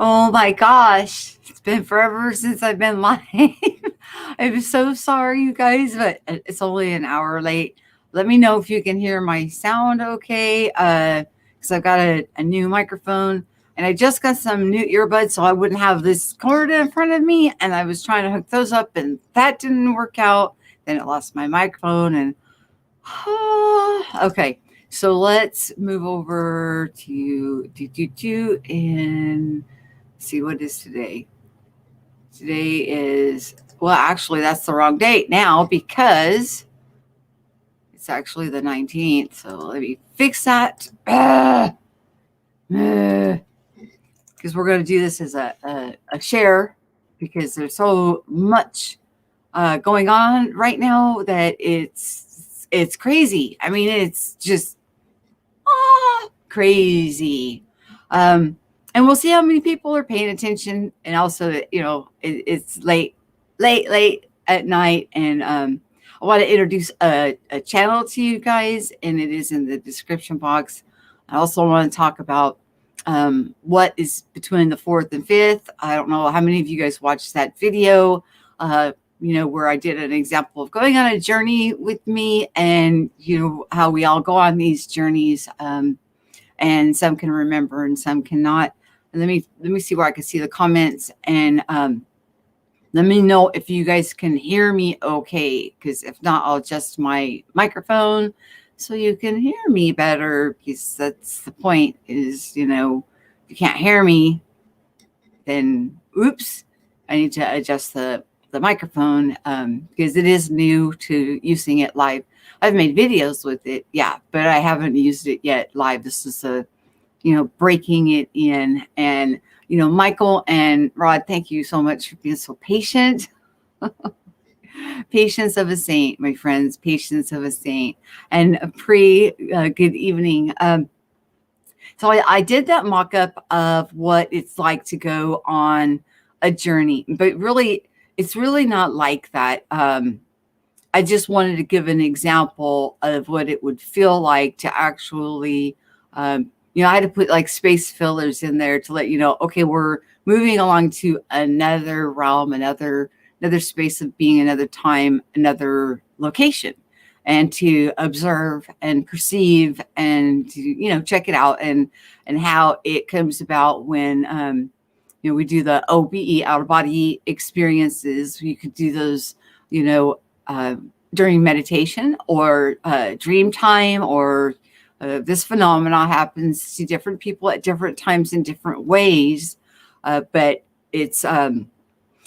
Oh my gosh. It's been forever since I've been live. I'm so sorry, you guys, but it's only an hour late. Let me know if you can hear my sound okay. Because I've got a new microphone and I just got some new earbuds so I wouldn't have this cord in front of me. And I was trying to hook those up and that didn't work out. Then it lost my microphone and okay. So let's move over to and see what is today. Today is, well, actually, that's the wrong date now because it's actually the 19th. So let me fix that. Because we're going to do this as a share because there's so much going on right now that it's crazy. I mean, it's just crazy. And we'll see how many people are paying attention. And also, it's late at night. And I want to introduce a channel to you guys, and it is in the description box. I also want to talk about what is between the 4th and 5th. I don't know how many of you guys watched that video, where I did an example of going on a journey with me and, how we all go on these journeys. And some can remember and some cannot. And let me see where I can see the comments, and let me know if you guys can hear me okay, because if not, I'll adjust my microphone so you can hear me better, because that's the point is, if you can't hear me, then oops, I need to adjust the microphone because it is new to using it live. I've made videos with it, yeah, but I haven't used it yet live. This is breaking it in. And, Michael and Rod, thank you so much for being so patient. Patience of a saint, my friends, patience of a saint. And good evening. So I did that mock-up of what it's like to go on a journey, but really, it's really not like that. I just wanted to give an example of what it would feel like to actually, I had to put like space fillers in there to let you know, okay, we're moving along to another realm, another space of being, another time, another location, and to observe and perceive and to, check it out and how it comes about when, we do the OBE, out of body experiences. You could do those, during meditation or dream time, or this phenomena happens to different people at different times in different ways. But it's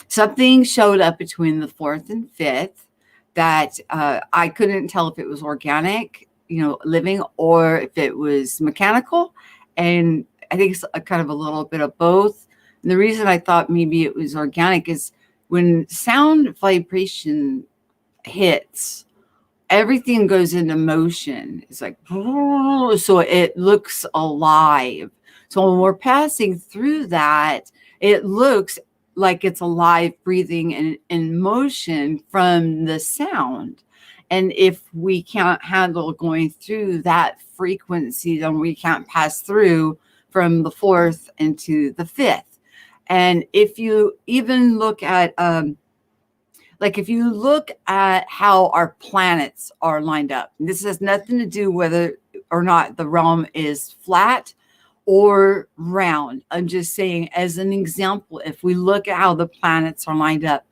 something showed up between the 4th and 5th that I couldn't tell if it was organic, living, or if it was mechanical. And I think it's a kind of a little bit of both. And the reason I thought maybe it was organic is when sound vibration hits, everything goes into motion. It's like, so it looks alive. So when we're passing through that, it looks like it's alive, breathing, and in motion from the sound. And if we can't handle going through that frequency, then we can't pass through from the 4th into the 5th. And if you even look at, if you look at how our planets are lined up, this has nothing to do whether or not the realm is flat or round. I'm just saying, as an example, if we look at how the planets are lined up,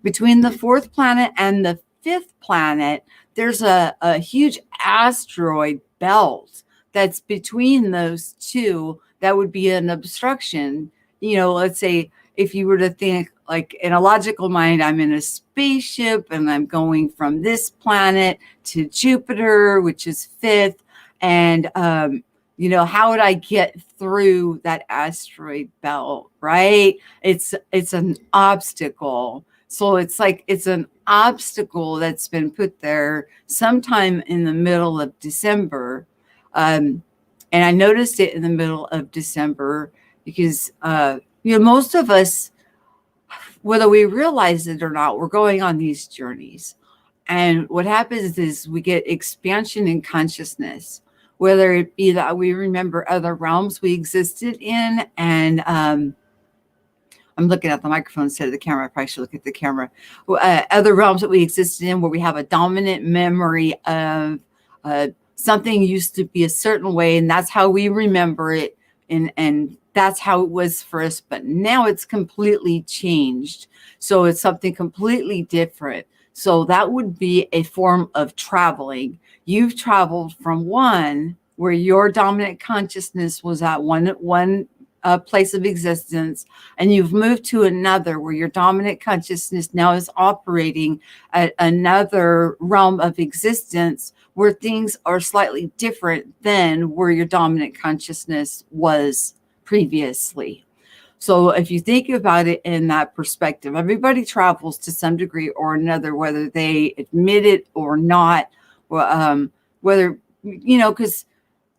between the 4th planet and the 5th planet, there's a huge asteroid belt that's between those two. That would be an obstruction. Let's say if you were to think like in a logical mind, I'm in a spaceship and I'm going from this planet to Jupiter, which is 5th. And, how would I get through that asteroid belt, right? It's an obstacle. So it's like it's an obstacle that's been put there sometime in the middle of December. And I noticed it in the middle of December because, most of us, whether we realize it or not, we're going on these journeys. And what happens is we get expansion in consciousness, whether it be that we remember other realms we existed in, and I'm looking at the microphone instead of the camera. I probably should look at the camera. Other realms that we existed in where we have a dominant memory of something used to be a certain way, and that's how we remember it, and that's how it was for us. But now it's completely changed. So it's something completely different. So that would be a form of traveling. You've traveled from one where your dominant consciousness was at one place of existence, and you've moved to another where your dominant consciousness now is operating at another realm of existence where things are slightly different than where your dominant consciousness was previously. So if you think about it in that perspective, everybody travels to some degree or another, whether they admit it or not, whether, because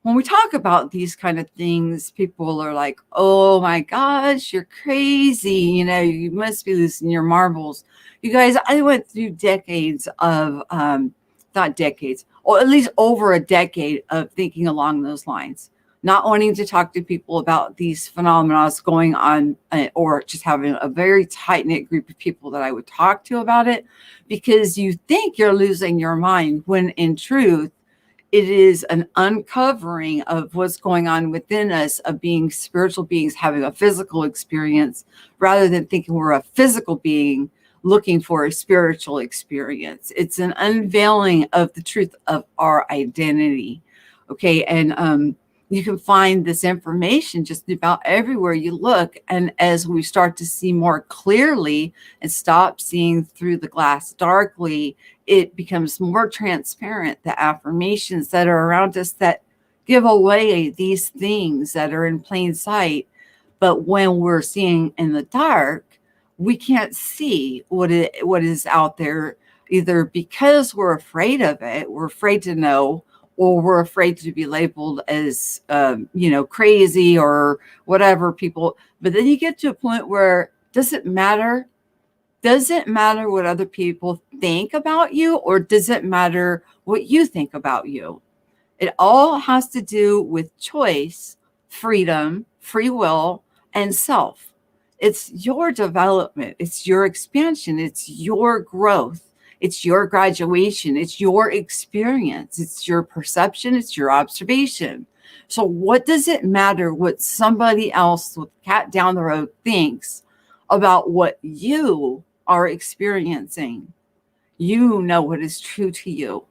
when we talk about these kind of things, people are like, oh my gosh, you're crazy. You must be losing your marbles. You guys, I went through decades of, not decades, or at least over a decade of thinking along those lines, not wanting to talk to people about these phenomena going on, or just having a very tight-knit group of people that I would talk to about it, because you think you're losing your mind when in truth, it is an uncovering of what's going on within us, of being spiritual beings having a physical experience, rather than thinking we're a physical being looking for a spiritual experience. It's an unveiling of the truth of our identity. Okay. And you can find this information just about everywhere you look. And as we start to see more clearly and stop seeing through the glass darkly, it becomes more transparent, the affirmations that are around us that give away these things that are in plain sight. But when we're seeing in the dark, we can't see what is out there, either because we're afraid of it, we're afraid to know, or we're afraid to be labeled as, crazy or whatever people. But then you get to a point where, does it matter? Does it matter what other people think about you, or does it matter what you think about you? It all has to do with choice, freedom, free will, and self. It's your development. It's your expansion. It's your growth. It's your graduation. It's your experience. It's your perception. It's your observation. So what does it matter what somebody else with cat down the road thinks about what you are experiencing? You know what is true to you.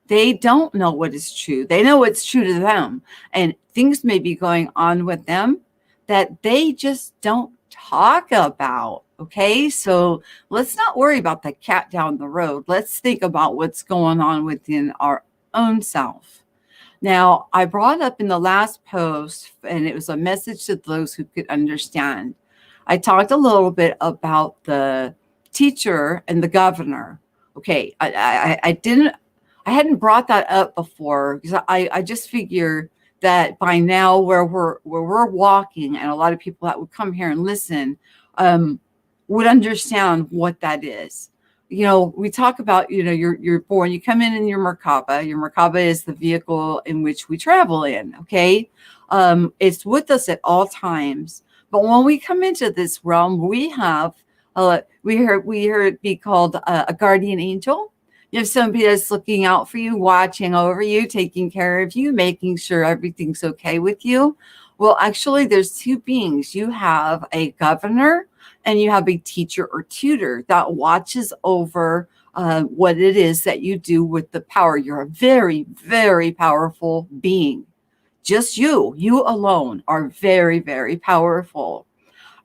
They don't know what is true. They know what's true to them. And things may be going on with them that they just don't talk about. Okay. So let's not worry about the cat down the road. Let's think about what's going on within our own self. Now, I brought up in the last post, and it was a message to those who could understand. I talked a little bit about the teacher and the governor. Okay. I hadn't brought that up before because I just figure that by now where we're walking, and a lot of people that would come here and listen would understand what that is. We talk about, you're born, you come in your Merkaba. Your Merkaba is the vehicle in which we travel in. Okay. It's with us at all times. But when we come into this realm, we have, we hear it be called a guardian angel. You have somebody that's looking out for you, watching over you, taking care of you, making sure everything's okay with you. Well, actually, there's two beings. You have a governor and you have a teacher or tutor that watches over what it is that you do with the power. You're a very, very powerful being. Just you alone are very, very powerful.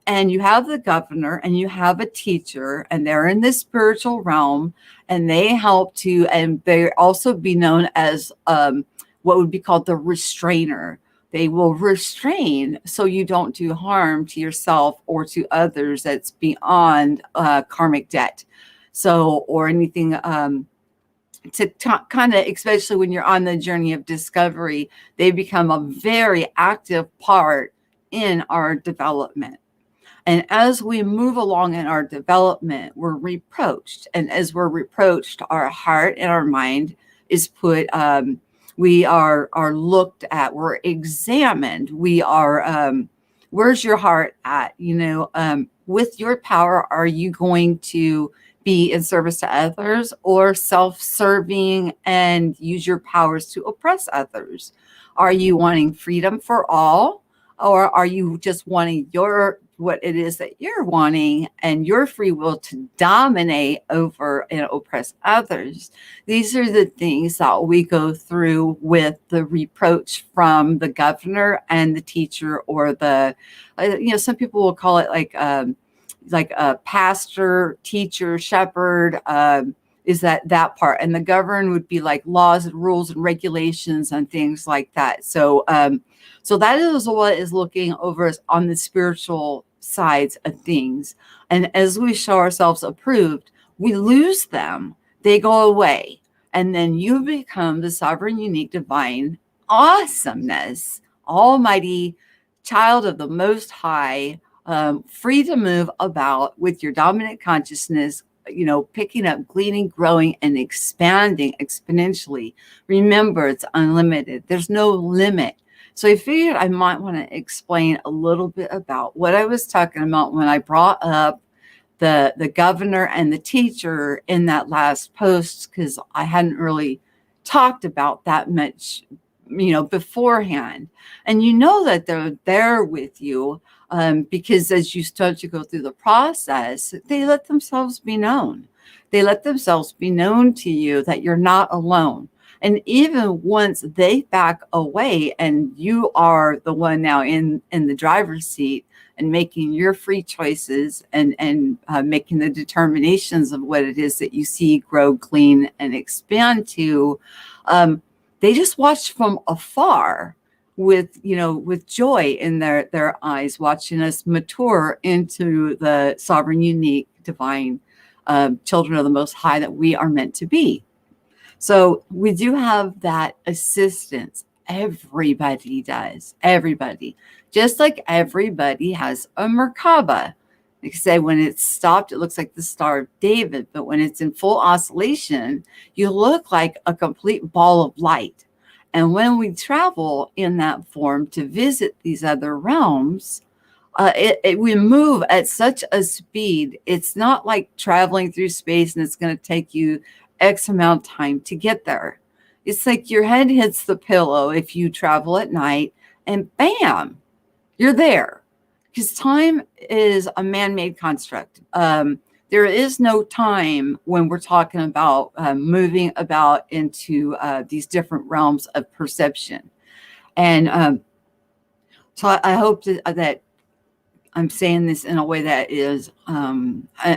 And you have the governor and you have a teacher, and they're in this spiritual realm, and they help to, and they also be known as what would be called the restrainer. They will restrain so you don't do harm to yourself or to others that's beyond karmic debt. So, or anything to kind of, especially when you're on the journey of discovery, they become a very active part in our development. And as we move along in our development, we're reproached. And as we're reproached, our heart and our mind is put, we are looked at, we're examined, we are Where's your heart at? With your power, are you going to be in service to others, or self-serving and use your powers to oppress others? Are you wanting freedom for all, or are you just wanting what it is that you're wanting and your free will to dominate over and oppress others? These are the things that we go through with the reproach from the governor and the teacher, or some people will call it like a pastor, teacher, shepherd, is that part. And the govern would be like laws and rules and regulations and things like that. So that is what is looking over us on the spiritual sides of things. And as we show ourselves approved, we lose them. They go away. And then you become the sovereign, unique, divine awesomeness, almighty child of the Most High, free to move about with your dominant consciousness, picking up, gleaning, growing, and expanding exponentially. Remember, it's unlimited. There's no limit. So I figured I might want to explain a little bit about what I was talking about when I brought up the governor and the teacher in that last post, because I hadn't really talked about that much, beforehand. And that they're there with you, because as you start to go through the process, they let themselves be known. They let themselves be known to you that you're not alone. And even once they back away and you are the one now in the driver's seat and making your free choices and making the determinations of what it is that you see, grow, glean, and expand to, they just watch from afar with joy in their eyes, watching us mature into the sovereign, unique, divine children of the Most High that we are meant to be. So we do have that assistance. Everybody does. Everybody. Just like everybody has a Merkaba. Like I say, when it's stopped, it looks like the Star of David. But when it's in full oscillation, you look like a complete ball of light. And when we travel in that form to visit these other realms, we move at such a speed. It's not like traveling through space and it's going to take you X amount of time to get there. It's like your head hits the pillow if you travel at night, and bam, you're there. Because time is a man-made construct. There is no time when we're talking about moving about into these different realms of perception. And so I hope that I'm saying this in a way that is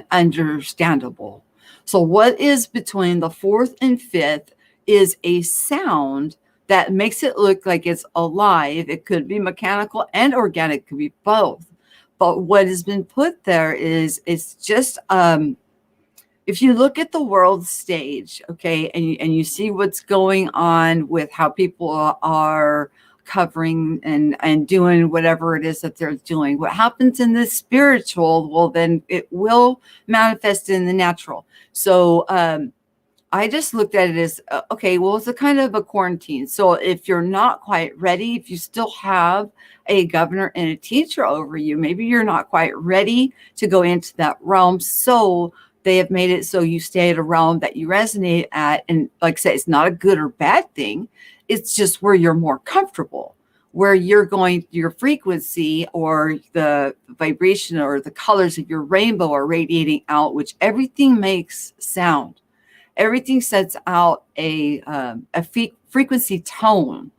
understandable. So what is between the fourth and fifth is a sound that makes it look like it's alive. It could be mechanical and organic, could be both. But what has been put there is, it's just, if you look at the world stage, okay, and you see what's going on with how people are covering and doing whatever it is that they're doing, what happens in the spiritual, well, then it will manifest in the natural. So I just looked at it as, okay, well, it's a kind of a quarantine. So if you're not quite ready, if you still have a governor and a teacher over you, maybe you're not quite ready to go into that realm. So they have made it so you stay at a realm that you resonate at. And like I say, it's not a good or bad thing. It's just where you're more comfortable, where you're going, your frequency or the vibration or the colors of your rainbow are radiating out, which everything makes sound. Everything sets out a frequency tone.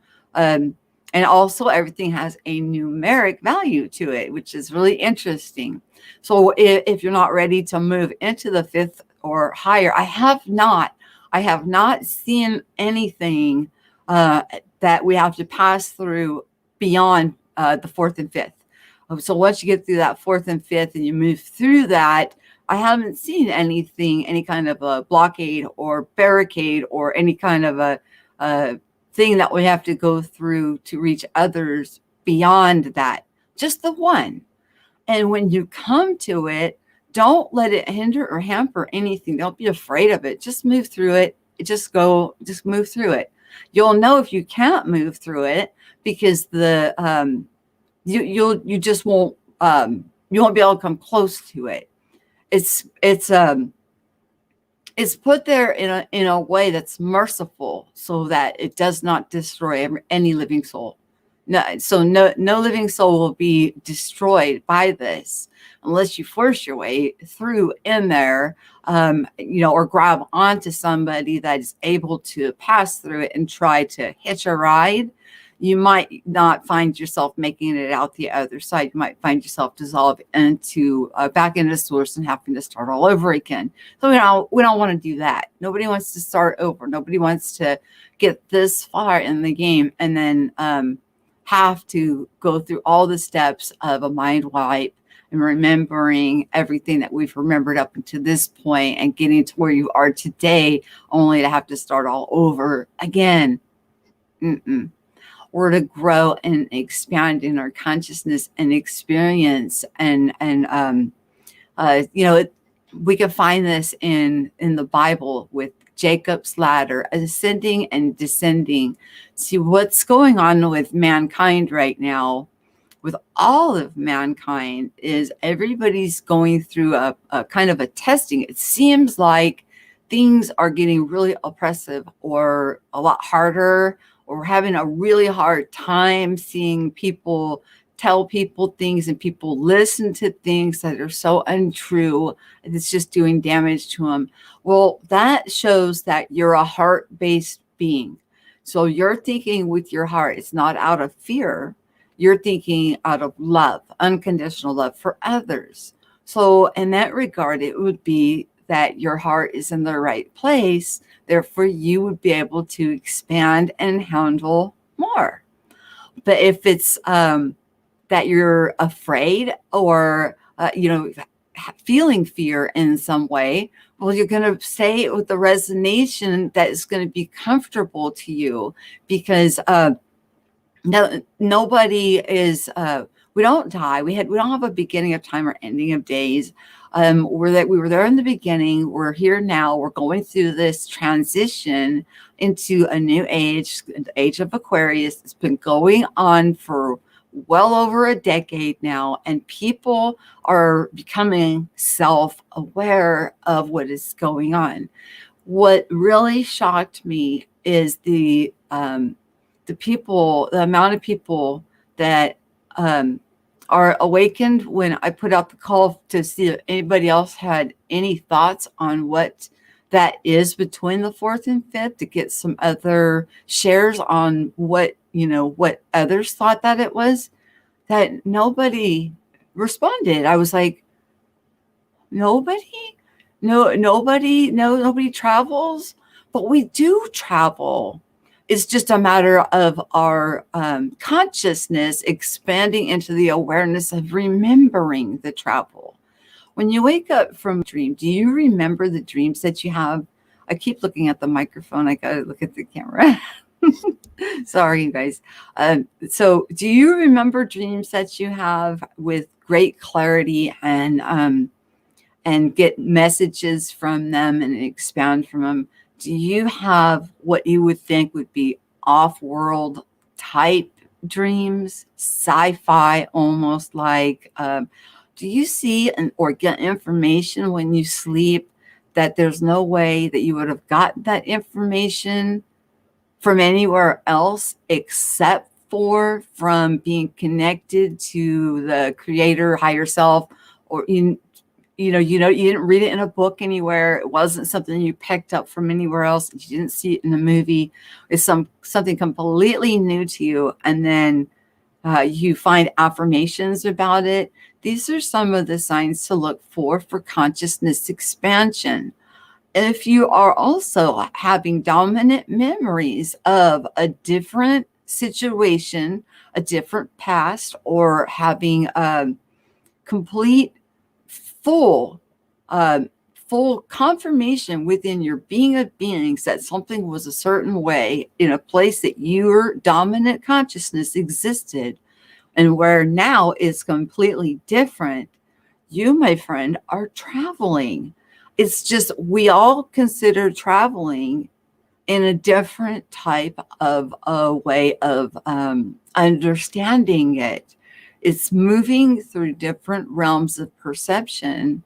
And also everything has a numeric value to it, which is really interesting. So if you're not ready to move into the fifth or higher, I have not seen anything that we have to pass through beyond the fourth and fifth. So once you get through that fourth and fifth and you move through that, I haven't seen anything, any kind of a blockade or barricade or any kind of a thing that we have to go through to reach others beyond that. Just the one. And when you come to it, don't let it hinder or hamper anything. Don't be afraid of it. Just move through it. Just move through it. You'll know if you can't move through it because the you just won't, you won't be able to come close to it. It's it's put there in a way that's merciful, so that it does not destroy any living soul. No living soul will be destroyed by this unless you force your way through in there, or grab onto somebody that is able to pass through it and try to hitch a ride. You might not find yourself making it out the other side. You might find yourself dissolve into back into source and having to start all over again. So we don't want to do that. Nobody wants to start over. Nobody wants to get this far in the game and then have to go through all the steps of a mind wipe and remembering everything that we've remembered up until this point and getting to where you are today, only to have to start all over again. Or to grow and expand in our consciousness and experience. We can find this in the Bible with Jacob's ladder, ascending and descending. See what's going on with mankind right now, with all of mankind, is everybody's going through a kind of a testing. It seems like things are getting really oppressive or a lot harder, or we're having a really hard time seeing people tell people things and people listen to things that are so untrue. It's just doing damage to them. Well, that shows that you're a heart-based being. So you're thinking with your heart. It's not out of fear. You're thinking out of love, unconditional love for others. So in that regard, it would be that your heart is in the right place. Therefore, you would be able to expand and handle more. But if it's that you're afraid or, feeling fear in some way, well, you're going to say it with the resonation that is going to be comfortable to you, because nobody is, we don't die. We don't have a beginning of time or ending of days. We were there in the beginning. We're here now. We're going through this transition into a new age, the age of Aquarius. It's been going on for well over a decade now, and people are becoming self-aware of what is going on. What really shocked me is the amount of people that are awakened when I put out the call to see if anybody else had any thoughts on what that is between the fourth and fifth, to get some other shares on what others thought that it was. That nobody responded. I was like, nobody travels, but we do travel. It's just a matter of our consciousness expanding into the awareness of remembering the travel. When you wake up from a dream, do you remember the dreams that you have? I keep looking at the microphone. I got to look at the camera. Sorry, you guys. So do you remember dreams that you have with great clarity and get messages from them and expand from them? Do you have what you would think would be off-world type dreams, sci-fi, almost like? Do you see or get information when you sleep that there's no way that you would have gotten that information from anywhere else except for from being connected to the creator, higher self, or you didn't read it in a book anywhere. It wasn't something you picked up from anywhere else. You didn't see it in a movie. It's something completely new to you, and then you find affirmations about it. These are some of the signs to look for consciousness expansion. If you are also having dominant memories of a different situation, a different past, or having complete full confirmation within your being of beings that something was a certain way in a place that your dominant consciousness existed, and where now it's completely different, you, my friend, are traveling. It's just we all consider traveling in a different type of a way of understanding it. It's moving through different realms of perception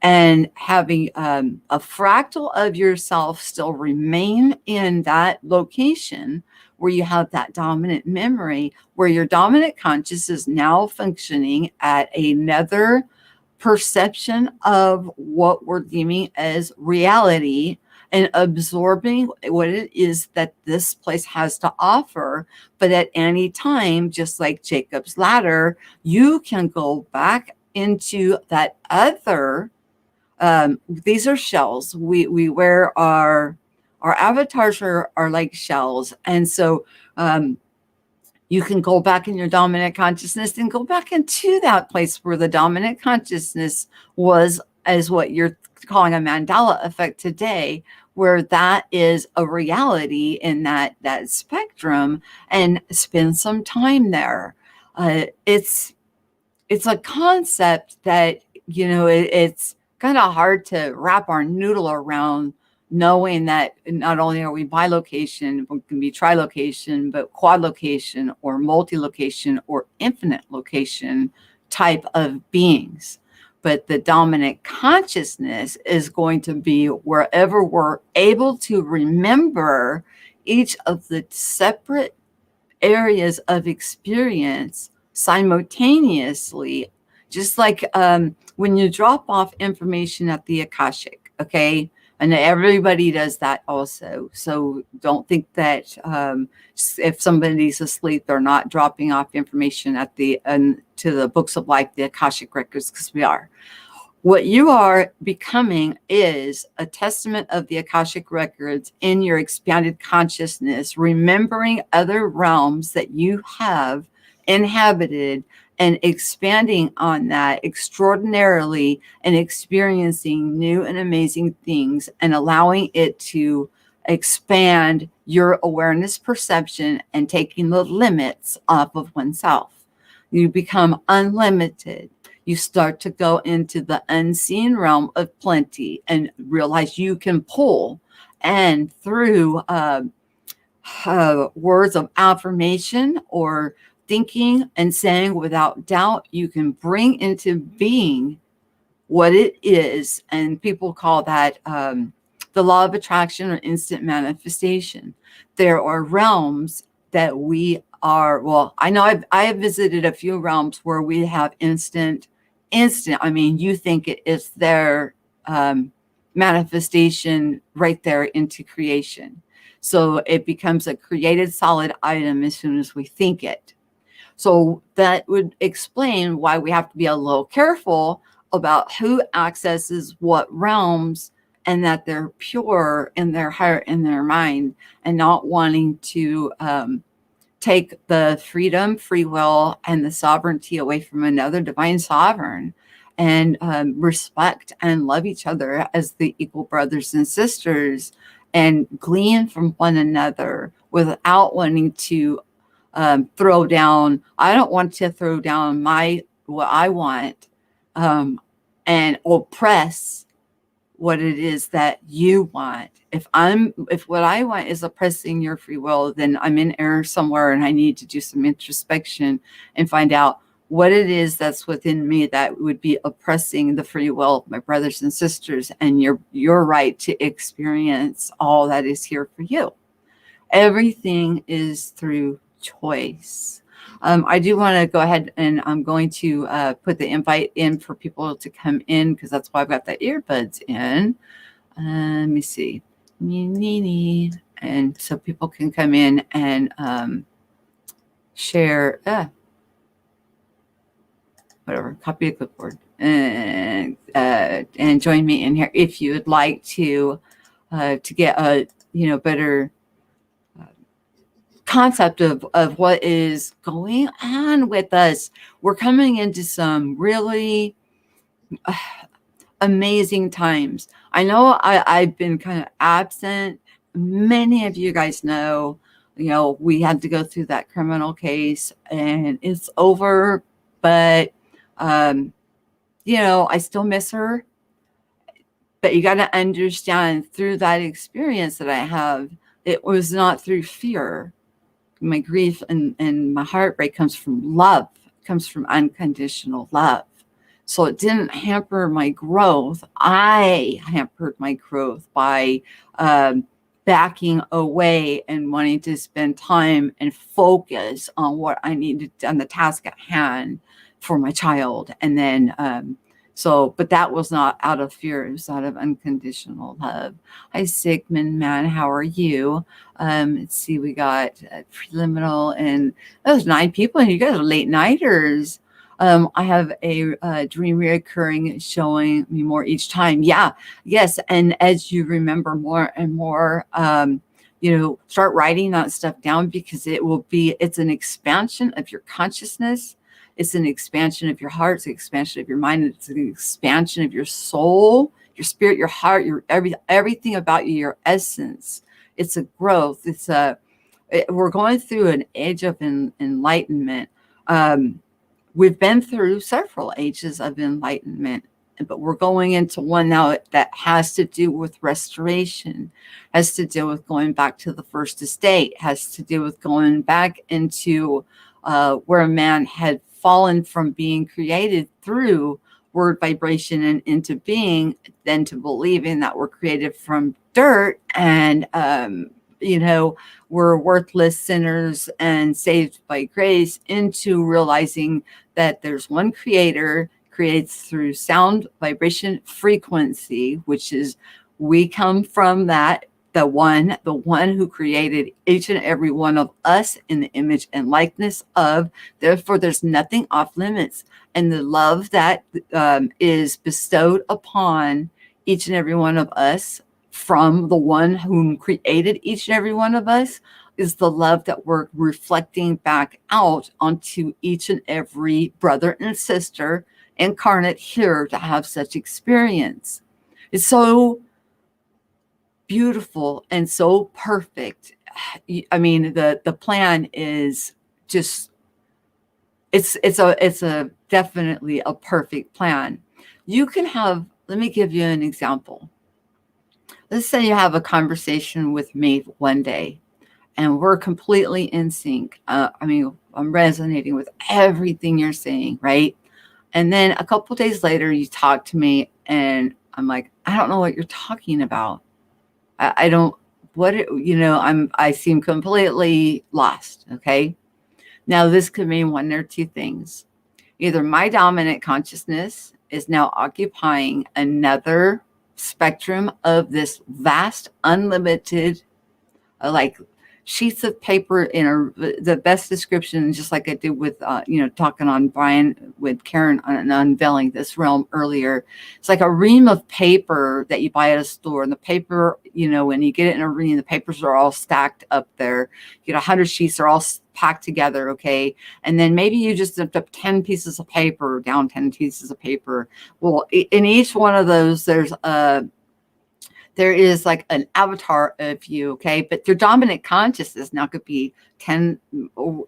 and having a fractal of yourself still remain in that location where you have that dominant memory, where your dominant conscious is now functioning at another perception of what we're deeming as reality and absorbing what it is that this place has to offer. But at any time, just like Jacob's ladder, you can go back into that other. These are shells. We wear our avatars are like shells, and so you can go back in your dominant consciousness and go back into that place where the dominant consciousness was, as what you're calling a Mandela effect today, where that is a reality in that spectrum, and spend some time there. It's a concept that, it's kind of hard to wrap our noodle around, knowing that not only are we bilocation, we can be trilocation, but quad location or multi-location or infinite location type of beings. But the dominant consciousness is going to be wherever we're able to remember each of the separate areas of experience simultaneously, just like when you drop off information at the Akashic, okay? And everybody does that also. So don't think that if somebody's asleep, they're not dropping off information at to the books of life, the Akashic records, because we are. What you are becoming is a testament of the Akashic records in your expanded consciousness, remembering other realms that you have inhabited and expanding on that extraordinarily and experiencing new and amazing things and allowing it to expand your awareness perception and taking the limits off of oneself. You become unlimited. You start to go into the unseen realm of plenty and realize you can pull, and through words of affirmation or thinking and saying without doubt, you can bring into being what it is. And people call that the law of attraction or instant manifestation. There are realms that we are, well, I know I have visited a few realms where we have instant, I mean, you think it is their manifestation right there into creation. So it becomes a created solid item as soon as we think it. So that would explain why we have to be a little careful about who accesses what realms, and that they're pure in their heart and their mind, and not wanting to take the freedom, free will, and the sovereignty away from another divine sovereign, and respect and love each other as the equal brothers and sisters, and glean from one another without wanting to throw down. I don't want to throw down what I want and oppress what it is that you want. If what I want is oppressing your free will, then I'm in error somewhere, and I need to do some introspection and find out what it is that's within me that would be oppressing the free will of my brothers and sisters, and your right to experience all that is here for you. Everything is through choice. I do want to go ahead, and I'm going to put the invite in for people to come in, because that's why I've got the earbuds in. Let me see. And so people can come in and share, whatever, copy a clipboard, and join me in here if you would like to get a better concept of what is going on with us. We're coming into some really amazing times. I know I've been kind of absent. Many of you guys know, we had to go through that criminal case, and it's over, but I still miss her. But you got to understand, through that experience that I have, it was not through fear. My grief and my heartbreak comes from love, comes from unconditional love. So it didn't hamper my growth. I hampered my growth by backing away and wanting to spend time and focus on what I needed, on the task at hand for my child. And then, but that was not out of fear. It was out of unconditional love. Hi, Sigmund, man. How are you? Let's see. We got preliminary, and those 9 people, and you guys are late nighters. I have a dream reoccurring showing me more each time. Yeah, yes. And as you remember more and more, start writing that stuff down, because it's an expansion of your consciousness. It's an expansion of your heart. It's an expansion of your mind. It's an expansion of your soul, your spirit, your heart, everything about you, your essence. It's a growth. We're going through an age of enlightenment. We've been through several ages of enlightenment, but we're going into one now that has to do with restoration, has to do with going back to the first estate, has to do with going back into where man had fallen from being created through word vibration and into being, then to believing that we're created from dirt and we're worthless sinners and saved by grace, into realizing that there's one creator, creates through sound, vibration, frequency, which is, we come from that, the one who created each and every one of us in the image and likeness of. Therefore, there's nothing off limits. And the love that is bestowed upon each and every one of us from the one whom created each and every one of us is the love that we're reflecting back out onto each and every brother and sister incarnate here to have such experience. It's so beautiful and so perfect. I mean, the plan is just, it's a definitely a perfect plan. You can have, let me give you an example. Let's say you have a conversation with me one day and we're completely in sync. I'm resonating with everything you're saying, right? And then a couple days later, you talk to me and I'm like, I don't know what you're talking about. I seem completely lost. Okay. Now this could mean one or two things. Either my dominant consciousness is now occupying another spectrum of this vast, unlimited, like sheets of paper the best description, just like I did with, talking on Brian with Karen on unveiling this realm earlier. It's like a ream of paper that you buy at a store, and the paper, when you get it in a ream, the papers are all stacked up there. You get 100 sheets, are all packed together. Okay. And then maybe you just lift up 10 pieces of paper, down 10 pieces of paper. Well, in each one of those, there is like an avatar of you, okay? But your dominant consciousness now could be 10,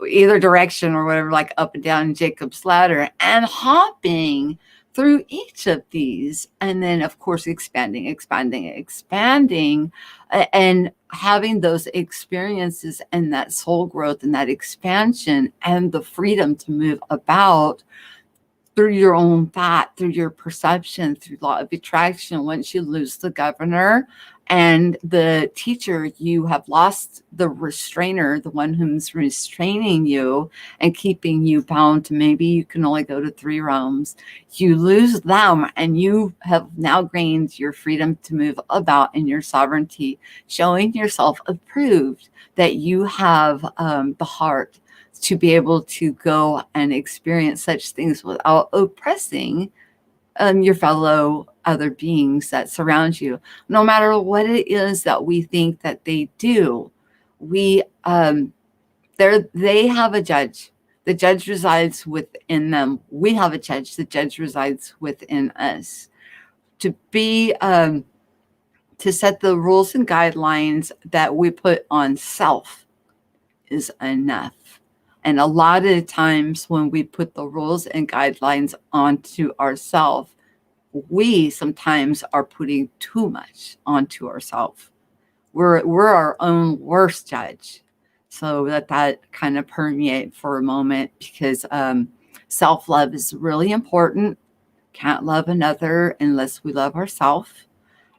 either direction or whatever, like up and down Jacob's ladder, and hopping through each of these. And then, of course, expanding, and having those experiences and that soul growth and that expansion and the freedom to move about through your own thought, through your perception, through law of attraction. Once you lose the governor and the teacher, you have lost the restrainer, the one who's restraining you and keeping you bound to maybe you can only go to 3 realms. You lose them and you have now gained your freedom to move about in your sovereignty, showing yourself approved that you have the heart to be able to go and experience such things without oppressing your fellow other beings that surround you. No matter what it is that we think that they do, they have a judge. The judge resides within them. We have a judge. The judge resides within us. To set the rules and guidelines that we put on self is enough. And a lot of times when we put the rules and guidelines onto ourselves, we sometimes are putting too much onto ourselves. We're our own worst judge. So that kind of permeate for a moment, because Self-love is really important. Can't love another unless we love ourselves.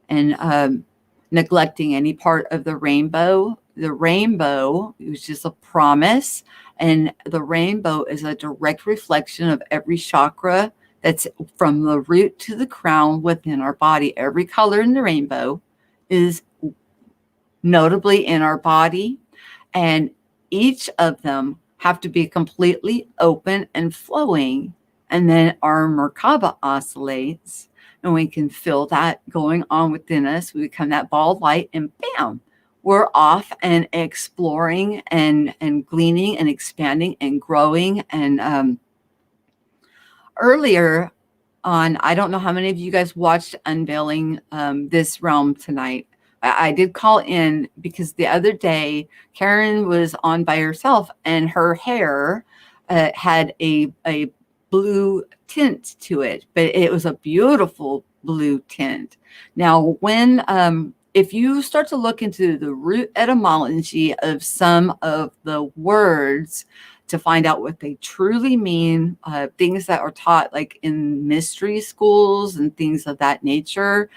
And neglecting any part of the rainbow. The rainbow is just a promise, and the rainbow is a direct reflection of every chakra that's from the root to the crown within our body. Every color in the rainbow is notably in our body, and each of them have to be completely open and flowing. And then our Merkaba oscillates, and we can feel that going on within us. We become that ball of light, and bam, we're off and exploring and gleaning and expanding and growing. And earlier on, I don't know how many of you guys watched Unveiling This Realm tonight. I did call in because the other day Karen was on by herself, and her hair had a blue tint to it, but it was a beautiful blue tint. Now, when if you start to look into the root etymology of some of the words to find out what they truly mean, things that are taught like in mystery schools and things of that nature,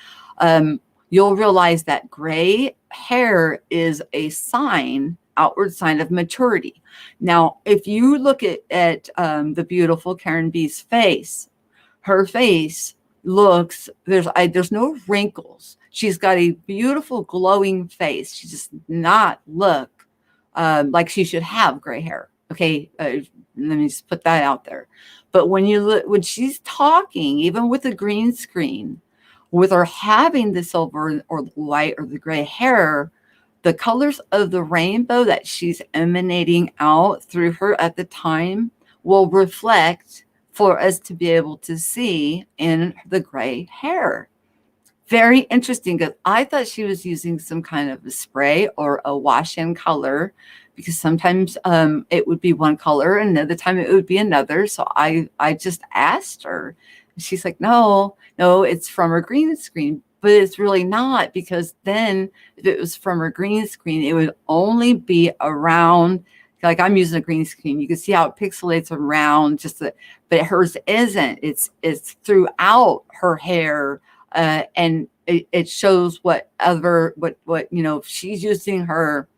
you'll realize that gray hair is a sign, outward sign of maturity. Now, if you look at the beautiful Karen B's face, her face looks, there's no wrinkles. She's got a beautiful glowing face. She does not look like she should have gray hair. Okay, let me just put that out there. But when you look, when she's talking, even with a green screen, with her having the silver or the white or the gray hair, the colors of the rainbow that she's emanating out through her at the time will reflect for us to be able to see in the gray hair. Very interesting, because I thought she was using some kind of a spray or a wash-in color, because sometimes it would be one color and another time it would be another. So I just asked her. She's like, no, it's from her green screen. But it's really not, because then if it was from her green screen, it would only be around, like I'm using a green screen. You can see how it pixelates around but hers isn't. It's throughout her hair. And it shows what if she's using her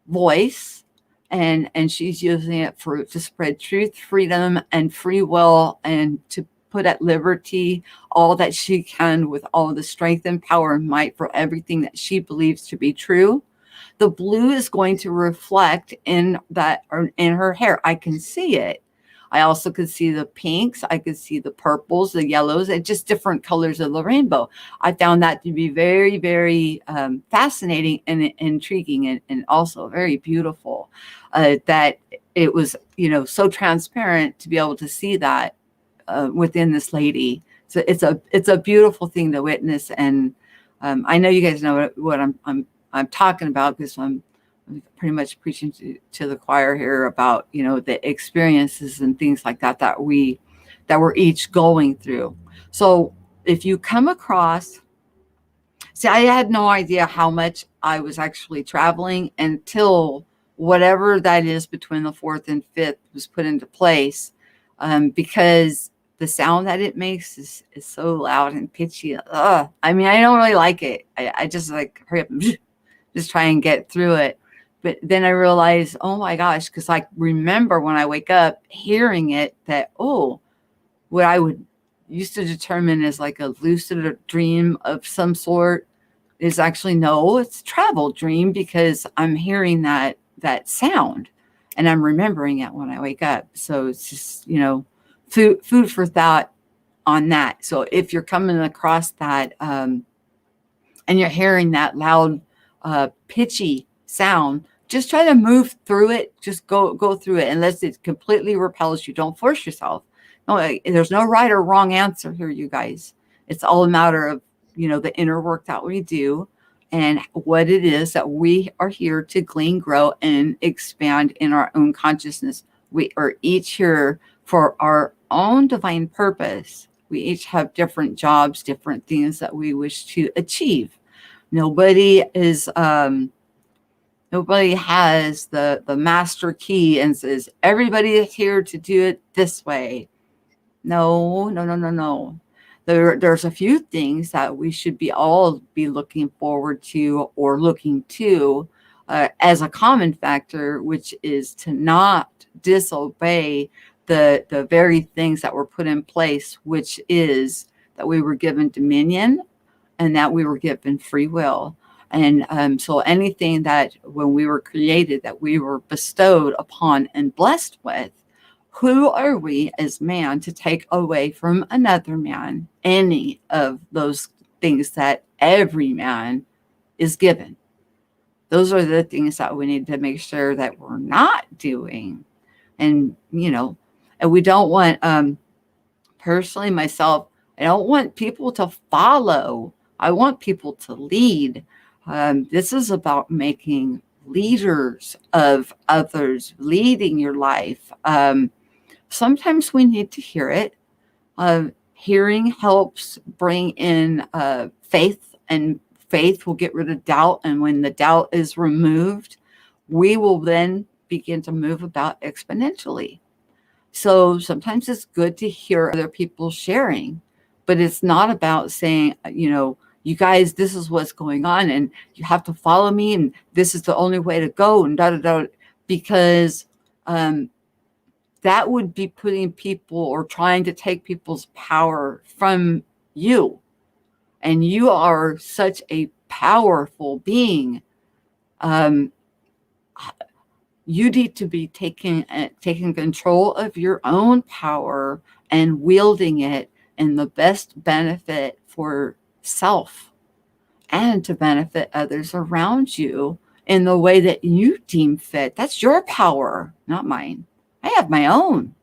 voice and she's using it to spread truth, freedom, and free will, and to put at liberty all that she can with all the strength and power and might for everything that she believes to be true. The blue is going to reflect in that, or in her hair. I can see it. I also could see the pinks. I could see the purples, the yellows, and just different colors of the rainbow. I found that to be very, very fascinating and intriguing, and also very beautiful. That it was, so transparent to be able to see that within this lady. So it's a beautiful thing to witness, and I know you guys know what I'm talking about, because I'm pretty much preaching to the choir here about the experiences and things like that we're each going through. So if you come across, I had no idea how much I was actually traveling until whatever that is between the 4th and 5th was put into place, because the sound that it makes is so loud and pitchy. I mean, I don't really like it. I just like hurry up and just try and get through it. But then I realized, oh my gosh, because I remember when I wake up hearing it, that, what I would used to determine as like a lucid dream of some sort is actually, no, it's a travel dream, because I'm hearing that sound and I'm remembering it when I wake up. So it's just, food for thought on that. So if you're coming across that and you're hearing that loud, pitchy sound, just try to move through it. Just go through it, unless it completely repels you. Don't force yourself. No, there's no right or wrong answer here, you guys. It's all a matter of the inner work that we do, and what it is that we are here to glean, grow, and expand in our own consciousness. We are each here for our own divine purpose. We each have different jobs, different things that we wish to achieve. Nobody has the master key and says, everybody is here to do it this way. No, no, no, no, no. There's a few things that we should be all be looking forward to or looking to as a common factor, which is to not disobey the very things that were put in place, which is that we were given dominion and that we were given free will. And so anything that when we were created, that we were bestowed upon and blessed with, who are we as man to take away from another man any of those things that every man is given? Those are the things that we need to make sure that we're not doing. And, and we don't want, personally, myself, I don't want people to follow. I want people to lead. This is about making leaders of others, leading your life. Sometimes we need to hear it. Hearing helps bring in faith, and faith will get rid of doubt. And when the doubt is removed, we will then begin to move about exponentially. So sometimes it's good to hear other people sharing, but it's not about saying, you guys, this is what's going on and you have to follow me and this is the only way to go and da da da, because that would be putting people or trying to take people's power from you. And you are such a powerful being. You need to be taking control of your own power and wielding it in the best benefit for self and to benefit others around you in the way that you deem fit. That's your power, not mine. I have my own.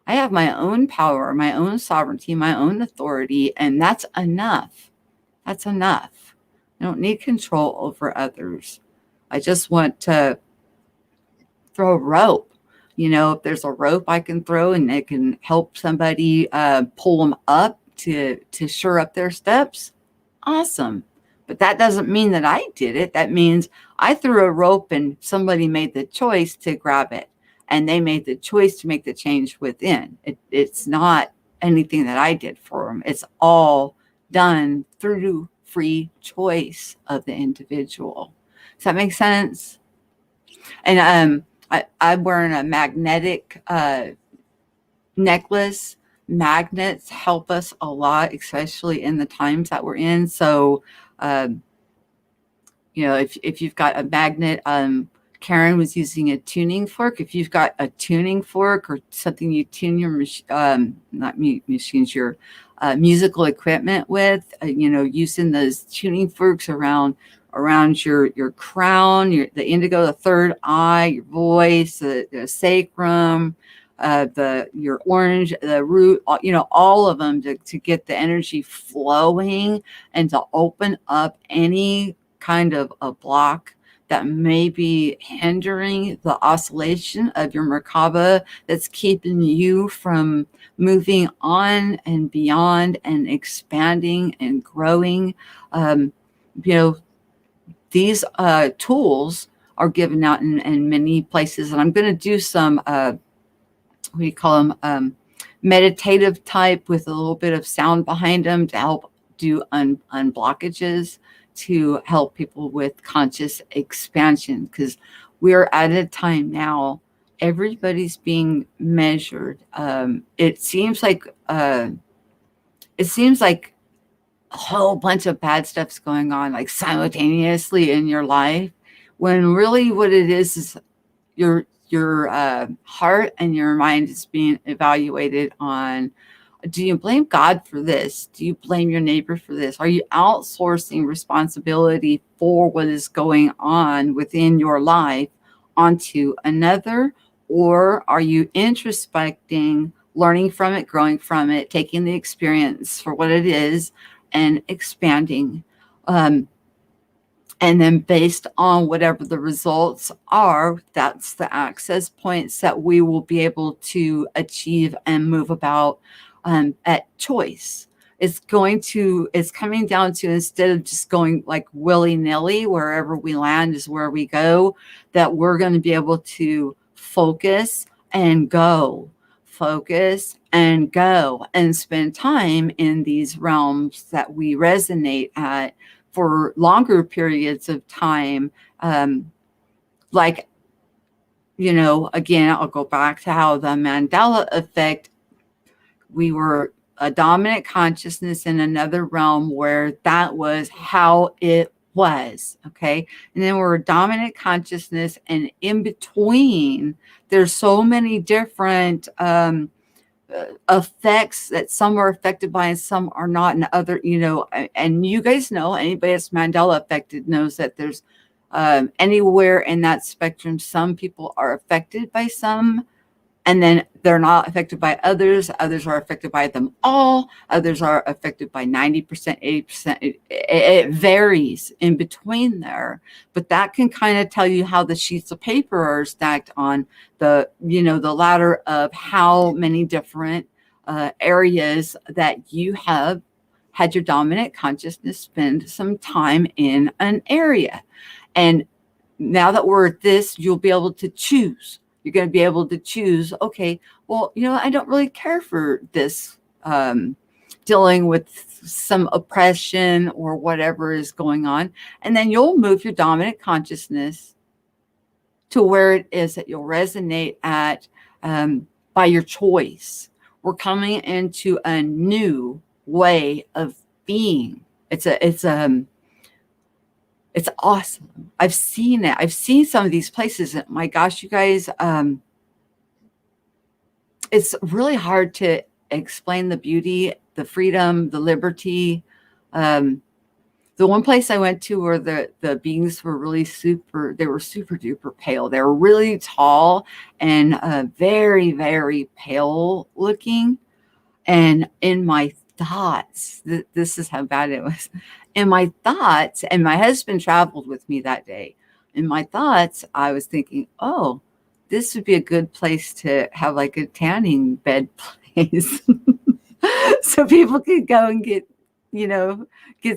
I have my own power, my own sovereignty, my own authority, and that's enough. That's enough. I don't need control over others. I just want to throw a rope. If there's a rope I can throw and it can help somebody pull them up to shore up their steps, awesome. But that doesn't mean that I did it. That means I threw a rope and somebody made the choice to grab it. And they made the choice to make the change within. It's not anything that I did for them. It's all done through free choice of the individual. Does that make sense? And I'm wearing a magnetic necklace. Magnets help us a lot, especially in the times that we're in. So, if you've got a magnet, Karen was using a tuning fork. If you've got a tuning fork or something you tune your your musical equipment with, using those tuning forks around your crown, the indigo, the third eye, your voice, the sacrum, your orange, the root, all of them to get the energy flowing and to open up any kind of a block that may be hindering the oscillation of your Merkaba, that's keeping you from moving on and beyond and expanding and growing. These tools are given out in many places, and I'm going to do some, what do you call them, meditative type with a little bit of sound behind them to help do unblockages, to help people with conscious expansion, because we're at a time now, everybody's being measured. It seems like a whole bunch of bad stuff's going on, like simultaneously in your life, when really what it is your heart and your mind is being evaluated on, do you blame God for this? Do you blame your neighbor for this? Are you outsourcing responsibility for what is going on within your life onto another? Or are you introspecting, learning from it, growing from it, taking the experience for what it is and expanding? And then based on whatever the results are, that's the access points that we will be able to achieve and move about at choice. It's coming down to, instead of just going like willy-nilly, wherever we land is where we go, that we're going to be able to focus and go. focus and go and spend time in these realms that we resonate at for longer periods of time. Like, again, I'll go back to how the Mandela effect, we were a dominant consciousness in another realm where that was how it was. Okay. And then we're a dominant consciousness, and in between, there's so many different effects that some are affected by and some are not, and other, and you guys know, anybody that's Mandela affected knows that there's anywhere in that spectrum, some people are affected by some, and then they're not affected by others. Others are affected by them all. Others are affected by 90%, 80%. It varies in between there. But that can kind of tell you how the sheets of paper are stacked on the ladder of how many different areas that you have had your dominant consciousness spend some time in an area. And now that we're at this, you'll be able to choose. You're going to be able to choose, okay, well, I don't really care for this, dealing with some oppression or whatever is going on. And then you'll move your dominant consciousness to where it is that you'll resonate at by your choice. We're coming into a new way of being. It's awesome. I've seen it. I've seen some of these places. My gosh, you guys, it's really hard to explain the beauty, the freedom, the liberty. The one place I went to where the beings were really they were super duper pale. They were really tall and very, very pale looking. And in my thoughts, this is how bad it was. In my thoughts, and my husband traveled with me that day. In my thoughts, I was thinking, oh, this would be a good place to have like a tanning bed place. So people could go and get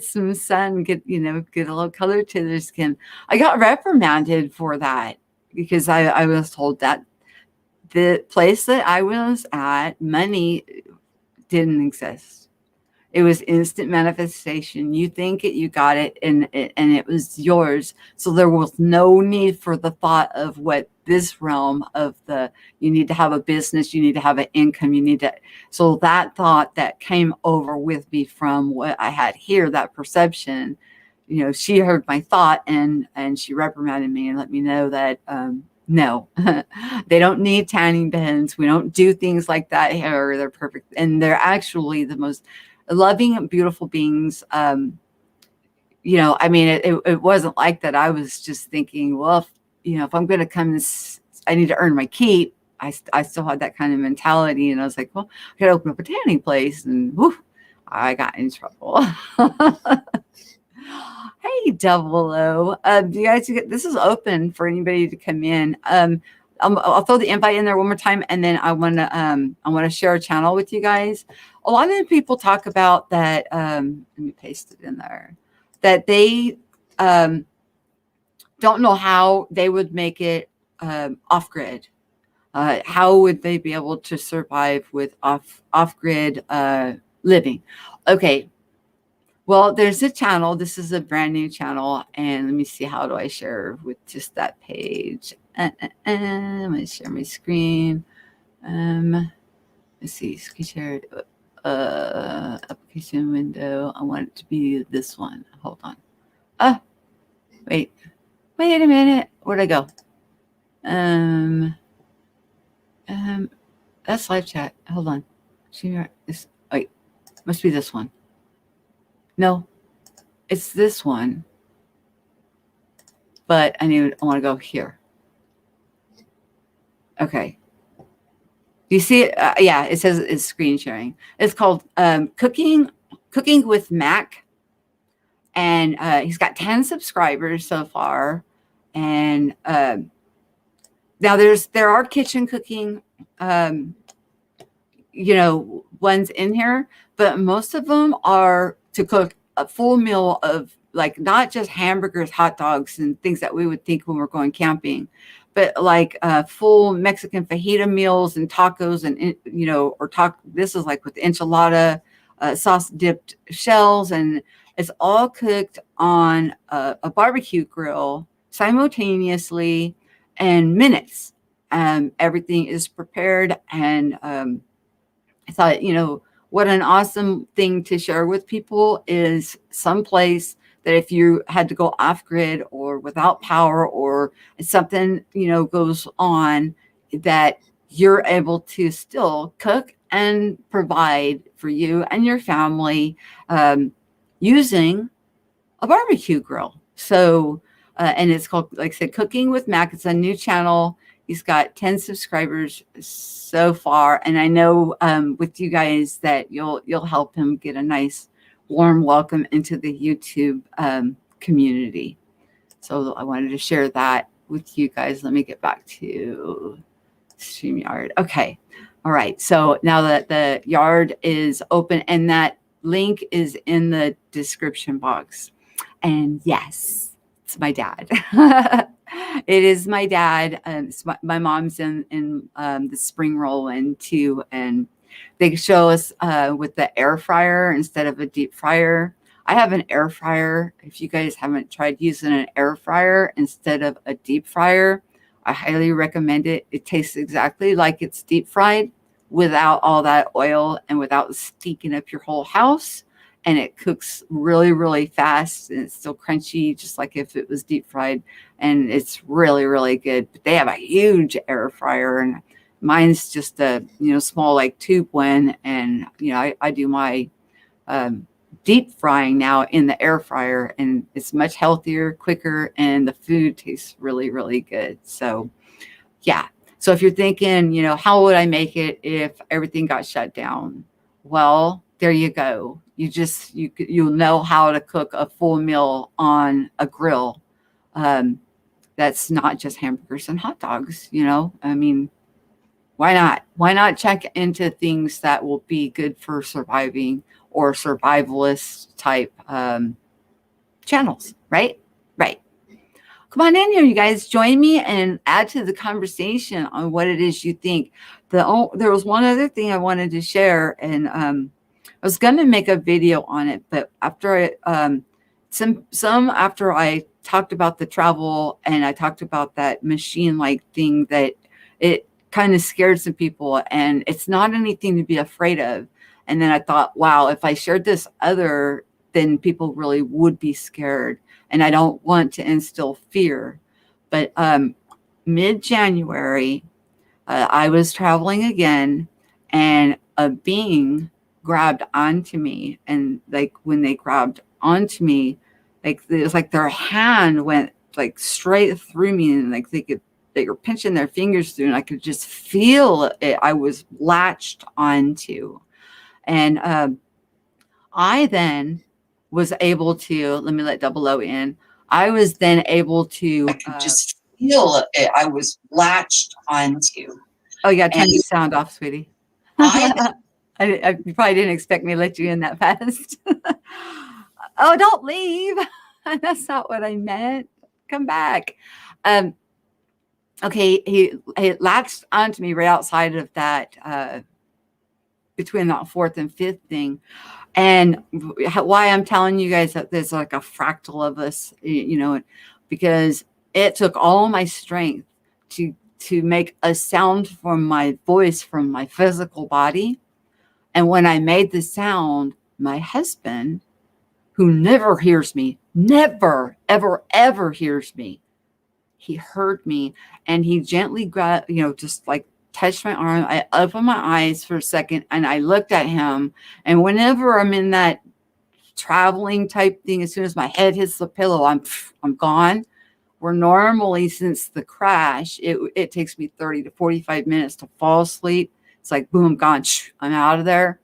some sun, get a little color to their skin. I got reprimanded for that because I was told that the place that I was at, money didn't exist. It was instant manifestation. You think it, you got it, and it was yours. So there was no need for the thought of what this realm of you need to have a business, you need to have an income, so that thought that came over with me from what I had here, that perception, she heard my thought and she reprimanded me and let me know that, no, they don't need tanning beds. We don't do things like that here. They're perfect. And they're actually the most loving and beautiful beings. It wasn't like that. I was just thinking, well, if I'm going to come, I need to earn my keep. I still had that kind of mentality. And I was like, well, I could open up a tanning place, and whew, I got in trouble. Hey, Double O. Do you guys, this is open for anybody to come in. I'll throw the invite in there one more time, and then I want to share a channel with you guys. A lot of people talk about that. Let me paste it in there. That they don't know how they would make it off grid. How would they be able to survive with off grid living? Okay. Well, there's a channel. This is a brand new channel, and let me see, how do I share with just that page? I'm going to share my screen. Let's see, screen share, application window. I want it to be this one. Hold on. Wait a minute. Where'd I go? That's live chat. Hold on. Wait, must be this one. No, it's this one. But I want to go here. Okay. Do you see it? Yeah, it says it's screen sharing. It's called Cooking with Mack. And he's got 10 subscribers so far. And now there are kitchen cooking, ones in here, but most of them are to cook a full meal of, like, not just hamburgers, hot dogs, and things that we would think when we're going camping, but like full Mexican fajita meals and tacos and, this is like with enchilada, sauce dipped shells. And it's all cooked on a barbecue grill simultaneously in minutes. Everything is prepared. And I thought, what an awesome thing to share with people is someplace that if you had to go off grid or without power or something, goes on, that you're able to still cook and provide for you and your family using a barbecue grill. So, and it's called, like I said, Cooking with Mack. It's a new channel. He's got 10 subscribers so far, and I know with you guys that you'll help him get a nice warm welcome into the YouTube community. So I wanted to share that with you guys. Let me get back to StreamYard. Okay. All right. So now that the yard is open, and that link is in the description box. And yes, it's my dad. It is my dad. My mom's in the spring roll in too, and they show us with the air fryer instead of a deep fryer. I have an air fryer. If you guys haven't tried using an air fryer instead of a deep fryer, I highly recommend it. It tastes exactly like it's deep fried without all that oil and without stinking up your whole house. And it cooks really, really fast, and it's still crunchy, just like if it was deep fried. And it's really, really good. But they have a huge air fryer, and mine's just a small like tube one. And I do my deep frying now in the air fryer, and it's much healthier, quicker, and the food tastes really, really good. So yeah. So if you're thinking, how would I make it if everything got shut down? Well, there you go. You'll know how to cook a full meal on a grill. That's not just hamburgers and hot dogs. I mean, why not? Why not check into things that will be good for surviving or survivalist type channels, right? Right. Come on in here, you guys. Join me and add to the conversation on what it is you think. There was one other thing I wanted to share, and I was going to make a video on it, but after after I talked about the travel and I talked about that machine-like thing, that it kind of scared some people, and it's not anything to be afraid of. And then I thought, wow, if I shared this other, then people really would be scared. And I don't want to instill fear. But mid-January, I was traveling again, and a being grabbed onto me. And like when they grabbed onto me, like it was like their hand went like straight through me, and like they were pinching their fingers through, and I could just feel it. I was latched onto. And I then was able to, let me let double O in. I was then able to I could just feel it. I was latched onto. Oh yeah, turn the sound off, sweetie. You probably didn't expect me to let you in that fast. Oh, don't leave. That's not what I meant. Come back. Okay, he latched onto me right outside of that, between that fourth and fifth thing. And why I'm telling you guys that there's like a fractal of us, because it took all my strength to make a sound from my voice, from my physical body. And when I made the sound, my husband, who never hears me, never, ever, ever hears me, he heard me, and he gently grabbed, just like touched my arm. I opened my eyes for a second, and I looked at him. And whenever I'm in that traveling type thing, as soon as my head hits the pillow, I'm gone. Where normally, since the crash, it takes me 30 to 45 minutes to fall asleep. It's like, boom, gone. I'm out of there.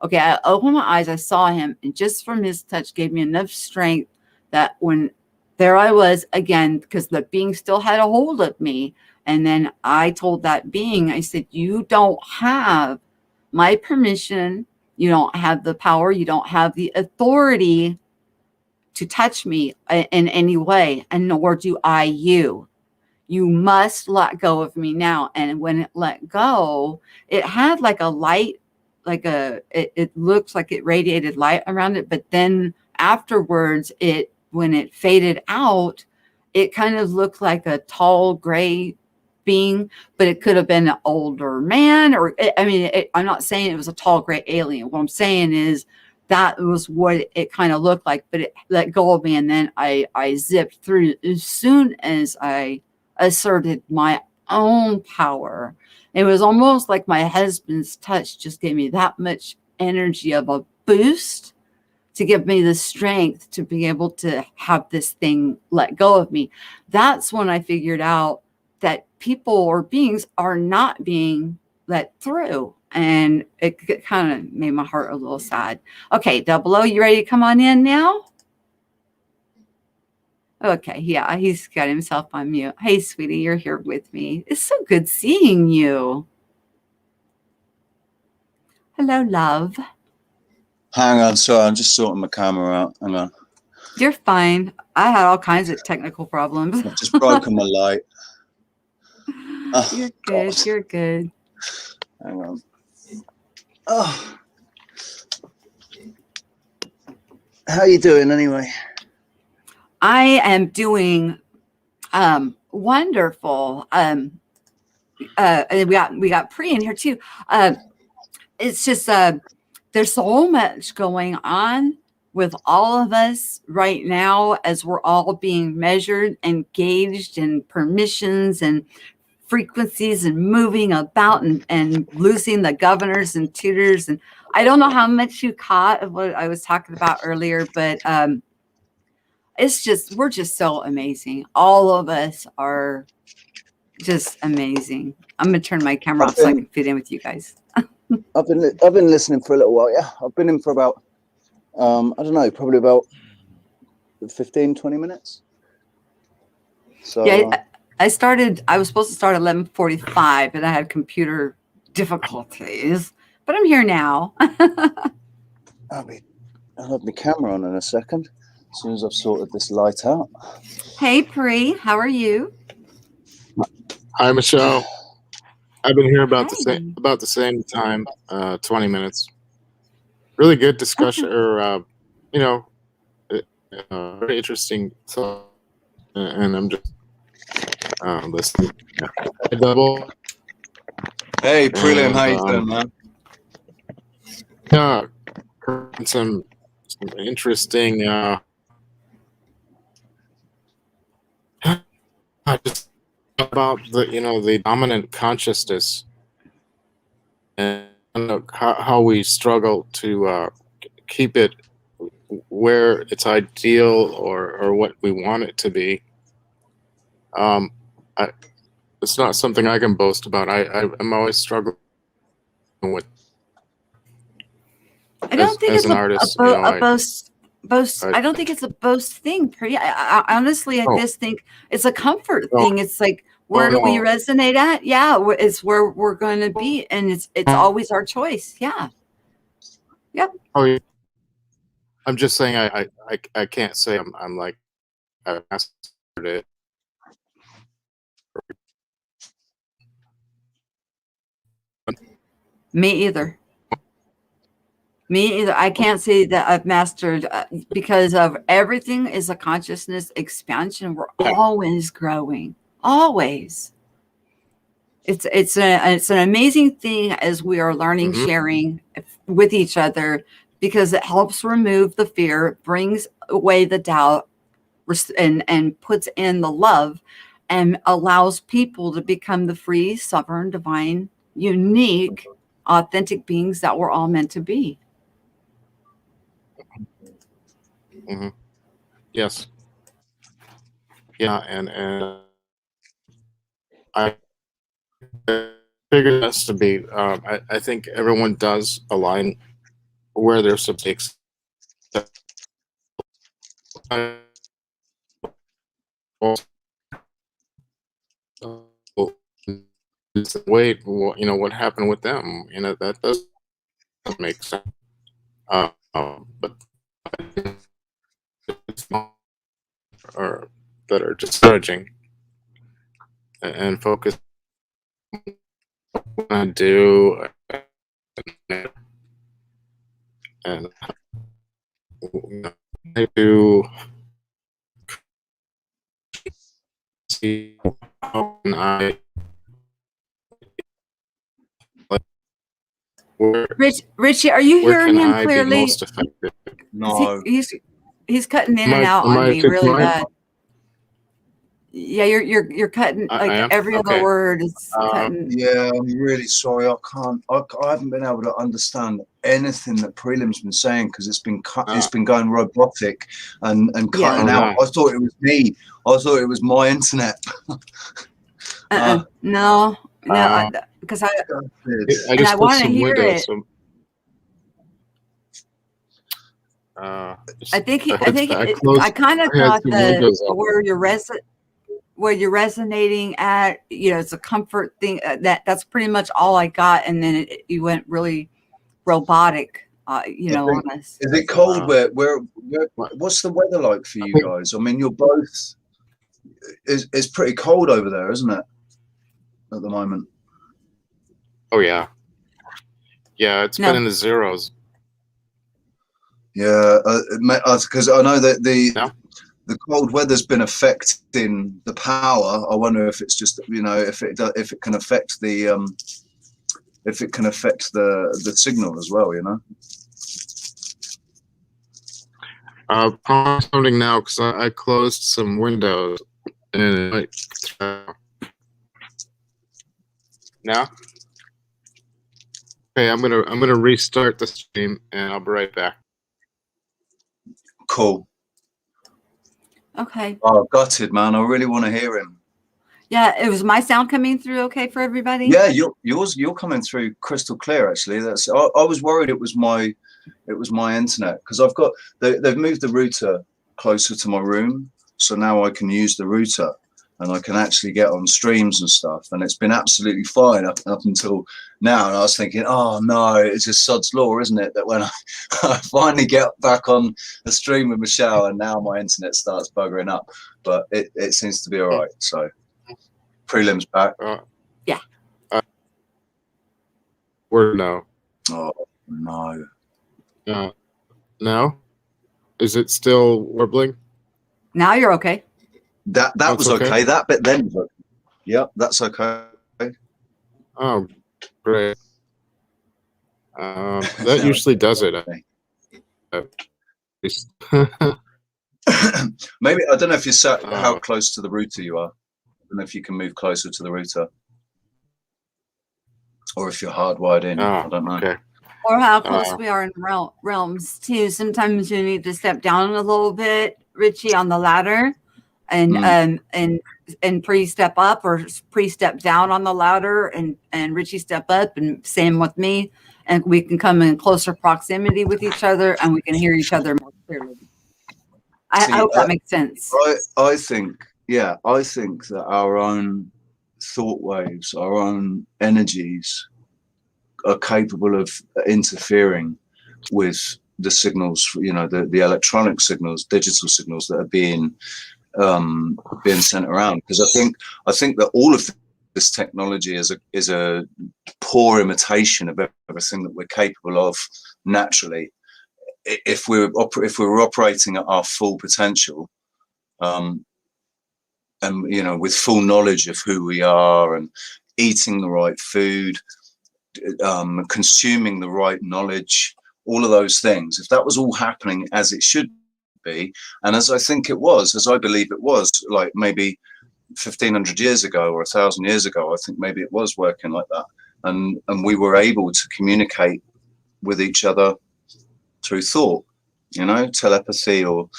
Okay, I opened my eyes. I saw him, and just from his touch gave me enough strength that when there I was again, because the being still had a hold of me. And then I told that being, I said, you don't have my permission. You don't have the power. You don't have the authority to touch me in any way. And nor do I you. you must let go of me now. And when it let go, it had like a light, it looked like it radiated light around it. But then afterwards, when it faded out, it kind of looked like a tall gray being, but it could have been an older man, or I'm not saying it was a tall gray alien. What I'm saying is that was what it kind of looked like, but it let go of me, and then I zipped through as soon as I asserted my own power. It was almost like my husband's touch just gave me that much energy of a boost to give me the strength to be able to have this thing let go of me. That's when I figured out that people or beings are not being let through. And it kind of made my heart a little sad. Okay, Double O, you ready to come on in now? Okay, yeah, he's got himself on mute. Hey, sweetie, you're here with me. It's so good seeing you. Hello, love. Hang on, sorry, I'm just sorting my camera out. Hang on. You're fine. I had all kinds of technical problems. I've just broken my light. Oh, you're good. God. You're good. Hang on. Oh. How you doing anyway? I am doing wonderful. And we got Pri in here too. It's just there's so much going on with all of us right now as we're all being measured and gauged and permissions and frequencies and moving about and losing the governors and tutors. And I don't know how much you caught of what I was talking about earlier, but we're just so amazing. All of us are just amazing. I'm gonna turn my camera off so I can fit in with you guys. I've been listening for a little while. Yeah, I've been in for about I don't know, probably about 15, 20 minutes. So yeah, I was supposed to start at 11:45, and I had computer difficulties, but I'm here now. I'll have my camera on in a second, as soon as I've sorted this light out. Hey, Pri, how are you? Hi, Michelle. I've been here about the same time, 20 minutes. Really good discussion, or very interesting thought, and I'm just listening. Hey, Double. Hey, Prelim, how you doing, man? Yeah, some interesting. Just about the dominant consciousness and how we struggle to keep it where it's ideal or what we want it to be. It's not something I can boast about. I'm always struggling with. I don't think as it's an a artist, boast. I don't think it's a boast thing, Pri. I honestly, I just think it's a comfort thing. It's like, where do we resonate at? Yeah, it's where we're going to be, and it's always our choice. Yeah. Yep. Oh, yeah. I'm just saying I can't say I'm like I mastered it. Me either. I can't say that I've mastered because of everything is a consciousness expansion. We're always growing, always. It's an amazing thing as we are learning, sharing with each other, because it helps remove the fear, brings away the doubt, and puts in the love, and allows people to become the free, sovereign, divine, unique, authentic beings that we're all meant to be. Yes. Yeah, and I figured this to be. I think everyone does align where there's some stakes. Wait, what happened with them? That doesn't make sense. But or that are discouraging. and focus on what I do, and I do see how can I Richie, are you where hearing can him I be clearly? most effective? No. He's cutting in Am and I out on me okay, really Brian? bad. Yeah, you're cutting I like am? every other Okay. word is cutting. Yeah, I'm really sorry. I haven't been able to understand anything that Prelim's been saying because it's been it's been going robotic and Yeah. cutting out. no. I thought it was me. I thought it was my internet. No, because I I just closed want to some hear windows. it. So, I think I I kind of I had got some windows up. where you're resonating at. You know, it's a comfort thing. That's pretty much all I got, and then you went really robotic. You know, on us. Is it cold? Where what's the weather like for you guys? I mean, you're both. It's pretty cold over there, isn't it? At the moment. Oh yeah, it's been in the zeros. Yeah, because I know that No? the cold weather's been affecting the power. I wonder if it's just if it can affect the signal as well. Something now because I closed some windows and it might now. Okay, I'm gonna restart the stream and I'll be right back. Cool. Okay. Oh, gutted, man. I really want to hear him. Yeah, it was my sound coming through okay for everybody? Yeah, you're coming through crystal clear. Actually, I was worried it was my internet because they've moved the router closer to my room, so now I can use the router and I can actually get on streams and stuff, and it's been absolutely fine up until now. And I was thinking, oh no, it's just sod's law, isn't it? That when I finally get back on the stream with Michelle, and now my internet starts buggering up, but it seems to be all right. So Prelim's back. Yeah. Word no. Oh no. No. Is it still warbling? Now you're okay. That was okay. That bit then was okay. Yep, that's okay. Oh, great. That usually does it. Maybe I don't know if you sat how close to the router you are. I don't know if you can move closer to the router, or if you're hardwired in. I don't know. Okay. Or how close we are in realms too. Sometimes you need to step down a little bit, Richie, on the ladder, and pre-step up or pre-step down on the ladder, and Richie step up, and same with me, and we can come in closer proximity with each other, and we can hear each other more clearly. I hope that makes sense. I think that our own thought waves, our own energies, are capable of interfering with the signals, the electronic signals, digital signals that are being sent around. Because I think that all of this technology is a poor imitation of everything that we're capable of naturally. If we were operating at our full potential, and with full knowledge of who we are and eating the right food, consuming the right knowledge, all of those things, if that was all happening as it should be, and as I think it was, as I believe it was, like maybe 1,500 years ago or 1,000 years ago, I think maybe it was working like that, and we were able to communicate with each other through thought, telepathy, or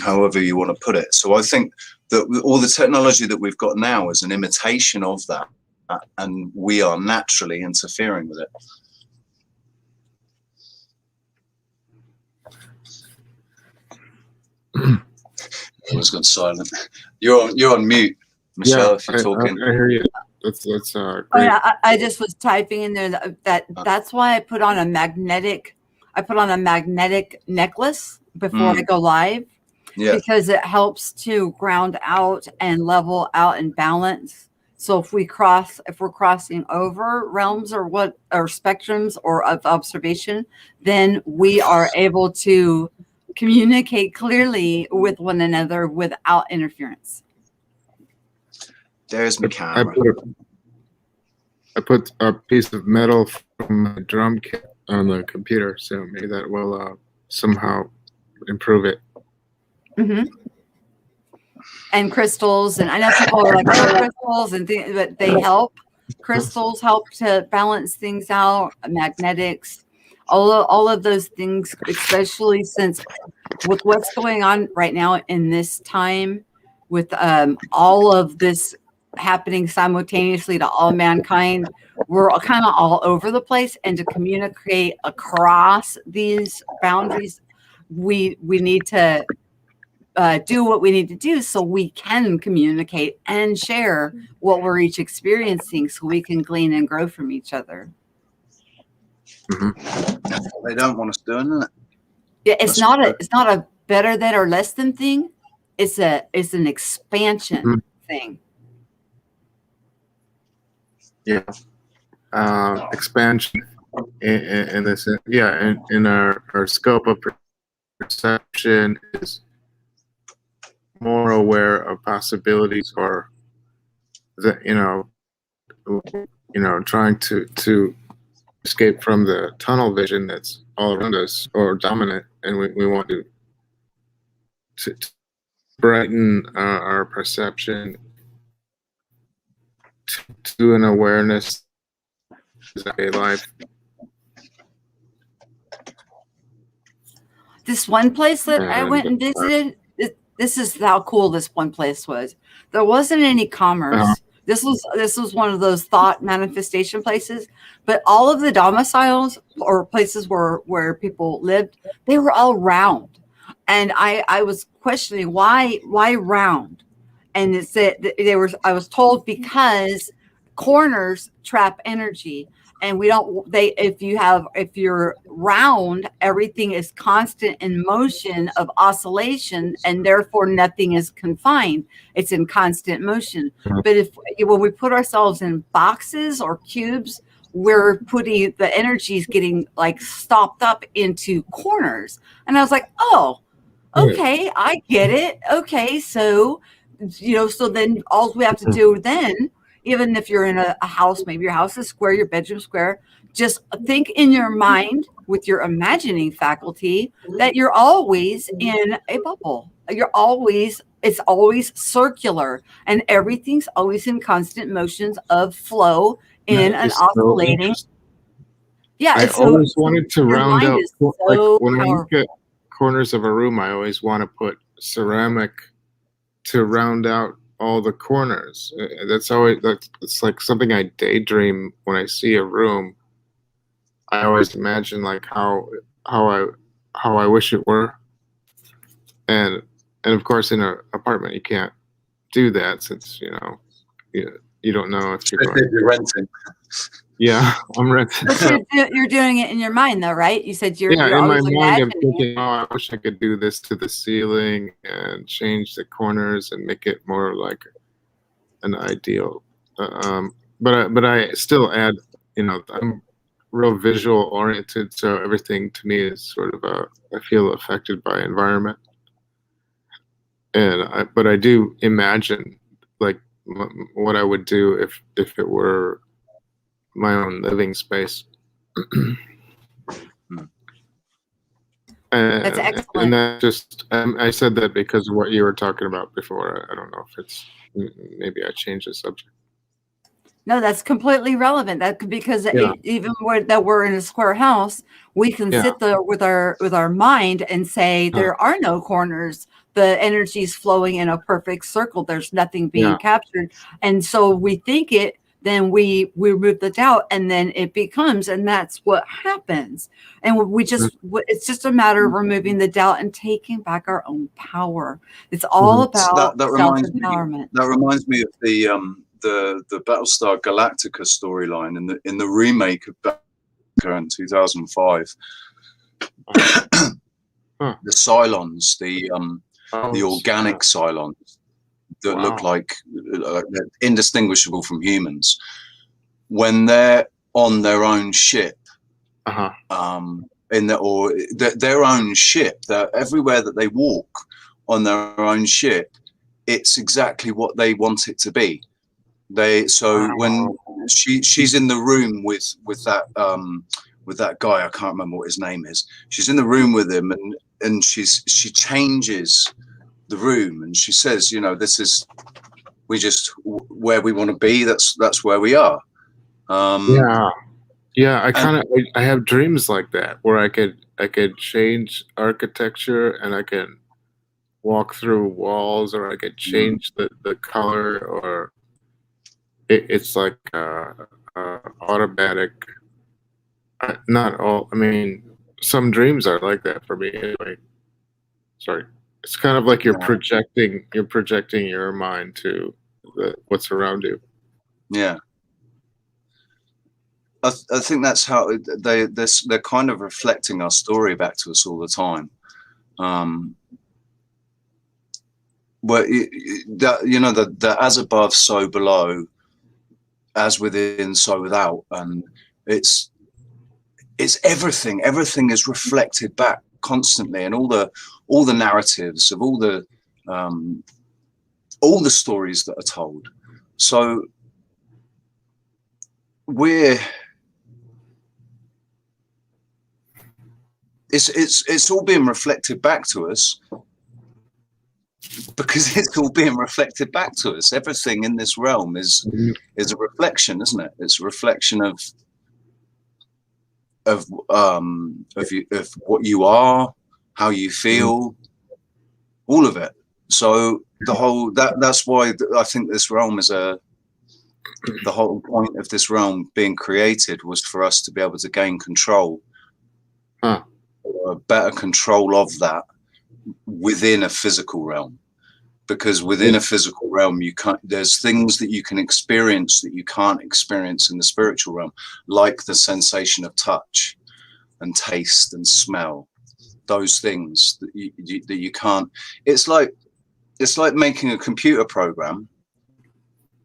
however you want to put it. So I think that all the technology that we've got now is an imitation of that, and we are naturally interfering with it. It was gone silent. You're on mute, Michelle. If you're talking, I hear you. That's great. I just was typing in there that's why I put on a magnetic necklace before I go live, Yeah. because it helps to ground out and level out and balance. So if we're crossing over realms or spectrums or of observation, then we are able to communicate clearly with one another without interference. There's my camera. I put a piece of metal from my drum kit on the computer, so maybe that will somehow improve it. Mm-hmm. And crystals, and I know people are like, oh, crystals and things, but they help. Crystals help to balance things out. Magnetics, all of those things, especially since with what's going on right now in this time, with all of this happening simultaneously to all mankind, we're kind of all over the place, and to communicate across these boundaries, we need to do what we need to do so we can communicate and share what we're each experiencing, so we can glean and grow from each other. Mm-hmm. They don't want us doing that. Yeah, it's not a better than or less than thing. It's an expansion thing. Yeah, expansion in this. Yeah, in our scope of perception is more aware of possibilities, or that trying to escape from the tunnel vision that's all around us or dominant, and we want to brighten our perception to an awareness of life. This one place that I went and visited, this is how cool this one place was. There wasn't any commerce. This was one of those thought manifestation places, but all of the domiciles or places where people lived, they were all round. And I was questioning why round? And it said I was told because corners trap energy. And if you're round, everything is constant in motion of oscillation, and therefore nothing is confined. It's in constant motion. But when we put ourselves in boxes or cubes, we're putting the energies getting like stopped up into corners. And I was like, oh, okay, I get it. Okay, so so then all we have to do then, even if you're in a house, maybe your house is square, your bedroom square, just think in your mind with your imagining faculty that you're always in a bubble. It's always circular, and everything's always in constant motions of flow in an oscillating. Yeah, I always wanted to round out, like when I look at corners of a room, I always want to put ceramic to round out all the corners. It's like something I daydream when I see a room. I always imagine like how I wish it were, and of course in an apartment you can't do that, since you don't know if you're renting. Yeah, I'm renting. But you're doing it in your mind, though, right? You said you're in my always mind I'm imagining thinking, I wish I could do this to the ceiling and change the corners and make it more like an ideal. But I still add, I'm real visual oriented, so everything to me is sort of I feel affected by environment, but I do imagine like what I would do if it were my own living space. That's excellent. And that just, I said that because of what you were talking about before. I don't know if it's, maybe I changed the subject. No, that's completely relevant. Because even we're in a square house, we can sit there with our mind and say there are no corners. The energy is flowing in a perfect circle. There's nothing being captured, and so we think it. Then we remove the doubt, and then it becomes, and that's what happens. And it's just a matter of removing the doubt and taking back our own power. It's all about self-empowerment. That reminds me of the Battlestar Galactica storyline in the remake of Battlestar in 2005. The Cylons, the organic Cylons that look like they're indistinguishable from humans. When they're on their own ship, in their own ship, they're everywhere that they walk on their own ship. It's exactly what they want it to be. When she's in the room with that guy, I can't remember what his name is. She's in the room with him, and she changes the room, and she says, you know, this is where we want to be. That's where we are. I have dreams like that where I could change architecture, and I can walk through walls, or I could change the color, or it's like automatic. Not all. I mean, some dreams are like that for me anyway. Sorry, it's kind of like you're projecting your mind to what's around you. Yeah, I think that's how they're kind of reflecting our story back to us all the time. But you know, the as above, so below, as within, so without, and it's everything. Everything is reflected back constantly, and all the narratives of all the stories that are told. So it's all being reflected back to us, because it's all being reflected back to us. Everything in this realm is a reflection, isn't it? It's a reflection of what you are, how you feel, all of it. So the whole that's why I think this realm is the whole point of this realm being created was for us to be able to gain control, better control of that within a physical realm. Because within a physical realm, there's things that you can experience that you can't experience in the spiritual realm, like the sensation of touch and taste and smell. Those things that you can't. It's like making a computer program,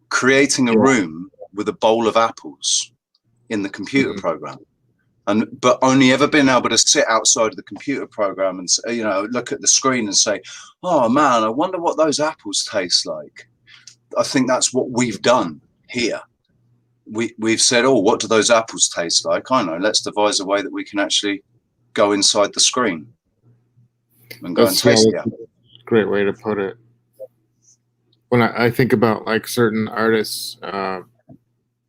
creating a room with a bowl of apples in the computer program, but only ever been able to sit outside of the computer program and, you know, look at the screen and say, oh man, I wonder what those apples taste like. I think that's what we've done here. We've said, oh, what do those apples taste like? I know, let's devise a way that we can actually go inside the screen and go and taste the apple. Great way to put it. When I think about like certain artists, and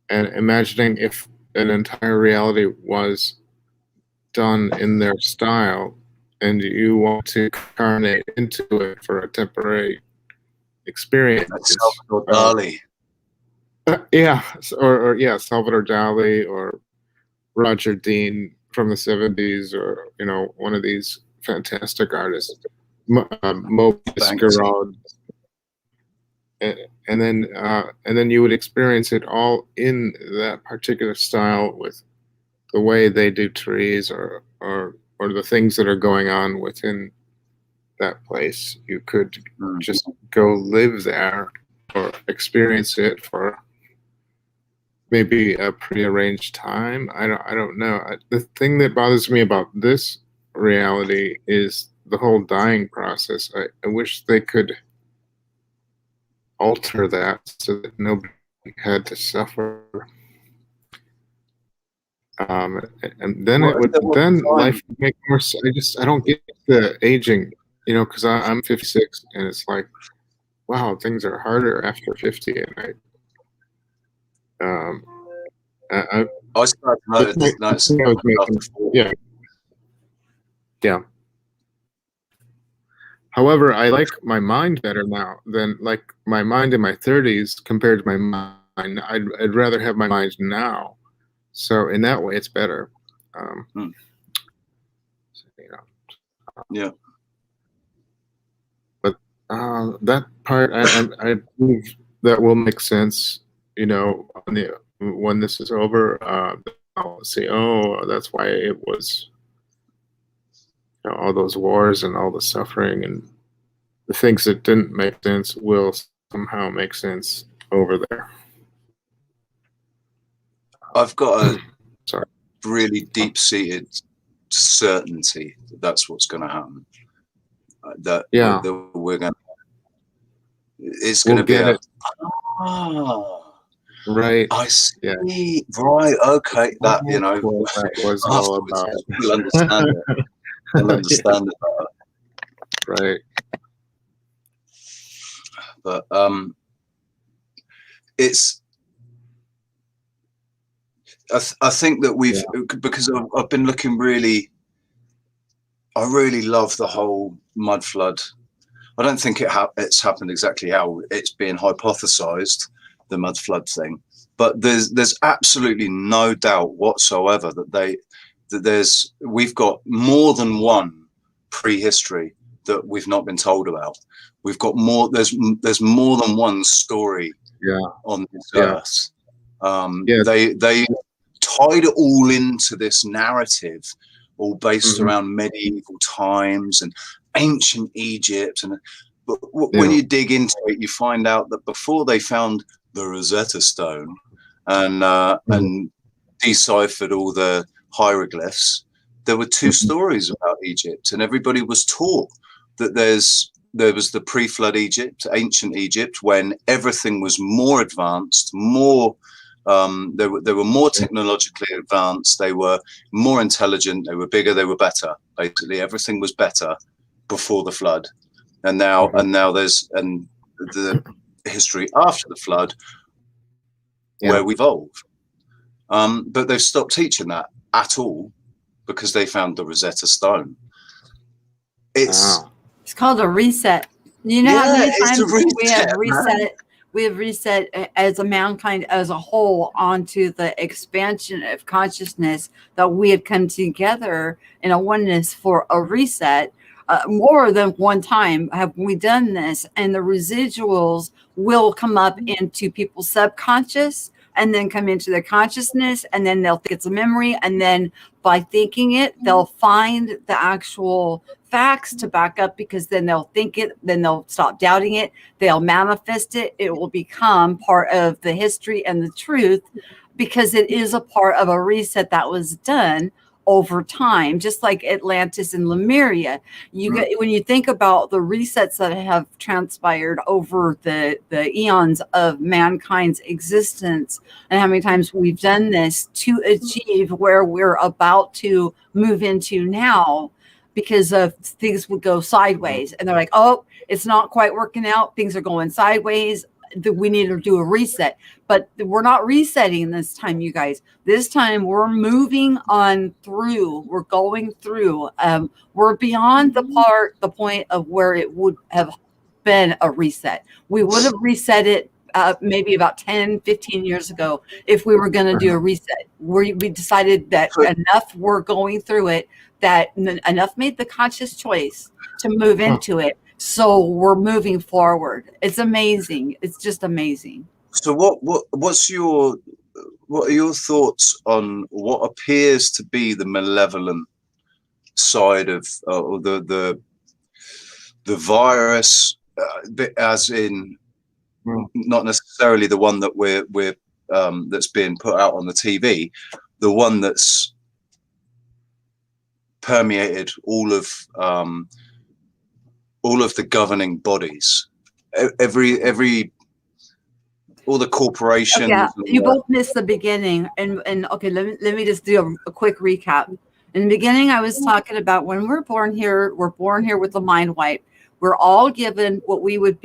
imagining if an entire reality was done in their style, and you want to incarnate into it for a temporary experience. Salvador Dali. Salvador Dali or Roger Dean from the 70s, or, you know, one of these fantastic artists, Mobius Garage. And then you would experience it all in that particular style, with the way they do trees, or the things that are going on within that place. You could just go live there or experience it for maybe a prearranged time. I don't know. The thing that bothers me about this reality is the whole dying process. I wish they could alter that so that nobody had to suffer. And then life would make more sense. I don't get the aging, you know, because I'm 56, and it's like, wow, things are harder after 50, and I started to notice yeah. However, I like my mind better now than like my mind in my 30s compared to my mind. I'd rather have my mind now. So in that way, it's better. You know. Yeah. But that part, I believe that will make sense. You know, when this is over, I'll say, oh, that's why it was, you know, all those wars and all the suffering, and the things that didn't make sense will somehow make sense over there. I've got a Sorry. really deep-seated certainty that that's what's going to happen. That we're going. It's going to be get it. Right. I see. Yeah. Right. Okay. That What that was all about. We'll understand it. We'll understand it. Right. But it's. I think that we've because I've been looking really. I really love the whole mud flood. I don't think it's happened exactly how it's being hypothesized, the mud flood thing, but there's absolutely no doubt whatsoever that we've got more than one prehistory that we've not been told about. We've got more. There's more than one story on this earth. They tied it all into this narrative, all based around medieval times and ancient Egypt. But when you dig into it, you find out that before they found the Rosetta Stone and deciphered all the hieroglyphs, there were two stories about Egypt, and everybody was taught that there was the pre-flood Egypt, ancient Egypt, when everything was more advanced, they were more technologically advanced, they were more intelligent, they were bigger, they were better. Basically, everything was better before the flood, and now there's the history after the flood where we evolved. But they've stopped teaching that at all because they found the Rosetta Stone. It's called a reset. You know how many times we have reset as a mankind as a whole onto the expansion of consciousness, that we have come together in a oneness for a reset. More than one time have we done this, and the residuals will come up into people's subconscious and then come into their consciousness, and then they'll think it's a memory, and then by thinking it, they'll find the actual facts to back up, because then they'll think it, then they'll stop doubting it, they'll manifest it, it will become part of the history and the truth, because it is a part of a reset that was done over time, just like Atlantis and Lemuria. When you think about the resets that have transpired over the eons of mankind's existence, and how many times we've done this to achieve where we're about to move into now, because of things would go sideways, and they're like, oh, it's not quite working out, things are going sideways, we need to do a reset. But we're not resetting this time, you guys. This time we're moving on through, we're going through, we're beyond the point of where it would have been a reset. We would have reset it maybe about 10, 15 years ago if we were going to do a reset. We decided that enough, we're going through it, that enough made the conscious choice to move into it. So we're moving forward. It's amazing. It's just amazing. So what are your thoughts on what appears to be the malevolent side of the virus, as in not necessarily the one that we're that's being put out on the TV, the one that's permeated all of the governing bodies, all the corporations. Yeah, you both missed the beginning, and okay, let me just do a quick recap. In the beginning, I was talking about when we're born here with the mind wipe. We're all given what we would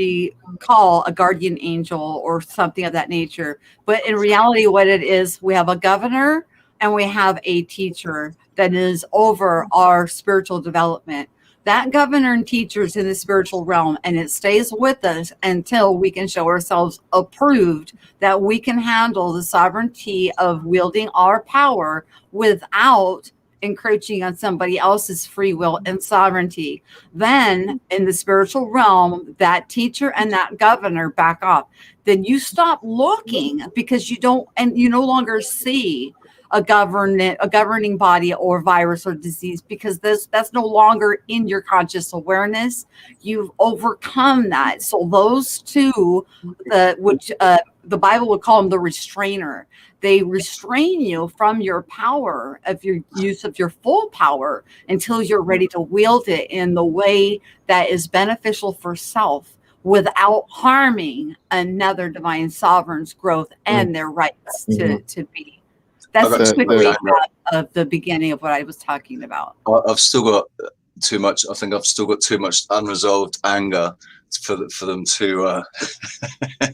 call a guardian angel or something of that nature. But in reality, what it is, we have a governor and we have a teacher that is over our spiritual development. That governor and teacher is in the spiritual realm, and it stays with us until we can show ourselves approved that we can handle the sovereignty of wielding our power without encroaching on somebody else's free will and sovereignty. Then in the spiritual realm, that teacher and that governor back off. Then you stop looking, because you no longer see a governing body or virus or disease, because that's no longer in your conscious awareness. You've overcome that. So those two, the Bible would call them the restrainer. They restrain you from your power, of your use of your full power, until you're ready to wield it in the way that is beneficial for self, without harming another divine sovereign's growth and their rights to be. That's quickly of the beginning of what I was talking about. I've still got too much. I think I've still got too much unresolved anger for them to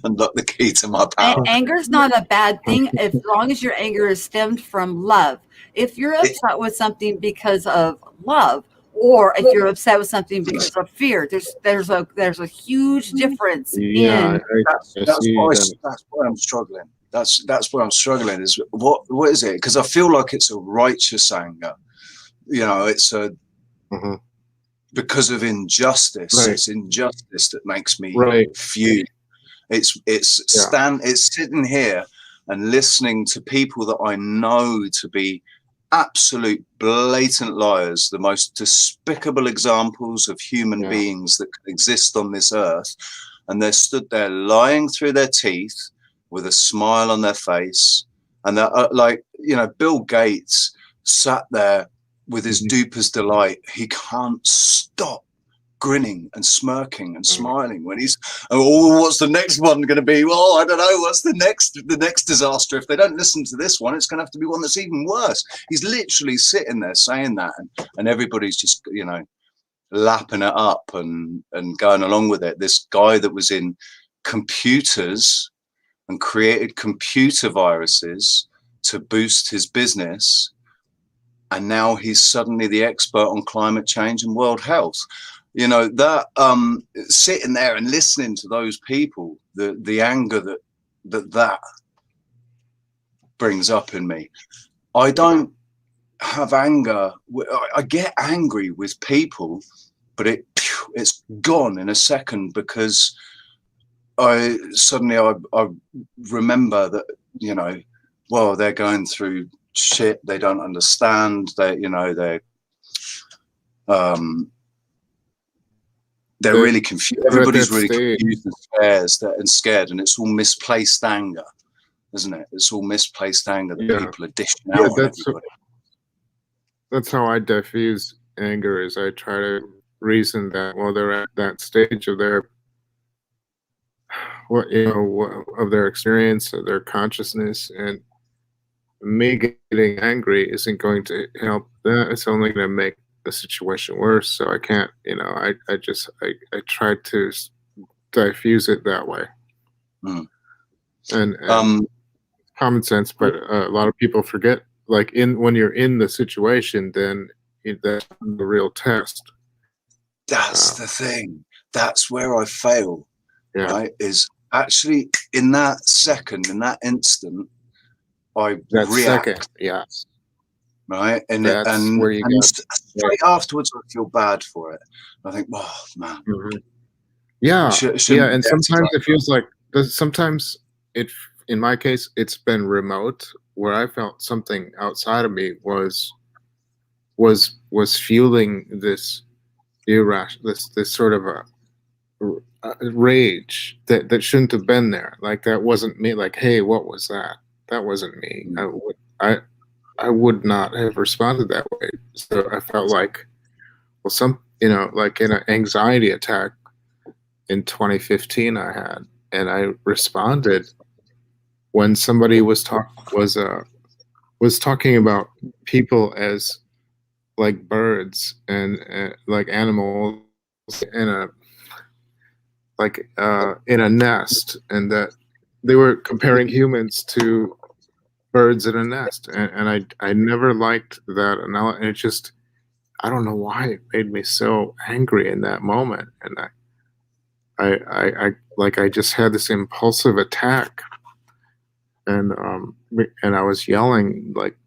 unlock the key to my power. Anger's not a bad thing, as long as your anger is stemmed from love. If you're upset with something because of love, or if you're upset with something because of fear, there's a huge difference. Yeah, that's why I'm struggling. That's where I'm struggling. Is what is it? Because I feel like it's a righteous anger. You know, it's a because of injustice. Right. It's injustice that makes me fume. It's sitting here and listening to people that I know to be absolute blatant liars, the most despicable examples of human beings that can exist on this earth, and they're stood there lying through their teeth with a smile on their face, and they're like, you know, Bill Gates sat there with his duper's delight. He can't stop grinning and smirking and smiling when he's, oh, what's the next one going to be? Well, I don't know. What's the next disaster? If they don't listen to this one, it's going to have to be one that's even worse. He's literally sitting there saying that, and everybody's just, you know, lapping it up and going along with it. This guy that was in computers and created computer viruses to boost his business, and now he's suddenly the expert on climate change and world health. You know, that sitting there and listening to those people, the anger that brings up in me. I don't have anger. I get angry with people, but it's gone in a second, because I remember that, you know, well, they're going through shit they don't understand. They're really confused. Everybody's really confused and scared, and it's all misplaced anger, isn't it? It's all misplaced anger that people are dishing out on everybody. That's how I diffuse anger. Is I try to reason that, well, they're at that stage of their, of their experience, of their consciousness, and me getting angry isn't going to help that. It's only going to make the situation worse. So I can't, I try to diffuse it that way. And common sense, but a lot of people forget, like, when you're in the situation, then that's the real test. That's the thing. That's where I fail. Right? Is actually in that second, in that instant, I react. Right, and where you and straight afterwards, I feel bad for it. I think, oh man, and sometimes it feels like, sometimes in my case, it's been remote, where I felt something outside of me was fueling this this sort of a rage that shouldn't have been there. Like, that wasn't me. Like, hey, what was that? That wasn't me. I would not have responded that way. So I felt like, well, like in an anxiety attack in 2015 I had, and I responded when somebody was talking about people as like birds and like animals in a nest, and that they were comparing humans to birds in a nest, and I never liked that analogy, and it just, I don't know why it made me so angry in that moment, and I just had this impulsive attack, and I was yelling, like,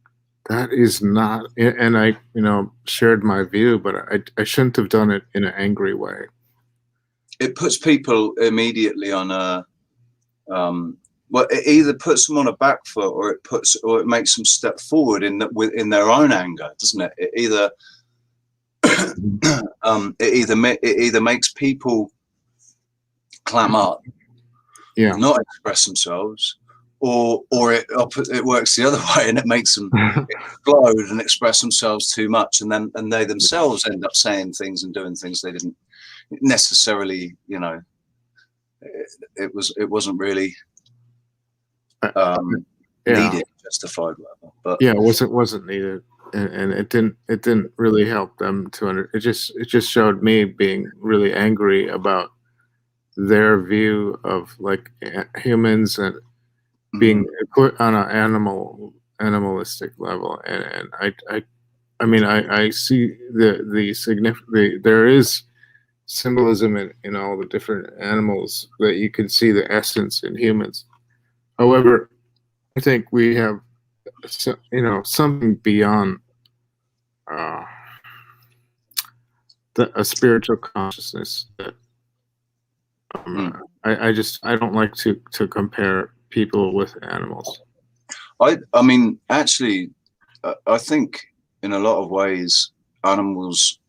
that is not, and I shared my view, but I shouldn't have done it in an angry way. It puts people immediately on a well, it either puts them on a back foot, or it makes them step forward in their own anger, doesn't it? It either it either makes people clam up, Yeah. not express themselves, or it works the other way, and it makes them explode and express themselves too much, and they themselves end up saying things and doing things they didn't necessarily, it wasn't really needed, justified, whatever. But yeah, it wasn't needed, and it didn't really help them to it just showed me being really angry about their view of like humans and being put on an animalistic level, and I mean I see the significant, there is symbolism in all the different animals that you can see the essence in humans. However, I think we have something beyond a spiritual consciousness that I don't like to compare people with animals. I mean, actually, I think in a lot of ways animals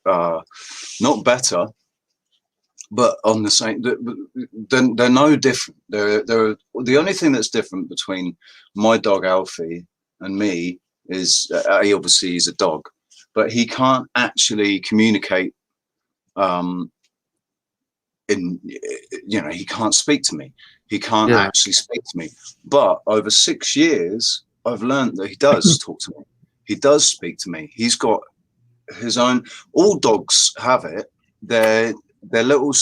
not better, but on the same, they're no different. They're the only thing that's different between my dog Alfie and me is obviously he's a dog, but he can't actually communicate. He can't speak to me. He can't actually speak to me. But over 6 years, I've learned that he does talk to me. He does speak to me. He's got his own. All dogs have it. They're little,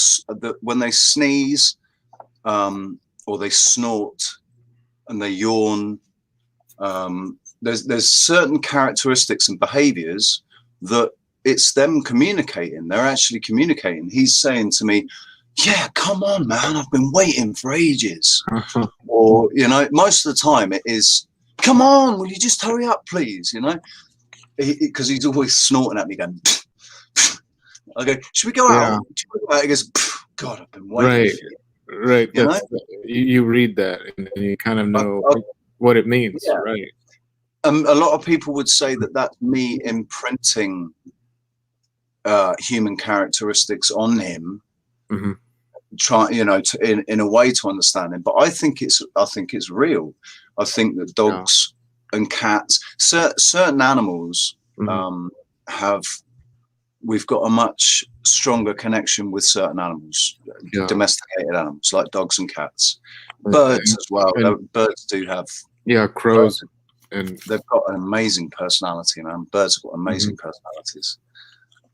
when they sneeze, or they snort and they yawn. There's certain characteristics and behaviors that it's them communicating. They're actually communicating. He's saying to me, "Yeah, come on, man, I've been waiting for ages." Or, most of the time it is, "Come on, will you just hurry up, please?" Because he's always snorting at me going, I go, "Should we go out?" He goes, "God, I've been waiting for you." Right. You read that and you kind of know what it means, right? A lot of people would say that that's me imprinting human characteristics on him, try in a way to understand him. But I think it's real. I think that dogs and cats, certain animals, we've got a much stronger connection with certain animals, domesticated animals like dogs and cats, birds as well. Birds do have crows, and they've got an amazing personality, man. Birds have got amazing personalities.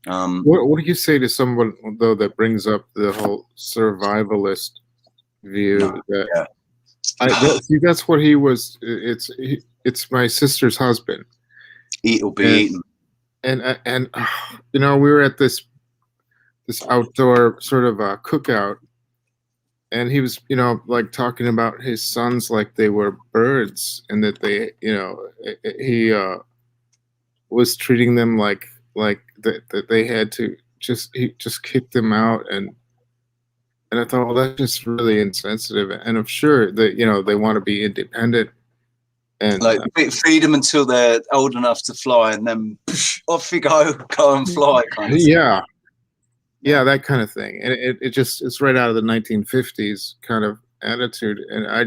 What do you say to someone though that brings up the whole survivalist view? That's what he was. It's my sister's husband. Eat or be eaten. And we were at this outdoor sort of cookout, and he was like talking about his sons like they were birds, and that they he was treating them like that they had to just kick them out, and I thought, well, that's just really insensitive. And I'm sure that they want to be independent, and like feed them until they're old enough to fly, and then off you go and fly, kind of thing. Yeah, that kind of thing. And it's right out of the 1950s kind of attitude, and I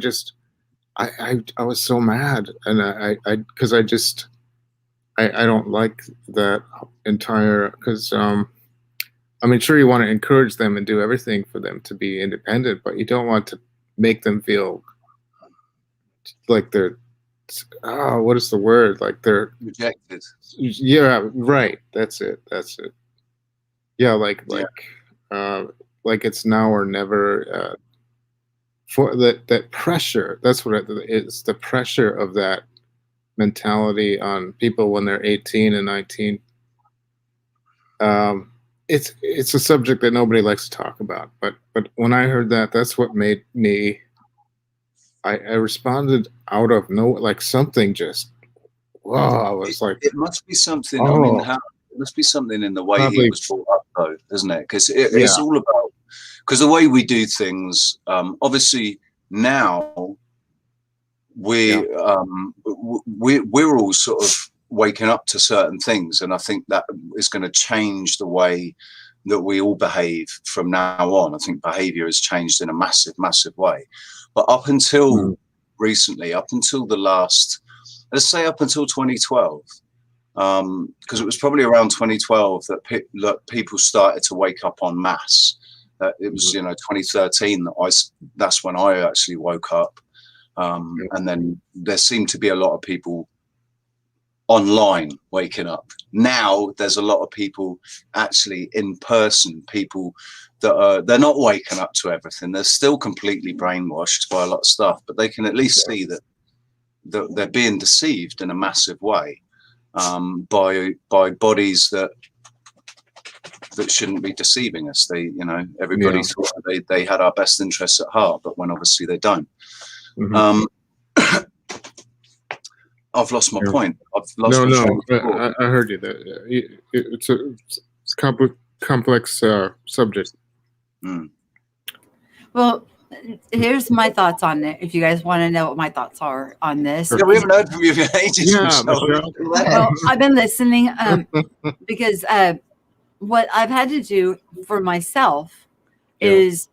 was so mad, and because I don't like that entire, because I mean, sure, you want to encourage them and do everything for them to be independent, but you don't want to make them feel like they're what is the word, like they're rejected. Yeah, right, that's it. Yeah, like it's now or never, for that pressure. That's what it is, the pressure of that mentality on people when they're 18 and 19. It's a subject that nobody likes to talk about, but when I heard that, that's what made me, I responded out of like something just, wow, I was like, it must be something. I mean, it must be something in the way he was brought up, though, isn't it? Because it's all about because the way we do things, obviously now we're all sort of waking up to certain things, and I think that is going to change the way that we all behave from now on. I think behavior has changed in a massive way, but up until recently, up until the last, let's say up until 2012, because it was probably around 2012 that people started to wake up en masse. It was 2013 that's when I actually woke up, and then there seemed to be a lot of people online waking up. Now there's a lot of people actually in person, people that they're not waking up to everything. They're still completely brainwashed by a lot of stuff, but they can at least see that they're being deceived in a massive way, by bodies that shouldn't be deceiving us. Everybody thought they had our best interests at heart, but when obviously they don't. I've lost my point. I've lost my train of thought. I heard you. It's a complex subject. Well, here's my thoughts on it. If you guys want to know what my thoughts are on this. Yeah, we haven't heard from you for ages. Well, I've been listening because what I've had to do for myself is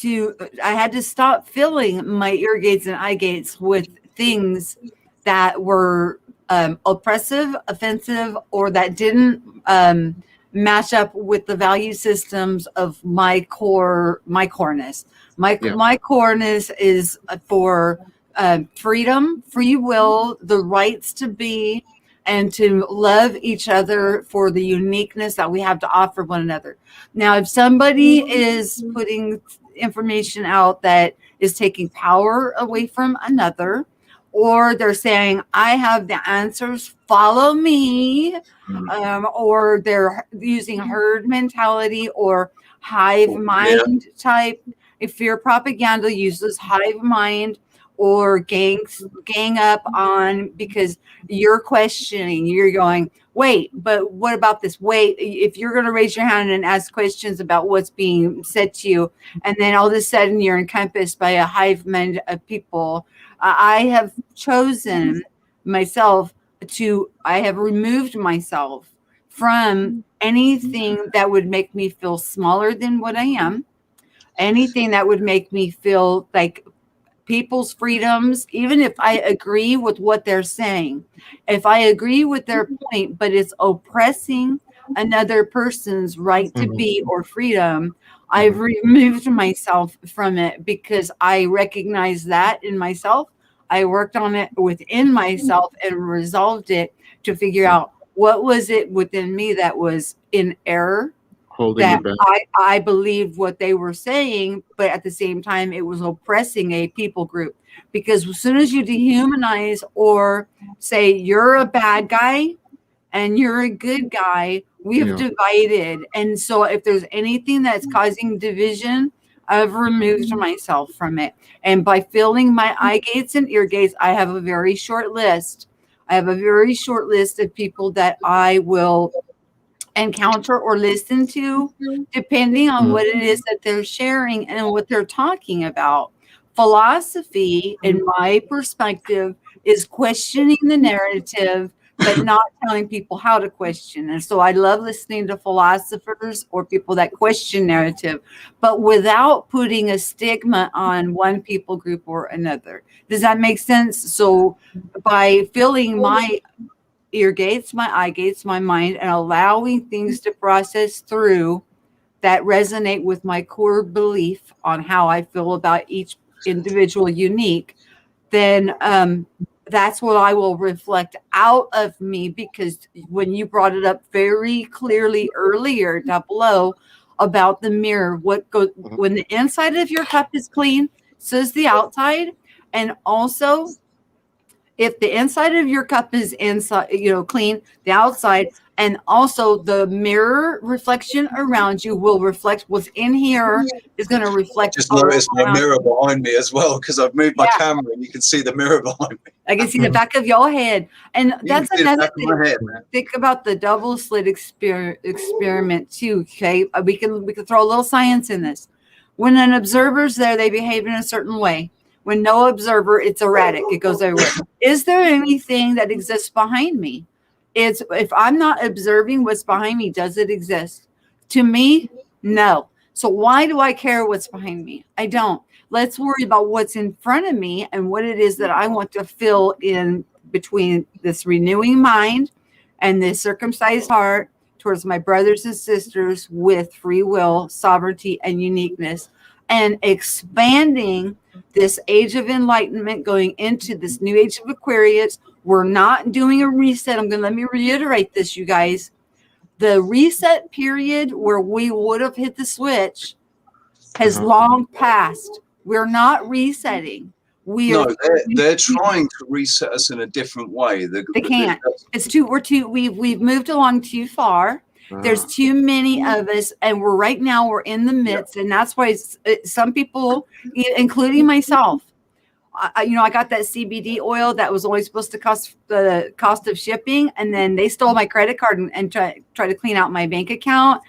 I had to stop filling my ear gates and eye gates with things that were oppressive, offensive, or that didn't match up with the value systems of my coreness. My coreness is for freedom, free will, the rights to be, and to love each other for the uniqueness that we have to offer one another. Now, if somebody is putting information out that is taking power away from another, or they're saying, I have the answers, follow me, or they're using herd mentality or hive mind type. If fear propaganda uses hive mind or gang up on because you're questioning, you're going, wait, but what about this? Wait, if you're going to raise your hand and ask questions about what's being said to you, and then all of a sudden you're encompassed by a hive mind of people. I have chosen myself I have removed myself from anything that would make me feel smaller than what I am, anything that would make me feel like people's freedoms, even if I agree with what they're saying, if I agree with their point, but it's oppressing another person's right to be or freedom, I've removed myself from it because I recognize that in myself. I worked on it within myself and resolved it to figure out what was it within me that was in error, that I believed what they were saying, but at the same time, it was oppressing a people group. Because as soon as you dehumanize or say you're a bad guy and you're a good guy, we have divided. And so if there's anything that's causing division, I've removed myself from it. And by filling my eye gates and ear gates, I have a very short list. I have a very short list of people that I will encounter or listen to, depending on what it is that they're sharing and what they're talking about. Philosophy, in my perspective, is questioning the narrative, but not telling people how to question. And so I love listening to philosophers or people that question narrative, but without putting a stigma on one people group or another. Does that make sense? So by filling my ear gates, my eye gates, my mind, and allowing things to process through that resonate with my core belief on how I feel about each individual unique, then that's what I will reflect out of me. Because when you brought it up very clearly earlier down below about the mirror, what goes when the inside of your cup is clean, so is the outside. And also, if the inside of your cup is inside, clean, the outside, and also the mirror reflection around you will reflect what's in here is going to reflect Just all noticed my around. mirror behind me as well, because I've moved my camera and you can see the mirror behind me. I can see the back of your head. And You that's can see the another back of thing. my head, man. Think about the double slit experiment too. Okay, we can throw a little science in this. When an observer's there, they behave in a certain way. When no observer, it's erratic. It goes everywhere. Is there anything that exists behind me? It's if I'm not observing what's behind me, does it exist? To me, no. So why do I care what's behind me? I don't. Let's worry about what's in front of me and what it is that I want to fill in between this renewing mind and this circumcised heart towards my brothers and sisters with free will, sovereignty, and uniqueness, and expanding this age of enlightenment going into this new age of Aquarius. We're not doing a reset. Let me reiterate this, you guys. The reset period where we would have hit the switch has long passed. We're not resetting. They're trying to reset us in a different way. They can't. We've moved along too far. There's too many of us, and we're in the midst, and that's why some people, including myself, I got that CBD oil that was only supposed to cost the cost of shipping, and then they stole my credit card and try to clean out my bank account.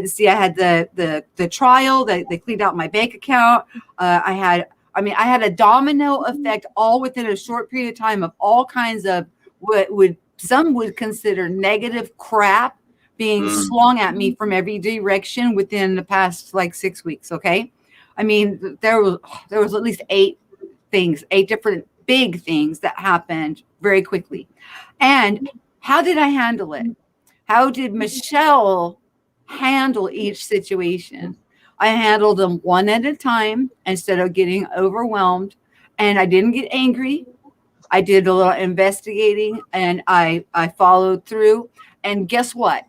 See, I had the trial. They cleaned out my bank account. I had a domino effect all within a short period of time of all kinds of what some would consider negative crap being slung at me from every direction within the past like 6 weeks. Okay. I mean, there was at least 8 different big things that happened very quickly. And how did I handle it? How did Michelle handle each situation? I handled them one at a time instead of getting overwhelmed. And I didn't get angry. I did a little investigating and I followed through. And guess what?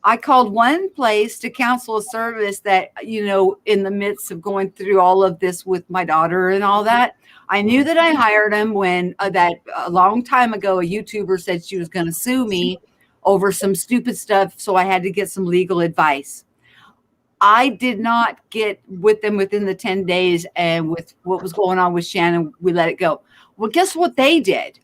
I called one place to counsel a service that, in the midst of going through all of this with my daughter and all that, I knew that I hired him when a long time ago, a YouTuber said she was going to sue me over some stupid stuff. So I had to get some legal advice. I did not get with them within the 10 days. And with what was going on with Shannon, we let it go. Well, guess what they did?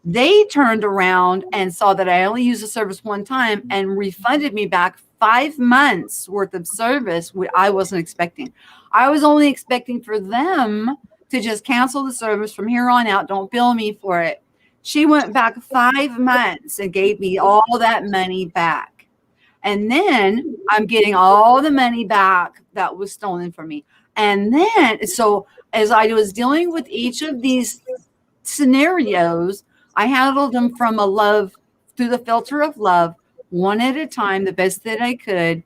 They turned around and saw that I only used the service one time and refunded me back 5 months worth of service, which I wasn't expecting. I was only expecting for them to just cancel the service from here on out. Don't bill me for it. She went back 5 months and gave me all that money back. And then I'm getting all the money back that was stolen from me. And then, so as I was dealing with each of these scenarios, I handled them from through the filter of love, one at a time, the best that I could.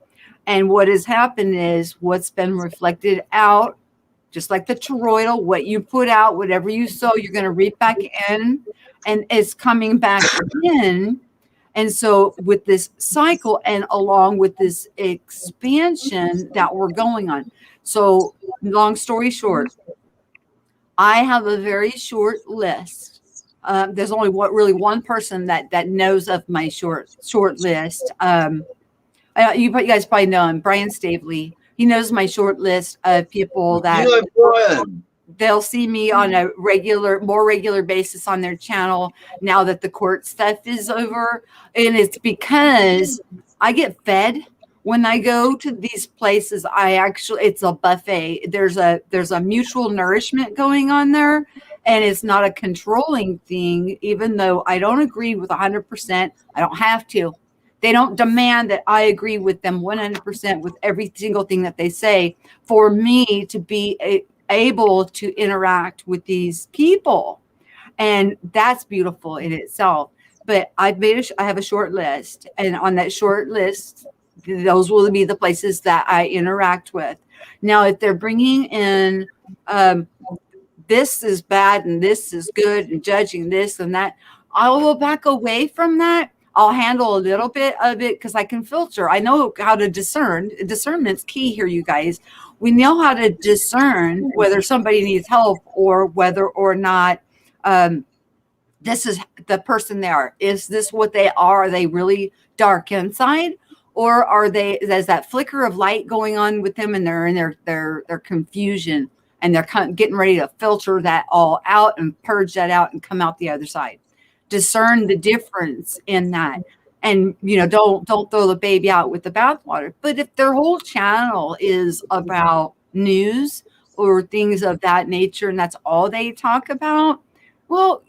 And what has happened is what's been reflected out, just like the toroidal, what you put out, whatever you sow, you're going to reap back in, and it's coming back in. And so with this cycle and along with this expansion that we're going on. So long story short, I have a very short list. There's only really one person that knows of my short list. You guys probably know him, Brian Stavely. He knows my short list of people that they'll see me on a more regular basis on their channel now that the court stuff is over. And it's because I get fed when I go to these places. It's a buffet. There's a mutual nourishment going on there. And it's not a controlling thing, even though I don't agree with 100%. I don't have to. They don't demand that I agree with them 100% with every single thing that they say for me to be able to interact with these people. And that's beautiful in itself. But I have a short list. And on that short list, those will be the places that I interact with. Now, if they're bringing in this is bad and this is good and judging this and that, I will back away from that. I'll handle a little bit of it because I can filter. I know how to discern. Discernment's key here, you guys. We know how to discern whether somebody needs help or whether or not this is the person they are. Is this what they are? Are they really dark inside? Or are they, there's that flicker of light going on with them, and they're in their confusion, and they're getting ready to filter that all out and purge that out and come out the other side. Discern the difference in that. And, you know, don't throw the baby out with the bathwater. But if their whole channel is about news or things of that nature, and that's all they talk about, well,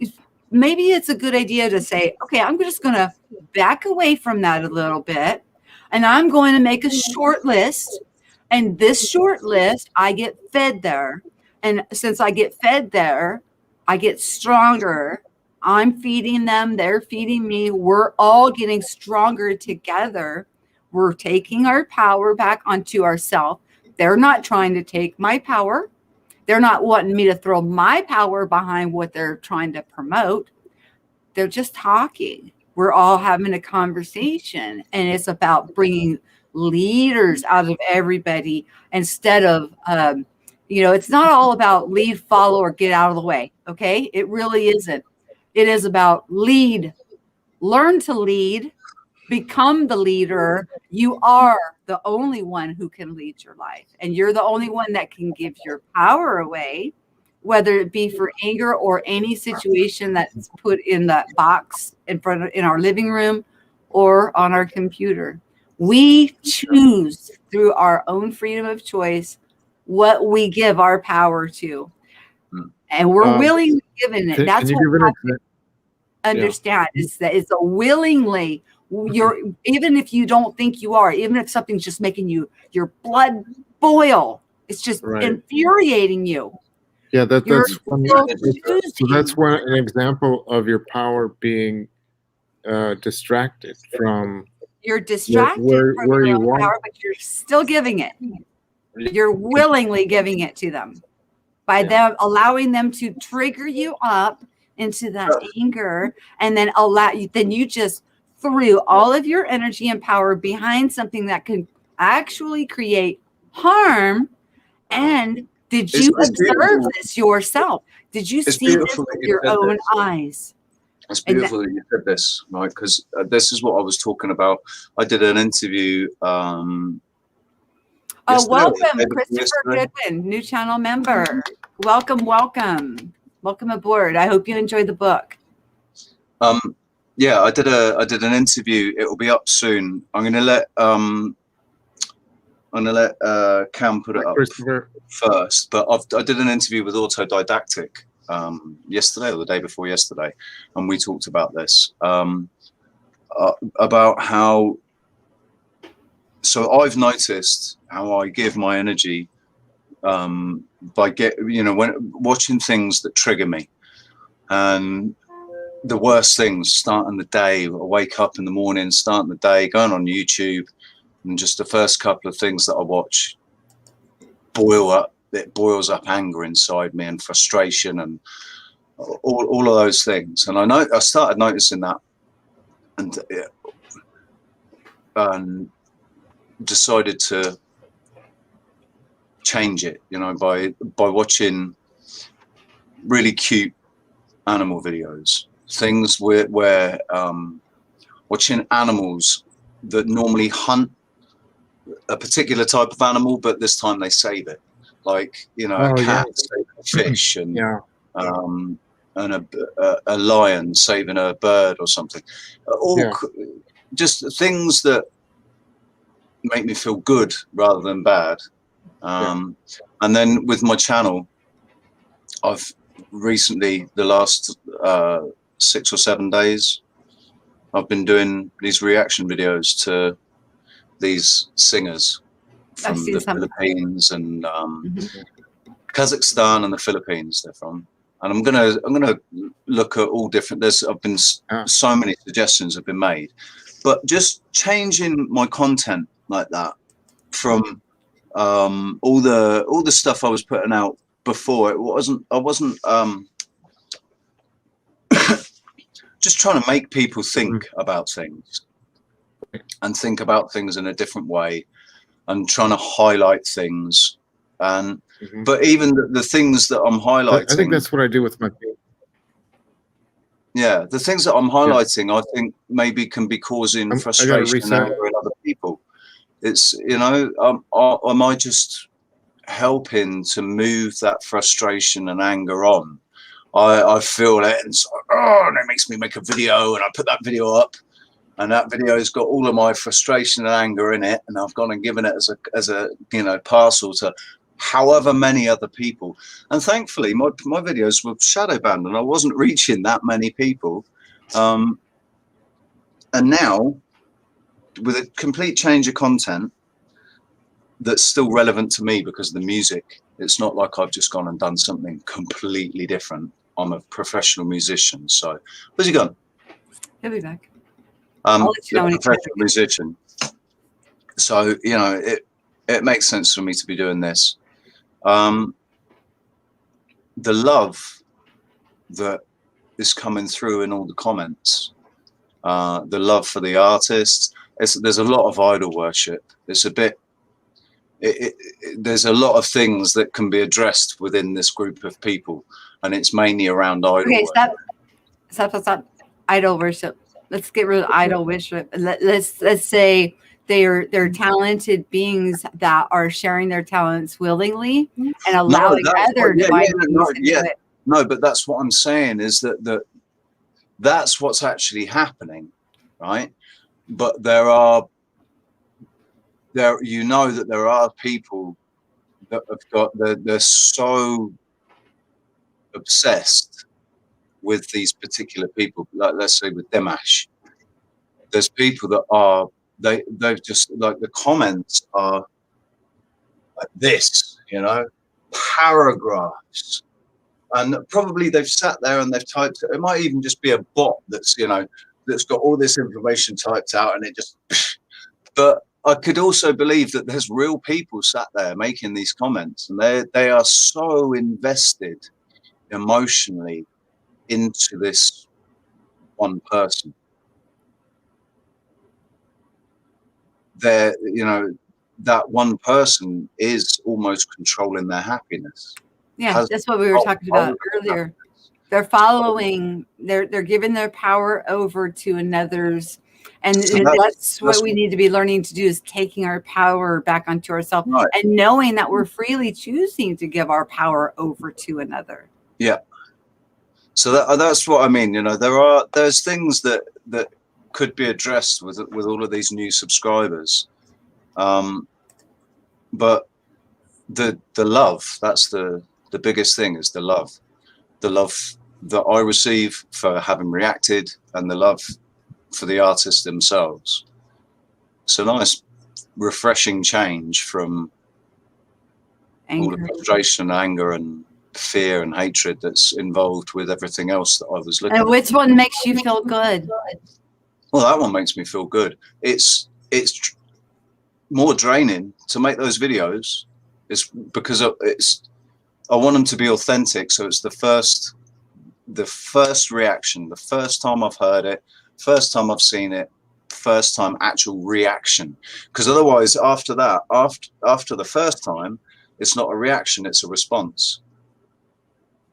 maybe it's a good idea to say, okay, I'm just going to back away from that a little bit, and I'm going to make a short list. And this short list, I get fed there. And since I get fed there, I get stronger. I'm feeding them, they're feeding me. We're all getting stronger together. We're taking our power back onto ourselves. They're not trying to take my power. They're not wanting me to throw my power behind what they're trying to promote. They're just talking. We're all having a conversation, and it's about bringing leaders out of everybody instead of, you know, it's not all about lead, follow, or get out of the way. Okay. It really isn't. It is about lead, learn to lead, become the leader. You are the only one who can lead your life, and you're the only one that can give your power away, whether it be for anger or any situation that's put in that box in our living room or on our computer. We choose through our own freedom of choice what we give our power to, and we're willingly given it. That's what we have to understand, is that it's a willingly. You're, even if you don't think you are, even if something's just making your blood boil, it's just infuriating you. Yeah, that's one an example of your power being distracted from. You're distracted from your own power, but you're still giving it. You're willingly giving it to them by them, allowing them to trigger you up into that anger, and then then you just threw all of your energy and power behind something that can actually create harm. And did you observe this yourself? Did you see this with your own eyes? It's beautiful that you said this, right? Because this is what I was talking about. I did an interview. Welcome, Christopher Goodwin, new channel member. Welcome aboard. I hope you enjoyed the book. Yeah, I did an interview. It will be up soon. I'm gonna let Cam put it up first. But I did an interview with Autodidactic yesterday or the day before yesterday, and we talked about this about how. So I've noticed how I give my energy by when watching things that trigger me, and the worst things, starting the day. I wake up in the morning, starting the day, going on YouTube, and just the first couple of things that I watch it boils up anger inside me and frustration and all of those things. And I started noticing that, and decided to change it, by watching really cute animal videos, things where watching animals that normally hunt a particular type of animal, but this time they save it, like a cat saving a fish, and a lion saving a bird or something, just things that make me feel good rather than bad. And then with my channel, I've recently, the last 6 or 7 days, I've been doing these reaction videos to these singers from the Philippines and Kazakhstan and the Philippines they're from. And I'm gonna look at all different. So many suggestions have been made, but just changing my content like that from all the stuff I was putting out before. I wasn't just trying to make people think about things and think about things in a different way, and trying to highlight things. And but even the things that I'm highlighting, I think that's what I do with my Yeah, the things that I'm highlighting, I think maybe can be causing I gotta frustration and reset. anger in other people. It's, you know, am I just helping to move that frustration and anger on? I feel it, and it's like, oh, and it makes me make a video, and I put that video up, and that video's got all of my frustration and anger in it, and I've gone and given it as a you know, parcel to however many other people. And thankfully my videos were shadow banned and I wasn't reaching that many people. And now with a complete change of content that's still relevant to me because of the music, it's not like I've just gone and done something completely different. I'm a professional musician. So where's he gone? He'll be back. A I'll let you know when he's back. professional musician. So, you know, it makes sense for me to be doing this. The love that is coming through in all the comments, the love for the artists, there's a lot of idol worship. It's a bit, there's a lot of things that can be addressed within this group of people, and it's mainly around idol worship. Stop. Idol worship. Let's get rid of idol worship. Let's say they're talented beings that are sharing their talents willingly and allowing other divine beings to do it. No, but that's what I'm saying is that's what's actually happening, right? But you know that there are people that have got they're so obsessed with these particular people, like let's say with Demash. There's people that are they've just, like, the comments are like this, you know, paragraphs, and probably they've sat there and they've typed it. It might even just be a bot that's, you know, that's got all this information typed out and it just, but I could also believe that there's real people sat there making these comments, and they are so invested emotionally into this one person. They're, you know, that one person is almost controlling their happiness. Yeah, that's what we were talking about earlier. They're following, they're giving their power over to another's, and So that's what we need to be learning to do, is taking our power back onto ourselves, right, and knowing that we're freely choosing to give our power over to another. Yeah. So that's what I mean. You know, there's things that could be addressed with all of these new subscribers, but the love, that's the biggest thing, is the love that I receive for having reacted, and the love for the artists themselves. It's a nice refreshing change from all the frustration, anger and fear and hatred that's involved with everything else that I was looking at. And which one makes you feel good? Well, that one makes me feel good. It's more draining to make those videos. It's because I want them to be authentic. So it's the first reaction, the first time I've heard it, first time I've seen it, first time actual reaction. Because otherwise, after that, after the first time, it's not a reaction, it's a response.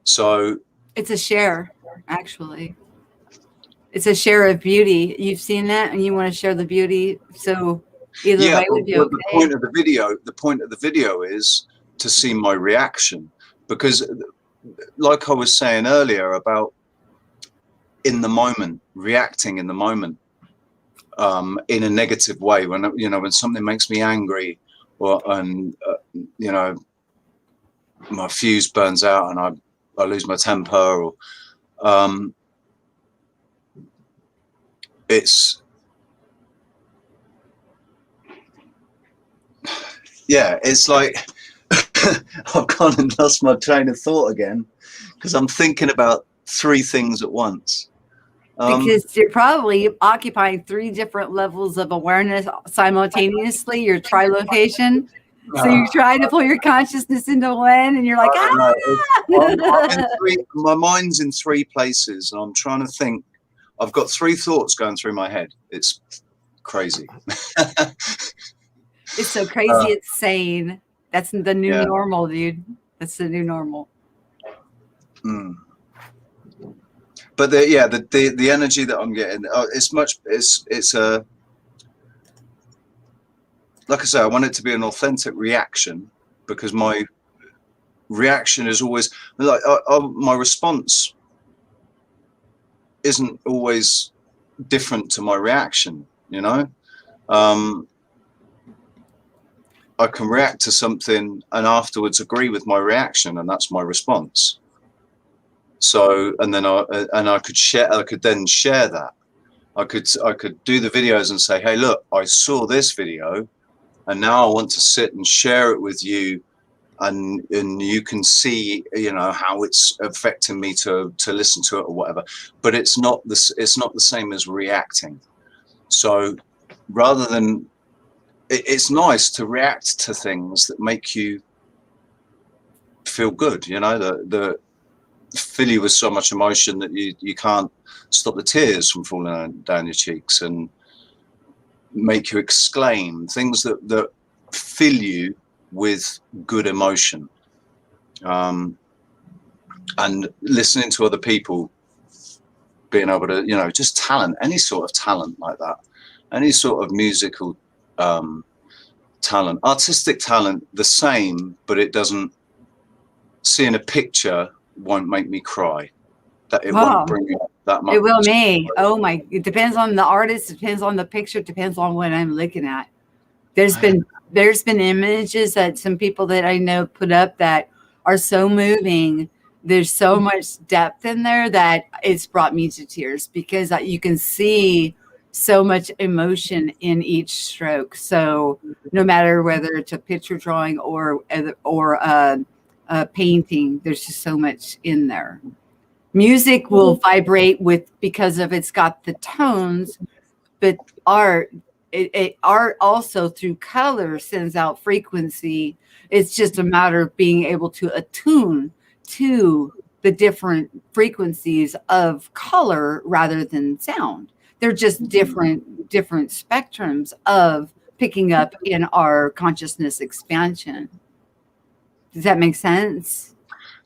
So it's a share, actually. It's a share of beauty. You've seen that, and you want to share the beauty. So either way would be okay. The point of the video is to see my reaction, because, like I was saying earlier about in the moment, reacting in the moment, in a negative way, when, you know, when something makes me angry, or you know, my fuse burns out and I lose my temper, or it's like I've gone and lost my train of thought again, because I'm thinking about three things at once. Because you're probably occupying three different levels of awareness simultaneously, your trilocation. So you're trying to pull your consciousness into one, and you're like, my mind's in three places, and I'm trying to think. I've got three thoughts going through my head. It's crazy. It's so crazy, it's sane. That's the new normal, dude. That's the new normal. But but the energy that I'm getting, it's a, like I say, I want it to be an authentic reaction, because my reaction is always like my response isn't always different to my reaction, you know. I can react to something and afterwards agree with my reaction, and that's my response. So, and then I could then share that. I could do the videos and say, hey, look, I saw this video, and now I want to sit and share it with you, and you can see, you know, how it's affecting me to listen to it or whatever. But it's not the same as reacting. So rather than, it's nice to react to things that make you feel good, you know, that fill you with so much emotion that you can't stop the tears from falling down your cheeks, and make you exclaim, things that fill you with good emotion. And listening to other people, being able to, you know, just talent, any sort of talent like that, any sort of musical talent, artistic talent, the same, but it doesn't, seeing a picture won't make me cry. That it won't bring up that much. It will me. Oh my, it depends on the artist, it depends on the picture, it depends on what I'm looking at. There's been images that some people that I know put up that are so moving. There's so much depth in there that it's brought me to tears, because you can see so much emotion in each stroke. So no matter whether it's a picture drawing or a painting, there's just so much in there. Music will vibrate because of it's got the tones, but art also through color sends out frequency. It's just a matter of being able to attune to the different frequencies of color rather than sound. They're just different spectrums of picking up in our consciousness expansion. Does that make sense?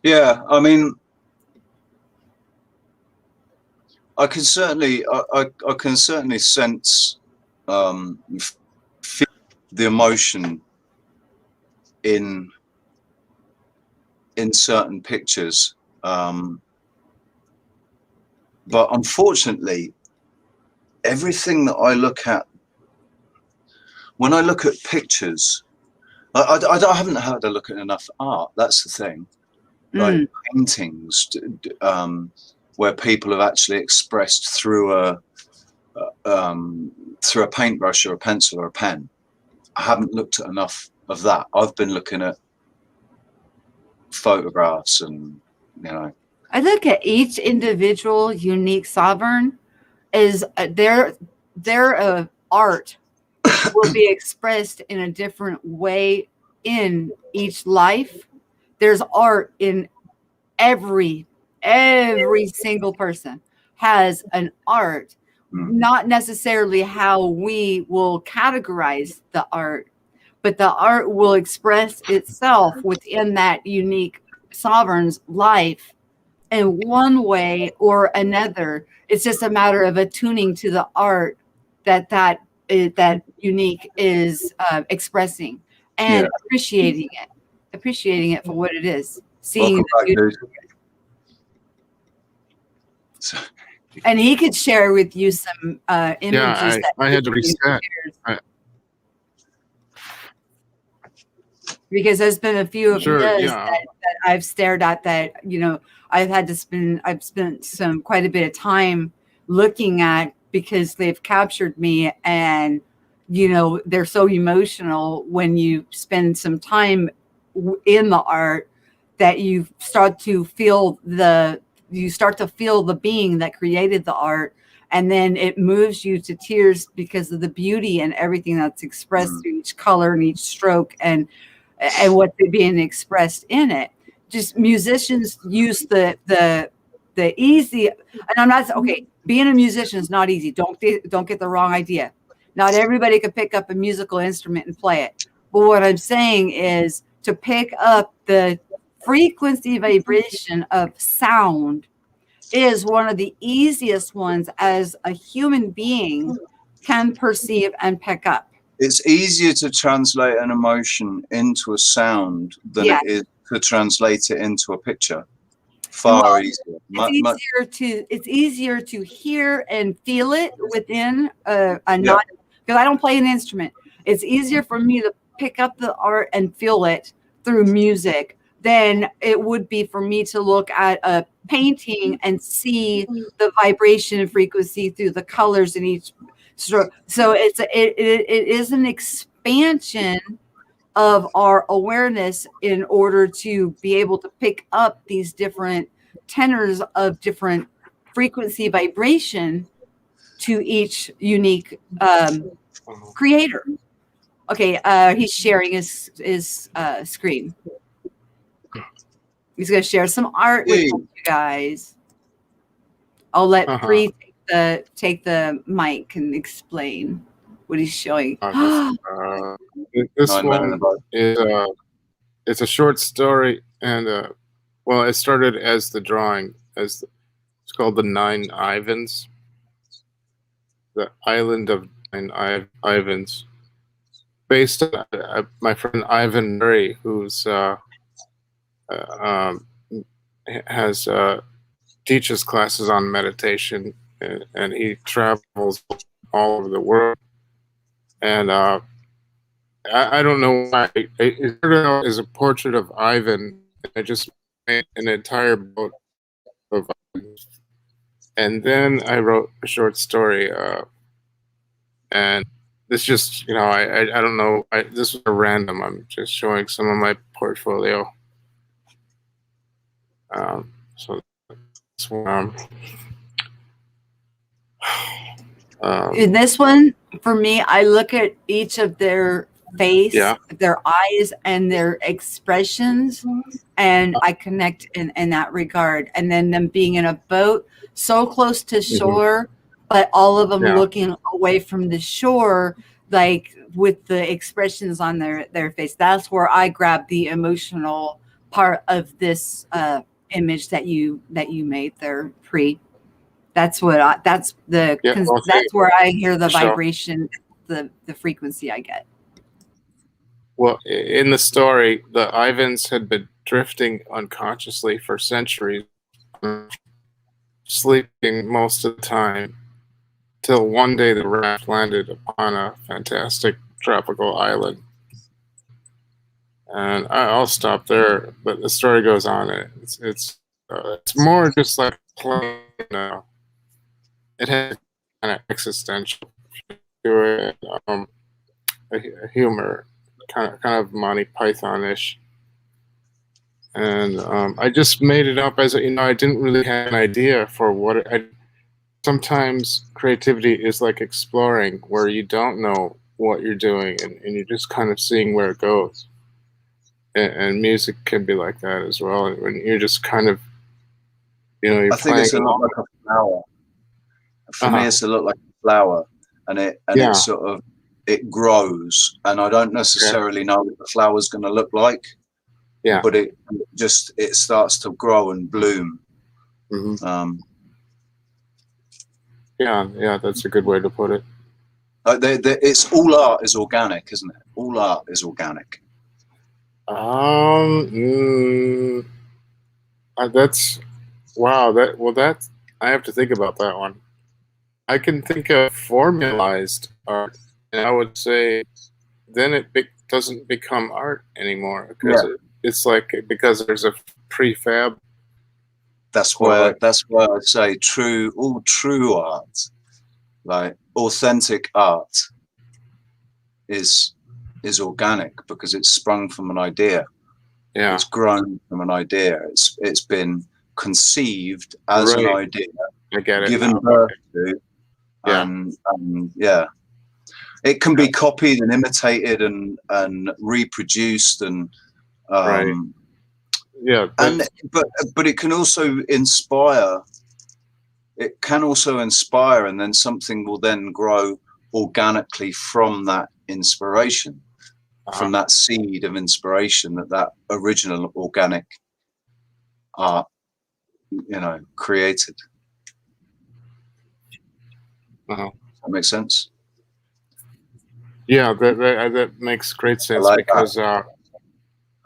Yeah, I mean, I can certainly sense feel the emotion in certain pictures, but unfortunately, everything that I look at, when I look at pictures, I haven't had a look at enough art. That's the thing. Like paintings, where people have actually expressed through a paintbrush or a pencil or a pen. I haven't looked at enough of that. I've been looking at photographs, and you know, I look at each individual unique sovereign is their art will be expressed in a different way in each life. There's art in every single person has an art, not necessarily how we will categorize the art, but the art will express itself within that unique sovereign's life in one way or another. It's just a matter of attuning to the art that unique is expressing, and appreciating it for what it is. Seeing and he could share with you some images. I had to reset. Because there's been a few of those that I've stared at, that, you know, I've spent quite a bit of time looking at, because they've captured me, and, you know, they're so emotional when you spend some time in the art, that you start to feel the being that created the art, and then it moves you to tears because of the beauty and everything that's expressed through each color and each stroke, and what's being expressed in it. Just musicians use the easy, and I'm not okay. Being a musician is not easy. Don't get the wrong idea. Not everybody can pick up a musical instrument and play it. But what I'm saying is to pick up the frequency vibration of sound is one of the easiest ones as a human being can perceive and pick up. It's easier to translate an emotion into a sound than Yes. it is to translate it into a picture. Far easier. It's easier to hear and feel it within a not, because I don't play an instrument. It's easier for me to pick up the art and feel it through music than it would be for me to look at a painting and see the vibration and frequency through the colors in each stroke. So it is an expansion of our awareness in order to be able to pick up these different tenors of different frequency vibration to each unique creator. Okay, he's sharing his screen. He's going to share some art with you guys. I'll let Pri take the mic and explain what he's showing. This one is it's a short story, and well, it started as the drawing, it's called the 9 Ivans, the island of 9 Ivans, based on my friend Ivan Murray, who's has teaches classes on meditation, and he travels all over the world, and I don't know why. It started out as a portrait of Ivan. I just made an entire boat of Ivan. And then I wrote a short story. And this just, I don't know. This was a random. I'm just showing some of my portfolio. So this one. In this one, for me, I look at each of their face, their eyes, and their expressions, and I connect in that regard. And then them being in a boat so close to shore, but all of them looking away from the shore, like with the expressions on their face. That's where I grab the emotional part of this image that you made there, Pri. That's what that's where I hear the vibration, the frequency I get. Well, in the story, the Ivans had been drifting unconsciously for centuries, sleeping most of the time, till one day the raft landed upon a fantastic tropical island. And I'll stop there, but the story goes on. It's more just like playing. It has kind of existential to it, a humor, kind of Monty Python-ish. And I just made it up as I didn't really have an idea for what sometimes creativity is like exploring, where you don't know what you're doing, and you're just kind of seeing where it goes. And music can be like that as well. When you're just kind of, you're I think it's a lot like a flower. For me, it's a lot like a flower, and it sort of grows, and I don't necessarily know what the flower's going to look like. Yeah, but it starts to grow and bloom. Yeah, that's a good way to put it. It's all art is organic, isn't it? All art is organic. That's wow. That I have to think about that one. I can think of formalized art, and I would say then it doesn't become art anymore, because it's like, because there's a prefab. That's why I say all true art, like authentic art, is organic, because it's sprung from an idea. Yeah, it's grown from an idea. It's been conceived as an idea, I get it, given birth to, and it can be copied and imitated and reproduced and but it can also inspire. It can also inspire, and then something will then grow organically from that inspiration, from that seed of inspiration that original organic art created. Uh, Does that make sense? yeah, that makes great sense like because that.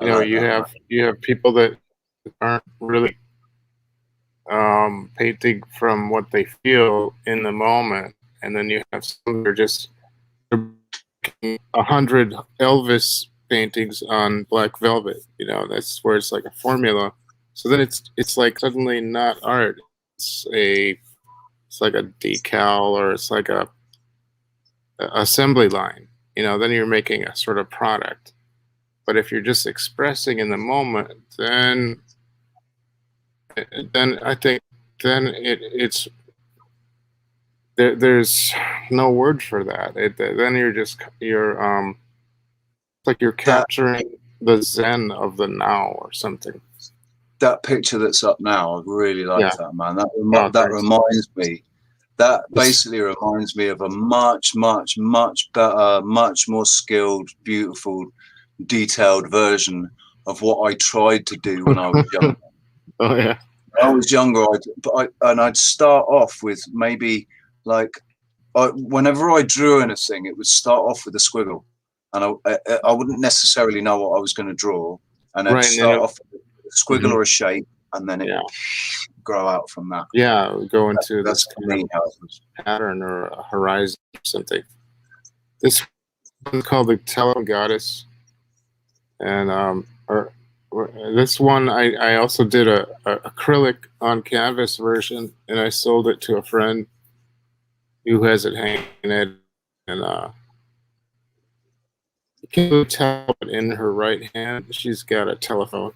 you have people that aren't really painting from what they feel in the moment, and then you have some that are just 100 Elvis paintings on black velvet. That's where it's like a formula. So then it's like suddenly not art. It's like a decal, or it's like a assembly line. Then you're making a sort of product. But if you're just expressing in the moment, then I think it's there's no word for that. Then you're it's like you're capturing the zen of the now or something. That picture that's up now, I really like that, man. That reminds me. That basically reminds me of a much, much, much better, much more skilled, beautiful, detailed version of what I tried to do when I was younger. Oh yeah. When I was younger, I'd start off with maybe whenever I drew anything, it would start off with a squiggle, and I wouldn't necessarily know what I was going to draw, and I'd start off with a squiggle or a shape, and then it would grow out from that. Yeah, go into that's this pattern or a horizon or something. This one's called the Telephone Goddess, and this one I also did a acrylic on canvas version, and I sold it to a friend who has it hanging it, and you can't really tell, but in her right hand she's got a telephone,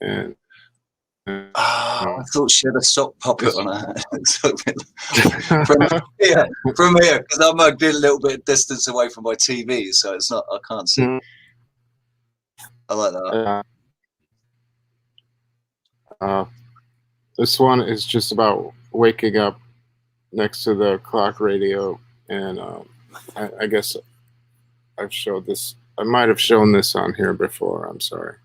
and I thought she had a sock puppet on her. From here, because I'm a little bit of distance away from my TV, so it's not. I can't see. I like that. This one is just about waking up next to the clock radio, and I guess I've showed this. I might have shown this on here before. I'm sorry.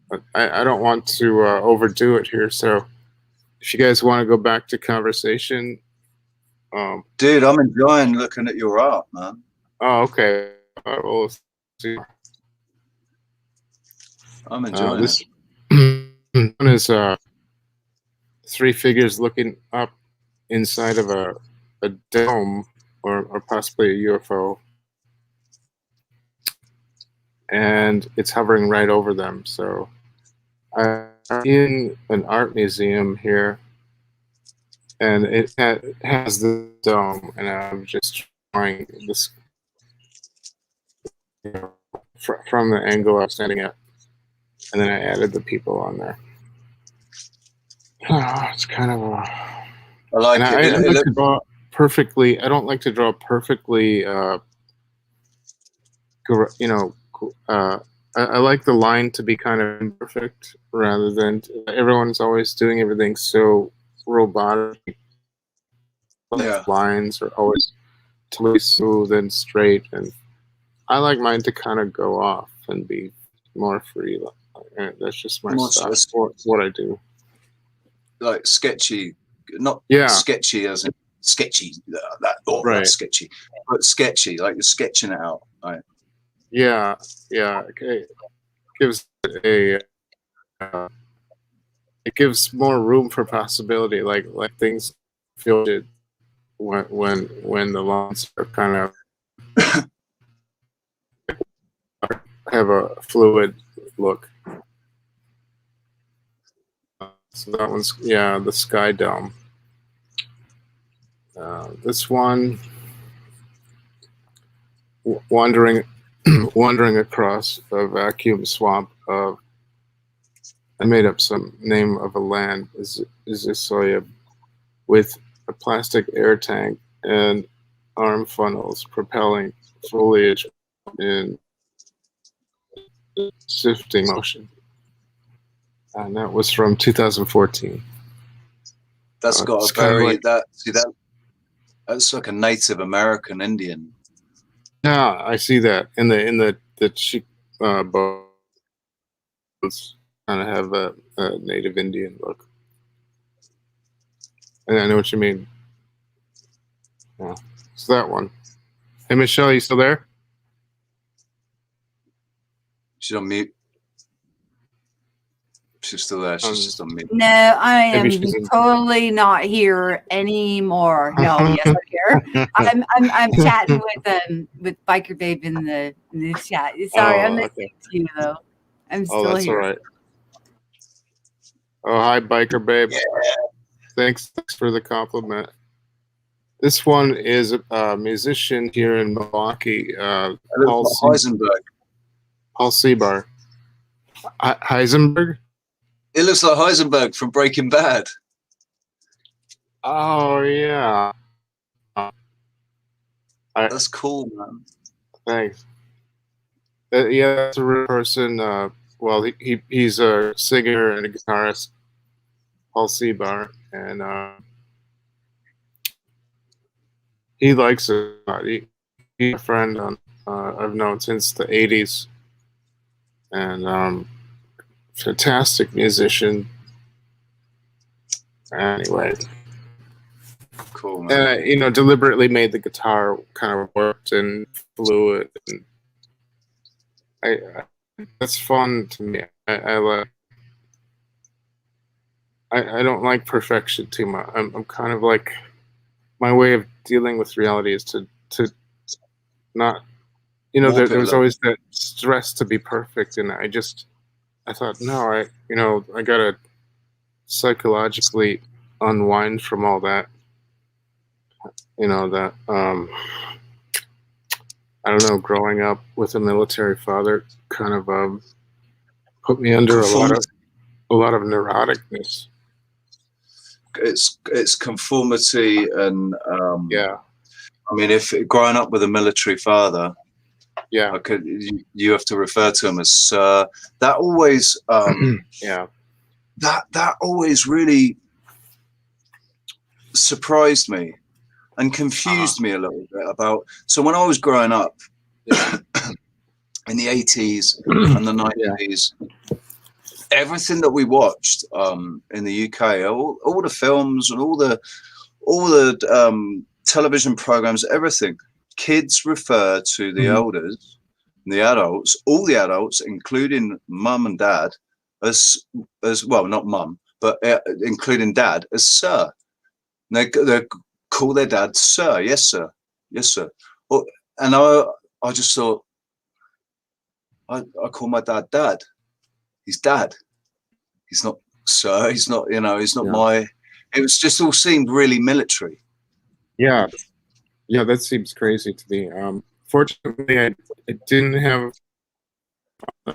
But I don't want to overdo it here. So if you guys want to go back to conversation. Dude, I'm enjoying looking at your art, man. Oh, okay. Well, let's see. I'm enjoying this one is 3 figures looking up inside of a dome or possibly a UFO. And it's hovering right over them. So I'm in an art museum here, and it has the dome, and I'm just drawing this from the angle I'm standing at, and then I added the people on there. It's kind of I like it. I like to draw perfectly. I don't like to draw perfectly. I like the line to be kind of imperfect rather than everyone's always doing everything so robotic. Lines are always totally smooth and straight, and I like mine to kind of go off and be more free. That's just my style. What I do. Like sketchy, not sketchy as in sketchy. That's sketchy, but sketchy. Like you're sketching it out. Right? Yeah. Okay. It gives more room for possibility. Like things feel it when the lines are kind of have a fluid look. So that one's the sky dome. This one, wandering across a vacuum swamp of. I made up some name of a land. Is Soya, with a plastic air tank and arm funnels propelling foliage in shifting motion. And that was from 2014. That's got a very that's like a Native American Indian. Yeah, I see that in the cheek bones. Kind of have native Indian look. And I know what you mean. Yeah, it's that one. Hey, Michelle, you still there? She's on mute. She's still there. She's just on mute. No, I Maybe am she's in- totally not here anymore. No, yes, I'm here. I'm chatting with Biker Babe in the chat. Sorry, I'm listening to you though. I'm Oh, still that's here. all right. Oh, hi, Biker Babe. Yeah. Thanks for the compliment. This one is a musician here in Milwaukee, Paul Heisenberg. Seabar. Heisenberg? It looks like Heisenberg from Breaking Bad. Oh, yeah. That's cool, man. Thanks. Yeah, that's a real person. Well, he's a singer and a guitarist, Paul Seabar, and he likes it a lot. He's a friend I've known since the 80s, and fantastic musician. Anyway, Cool, man. deliberately made the guitar kind of warped and fluid, and that's fun to me. I don't like perfection too much. I'm kind of like, my way of dealing with reality is to not, there was always that stress to be perfect, and I thought, no, I gotta psychologically unwind from all that. That I don't know, growing up with a military father kind of put me under a lot of neuroticness. It's conformity, and Yeah. I mean, if growing up with a military father, Yeah. you have to refer to him as sir. That always Yeah. That always really surprised me and confused me a little bit about. So when I was growing up in the 80s and the 90s, everything that we watched in the UK, all the films and all the television programs, everything, kids refer to the elders, the adults, all the adults, including mum and dad, as well, not mum, but including dad, as sir. And they call their dad sir. Yes, sir. Yes, sir. Well, and I just thought, I call my dad dad. He's dad. He's not sir. He's not, he's not my. It was just all seemed really military. Yeah. Yeah, that seems crazy to me. Fortunately, I didn't have.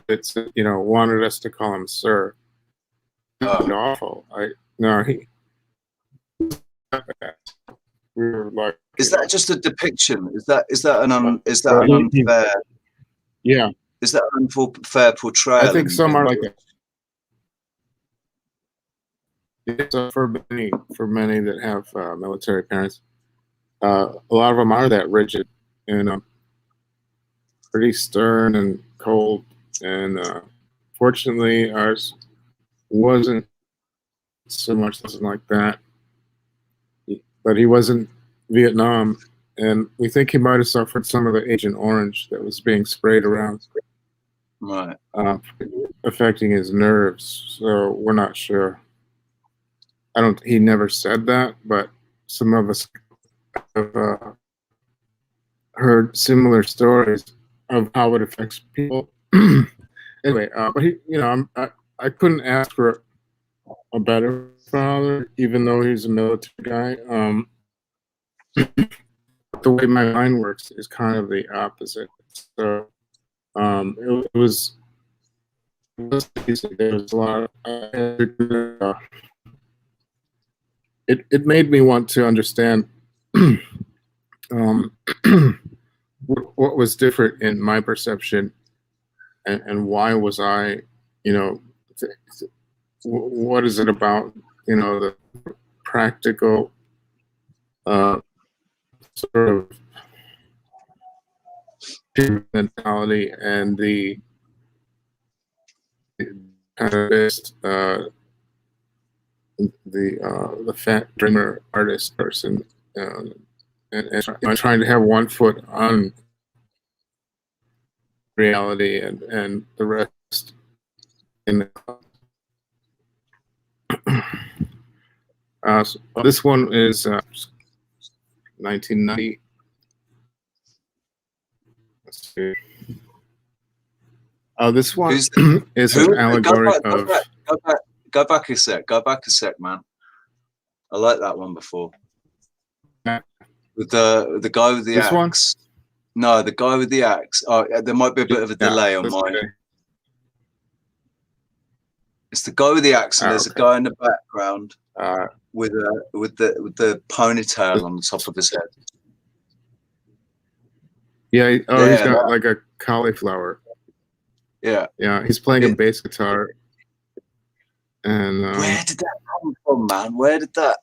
It's wanted us to call him sir. Awful. He. We were like. Is that just a depiction? Is that an unfair? Yeah. Is that an unfair portrayal? I think some are like that. So for many that have military parents, a lot of them are that rigid, pretty stern and cold. And fortunately, ours wasn't so much like that. But he wasn't Vietnam, and we think he might have suffered some of the Agent Orange that was being sprayed around, right, affecting his nerves. So we're not sure. He never said that, but some of us have heard similar stories of how it affects people. Anyway, but he, I couldn't ask for a better father, even though he's a military guy. The way my mind works is kind of the opposite. So it was easy. There was a lot of, it made me want to understand what was different in my perception, and why was I, what is it about, the practical sort of mentality and the kind of based the fat dreamer artist person, and trying to have one foot on reality and the rest in the so this one is 1990. Let's see. This one is an allegory of. Go back a sec. Go back a sec, man. I like that one before. With the guy with the This axe. one? No, the guy with the axe. Oh, there might be a bit of a delay on mine. Okay. It's the guy with the axe, and there's a guy in the background with the ponytail on the top of his head. Yeah. He's got like a cauliflower. Yeah. Yeah. He's playing a bass guitar. And where did that come from, man? Where did that?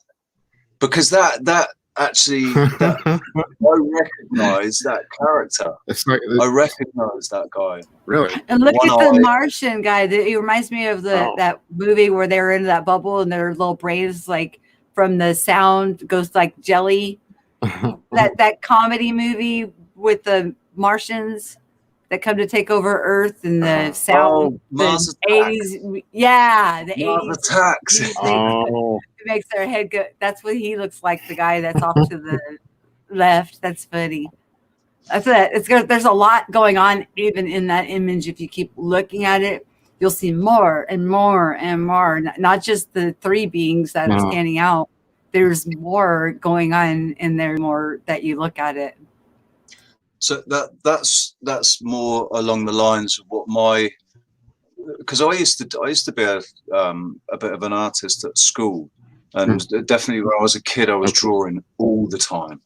Because that actually, I recognize that character. I recognize that guy. Really? And look at the Martian guy. It reminds me of that movie where they were in that bubble and their little brains, like from the sound, goes like jelly. that comedy movie with the Martians that come to take over Earth and the sound, the 80s. Yeah, the 80s. Attacks. It makes their head go. That's what he looks like, the guy that's off to the left. That's funny. That's it. It's good. There's a lot going on even in that image. If you keep looking at it, you'll see more and more and more. Not just the three beings that are standing out. There's more going on in there more that you look at it. So that's more along the lines of what because I used to be a bit of an artist at school, and definitely when I was a kid I was drawing all the time,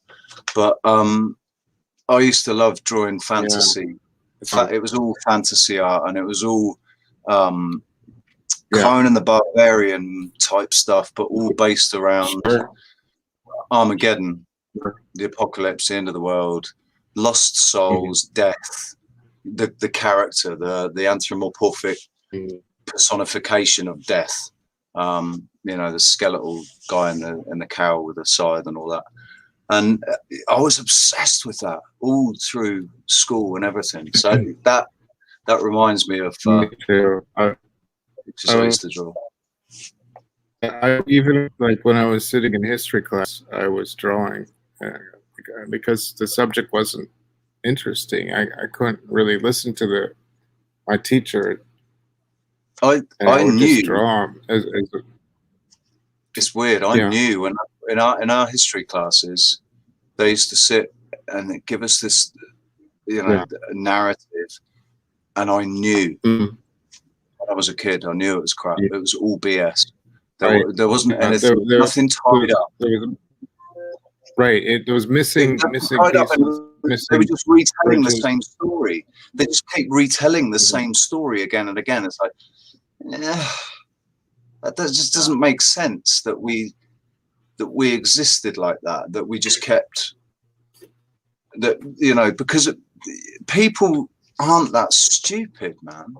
but I used to love drawing fantasy. It was all fantasy art, and it was all Conan the Barbarian type stuff, but all based around Armageddon, the apocalypse, the end of the world, lost souls, death, the character, the anthropomorphic personification of death. The skeletal guy in the cowl with a scythe and all that. And I was obsessed with that all through school and everything. So that reminds me of me too. I used to draw. I even, like, when I was sitting in history class, I was drawing. Because the subject wasn't interesting, I couldn't really listen to my teacher. I knew. Just draw it's weird. I knew when in our history classes, they used to sit and give us this, narrative, and I knew when I was a kid. I knew it was crap. It was all BS. There wasn't anything, nothing tied up. Right, it was missing pieces. They were just retelling the same story. They just keep retelling the same story again and again. It's like, that just doesn't make sense that we existed like that. That we just kept that, because people aren't that stupid, man.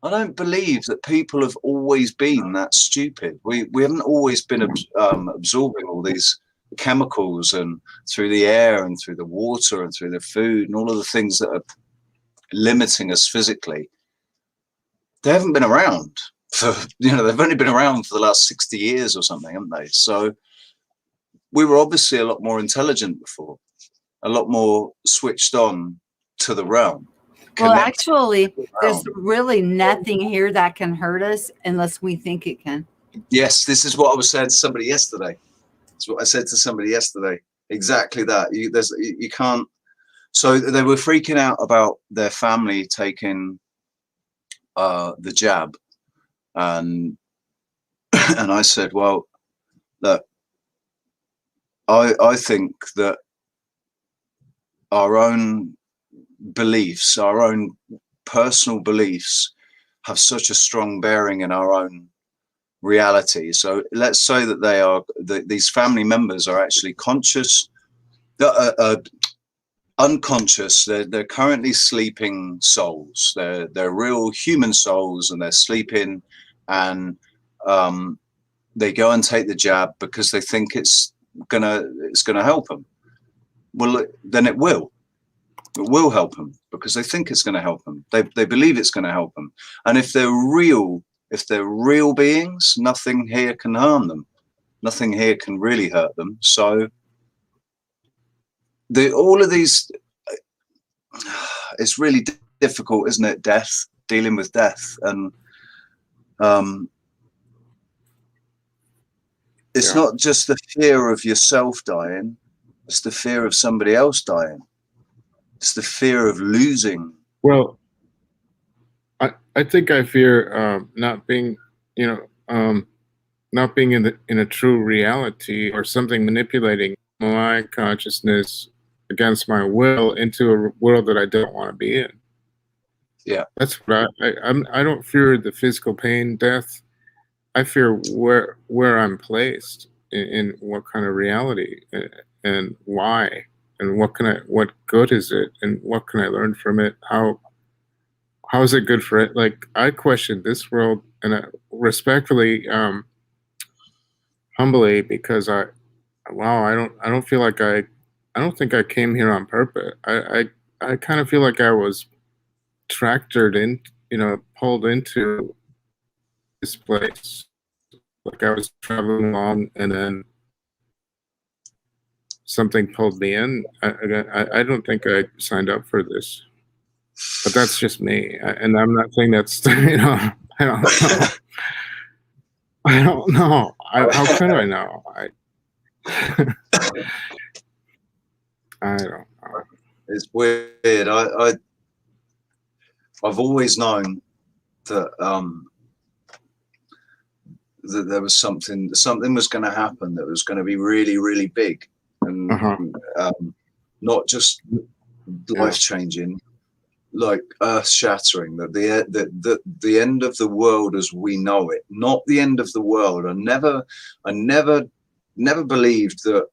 I don't believe that people have always been that stupid. We haven't always been absorbing all these chemicals and through the air and through the water and through the food and all of the things that are limiting us physically. They haven't been around for, they've only been around for the last 60 years or something, haven't they? So we were obviously a lot more intelligent before, a lot more switched on to the realm. Well, actually, there's really nothing here that can hurt us unless we think it can. Yes, this is what I was saying to somebody yesterday. That's what I said to somebody yesterday. Exactly that. You can't. So they were freaking out about their family taking the jab, and I said, well, look, I think that our own beliefs, our own personal beliefs, have such a strong bearing in our own reality. So let's say that these family members are actually conscious, unconscious. They're currently sleeping souls. They're real human souls, and they're sleeping, and they go and take the jab because they think it's gonna help them. Well, then it will help them because they think it's going to help them. They believe it's going to help them. And if they're real beings, nothing here can harm them. Nothing here can really hurt them. So all of these, it's really difficult, isn't it? Dealing with death, and it's not just the fear of yourself dying, it's the fear of somebody else dying. It's the fear of losing. Well, I think I fear not being, not being in a true reality, or something manipulating my consciousness against my will into a world that I don't want to be in. Yeah, that's what I don't fear the physical pain, death. I fear where I'm placed in what kind of reality, and why, and what good is it, and what can I learn from it? How is it good for it? Like, I question this world, and respectfully, humbly, because I don't feel like I don't think I came here on purpose. I kind of feel like I was tractored in, pulled into this place. Like, I was traveling along, and then something pulled me in. I don't think I signed up for this, but that's just me. And I'm not saying that's, I don't know. I don't know. How could I know? I don't know. It's weird. I've always known that that there was something was going to happen that was going to be really, really big, and not just life changing, like earth shattering. That the end of the world as we know it, not the end of the world. I never believed that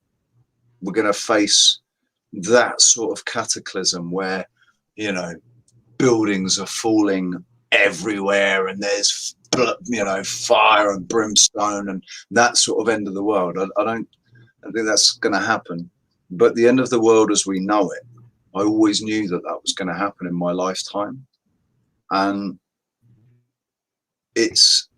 we're going to face that sort of cataclysm where, buildings are falling everywhere, and there's, fire and brimstone, and that sort of end of the world. I don't think that's going to happen. But the end of the world as we know it, I always knew that was going to happen in my lifetime, and it's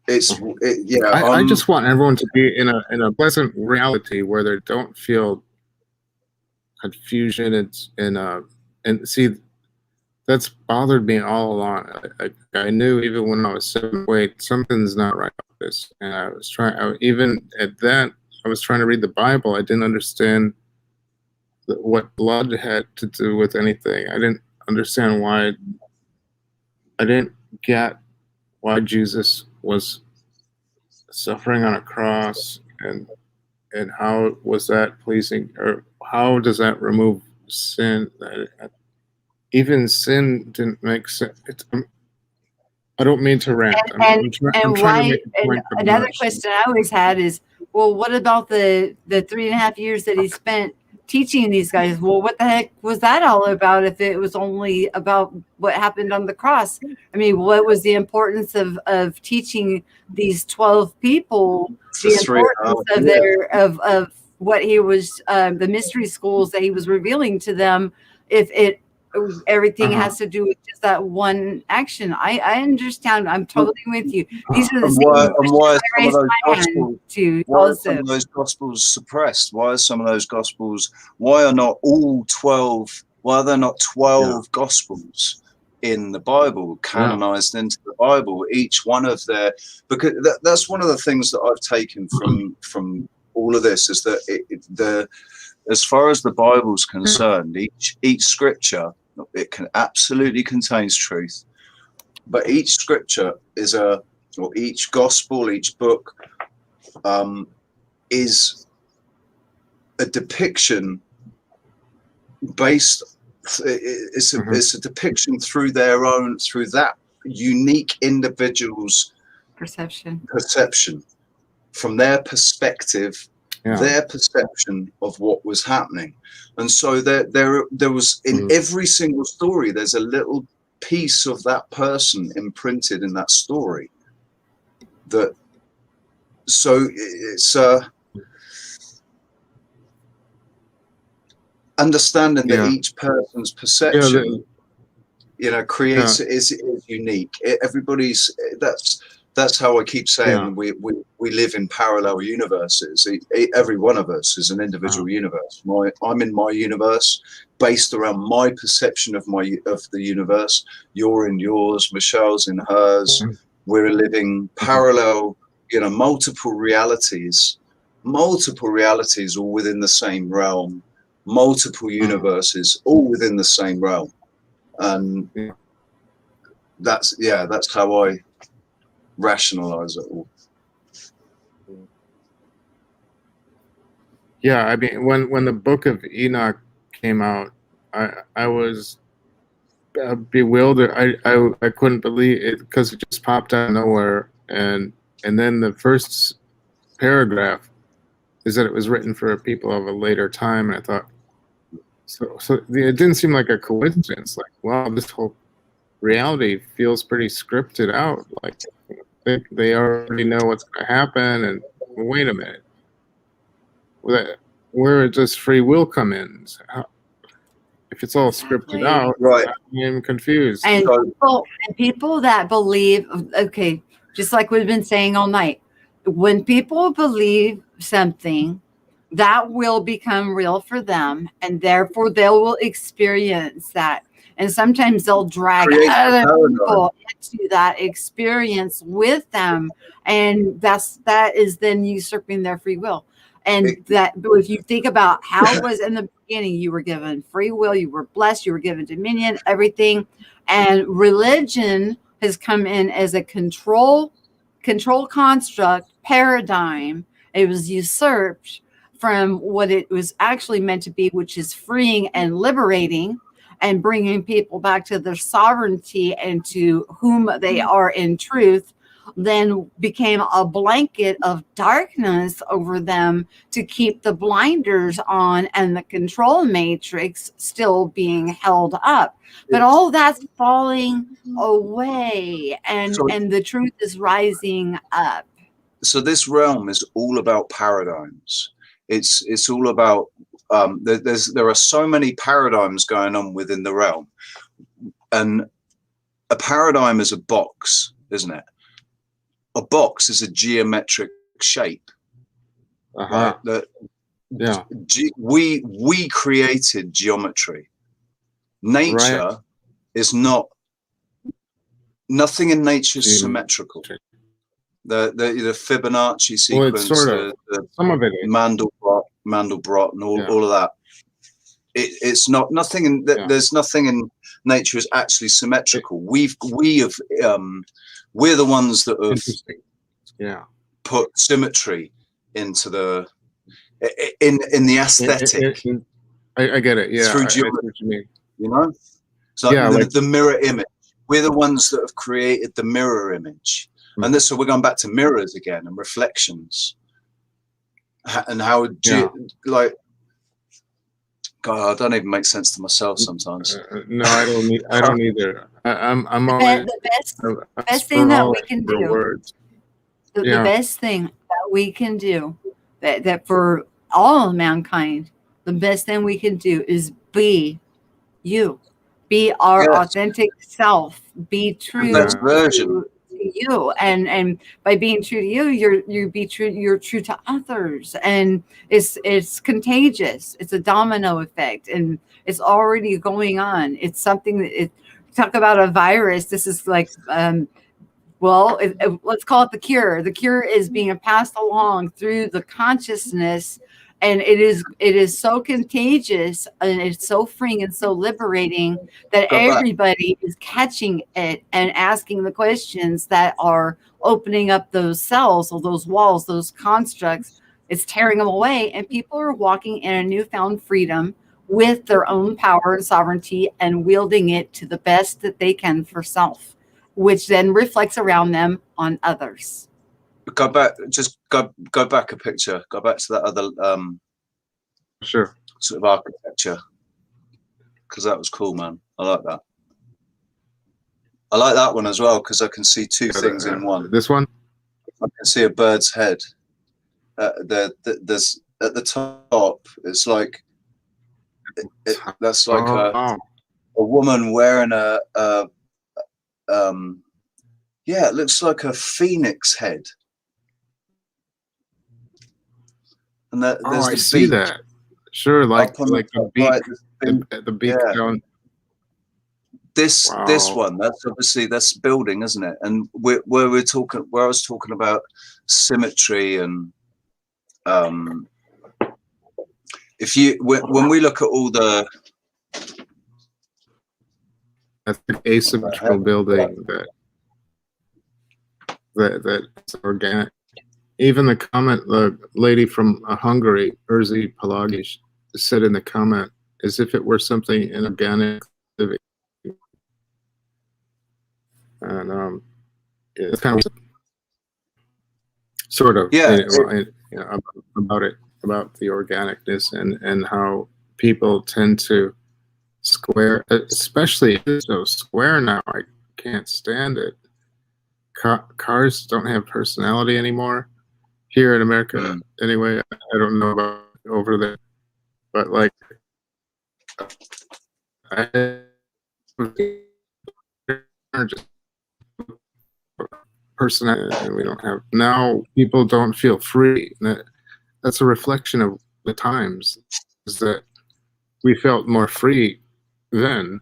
I just want everyone to be in a pleasant reality where they don't feel confusion and see, that's bothered me all along. I knew even when I was 7, wait, something's not right about this, and I was trying. Even at that, I was trying to read the Bible. I didn't understand what blood had to do with anything. I didn't understand why. I didn't get why Jesus was suffering on a cross, and how was that pleasing, or how does that remove sin? Even sin didn't make sense. I don't mean to rant. I'm trying to make a point. Another question I always had is, well, what about the 3.5 years that he spent teaching these guys? Well, what the heck was that all about if it was only about what happened on the cross? I mean, what was the importance of teaching these 12 people the importance of what he was, the mystery schools that he was revealing to them, if everything has to do with just that one action? I understand. I'm totally with you. These are the same questions why are some of those gospels suppressed? Why are some of those gospels? Why are not all 12? Why are there not 12 gospels in the Bible, canonized into the Bible? Each one of their, because that's one of the things that I've taken from all of this, is that as far as the Bible's concerned, each scripture, it can absolutely contains truth, but each scripture or each gospel, each book, is a depiction based. It's a depiction through that unique individual's perception. from their perspective, Yeah. their perception of what was happening. And so there was, in every single story, there's a little piece of that person imprinted in that story. So it's understanding that each person's perception, creates is unique. Everybody's that's how I keep saying we live in parallel universes. Every one of us is an individual universe. I'm in my universe based around my perception of the universe. You're in yours. Michelle's in hers. We're living parallel, multiple realities all within the same realm, multiple universes all within the same realm. And that's how I rationalize it all. Yeah, I mean, when the Book of Enoch came out, I was bewildered. I couldn't believe it because it just popped out of nowhere, and then the first paragraph is that it was written for people of a later time, and I thought, so it didn't seem like a coincidence. Like, wow, this whole reality feels pretty scripted out. Like they already know what's going to happen. And wait a minute, where does free will come in? If it's all scripted out, right? I'm confused. And people that believe, okay, just like we've been saying all night, when people believe something, that will become real for them, and therefore they will experience that. And sometimes they'll drag other people into that experience with them, and that is then usurping their free will. And that, if you think about how it was in the beginning, you were given free will, you were blessed, you were given dominion, everything. And religion has come in as a control construct paradigm. It was usurped from what it was actually meant to be, which is freeing and liberating and bringing people back to their sovereignty and to whom they are in truth, then became a blanket of darkness over them to keep the blinders on and the control matrix still being held up. But all that's falling away, and the truth is rising up. So this realm is all about paradigms. It's all about there are so many paradigms going on within the realm, and a paradigm is a box, isn't it? A box is a geometric shape. Right? We created geometry. Nature is not. Nothing in nature is symmetrical. The Fibonacci sequence, some of it is. Mandelbrot, and all of that. It's not nothing in there's nothing in nature is actually symmetrical. We're the ones that have put symmetry into the in the aesthetic. I get it. Yeah, through geometry. So the mirror image. We're the ones that have created the mirror image. And so we're going back to mirrors again and reflections, and how like, God, I don't even make sense to myself sometimes. No, I don't either. I'm always the best thing that we can do. The best thing that we can do, that for all of mankind, the best thing we can do is be you, be our authentic self, be true to you, and by being true to you, you're true to others, and it's contagious. It's a domino effect, and it's already going on. It's something that talk about a virus. This is like let's call it the cure. The cure is being passed along through the consciousness, and it is so contagious, and it's so freeing and so liberating that everybody is catching it and asking the questions that are opening up those cells or those walls, those constructs. It's tearing them away, and people are walking in a newfound freedom with their own power and sovereignty and wielding it to the best that they can for self, which then reflects around them on others. Go back, just go back a picture. Go back to that other Sure. sort of architecture, because that was cool, man. I like that. I like that one as well because I can see two things in one. This one? I can see a bird's head. There's at the top. It's like that's like a woman wearing a yeah, it looks like a phoenix head. And there's I the see beak. that. Sure, like the beak, right, the beak yeah. down. This Wow. one, that's obviously that's building, isn't it? And where I was talking about symmetry and if you when we look at all the That's an asymmetrical building that's organic. Even the comment, the lady from Hungary, Urzi Pelagish, said in the comment, as if it were something inorganic. And it's kind of sort of about the organicness and how people tend to square, especially so square now. I can't stand it. Cars don't have personality anymore here in America. Anyway, I don't know about over there, but like just personality, and we don't have now. People don't feel free. That's a reflection of the times. Is that we felt more free then,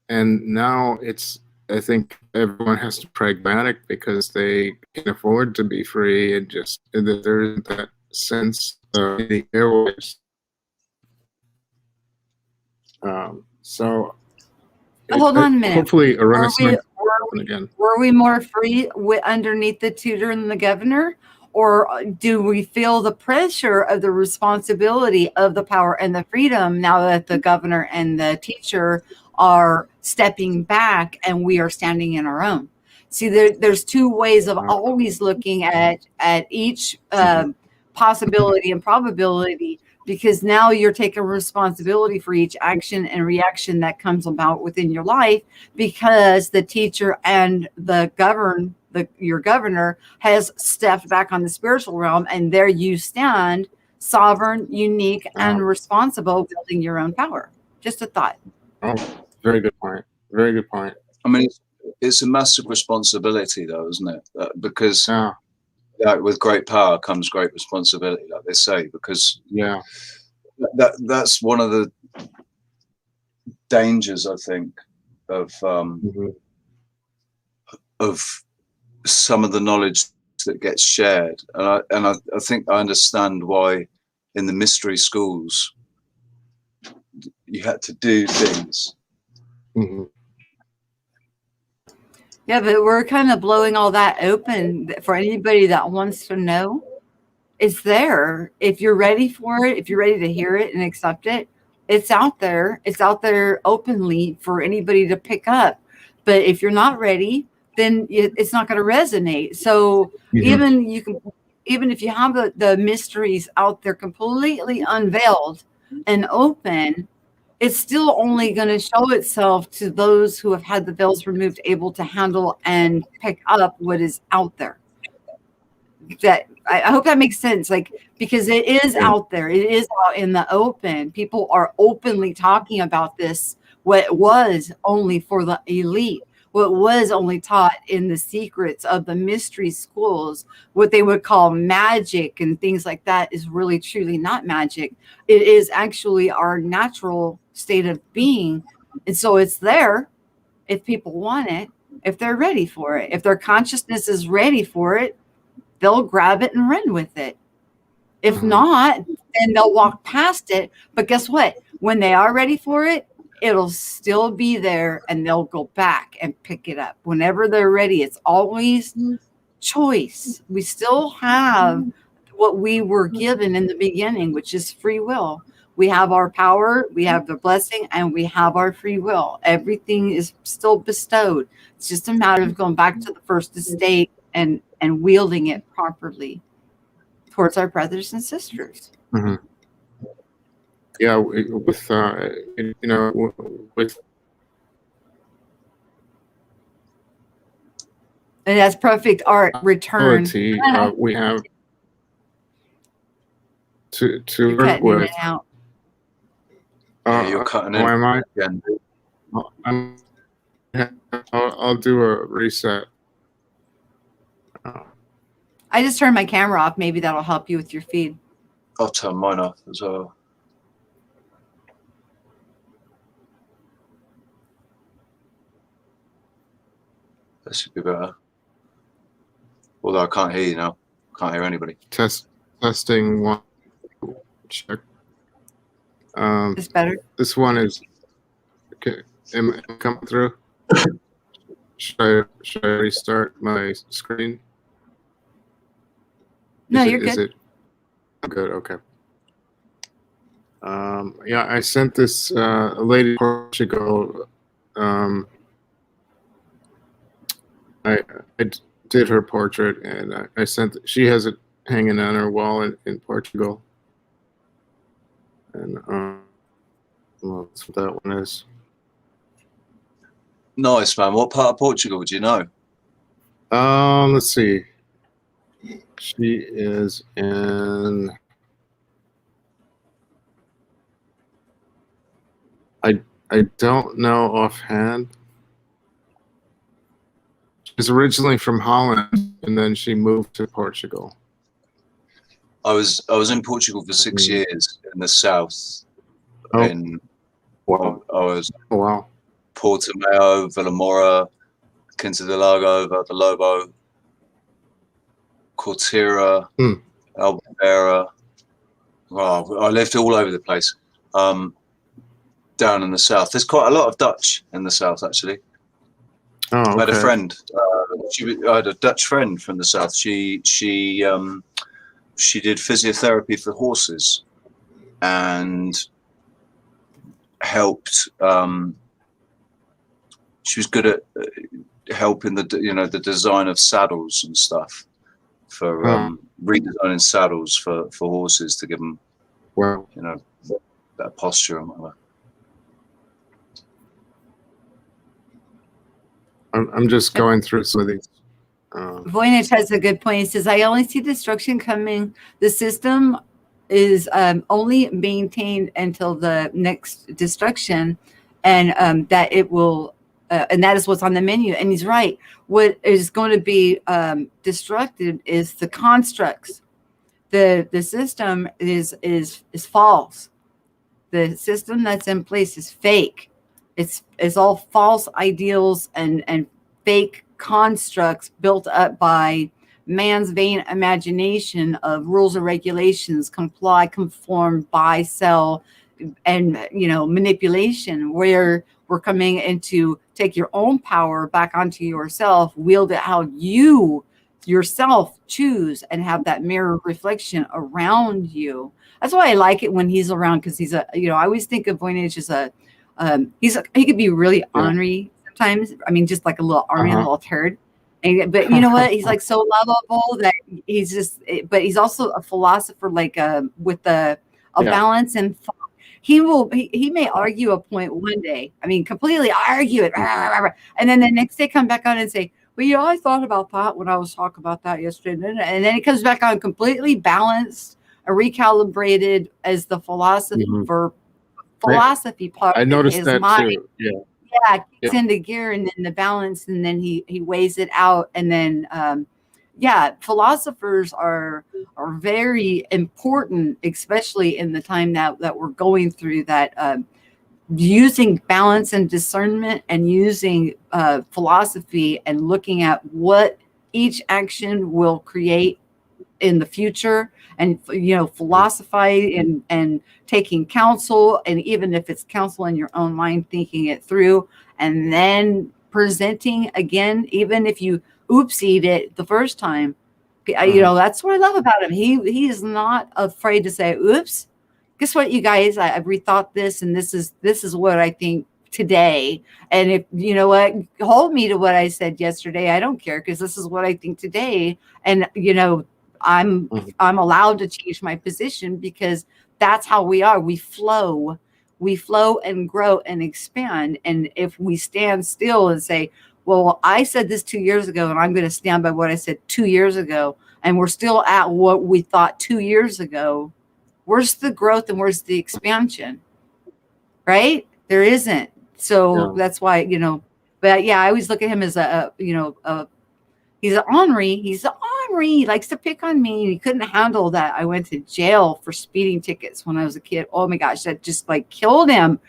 and now it's. I think everyone has to be pragmatic because they can afford to be free, and just that there isn't that sense of the airwaves. So hold on a minute. Hopefully, a renaissance again. Were we more free underneath the tutor and the governor, or do we feel the pressure of the responsibility of the power and the freedom now that the governor and the teacher are stepping back and we are standing in our own? See, there's two ways of always looking at each possibility and probability, because now you're taking responsibility for each action and reaction that comes about within your life, because the teacher and your governor has stepped back on the spiritual realm, and there you stand, sovereign, unique, and responsible, building your own power. Just a thought. Oh, very good point. Very good point. I mean, it's a massive responsibility, though, isn't it? Because with great power comes great responsibility, like they say. Because that's one of the dangers, I think, of some of the knowledge that gets shared, and I think I understand why in the mystery schools you had to do things. Yeah, but we're kind of blowing all that open for anybody that wants to know. It's there. If you're ready for it, if you're ready to hear it and accept it, it's out there. It's out there openly for anybody to pick up. But if you're not ready, then it's not going to resonate. So even if you have the mysteries out there completely unveiled and open, it's still only going to show itself to those who have had the veils removed, able to handle and pick up what is out there. That I hope that makes sense. Like, because it is out there, it is out in the open. People are openly talking about this. What was only for the elite, what was only taught in the secrets of the mystery schools, what they would call magic and things like that, is really truly not magic. It is actually our natural state of being. And so it's there if people want it, if they're ready for it, if their consciousness is ready for it, they'll grab it and run with it. If not, then they'll walk past it. But guess what? When they are ready for it, it'll still be there, and they'll go back and pick it up whenever they're ready. It's always choice. We still have what we were given in the beginning, which is free will. We have our power, we have the blessing, and we have our free will. Everything is still bestowed. It's just a matter of going back to the first estate and and wielding it properly towards our brothers and sisters. Mm-hmm. Yeah, with with And that's perfect art return. ability, we have to You're work cutting in with. and out. Yeah, you're cutting in. Am I? Again. I'll do a reset. I just turned my camera off. Maybe that'll help you with your feed. I'll turn mine off as well. That should be better. Although I can't hear you now. Can't hear anybody. Testing one. Check. It's better. This one is okay. Am I coming through? Should I restart my screen? No, you're good. Is it? I'm good. Okay. Yeah, I sent this a lady in Portugal. I did her portrait, and I sent. She has it hanging on her wall in Portugal. And well, that's what that one is. Nice, man. What part of Portugal do you know? Let's see. She is in. I don't know offhand. She's originally from Holland, and then she moved to Portugal. I was in Portugal for 6 years in the south. Oh. I was Oh, wow. Portimao, Vila Moura, Quinta del Lago, Valdalobo, Cortira, Albufeira. Well, I lived all over the place. Down in the south, there's quite a lot of Dutch in the south, actually. Oh, okay. I had a friend. I had a Dutch friend from the south. She did physiotherapy for horses, and helped. She was good at helping the design of saddles and stuff for redesigning saddles for horses to give them, wow, better posture and whatever. I'm just going through some of these. Voynich has a good point. He says, I only see destruction coming. The system is only maintained until the next destruction, and that it will, and that is what's on the menu. And he's right. What is going to be destructed is the constructs. The system is false. The system that's in place is fake. It's all false ideals and fake constructs built up by man's vain imagination of rules and regulations, comply, conform, buy, sell, and manipulation, where we're coming into take your own power back onto yourself, wield it how you yourself choose, and have that mirror reflection around you. That's why I like it when he's around, because he's I always think of Voynich as he could be really ornery sometimes. I mean, just like a little ornery little turd. But you know what? He's like so lovable that he's just. But he's also a philosopher, like with a balance and thought. He may argue a point one day. I mean, completely argue it, and then the next day come back on and say, "Well, I thought about that when I was talking about that yesterday," and then he comes back on completely balanced, recalibrated as the philosophy part. I noticed his that mind. too. Yeah. Yeah, kicks into gear, and then the balance, and then he weighs it out, and then philosophers are very important, especially in the time that we're going through, that using balance and discernment, and using philosophy, and looking at what each action will create in the future, and philosophizing and taking counsel, and even if it's counsel in your own mind, thinking it through, and then presenting again, even if you oopsied it the first time. That's what I love about him. He is not afraid to say, oops, guess what, you guys, I've rethought this, and this is what I think today. And if you know what, hold me to what I said yesterday. I don't care, because this is what I think today. And I'm allowed to change my position, because that's how we are. We flow and grow and expand. And if we stand still and say, well, I said this 2 years ago, and I'm going to stand by what I said 2 years ago, and we're still at what we thought 2 years ago, where's the growth and where's the expansion? Right? There isn't. So that's why, but yeah, I always look at him as he's an ornery. He likes to pick on me. He couldn't handle that I went to jail for speeding tickets when I was a kid. Oh my gosh, that just like killed him.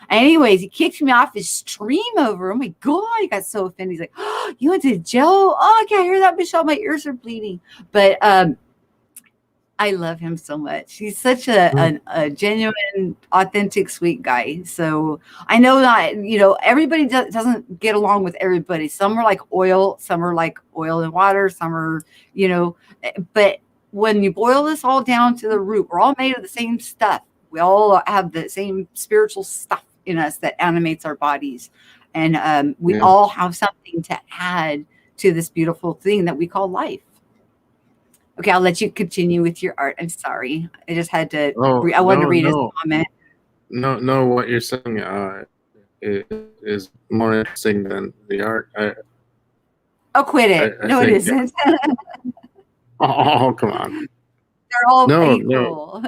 Anyways, he kicked me off his stream over. Oh my God, he got so offended. He's like, oh, you went to jail? Oh, I can't hear that, Michelle. My ears are bleeding. But I love him so much. He's such a genuine, authentic, sweet guy. So I know that, everybody doesn't get along with everybody. Some are like oil. Some are like oil and water. Some are, but when you boil this all down to the root, we're all made of the same stuff. We all have the same spiritual stuff in us that animates our bodies. And we all have something to add to this beautiful thing that we call life. Okay, I'll let you continue with your art. I'm sorry. I just had to, I wanted to read his comment. No, what you're saying is more interesting than the art. Quit it. No, it isn't. Oh, come on. They're all equal.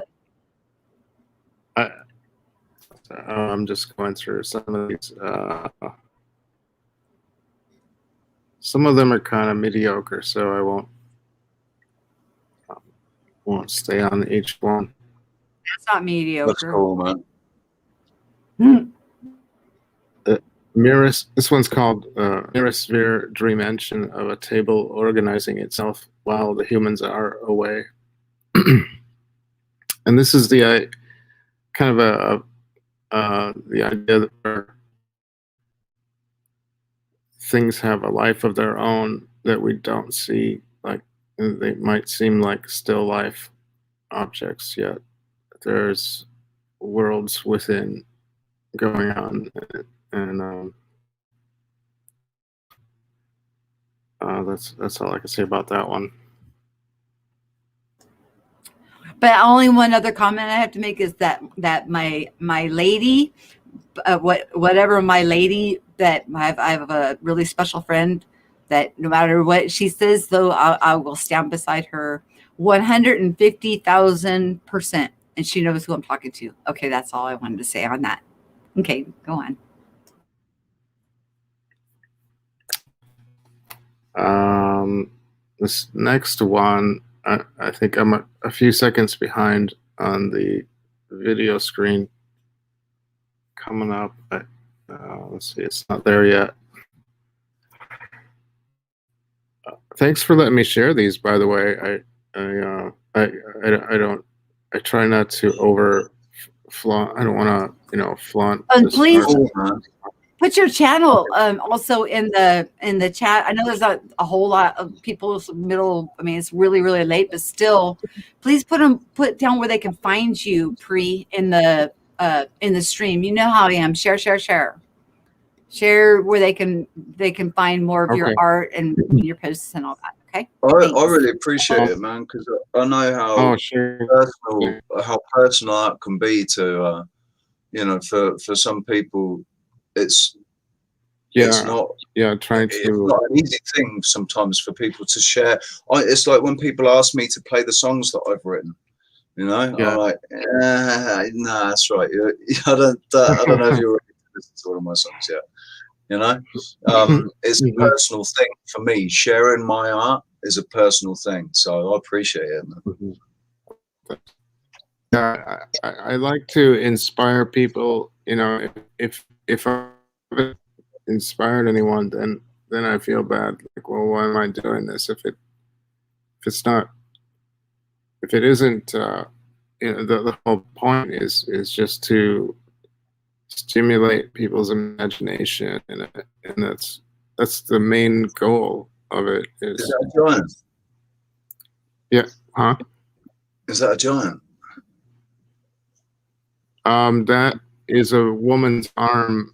No. I'm just going through some of these. Some of them are kind of mediocre, so I won't stay on each one. That's not mediocre. That's cool, man. This one's called Mirror Dreamantion of a table organizing itself while the humans are away. And this is the kind of the idea that things have a life of their own that we don't see, like they might seem like still life objects, yet there's worlds within going on, and that's all I can say about that one. But only one other comment I have to make is that my lady, whatever my lady, that I have a really special friend that no matter what she says, though, I will stand beside her 150,000%, and she knows who I'm talking to. Okay, that's all I wanted to say on that. Okay, go on. This next one, I think I'm a few seconds behind on the video screen coming up. Let's see, it's not there yet. Thanks for letting me share these, by the way. I try not to flaunt. I don't want to, flaunt. Please put your channel also in the chat. I know there's not a whole lot of people middle. I mean, it's really, really late, but still, please put down where they can find you in the stream. You know how I am. Share where they can find more of your art and your posts and all that. Okay. I really appreciate it, man, because I know how personal art can be to for some people. It's not trying to. It's not an easy thing sometimes for people to share. It's like when people ask me to play the songs that I've written. I'm like, nah, that's right. I don't know if you're ready to listen to all of my songs yet. It's a personal thing for me. Sharing my art is a personal thing, so I appreciate it. Yeah, I like to inspire people. If I haven't inspired anyone, then I feel bad. Like, well, why am I doing this? If it isn't, the whole point is just to stimulate people's imagination, and that's the main goal of it. Is that a giant? Yeah, huh? Is that a giant? That is a woman's arm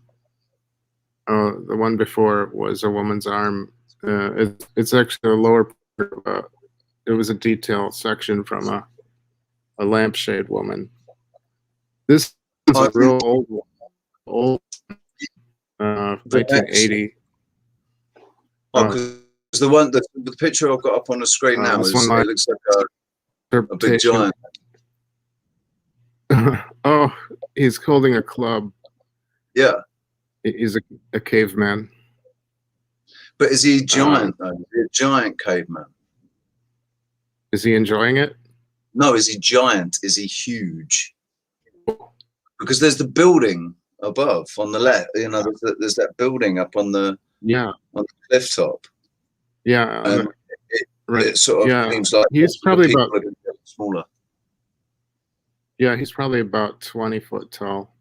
Oh, the one before was a woman's arm. It's actually the lower part of it was a detail section from a lampshade woman. This is a real old 1980. Because the picture I've got up on the screen now this is one it looks like a big giant. Oh, he's holding a club. Yeah. He's a caveman. But is he giant though? Is he a giant caveman? Is he enjoying it? No, is he giant? Is he huge? Because there's the building above on the left. You know, there's that building up on the cliff top. Yeah. It sort of seems like he's probably about smaller. Yeah, he's probably about 20 foot tall.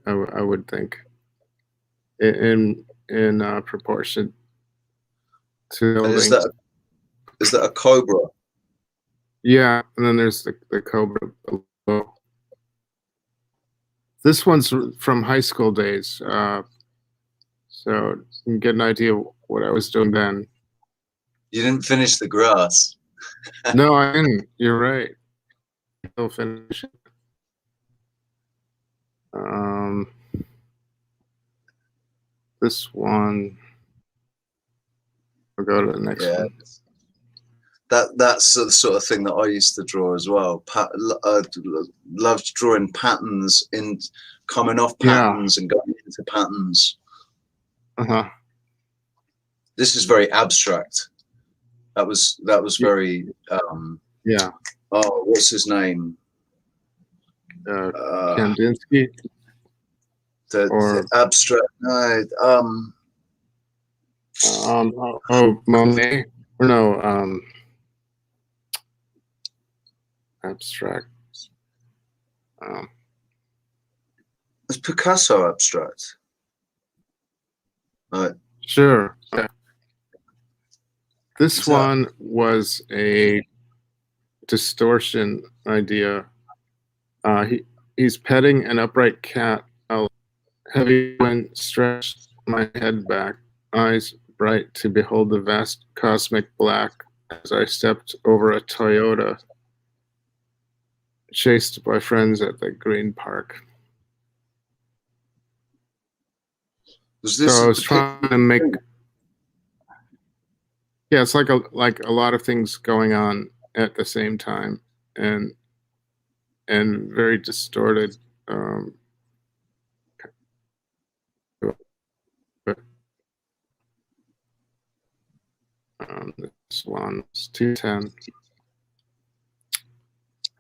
I would think, in proportion to the Is that a cobra? Yeah, and then there's the cobra below. This one's from high school days, so you can get an idea of what I was doing then. You didn't finish the grass. No, I didn't. You're right. I'll finish it. This one. I'll go to the next one. That's the sort of thing that I used to draw as well. Loved drawing patterns coming off patterns and going into patterns. This is very abstract. That was very Oh, what's his name? Kandinsky. The abstract. Monet. Or no. Abstract. It's Picasso abstract. Sure. This one was a distortion idea. He's petting an upright cat. Heavy wind stretched my head back, eyes bright to behold the vast cosmic black as I stepped over a Toyota, chased by friends at the Green Park. So I was trying to make, it's like a lot of things going on at the same time, and very distorted. This one's 210.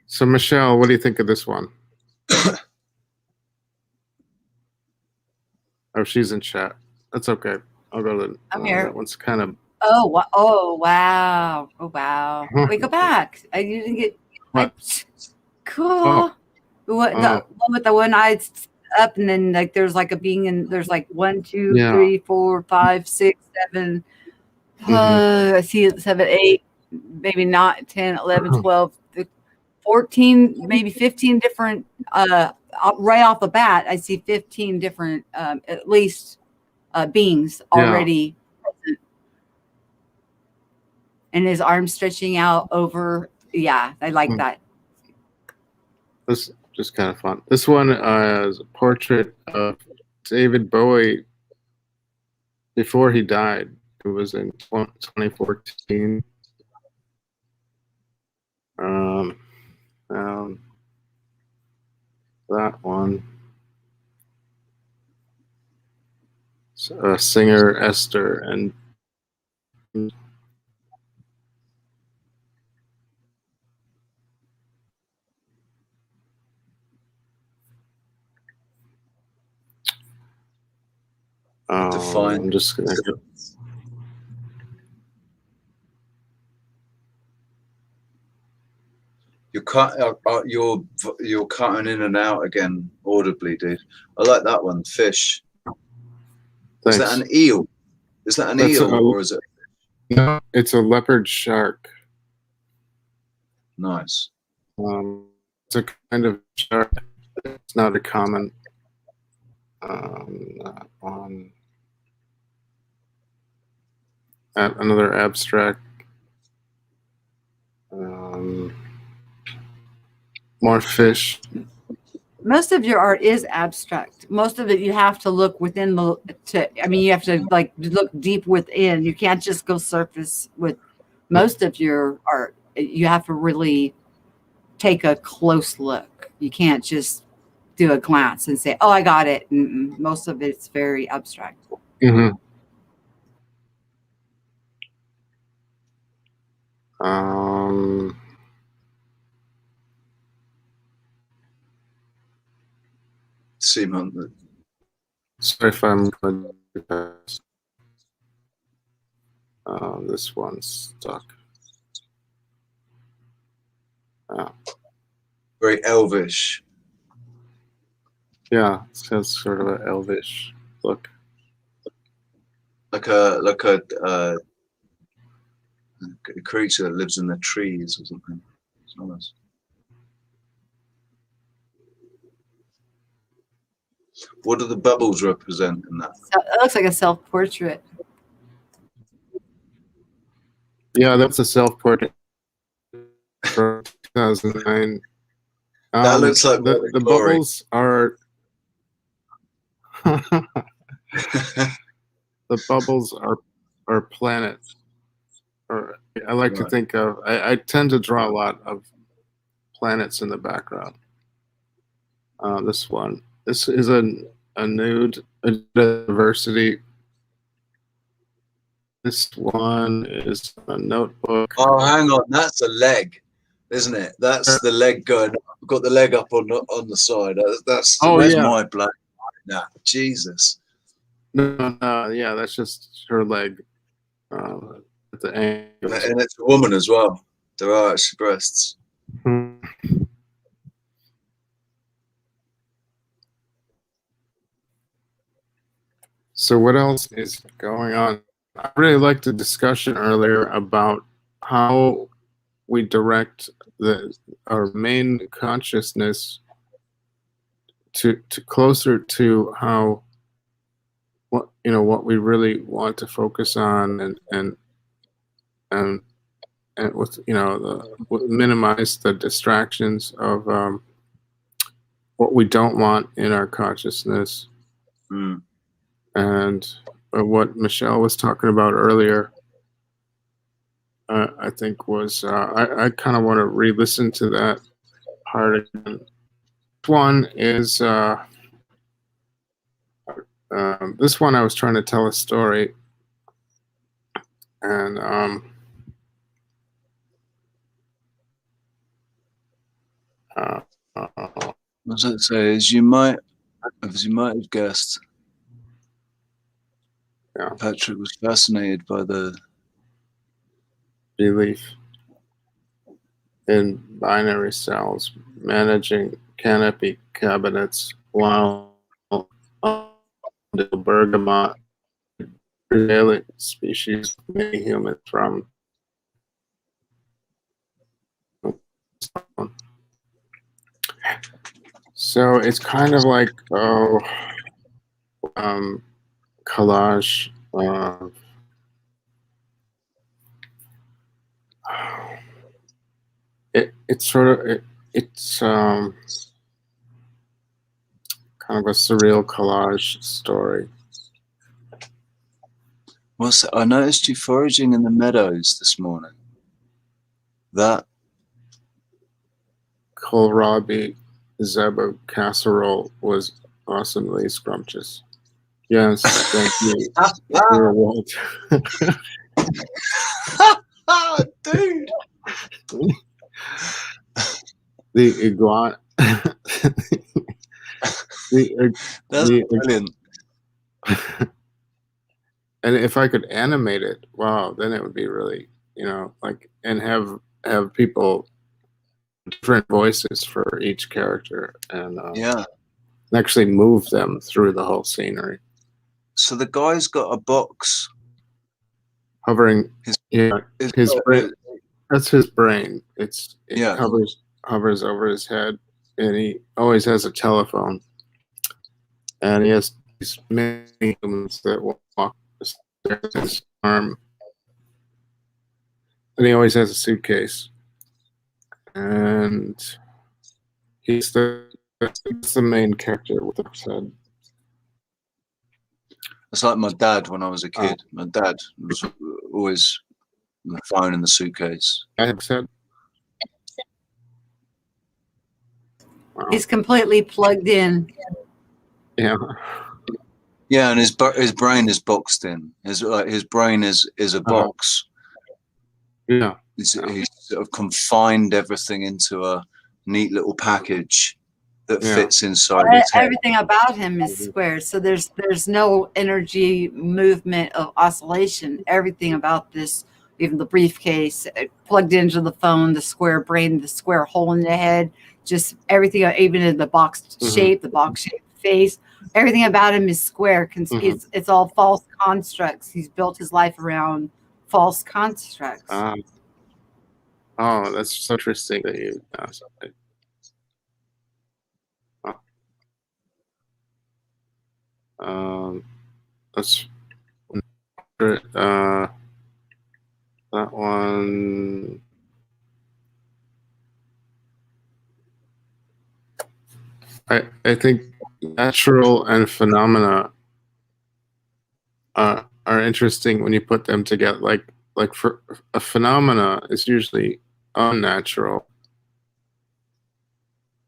So Michelle, what do you think of this one? Oh, she's in chat. That's okay. I'll go to I'm here. That one's kind of. Oh wow! Wait, go back. I didn't get. Cool. The one with the one eye up, and then like there's like a being, and there's like 1, 2, 3, 4, 5, 6, 7. I see it 7, 8, maybe not 10, 11, 12, 14, maybe 15 different. Right off the bat, I see 15 different, at least, beings already present, and his arms stretching out over. Yeah, I like that. This is just kind of fun. This one is a portrait of David Bowie before he died. It was in 2014. That one. Singer Esther and I'm just gonna go. You're cutting in and out again audibly, dude. I like that one. Fish. Thanks. Is that an eel? Is that an eel or is it? No, it's a leopard shark. Nice. It's a kind of shark. It's not a common. on another abstract. More fish. Most of your art is abstract. Most of it you have to look within you have to like look deep within. You can't just go surface with most of your art. You have to really take a close look. You can't just do a glance and say, "Oh, I got it." Most of it's very abstract. Mm-hmm. Simon, Sorry if I'm going to this one's stuck. very elvish. Yeah, it has sort of an elvish look. Like a creature that lives in the trees or something. It's nice. What do the bubbles represent in that? So it looks like a self-portrait. Yeah, that's a self-portrait from 2009. That looks like the bubbles are the bubbles are planets. Or I like to think of. I tend to draw a lot of planets in the background. This one. This is a nude, a diversity. This one is a notebook. Oh, hang on, that's a leg, isn't it? That's the leg going. I've got the leg up on the side. That's oh, where's yeah. my black? Nah, Jesus. No, yeah, that's just her leg. At the angle. And it's a woman as well. There are actually breasts. So what else is going on? I really liked the discussion earlier about how we direct our main consciousness to closer to what we really want to focus on and with minimize the distractions of what we don't want in our consciousness. And what Michelle was talking about earlier, I think was I kind of want to re-listen to that part again. One is this one I was trying to tell a story, and what does it say? As you might have guessed, yeah. Patrick was fascinated by the belief in binary cells managing canopy cabinets while the bergamot alien species many humans from. So it's kind of like collage. It's kind of a surreal collage story. I noticed you foraging in the meadows this morning. That kohlrabi zebra casserole was awesomely scrumptious. Yes, thank you. You're a Walt. Dude. The iguana. That's brilliant. And if I could animate it, wow, then it would be really, and have people different voices for each character and actually move them through the whole scenery. So the guy's got a box hovering his brain. That's his brain. It hovers over his head, and he always has a telephone. and he has these many humans that walk the stairs in his arm, and he always has a suitcase, and he's that's the main character with the head. It's like my dad when I was a kid. My dad was always on the phone in the suitcase. I have said. Wow. He's completely plugged in. Yeah. Yeah, and his brain is boxed in. His brain is a box. Yeah. He's sort of confined everything into a neat little package that fits inside his head. Everything about him is square, so there's no energy, movement of oscillation. Everything about this, even the briefcase, plugged into the phone, the square brain, the square hole in the head, just everything, even in the box shape, the box shaped face, everything about him is square. It's all false constructs. He's built his life around false constructs. Oh, that's so interesting that you asked. That's that one. I think natural and phenomena are interesting when you put them together. Like for a phenomena is usually unnatural,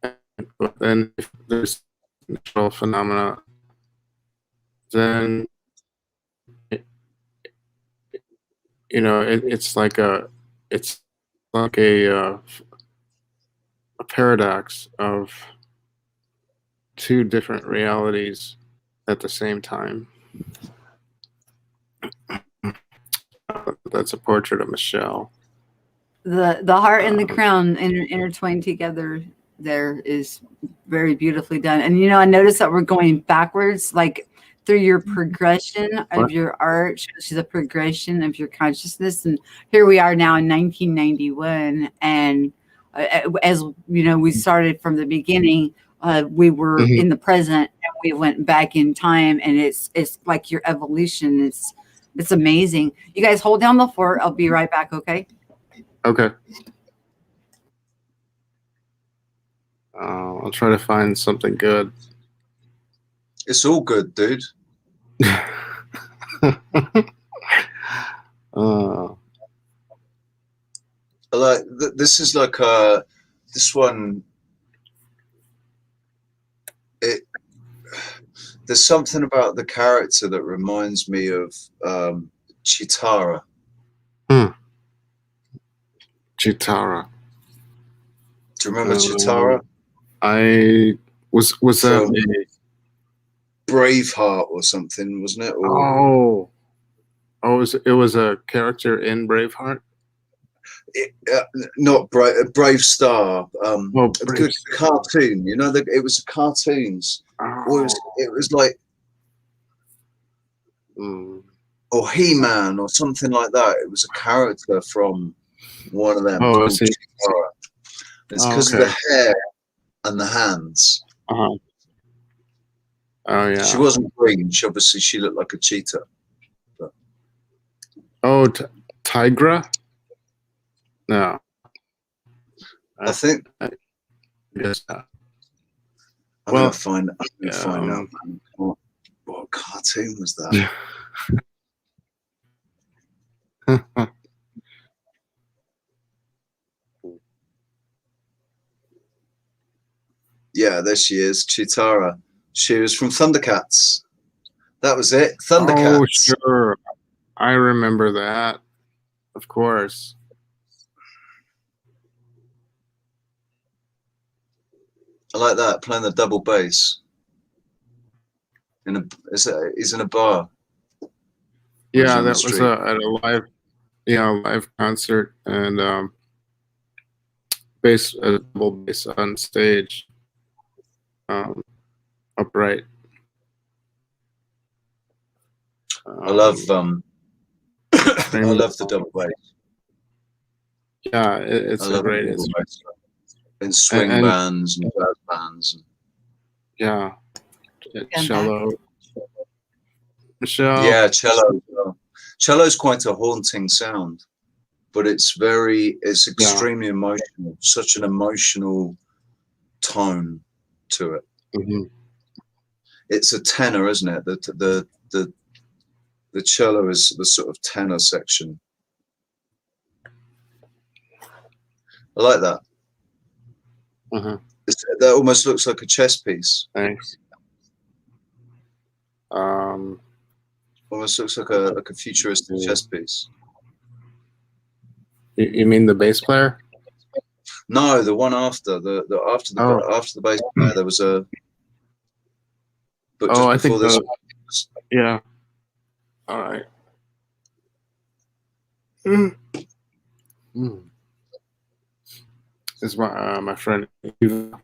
but then if there's natural phenomena, then it's like a paradox of two different realities at the same time. That's a portrait of Michelle. The heart and the crown intertwined together there is very beautifully done. And I noticed that we're going backwards, like through your progression of your art shows you the progression of your consciousness. And here we are now in 1991, and as we started from the beginning. We were in the present, and we went back in time, and it's like your evolution. It's amazing. You guys hold down the fort. I'll be right back. Okay. Okay. I'll try to find something good. It's all good, dude. Like this is like this one. There's something about the character that reminds me of Chitara. Chitara. Do you remember Chitara? Was that Braveheart or something, wasn't it? It was a character in Braveheart. Not Brave Star. Brave cartoon. It was cartoons. It was like, or He-Man or something like that. It was a character from one of them. It's because of the hair and the hands. Oh yeah. She wasn't green. She looked like a cheetah. But. Tigra? No. I think. Yes. I'm gonna find out. What cartoon was that? Yeah, there she is, Chitara. She was from Thundercats. That was it, Thundercats. Oh, sure. I remember that. Of course. I like that, playing the double bass. He's in a bar. Yeah, that was at a live concert, and double bass on stage, upright. I love I love the double bass. Yeah, it's a great instrument. In swing bands and jazz bands. Yeah, cello. Michelle. Yeah, cello. Cello's quite a haunting sound, but it's extremely emotional. Such an emotional tone to it. Mm-hmm. It's a tenor, isn't it? The cello is the sort of tenor section. I like that. Uh-huh. That almost looks like a chess piece. Thanks. Almost looks like a futuristic chess piece. You mean the bass player? No, the one after after the bass player, there was a. But just I before think this. Yeah. All right. Mm. This is my friend Eva.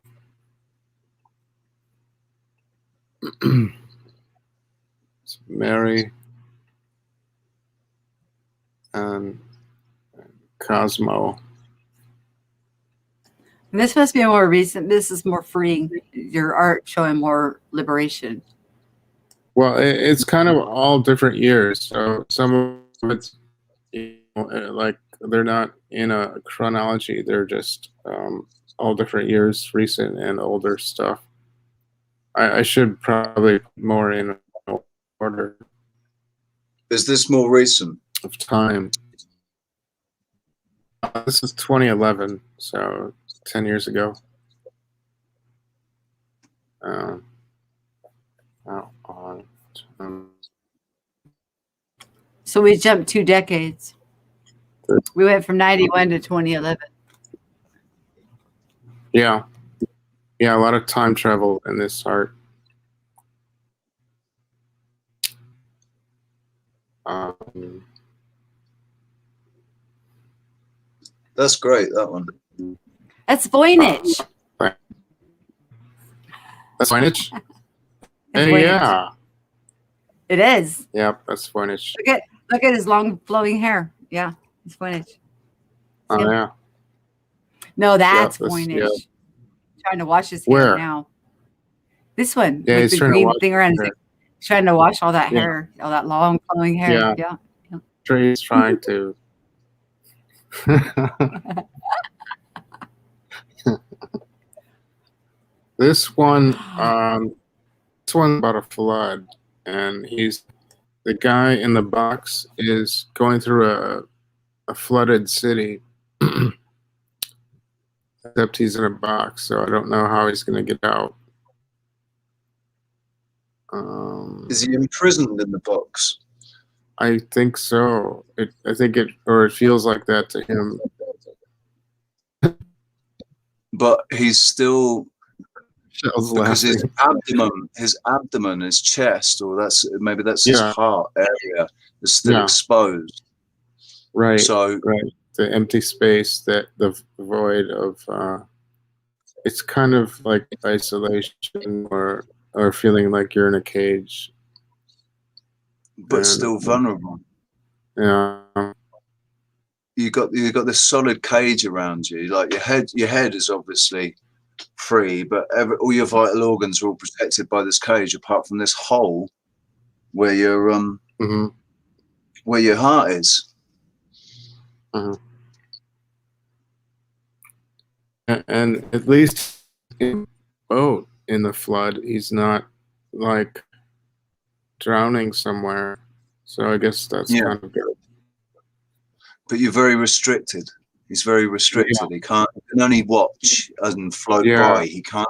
Mary and Cosmo. And this must be more recent. This is more freeing. Your art showing more liberation. Well, it's kind of all different years. So some of it's, like they're not in a chronology. They're just all different years, recent and older stuff. I should probably put more in order Is this more recent? of time. This is 2011, so 10 years ago. So we jumped 2 decades. We went from 91 to 2011. Yeah, a lot of time travel in this art. That's great. That one. That's Voynich. That's Voynich. It's Voynich. Yeah. It is. Yep, that's Voynich. Look at his long flowing hair. Yeah, it's Voynich. Oh yeah. No, that's Yep, Voynich. yeah. Trying to wash his Where? hair now. This one Yeah, with he's the trying to green wash thing around his his neck. He's trying to wash all that Yeah. hair, all that long flowing hair. Yeah. Sure, he's trying to. This one's about a flood, and the guy in the box is going through a flooded city. Except he's in a box, so I don't know how he's going to get out. Is he imprisoned in the box? I think so. It feels like that to him. But he's still, Shell's because laughing. his abdomen, his chest, or maybe that's Yeah. his heart area is still exposed. Right. So the empty space, that the void of it's kind of like isolation or feeling like you're in a cage, but still vulnerable. Yeah. You got this solid cage around you. Like your head is obviously free, but all your vital organs are all protected by this cage, apart from this hole where your where your heart is. Uh-huh. And at least in the boat in the flood, he's not like drowning somewhere. So I guess that's kind of good. But you're very restricted. He's very restricted. Yeah. He can only watch and float by. He can't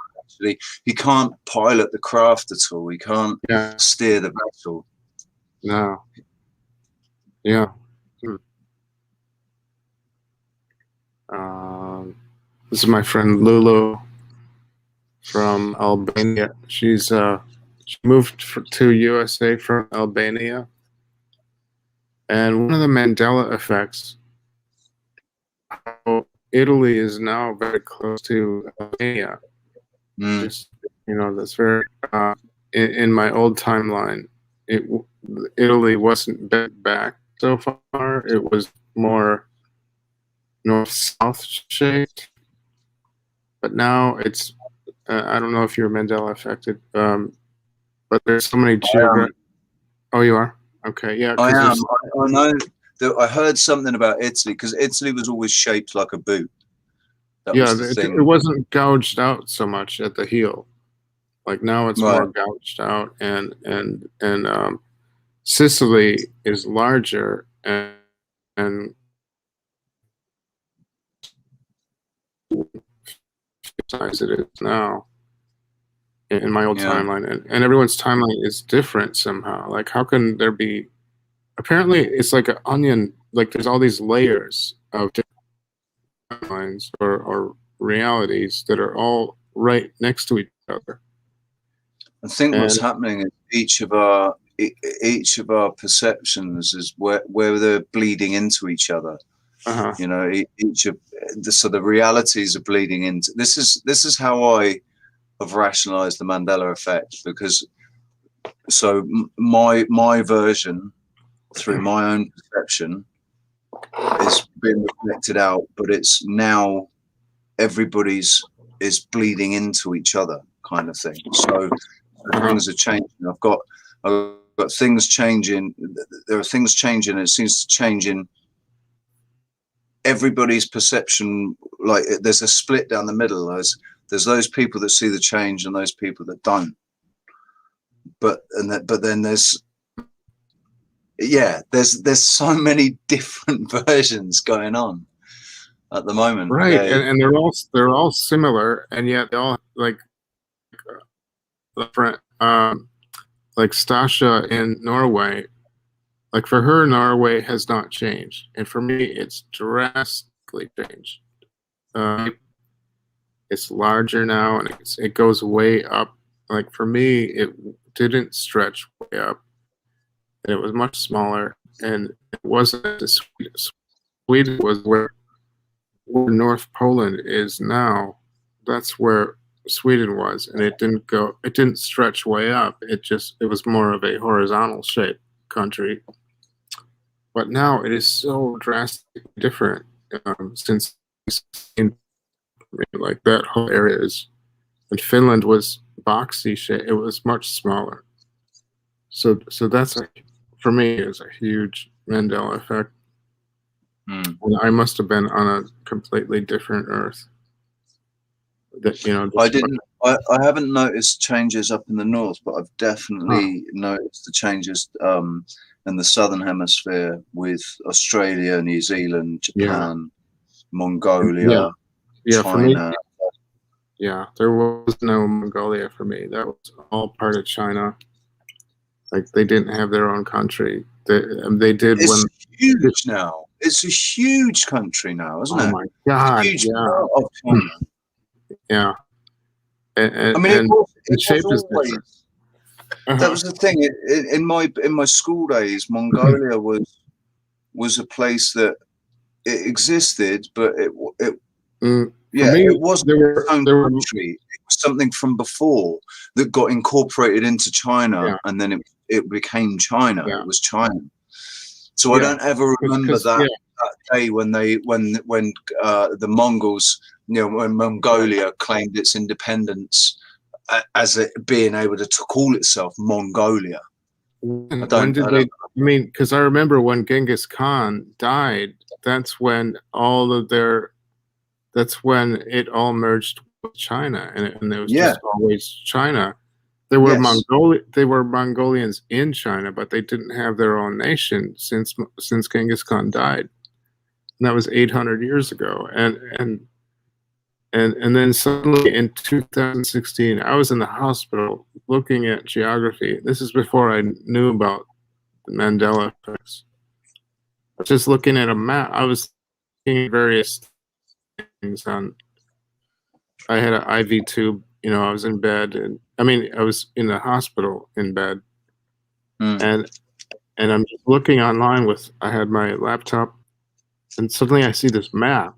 pilot the craft at all. He can't steer the vessel. No. Yeah. This is my friend Lulu from Albania. She moved to USA from Albania, and one of the Mandela effects, how Italy is now very close to Albania. Just that's very in my old timeline. Italy wasn't bent back so far. It was more north-south shaped, but now it's I don't know if you're Mandela affected. but there's so many geographic. Oh, you are? Okay, yeah. I am. I know that I heard something about Italy, because Italy was always shaped like a boot. That Yeah, was the thing. it wasn't gouged out so much at the heel. Like now it's more gouged out, and Sicily is larger and size it is now in my old timeline, and everyone's timeline is different somehow. Like, how can there be? Apparently, it's like an onion. Like, there's all these layers of different timelines or realities that are all right next to each other. I think what's happening is each of our perceptions is where they're bleeding into each other. You know, so the realities are bleeding into. This is how I have rationalized the Mandela effect, because so my version through my own perception is being reflected out, but it's now everybody's is bleeding into each other, kind of thing. So things are changing. I've got things changing. There are things changing. It seems to change in everybody's perception. Like, there's a split down the middle. There's those people that see the change and those people that don't. But then there's so many different versions going on at the moment. Right, and they're all similar, and yet they all like different. Like Stasha in Norway, like for her, Norway has not changed, and for me, it's drastically changed. It's larger now, and it goes way up. Like for me, it didn't stretch way up, and it was much smaller, and it wasn't as Sweden. Sweden was where North Poland is now. That's where Sweden was, and it didn't stretch way up. It was more of a horizontal shaped country. But now it is so drastically different since like that whole area is. And Finland was boxy shape. It was much smaller. So that's for me is a huge Mandela effect. And I must have been on a completely different Earth. I haven't noticed changes up in the north, but I've definitely noticed the changes in the southern hemisphere with Australia, New Zealand, Japan, Mongolia, China. For me, there was no Mongolia for me. That was all part of China. Like, they didn't have their own country. They did. It's huge now. It's a huge country now, isn't it? Oh my God! Huge part of China. Yeah. I mean, the shape is different. That was the thing. In my school days, Mongolia was a place that it existed, but it wasn't its own country. It was something from before that got incorporated into China, and then it became China. It was China. So I don't ever remember that day when the Mongols, when Mongolia claimed its independence as it being able to call itself Mongolia. Because I remember when Genghis Khan died, that's when it all merged with China, and it was just always China. There were Mongolians in China, but they didn't have their own nation since Genghis Khan died. And that was 800 years ago. And then suddenly in 2016, I was in the hospital looking at geography. This is before I knew about the Mandela effects. I was just looking at a map. I was looking at various things I had an IV tube. I was in bed, I was in the hospital in bed, and I'm just looking online I had my laptop, and suddenly I see this map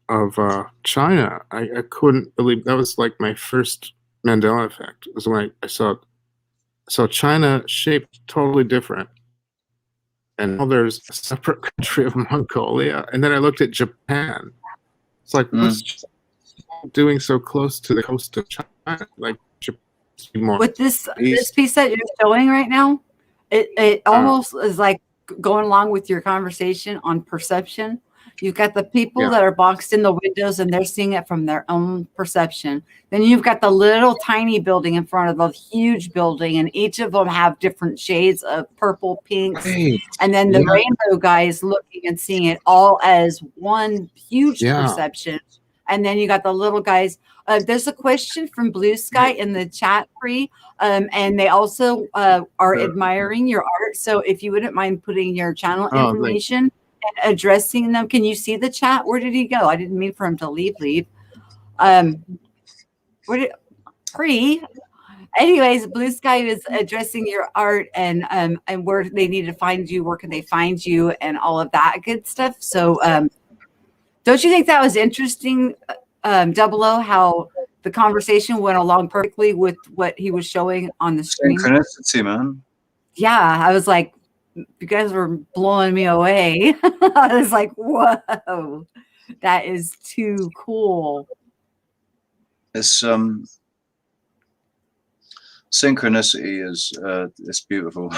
of China. I couldn't believe that was like my first Mandela effect. It was when I saw China shaped totally different, and now there's a separate country of Mongolia, and then I looked at Japan. It's like, what's doing so close to the coast of China? Like, more With this peace. piece that you're showing right now, it almost is like going along with your conversation on perception. You've got the people Yeah. that are boxed in the windows and they're seeing it from their own perception. Then you've got the little tiny building in front of the huge building, and each of them have different shades of purple, pinks, Right. and then the rainbow guy is looking and seeing it all as one huge Yeah. perception. And then you got the little guys. There's a question from Blue Sky in the chat, Free, and they also are admiring your art. So if you wouldn't mind putting your channel Oh, information and addressing them. Can you see the chat? Where did he go? I didn't mean for him to leave. Where did Free? Anyways, Blue Sky is addressing your art and where they need to find you, where can they find you, and all of that good stuff. So don't you think that was interesting, Double O, how the conversation went along perfectly with what he was showing on the screen? Synchronicity, man. Yeah, I was like, you guys were blowing me away. I was like, whoa, that is too cool. It's synchronicity is it's beautiful.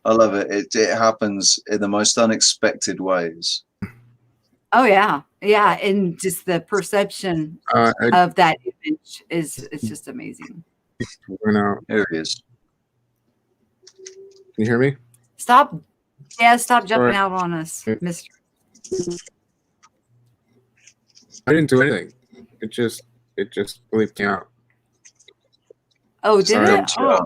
I love it. It happens in the most unexpected ways. Oh yeah, yeah, and just the perception of that image it's just amazing. Here he is. Can you hear me? Stop jumping out on us, Mister. I didn't do anything. It just bleeped me out. Oh, did it? Oh.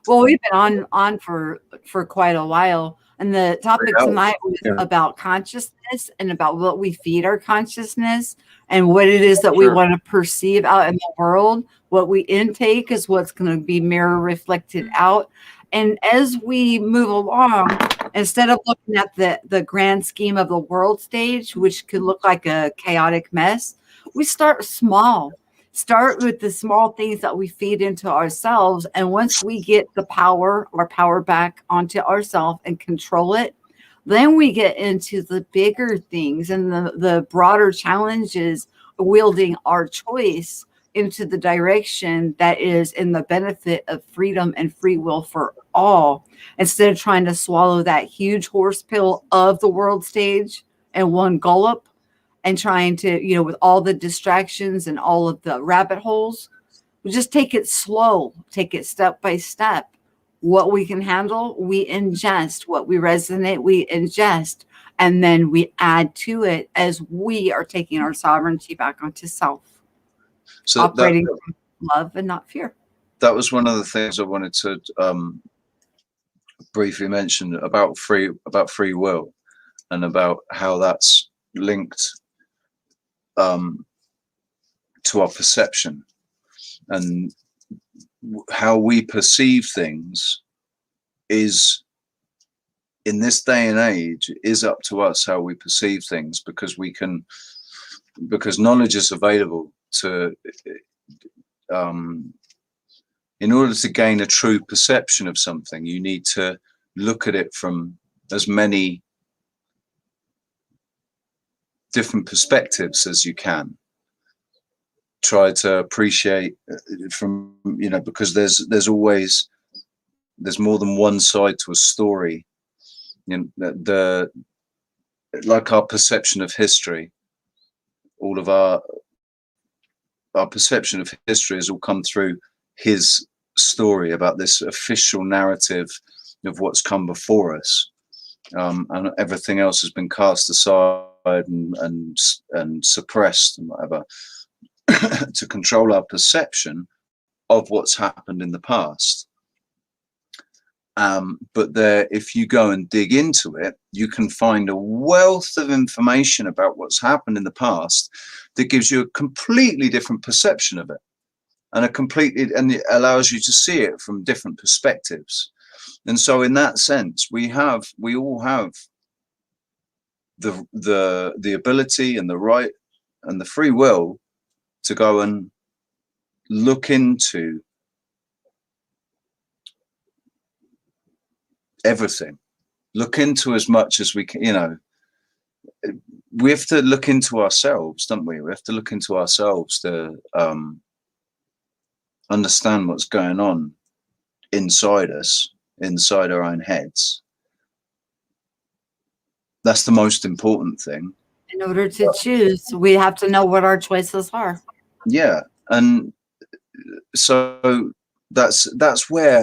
Well, we've been on for quite a while, and the topic tonight was about consciousness and about what we feed our consciousness and what it is that we want to perceive out in the world. What we intake is what's going to be mirror reflected out. And as we move along, instead of looking at the grand scheme of the world stage, which could look like a chaotic mess, we start small. Start with the small things that we feed into ourselves. And once we get our power back onto ourselves and control it, then we get into the bigger things and the broader challenges, wielding our choice into the direction that is in the benefit of freedom and free will for all, instead of trying to swallow that huge horse pill of the world stage in one gulp and trying to, with all the distractions and all of the rabbit holes. We just take it slow, take it step by step. What we can handle, we ingest. What we resonate, we ingest. And then we add to it as we are taking our sovereignty back onto self. So operating from love and not fear. That was one of the things I wanted to briefly mention about free will and about how that's linked to our perception, and how we perceive things is, in this day and age, is up to us how we perceive things, because knowledge is available to in order to gain a true perception of something, you need to look at it from as many different perspectives as you can. Try to appreciate from, because there's more than one side to a story. Like our perception of history, all of our perception of history has all come through his story about this official narrative of what's come before us, and everything else has been cast aside and suppressed and whatever to control our perception of what's happened in the past. But if you go and dig into it, you can find a wealth of information about what's happened in the past that gives you a completely different perception of it, and it allows you to see it from different perspectives. And so in that sense, we all have the ability and the right and the free will to go and look into everything, look into as much as we can. We have to look into ourselves, don't we? We have to look into ourselves to understand what's going on inside us, inside our own heads. That's the most important thing. In order to choose, we have to know what our choices are. Yeah, and so that's the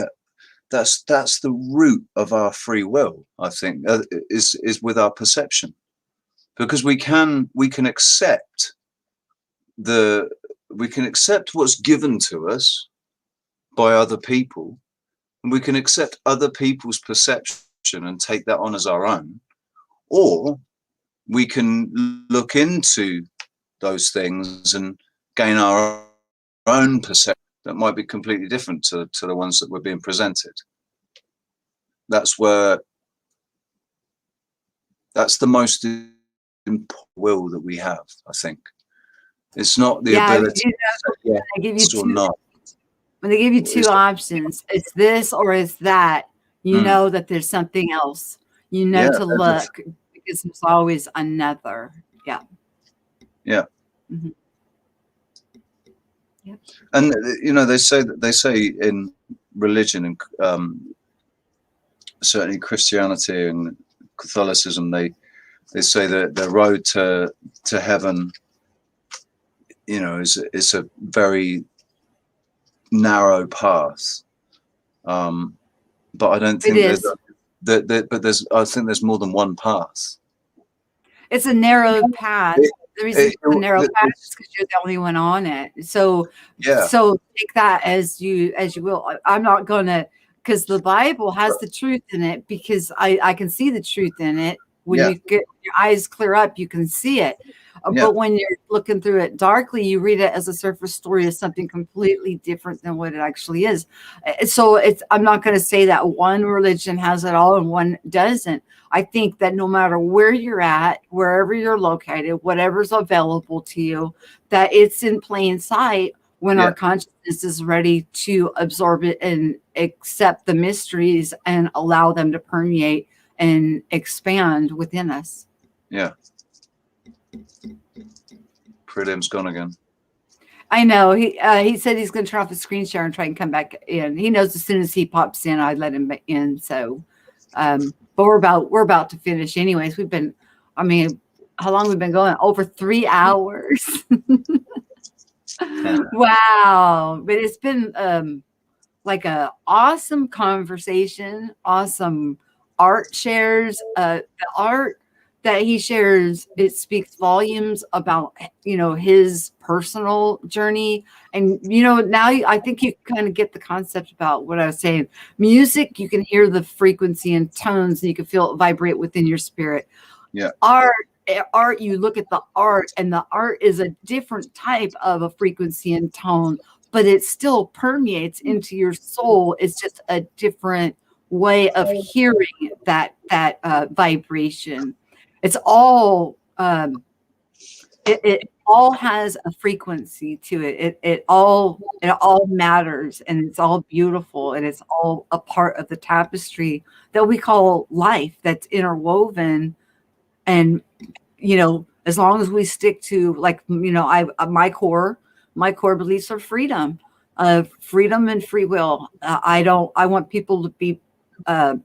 root of our free will. I think is with our perception, because we can accept what's given to us by other people, and we can accept other people's perception and take that on as our own, or we can look into those things and gain our own perception that might be completely different to the ones that were being presented. That's the most important will that we have, I think. It's not the ability to say yes or no. When they give you two options, it's this or it's that, you know that there's something else. You know to look, because there's always another. Yeah. Yeah. Mm-hmm. Yep. And they say in religion and certainly Christianity and Catholicism, they say that the road to heaven, is a very narrow path. But I don't think I think there's more than one path. It's a narrow path. The reason it's a narrow path is because you're the only one on it. So take that as you will. I'm not gonna, because the Bible has the truth in it, because I can see the truth in it. When you get your eyes clear up, you can see it. But when you're looking through it darkly, you read it as a surface story of something completely different than what it actually is. So I'm not going to say that one religion has it all and one doesn't. I think that no matter where you're at, wherever you're located, whatever's available to you, that it's in plain sight when our consciousness is ready to absorb it and accept the mysteries and allow them to permeate and expand within us. Yeah. Prelim's gone again. I know. He said he's going to turn off his screen share and try and come back in. He knows as soon as he pops in, I let him in. So, but we're about to finish anyways. How long we've been going? Over 3 hours. Wow. But it's been like a awesome conversation, awesome art shares. The art that he shares, it speaks volumes about, his personal journey. And, now I think you kind of get the concept about what I was saying. Music, you can hear the frequency and tones, and you can feel it vibrate within your spirit. Yeah. Art, you look at the art, and the art is a different type of a frequency and tone, but it still permeates into your soul. It's just a different way of hearing that vibration. It's all it all has a frequency to it. It all matters, and it's all beautiful, and it's all a part of the tapestry that we call life, that's interwoven. And as long as we stick to, like, my core beliefs are freedom and free will. I want people to be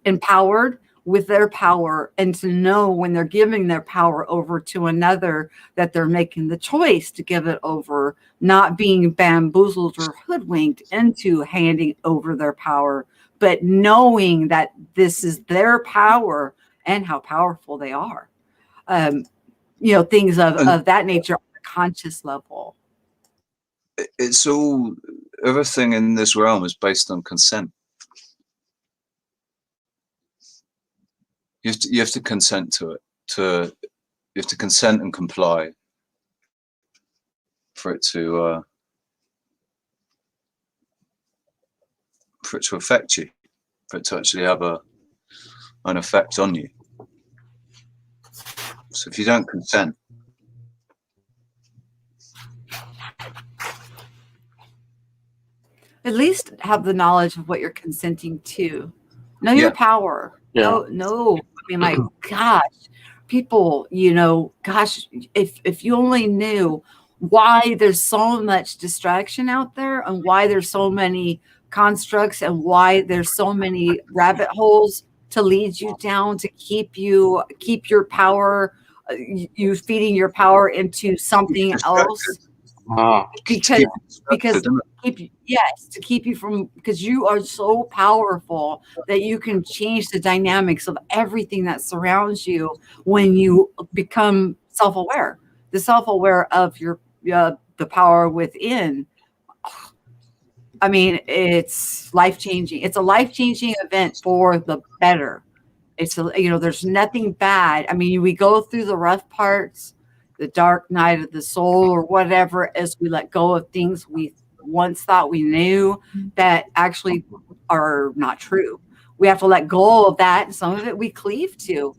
empowered with their power, and to know when they're giving their power over to another, that they're making the choice to give it over, not being bamboozled or hoodwinked into handing over their power, but knowing that this is their power and how powerful they are. Things of that nature on a conscious level. It's all, everything in this realm is based on consent. You have to consent to it. You have to consent and comply for it to affect you, for it to actually have an effect on you. So if you don't consent, at least have the knowledge of what you're consenting to. Know your power. Yeah. No. My gosh, people, if you only knew why there's so much distraction out there, and why there's so many constructs, and why there's so many rabbit holes to lead you down, to keep your power, you feeding your power into something else, Ah, because because Isn't it? yes, to keep you from, because you are so powerful that you can change the dynamics of everything that surrounds you when you become self-aware, the self-aware of your the power within. I mean, it's life-changing. It's a life-changing event for the better. It's there's nothing bad. I mean, we go through the rough parts, the dark night of the soul, or whatever, as we let go of things we once thought we knew that actually are not true. We have to let go of that, and some of it we cleave to,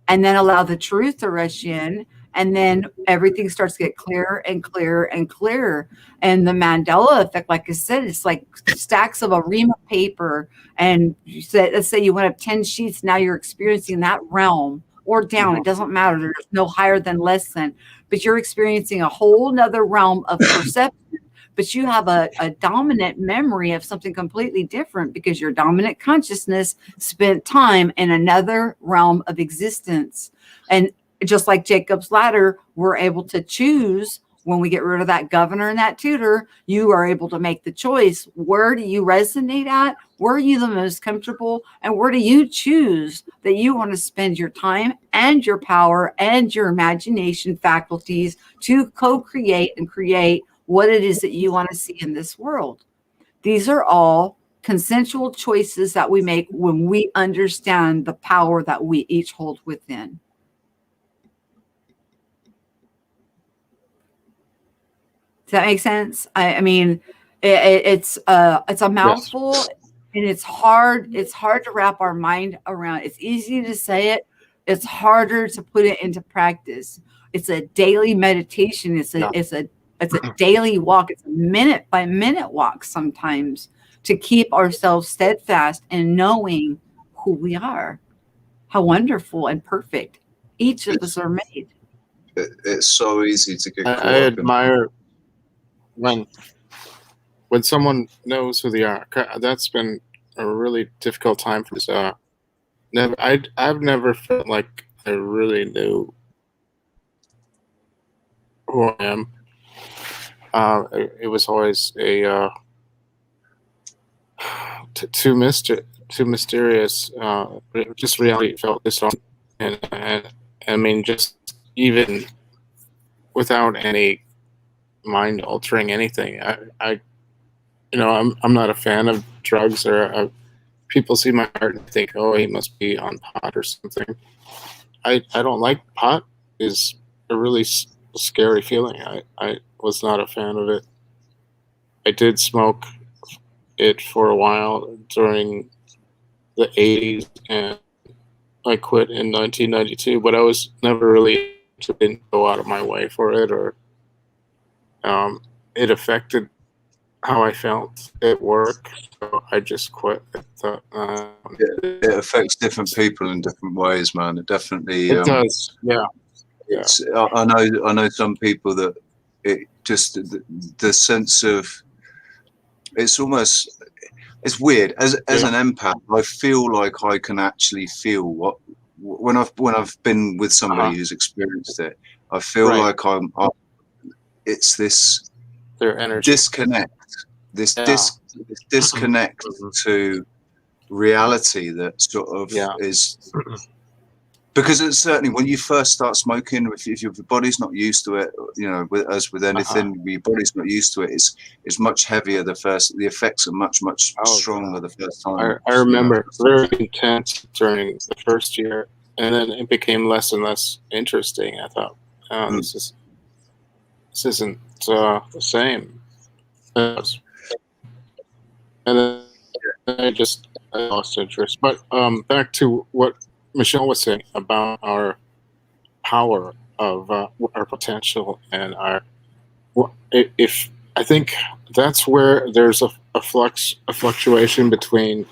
and then allow the truth to rush in. And then everything starts to get clearer and clearer and clearer. And the Mandela effect, like I said, it's like stacks of a ream of paper. And you said, let's say you went up 10 sheets, now you're experiencing that realm, or down. It doesn't matter. There's no higher than, less than, but you're experiencing a whole nother realm of perception. But you have a dominant memory of something completely different, because your dominant consciousness spent time in another realm of existence. And just like Jacob's ladder, we're able to choose. When we get rid of that governor and that tutor, you are able to make the choice. Where do you resonate at? Where are you the most comfortable? And where do you choose that you want to spend your time and your power and your imagination faculties to co-create and create what it is that you want to see in this world? These are all consensual choices that we make when we understand the power that we each hold within. Does that make sense? I mean, it's a yes. mouthful, and it's hard. It's hard to wrap our mind around. It's easy to say it. It's harder to put it into practice. It's a daily meditation. Yeah. It's a daily walk. It's a minute by minute walk sometimes, to keep ourselves steadfast in knowing who we are, how wonderful and perfect each of us are made. It's so easy to get I caught up in. admire when someone knows who they are. That's been a really difficult time for us. I've never felt like I really knew who I am. It was always a too mysterious. Just reality felt this on, and I mean, just even without any mind altering anything. I'm not a fan of drugs, or people see my art and think, oh, he must be on pot or something. I don't like pot. Is a really scary feeling. I was not a fan of it. I did smoke it for a while during the 80s, and I quit in 1992, but I was never really, didn't go out of my way for it, or it affected how I felt at work, so I just quit. I thought, It affects different people in different ways, man. It definitely it does, yeah. It's, I know some people that it just the sense of, it's almost, it's weird. As an empath, I feel like I can actually feel what when I've been with somebody who's experienced it. I feel like I'm it's this their energy disconnect, this disconnect to reality that sort of is. Because it's certainly when you first start smoking, if your body's not used to it, as with anything, your body's not used to it. It's much heavier. The effects are much stronger the first time. I remember very intense during the first year, and then it became less and less interesting. I thought, this isn't the same. And then I lost interest. But back to what Michelle was saying about our power of our potential and if I think that's where there's a fluctuation between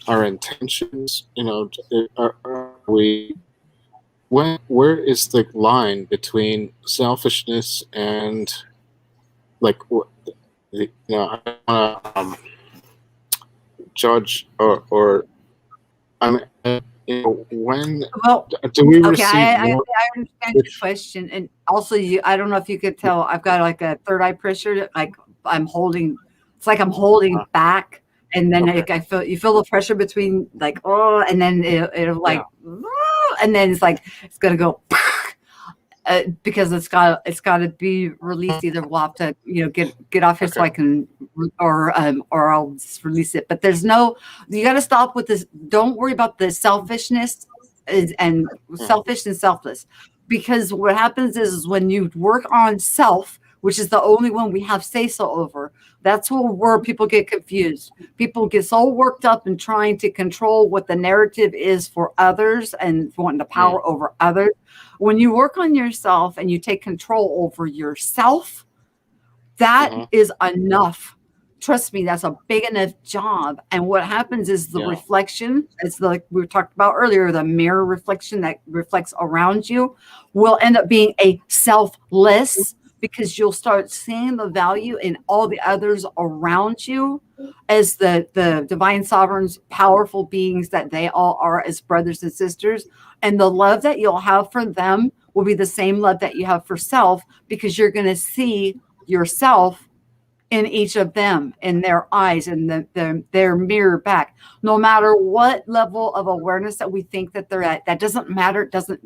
our intentions. Are we where is the line between selfishness and like you know, I don't want to judge or I mean, you know, when Well, do we okay, receive I more? understand your Which question, and also I don't know if you could tell, I've got like a third eye pressure, like I'm holding, it's like I'm holding back, and then okay, like you feel the pressure between like oh, and then it'll yeah, like, and then it's like it's gonna go. Because it's got to be released. Either we'll have to get off here so okay, I can, or I'll just release it. But there's no, you got to stop with this. Don't worry about the selfishness and mhm, selfish and selfless, because what happens is when you work on self, which is the only one we have say so over. That's where people get confused. People get so worked up in trying to control what the narrative is for others and wanting the mm, power over others. When you work on yourself and you take control over yourself, that mhm, is enough. Trust me, that's a big enough job. And what happens is the yeah, reflection, it's like we talked about earlier, the mirror reflection that reflects around you will end up being a selfless, because you'll start seeing the value in all the others around you as the divine sovereigns, powerful beings that they all are as brothers and sisters. And the love that you'll have for them will be the same love that you have for self, because you're going to see yourself in each of them, in their eyes, and their mirror back. No matter what level of awareness that we think that they're at, that doesn't matter. It doesn't,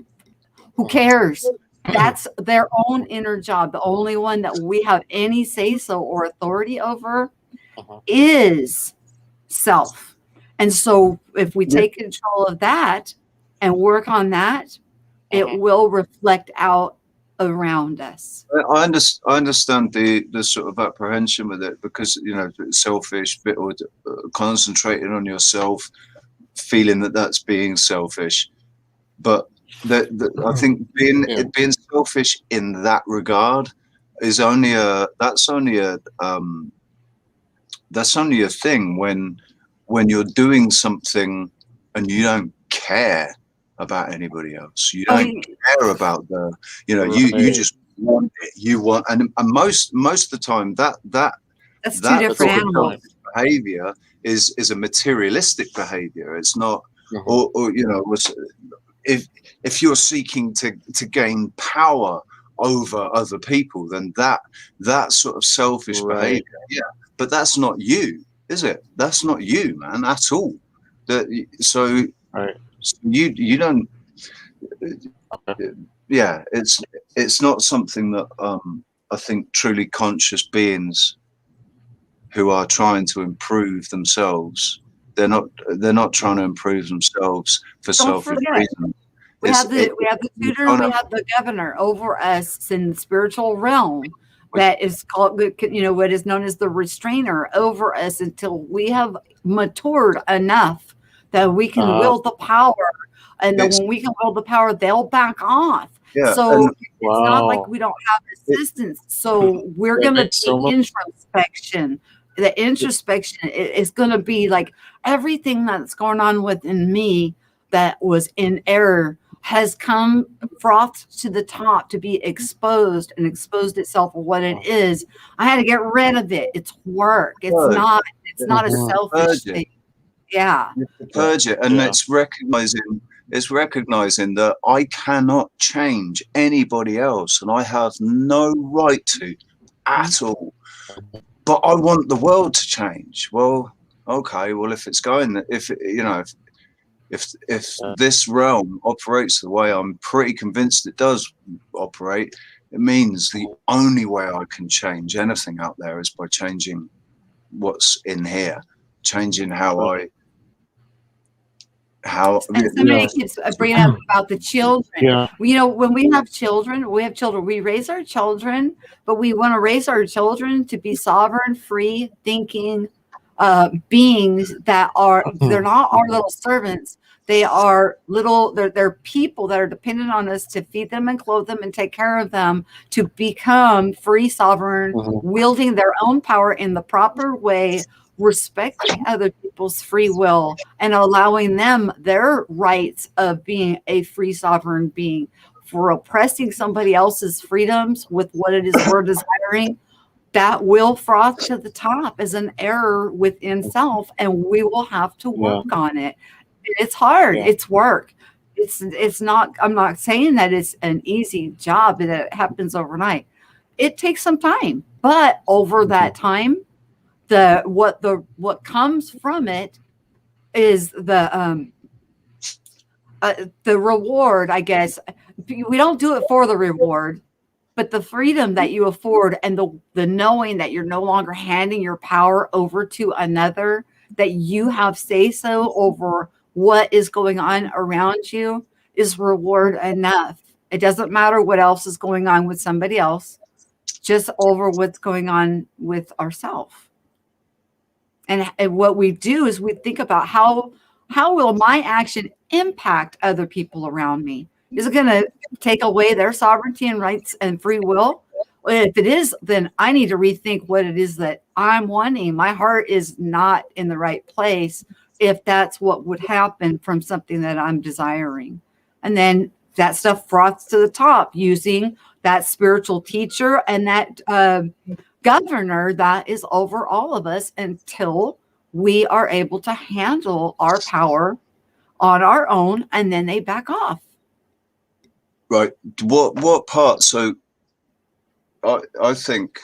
who mhm, cares? That's their own inner job. The only one that we have any say so or authority over mhm, is self. And so if we Yeah, take control of that and work on that, it mhm, will reflect out around us. I understand the sort of apprehension with it because it's selfish, bit or concentrating on yourself, feeling that that's being selfish. But I think yeah, being selfish in that regard is only a that's only a thing when you're doing something and you don't care about anybody else. You Oh, don't care about you right. just want it. You want and most of the time that's two that That's a different sort of good animals. point. behavior is a materialistic behavior. It's not Mhm, or if you're seeking to gain power over other people, then that sort of selfish right, behavior, yeah, but that's not you, is it? That's not you, man, at all. That so, right. so you don't, Okay. yeah, it's not something that I think truly conscious beings who are trying to improve themselves, they're not trying to improve themselves for Don't selfish forget, reasons. we It's have the you're tutor, trying we to have the governor over us in the spiritual realm, that is called, what is known as the restrainer over us, until we have matured enough that we can Uh, wield the power. And then it's when we can wield the power, they'll back off. yeah, So and it's not like wow. we don't have it, assistance. So we're That going to makes be so much. introspection. The introspection is going to be like everything that's going on within me that was in error has come frothed to the top to be exposed, and exposed itself for what it is. I had to get rid of it. It's work. It's purge, not a Mhm, selfish purge it. thing. Yeah. You have to purge it, and yeah. it's recognizing that I cannot change anybody else, and I have no right to at all. But I want the world to change. Well, okay. Well, if it's going, if if Yeah. this realm operates the way I'm pretty convinced it does operate, it means the only way I can change anything out there is by changing what's in here, changing how And Yeah. somebody keeps bringing up about the children. Yeah. When we have children, we raise our children, but we want to raise our children to be sovereign, free thinking beings that they're not our little servants. They are they're people that are dependent on us to feed them and clothe them and take care of them, to become free, sovereign, Mhm, wielding their own power in the proper way, respecting other people's free will and allowing them their rights of being a free sovereign being. For oppressing somebody else's freedoms with what it is we're desiring, that will froth to the top as an error within self, and we will have to work on it. It's hard. It's work. It's not, I'm not saying that it's an easy job and that it happens overnight. It takes some time, but over that time, what comes from it is the reward, I guess. We don't do it for the reward, but the freedom that you afford and the knowing that you're no longer handing your power over to another, that you have say so over what is going on around you, is reward enough. It doesn't matter what else is going on with somebody else, just over what's going on with ourselves. And what we do is we think about how will my action impact other people around me? Is it going to take away their sovereignty and rights and free will? Well, if it is, then I need to rethink what it is that I'm wanting. My heart is not in the right place if that's what would happen from something that I'm desiring. And then that stuff froths to the top using that spiritual teacher and that governor that is over all of us until we are able to handle our power on our own, and then they back off. Right. What part? So I think,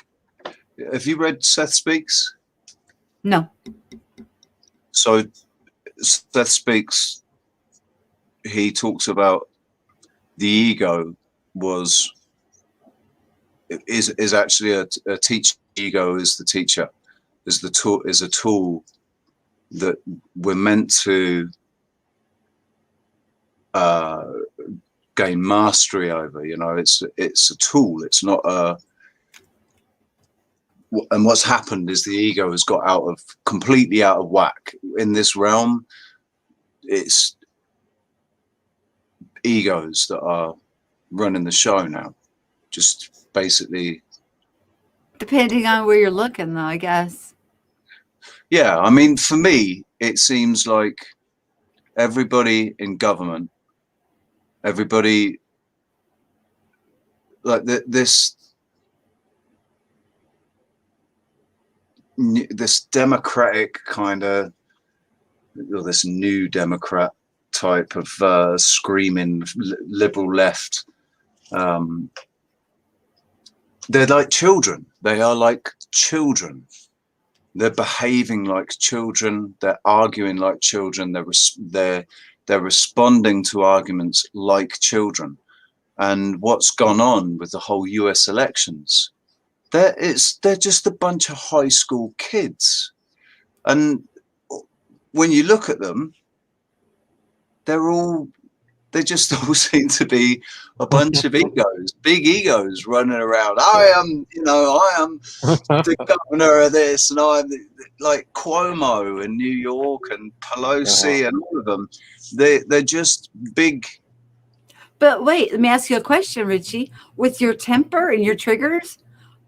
have you read Seth Speaks? No. So Seth Speaks, he talks about the ego is actually a teacher. Ego is the teacher, is the tool, is a tool that we're meant to gain mastery over. You know, it's a tool. It's not a. And what's happened is the ego has got completely out of whack in this realm. It's egos that are running the show now, just basically. Depending on where you're looking, though, I guess. Yeah, I mean, for me, it seems like everybody in government, everybody like this democratic kind of, or this new Democrat type of screaming liberal left. They're like children. They are like children. They're behaving like children. They're arguing like children. They're responding to arguments like children. And what's gone on with the whole US elections? They're just a bunch of high school kids. And when you look at them, they just all seem to be a bunch of egos, big egos running around. I am the governor of this, and I'm like Cuomo in New York and Pelosi and all of them. They're just big. But wait, let me ask you a question, Richie. With your temper and your triggers,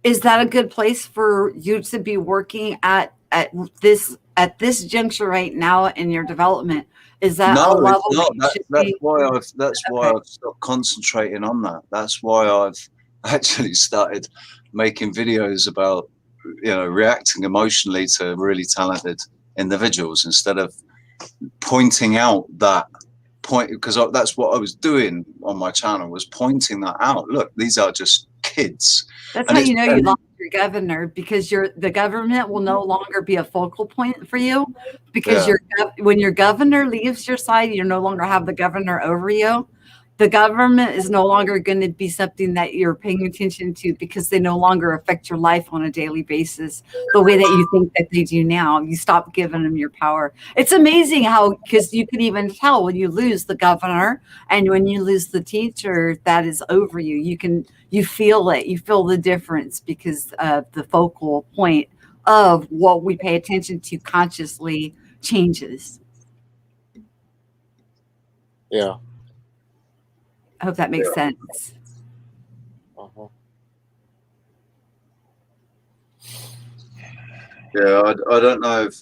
is that a good place for you to be working at this juncture right now in your development? Is that a level? No, it's not. That's why I've stopped concentrating on that. That's why I've actually started making videos about, reacting emotionally to really talented individuals instead of pointing out that point, because that's what I was doing on my channel, was pointing that out. Look, these are just kids. That's how you know you lost your governor, because the government will no longer be a focal point for you, because when your governor leaves your side, you no longer have the governor over you. The government is no longer going to be something that you're paying attention to, because they no longer affect your life on a daily basis the way that you think that they do now. You stop giving them your power. It's amazing how, because you can even tell when you lose the governor and when you lose the teacher that is over you. You feel it. You feel the difference, because the focal point of what we pay attention to consciously changes. Yeah. I hope that makes sense. Yeah, I don't know if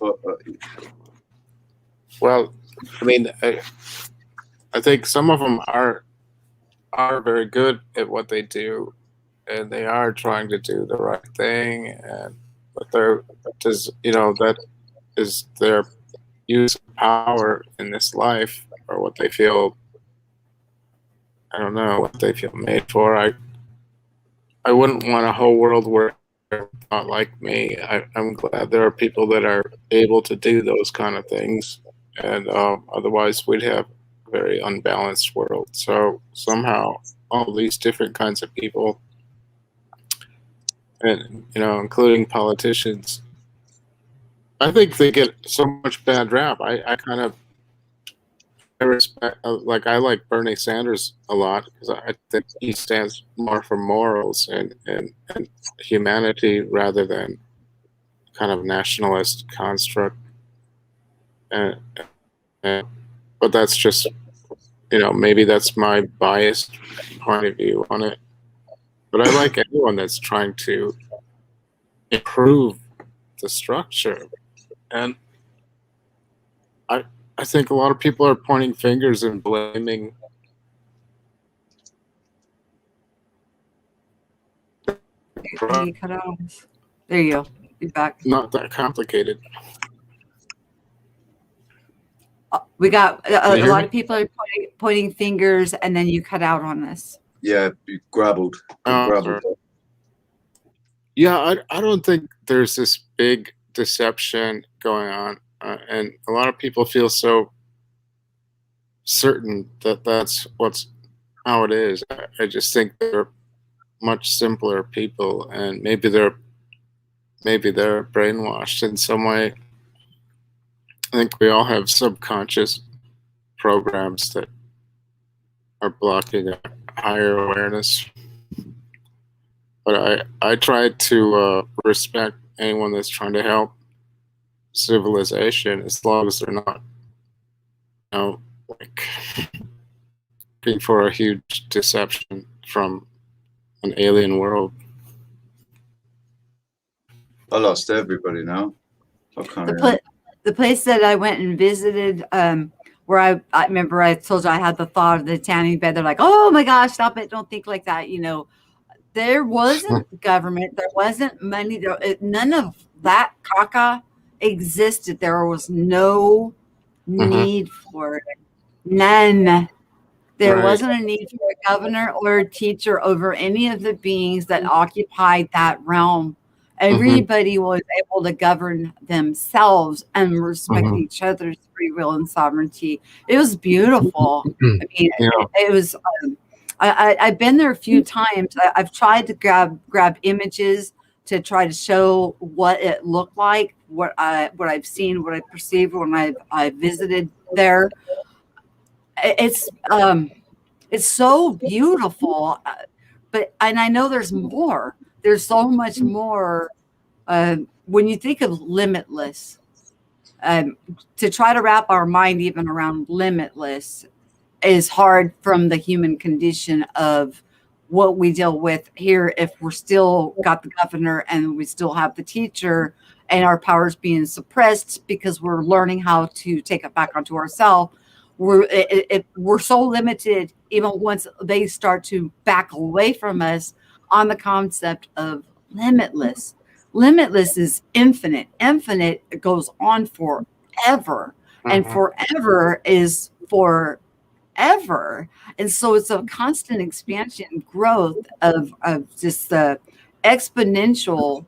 Well, I mean, I think some of them are very good at what they do, and they are trying to do the right thing, and but they're does that is their use of power in this life, or what they feel. I don't know what they feel made for. I wouldn't want a whole world where they're not like me. I'm glad there are people that are able to do those kind of things, and otherwise we'd have a very unbalanced world. So somehow all these different kinds of people, and including politicians, I think they get so much bad rap. I kind of I respect, like I like Bernie Sanders a lot because I think he stands more for morals and humanity rather than kind of nationalist construct. And, and but that's just maybe that's my biased point of view on it. But I like anyone that's trying to improve the structure, and I think a lot of people are pointing fingers and blaming. You cut off. There you go. You're back. Not that complicated. We got Can you a hear lot me? of people are pointing fingers, and then you cut out on us. yeah, you grabbled. Sorry. Yeah, I don't think there's this big deception going on, and a lot of people feel so certain that that's how it is. I just think they're much simpler people, and maybe they're brainwashed in some way. I think we all have subconscious programs that are blocking our higher awareness. But I try to respect anyone that's trying to help civilization, as long as they're not, like looking for a huge deception from an alien world. I lost everybody now. I can't The place that I went and visited, where I remember I told you I had the thought of the tanning bed. They're like, oh my gosh, stop it. Don't think like that. There wasn't government. There wasn't money. None of that caca existed. There was no need for it. None. There Right. wasn't a need for a governor or a teacher over any of the beings that occupied that realm. Everybody was able to govern themselves and respect each other's free will and sovereignty. It was beautiful. I mean, it was. I've been there a few times. I've tried to grab images to try to show what it looked like, what I've seen, what I perceived when I visited there. It's so beautiful, and I know there's more. There's so much more. When you think of limitless, to try to wrap our mind even around limitless is hard from the human condition of what we deal with here. If we're still got the governor and we still have the teacher and our powers being suppressed because we're learning how to take it back onto ourselves, we're so limited. Even once they start to back away from us on the concept of limitless. Limitless is infinite. Infinite goes on forever, and forever is forever. And so it's a constant expansion, growth of just the exponential.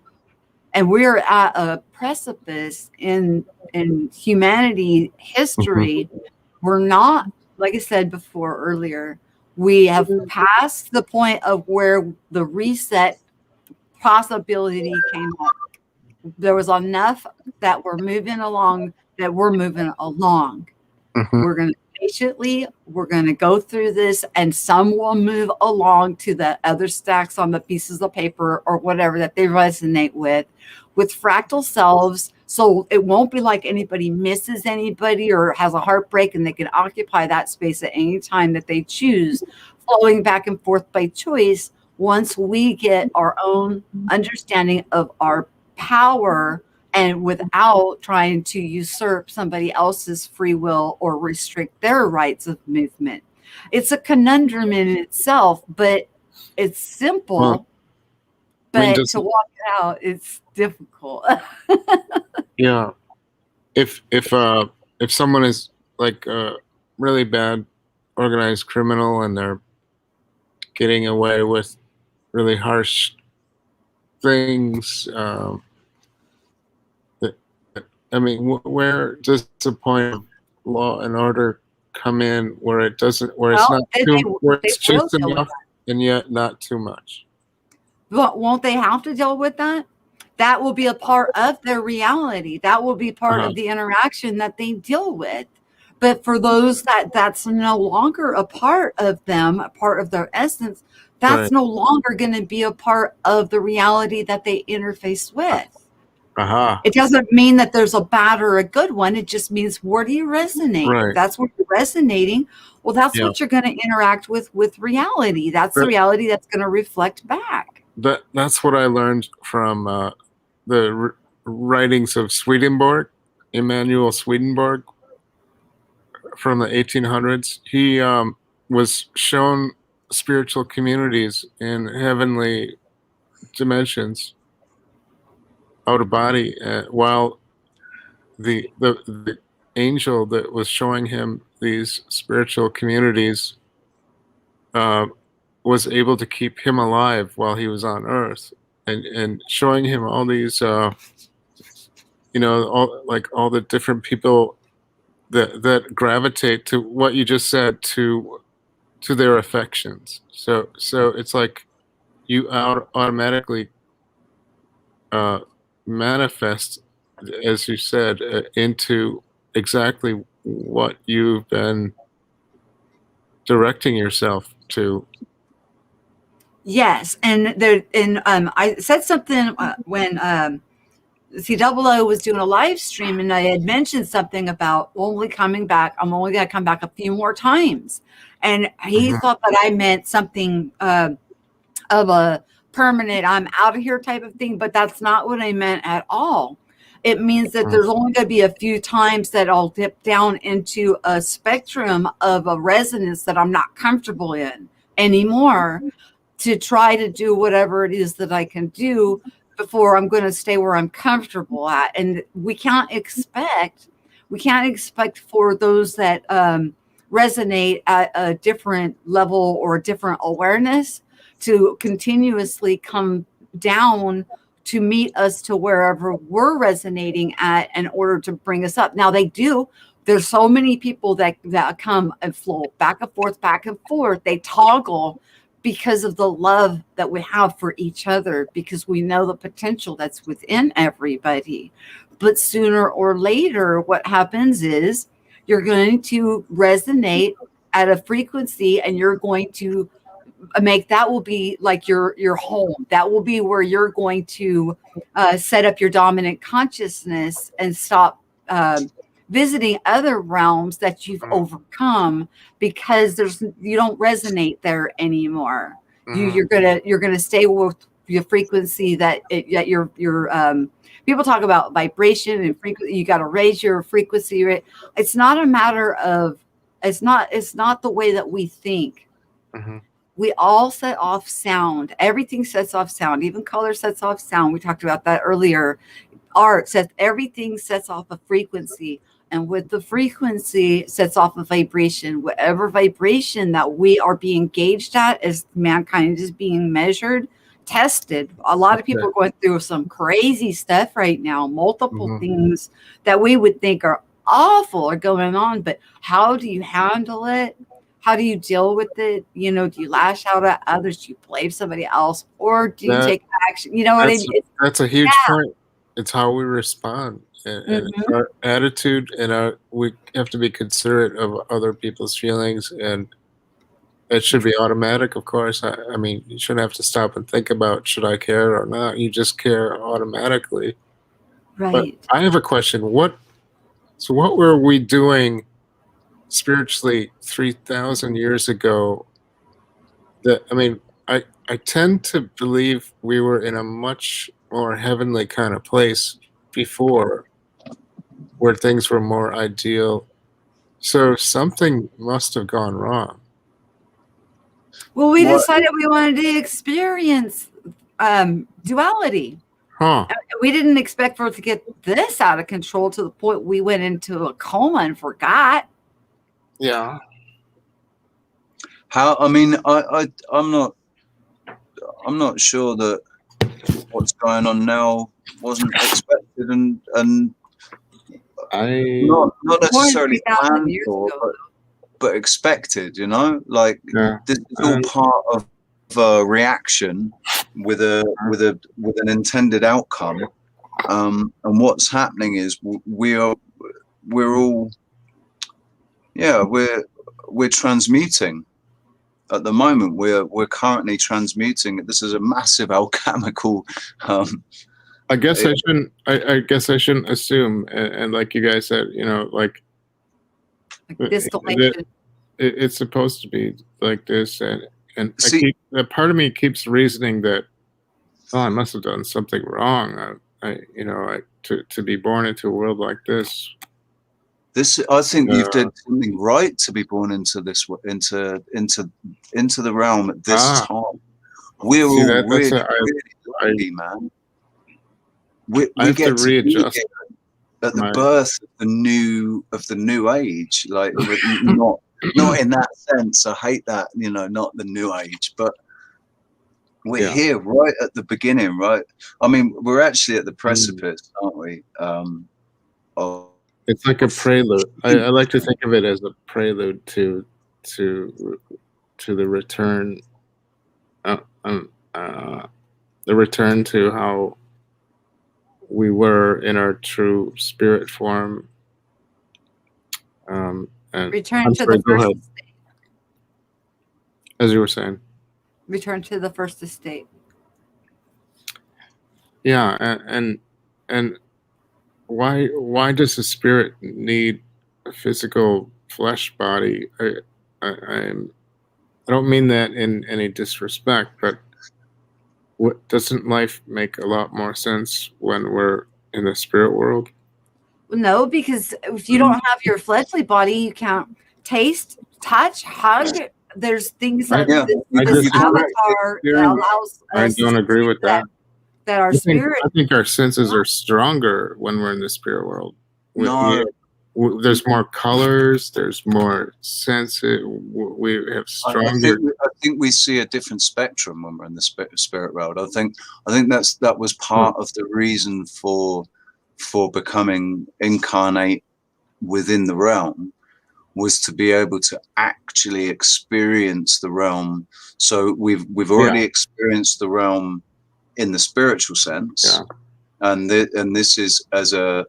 And we're at a precipice in humanity history. We're not, like I said before earlier, we have passed the point of where the reset possibility came up. There was enough that we're moving along, We're going to we're going to go through this, and some will move along to the other stacks on the pieces of paper or whatever that they resonate with fractal selves. So it won't be like anybody misses anybody or has a heartbreak, and they can occupy that space at any time that they choose, flowing back and forth by choice. Once we get our own understanding of our power and without trying to usurp somebody else's free will or restrict their rights of movement. It's a conundrum in itself, but it's simple. Well, I mean, But just to walk it out, it's difficult. yeah. If someone is like a really bad organized criminal and they're getting away with really harsh things, I mean, where does the point of law and order come in where it doesn't, where it's Well, not too, where they it's will just deal with enough and yet not too much? But won't they have to deal with that? That will be a part of their reality. That will be part of the interaction that they deal with. But for those that's no longer a part of them, a part of their essence, that's Right. no longer going to be a part of the reality that they interface with. It doesn't mean that there's a bad or a good one. It just means, where do you resonate? Right. If that's where you're resonating, well, that's Yeah. what you're going to interact with reality. That's the reality that's going to reflect back. That's what I learned from the writings of Swedenborg, Emanuel Swedenborg, from the 1800s. He was shown spiritual communities in heavenly dimensions, out of body, while the angel that was showing him these spiritual communities was able to keep him alive while he was on Earth, and showing him all these all the different people that gravitate to what you just said, to their affections. So it's like you automatically manifest, as you said, into exactly what you've been directing yourself to. Yes, and I said something when COO was doing a live stream, and I had mentioned something about only coming back. I'm only going to come back a few more times, and he thought that I meant something of a permanent, I'm out of here type of thing, but that's not what I meant at all. It means that there's only going to be a few times that I'll dip down into a spectrum of a resonance that I'm not comfortable in anymore, to try to do whatever it is that I can do before I'm going to stay where I'm comfortable at. And we can't expect for those that resonate at a different level or a different awareness to continuously come down to meet us to wherever we're resonating at in order to bring us up. Now they do. There's so many people that come and flow back and forth. They toggle because of the love that we have for each other, because we know the potential that's within everybody. But sooner or later, what happens is you're going to resonate at a frequency, and you're going to that will be like your home. That will be where you're going to set up your dominant consciousness and stop visiting other realms that you've overcome, because you don't resonate there anymore. You're gonna stay with your frequency that your people talk about vibration and frequency. You got to raise your frequency rate. It's not a matter of it's not the way that we think. We all set off sound. Everything sets off sound. Even color sets off sound. We talked about that earlier. Art sets, everything sets off a frequency. And with the frequency sets off a vibration. Whatever vibration that we are being engaged at as mankind is being measured, tested. A lot of people are going through some crazy stuff right now. Multiple things that we would think are awful are going on. But how do you handle it? How do you deal with it? Do you lash out at others? Do you blame somebody else? Or do you take action? You know what I mean? That's a huge point. It's how we respond. And it's our attitude, and we have to be considerate of other people's feelings, and it should be automatic, of course. I mean, you shouldn't have to stop and think about, should I care or not? You just care automatically. Right. But I have a question. What were we doing spiritually 3,000 years ago? I tend to believe we were in a much more heavenly kind of place before where things were more ideal. So something must have gone wrong. Well, we What? decided we wanted to experience duality. Huh. We didn't expect for it to get this out of control to the point we went into a coma and forgot. Yeah. How? I mean, I'm not sure that what's going on now wasn't expected and not More than necessarily 3,000 planned years for, ago. but expected. You know, like Yeah. this is all part of a reaction with an intended outcome. And what's happening is we're all, yeah, we're transmuting. At the moment, we're currently transmuting. This is a massive alchemical. I guess I shouldn't. I guess I shouldn't assume. And like you guys said, you know, like Distillation. it's supposed to be like this, and See, a part of me keeps reasoning that, oh, I must have done something wrong. To be born into a world like this. I think you've done something right to be born into the realm at this time. We're all really lucky, man. We get to readjust be at the birth of the new age. Like not in that sense. I hate that, you know, not the new age, but we're here right at the beginning, right? I mean, we're actually at the precipice, aren't we? It's like a prelude. I like to think of it as a prelude to the return. The return to how we were in our true spirit form. And return to the first estate. As you were saying. Return to the first estate. Yeah, and why does the spirit need a physical flesh body? I don't mean that in any disrespect, but doesn't life make a lot more sense when we're in the spirit world? No, because if you don't have your fleshly body, you can't taste, touch, hug. There's things that this avatar allows us. I don't agree with that. That our spirit. I think our senses are stronger when we're in the spirit world. There's more colors. There's more senses. We have stronger. I think we see a different spectrum when we're in the spirit world. I think that was part of the reason for becoming incarnate within the realm, was to be able to actually experience the realm. So we've already experienced the realm in the spiritual sense, and this is as a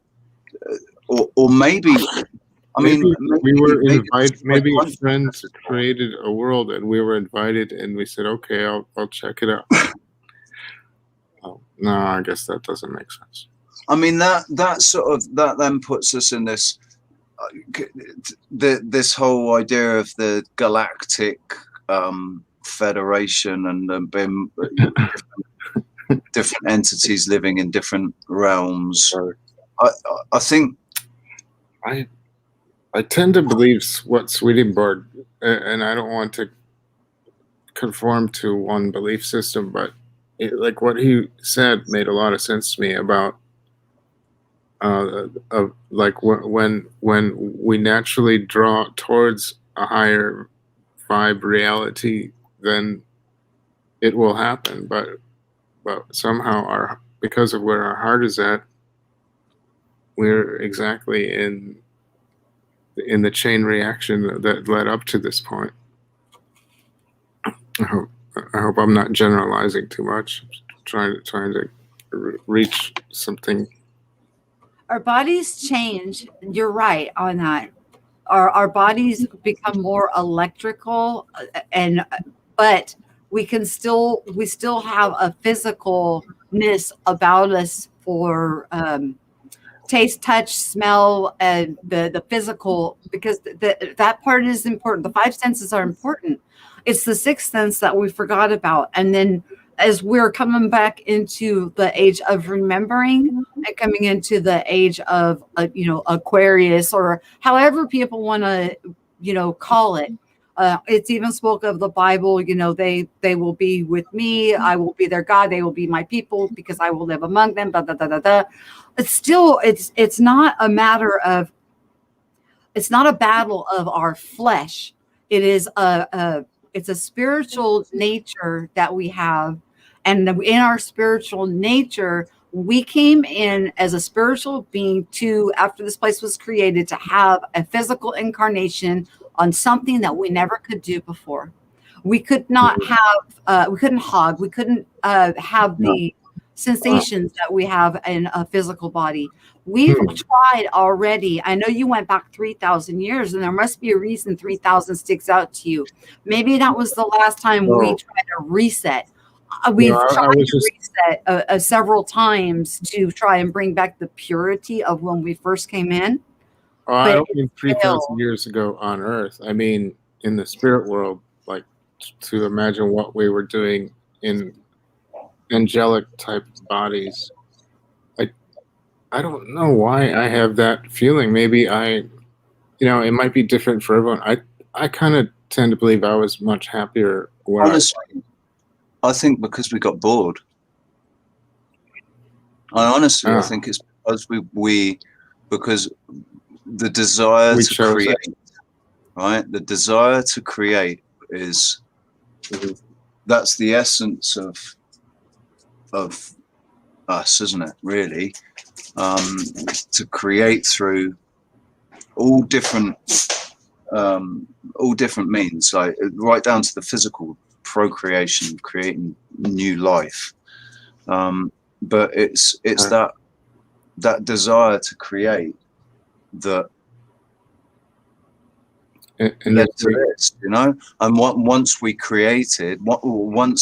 or maybe. I mean, maybe friends created a world and we were invited and we said, okay, I'll check it out. Oh, no, I guess that doesn't make sense. I mean, that then puts us in this this whole idea of the galactic federation and different entities living in different realms. I think I tend to believe what Swedenborg, and I don't want to conform to one belief system, but like what he said made a lot of sense to me about like when we naturally draw towards a higher vibe reality, then it will happen. But somehow because of where our heart is at, we're exactly in the chain reaction that led up to this point. I hope I'm not generalizing too much. Trying to reach something. Our bodies change. You're right on that. Our bodies become more electrical, but we still have a physicalness about us for taste, touch, smell, and the physical, because that part is important. The five senses are important. It's the sixth sense that we forgot about, and then as we're coming back into the age of remembering and coming into the age of, Aquarius, or however people want to, call it. It's even spoke of the Bible, they will be with me. I will be their God. They will be my people because I will live among them. Da, da, da, da, da. It's still, it's not a matter of, it's not a battle of our flesh. It is it's a spiritual nature that we have. And in our spiritual nature, we came in as a spiritual being to, after this place was created, to have a physical incarnation on something that we never could do before. We could not have, we couldn't hug, we couldn't have the sensations that we have in a physical body. We've tried already. I know you went back 3,000 years, and there must be a reason 3,000 sticks out to you. Maybe that was the last time we tried to reset. We've tried to reset several times to try and bring back the purity of when we first came in. I don't mean 3,000 years ago on Earth. I mean in the spirit world, like to imagine what we were doing in angelic type bodies. I don't know why I have that feeling. Maybe it might be different for everyone. I kind of tend to believe I was much happier. Honestly, I think because we got bored. I think it's because because the desire to create, right? The desire to create that's the essence of us, isn't it? Really, to create through all different means, like right down to the physical procreation, creating new life. But it's that desire to create that led to this, and once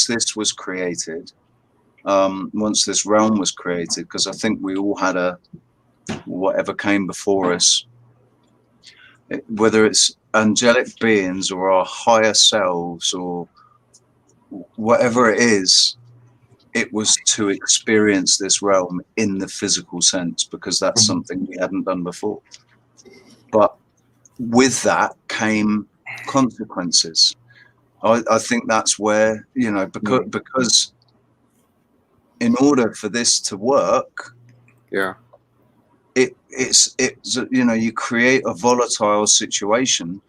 this was created, once this realm was created, because I think we all had whatever came before us, whether it's angelic beings or our higher selves or whatever it is, it was to experience this realm in the physical sense, because that's something we hadn't done before. But with that came consequences. I think that's where, because in order for this to work, it's you create a volatile situation,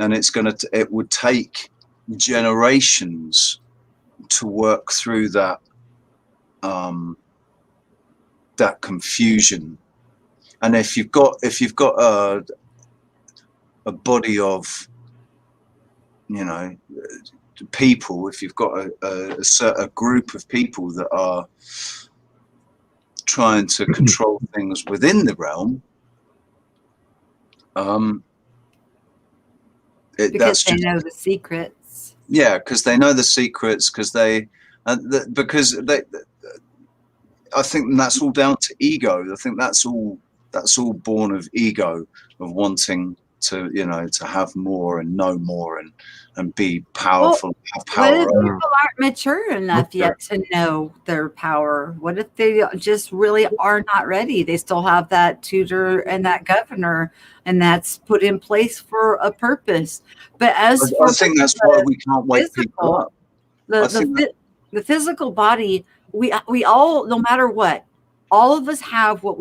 and it would take generations to work through that that confusion. And if you've got a body of people, if you've got a group of people that are trying to control things within the realm, because they know the secrets. Yeah, because they know the secrets, because they I think that's all down to ego. I think that's all born of ego, of wanting to to have more and know more and be powerful. Have power. What if people aren't mature enough yet to know their power? What if they just really are not ready? They still have that tutor and that governor, and that's put in place for a purpose. But I think that's why we can't wake people up. The physical body, we all, no matter what, all of us have what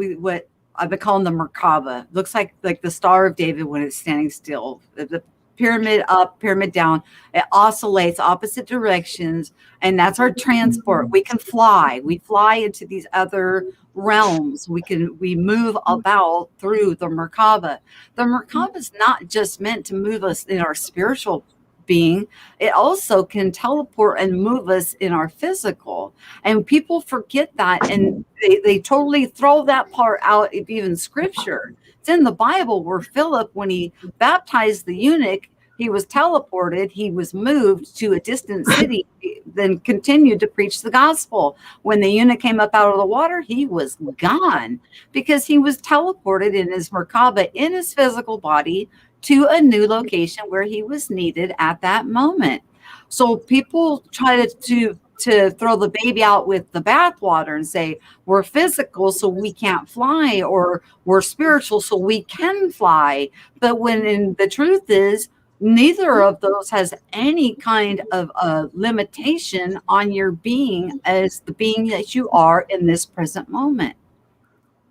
I've been calling the Merkaba. Looks like the Star of David when it's standing still. The pyramid up, pyramid down. It oscillates opposite directions, and that's our transport. We can fly. We fly into these other realms. We move about through the Merkaba. The Merkaba is not just meant to move us in our spiritual being. It also can teleport and move us in our physical, and people forget that, and they totally throw that part out of even scripture. It's in the Bible where Philip, when he baptized the eunuch, he was teleported, he was moved to a distant city, then continued to preach the gospel. When the eunuch came up out of the water, he was gone because he was teleported in his Merkaba, in his physical body, to a new location where he was needed at that moment. So people try to to throw the baby out with the bathwater and say we're physical so we can't fly, or we're spiritual so we can fly. But when the truth is, neither of those has any kind of a limitation on your being as the being that you are in this present moment.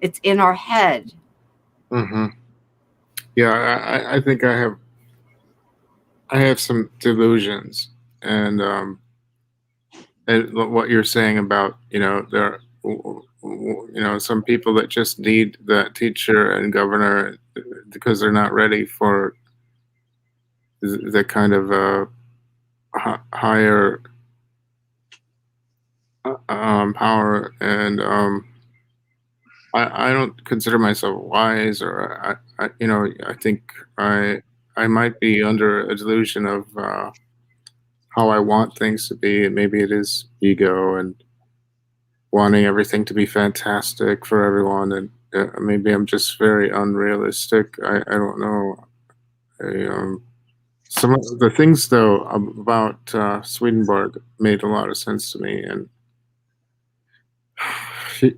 It's in our head. Mm-hmm. Yeah, I think I have some delusions, and what you're saying about, there, some people that just need the teacher and governor because they're not ready for the kind of higher power, and I don't consider myself wise, or I think I might be under a delusion of how I want things to be, and maybe it is ego and wanting everything to be fantastic for everyone, and maybe I'm just very unrealistic. I don't know. Some of the things though about Swedenborg made a lot of sense to me, and he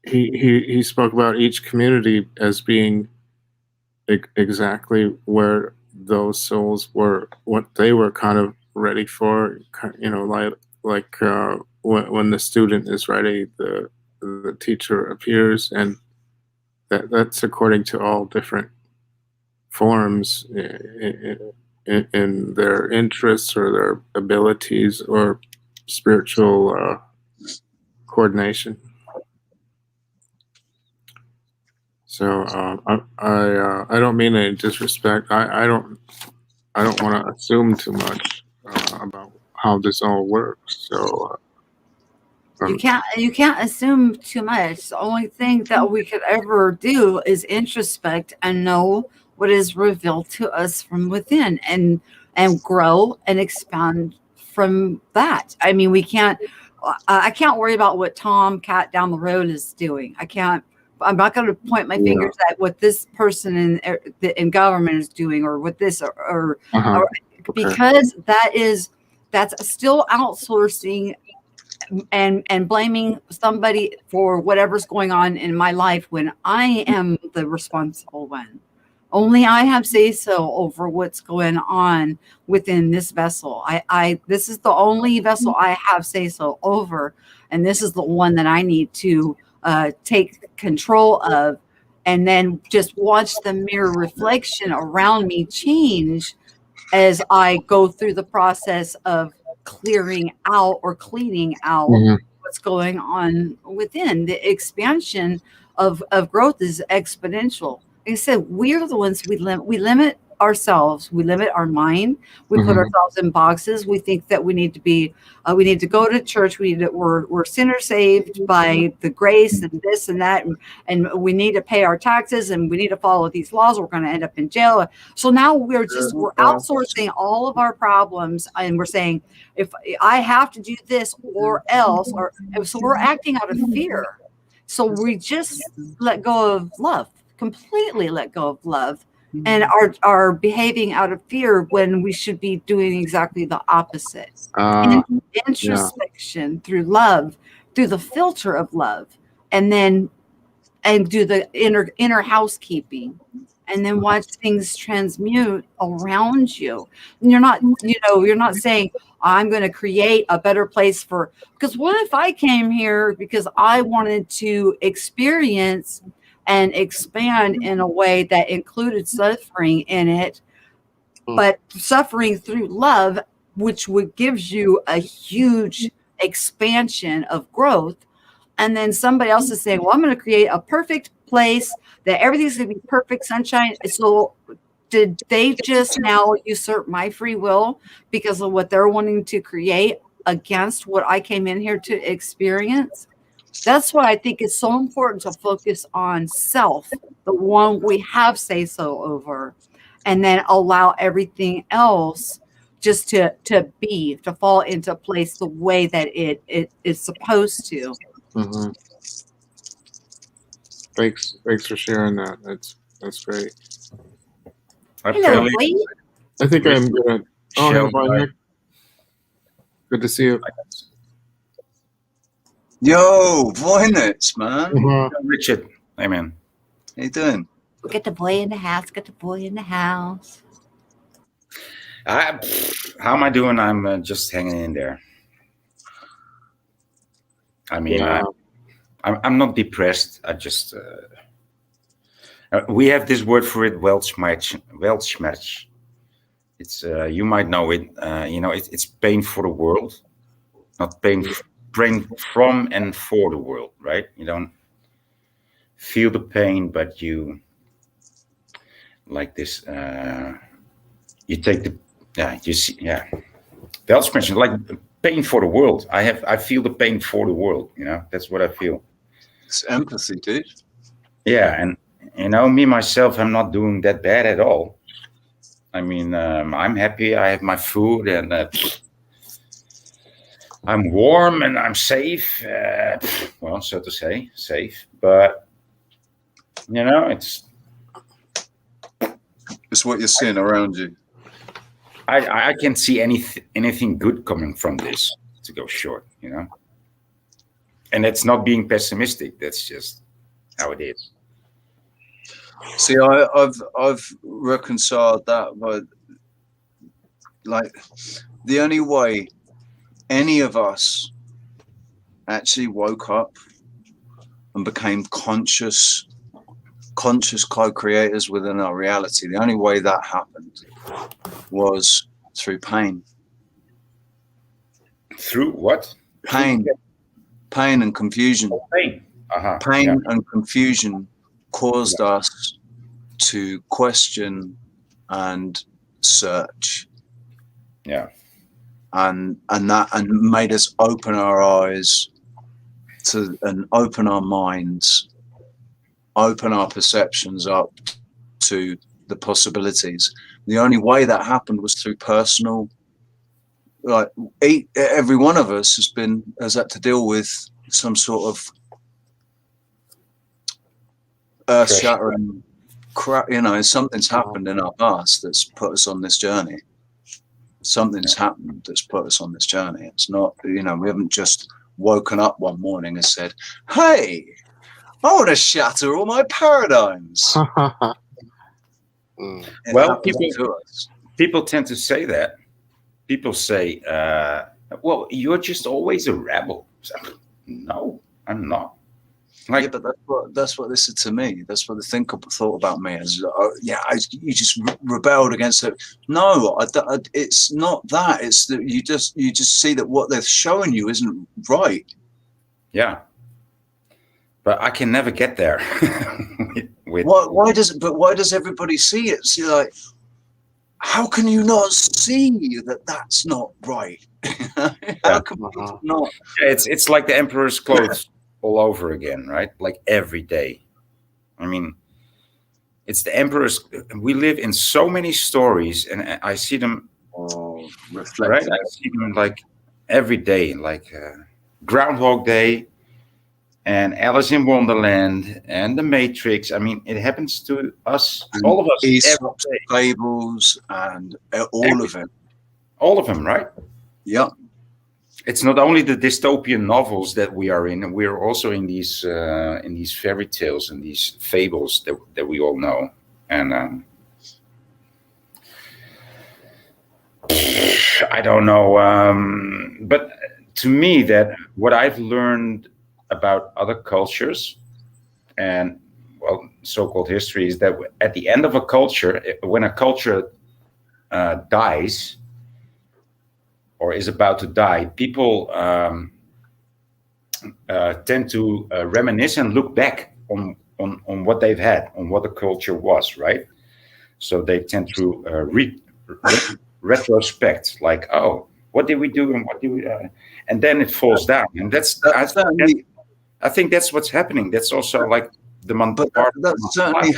he spoke about each community as being exactly where those souls were, what they were kind of ready for. Like when the student is ready, the teacher appears, and that's according to all different forms in their interests or their abilities or spiritual coordination. So I don't mean any disrespect. I don't want to assume too much about how this all works. So You can't assume too much. The only thing that we could ever do is introspect and know what is revealed to us from within, and grow and expand from that. I mean, we can't. I can't worry about what Tom Cat down the road is doing. I can't. I'm not going to point my fingers at what this person in government is doing, or what this or okay. because that's still outsourcing and blaming somebody for whatever's going on in my life when I am the responsible one. Only I have say so over what's going on within this vessel. This is the only vessel I have say so over, and this is the one that I need to take control of, and then just watch the mirror reflection around me change as I go through the process of clearing out or cleaning out what's going on within. The expansion of growth is exponential. Like I said, we're the ones we limit ourselves. We limit our mind. We put ourselves in boxes. We think that we need to go to church. We're sinners saved by the grace and this and that, and we need to pay our taxes, and we need to follow these laws. We're going to end up in jail. So now we're outsourcing all of our problems, and we're saying, if I have to do this or else, so we're acting out of fear. So we just let go of love, completely let go of love, and are behaving out of fear when we should be doing exactly the opposite. Introspection through love, through the filter of love, and do the inner housekeeping, and then watch things transmute around you. And you're not saying, I'm going to create a better place because what if I came here because I wanted to experience and expand in a way that included suffering in it, but suffering through love, which would gives you a huge expansion of growth. And then somebody else is saying, well, I'm going to create a perfect place that everything's going to be perfect sunshine. So did they just now usurp my free will because of what they're wanting to create against what I came in here to experience? That's why I think it's so important to focus on self, the one we have say so over, and then allow everything else just to fall into place the way that it is supposed to. Thanks for sharing that. That's great. Hello, I think I'm gonna. Oh, hey, Nick. Good to see you. Yo, Voynich, man. Mhm. Richard, hey man. How you doing? Get the boy in the house. Get the boy in the house. How am I doing? I'm just hanging in there. I mean, Yeah. I'm not depressed. I just we have this word for it, Weltschmerz. Weltschmerz. It's you might know it. It's pain for the world, not pain from and for the world, right? You don't feel the pain, but you like this. You take the you see Weltschmerz, like pain for the world. I feel the pain for the world. That's what I feel. It's empathy, dude. Yeah, and me myself, I'm not doing that bad at all. I mean, I'm happy. I have my food, and I'm warm, and I'm safe. Well, so to say, safe. But it's what you're seeing around you. I can't see anything good coming from this, to go short. And that's not being pessimistic. That's just how it is. See, I've reconciled that, but like the only way any of us actually woke up and became conscious co-creators within our reality, the only way that happened was through pain. Through what? Pain and confusion. Pain. Pain and confusion caused us to question and search. Yeah. And made us open our eyes and open our minds, open our perceptions up to the possibilities. The only way that happened was through personal, like every one of us has had to deal with some sort of earth-shattering crap. Something's happened in our past that's put us on this journey. Something's happened that's put us on this journey. It's not, we haven't just woken up one morning and said, hey, I want to shatter all my paradigms. Well, people tend to say that. People say, well, you're just always a rebel. No, I'm not. Yeah, but that's what they said to me. That's what the thinker thought about me. As you just rebelled against it. No, it's not that. It's that you just see that what they're showing you isn't right. Yeah, but I can never get there. Why does everybody see it? See, like, how can you not see that that's not right? How can people not? It's like the emperor's clothes. All over again, right? Like every day. I mean, it's the emperor's. We live in so many stories, and I see them reflected. Right? I see them like every day, like Groundhog Day, and Alice in Wonderland, and The Matrix. I mean, it happens to us, and all of us. Aesop's fables, and all of it. All of them, right? Yeah. It's not only the dystopian novels that we are in, we're also in these fairy tales and these fables that we all know. And I don't know, but to me, that what I've learned about other cultures and so-called history is that at the end of a culture, when a culture dies, or is about to die, people tend to reminisce and look back on what they've had, on what the culture was, right? So they tend to retrospect, like, oh, what did we do and what did we, and then it falls down, and I think that's what's happening. That's also like the that's certainly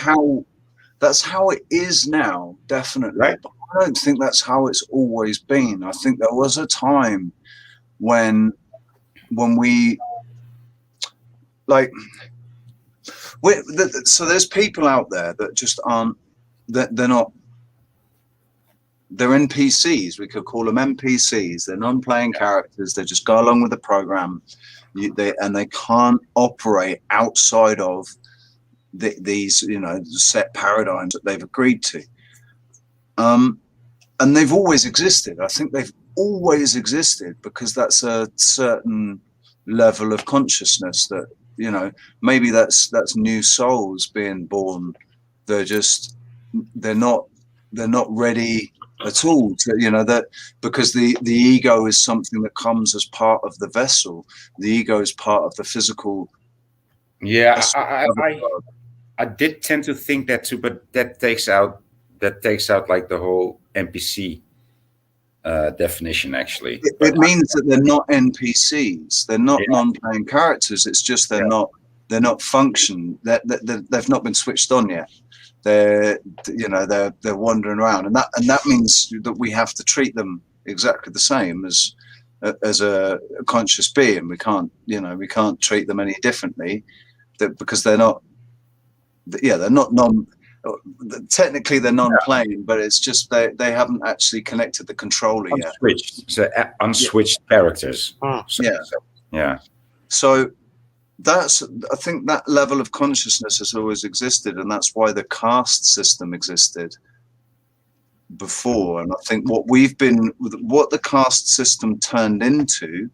that's how it is now, definitely. Right. But I don't think that's how it's always been. I think there was a time when we like so there's people out there that just aren't, that they're not they're NPCs. We could call them NPCs. They're non-playing characters. They just go along with the program, they can't operate outside of these, set paradigms that they've agreed to. And they've always existed. I think they've always existed because that's a certain level of consciousness that, maybe that's new souls being born. They're not ready at all to, that, because the ego is something that comes as part of the vessel. The ego is part of the physical. Yeah, I did tend to think that too, but that takes out like the whole NPC definition. Actually, it means that they're not NPCs. They're not non-playing characters. It's just they're not function. They've not been switched on yet. They're wandering around, and that means that we have to treat them exactly the same as a conscious being. We can't treat them any differently, because they're not. Yeah, they're not technically they're non-playing, but it's just they haven't actually connected the controller yet. Unswitched characters. So I think that level of consciousness has always existed, and that's why the caste system existed before. And I think what the caste system turned into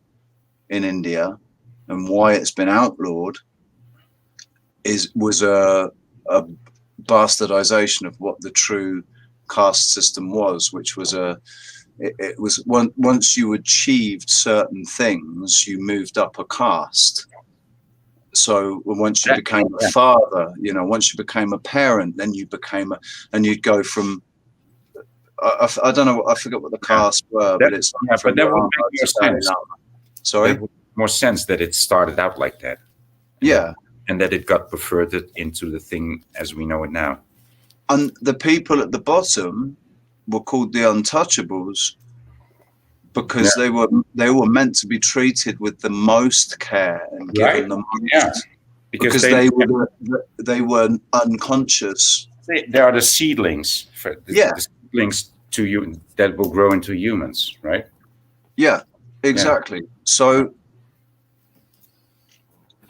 in India, and why it's been outlawed, was a bastardization of what the true caste system was, which was it was once you achieved certain things, you moved up a caste. So once you became a father, once you became a parent, then you became and you'd go from, I don't know, I forget what the castes were, but it's but that would make more sense. Sorry, that would make more sense that it started out like that. Yeah. And that it got perverted into the thing as we know it now. And the people at the bottom were called the untouchables because they were meant to be treated with the most care and given the most, because they were unconscious. They are the seedlings, the seedlings to you that will grow into humans, right? Yeah, exactly. So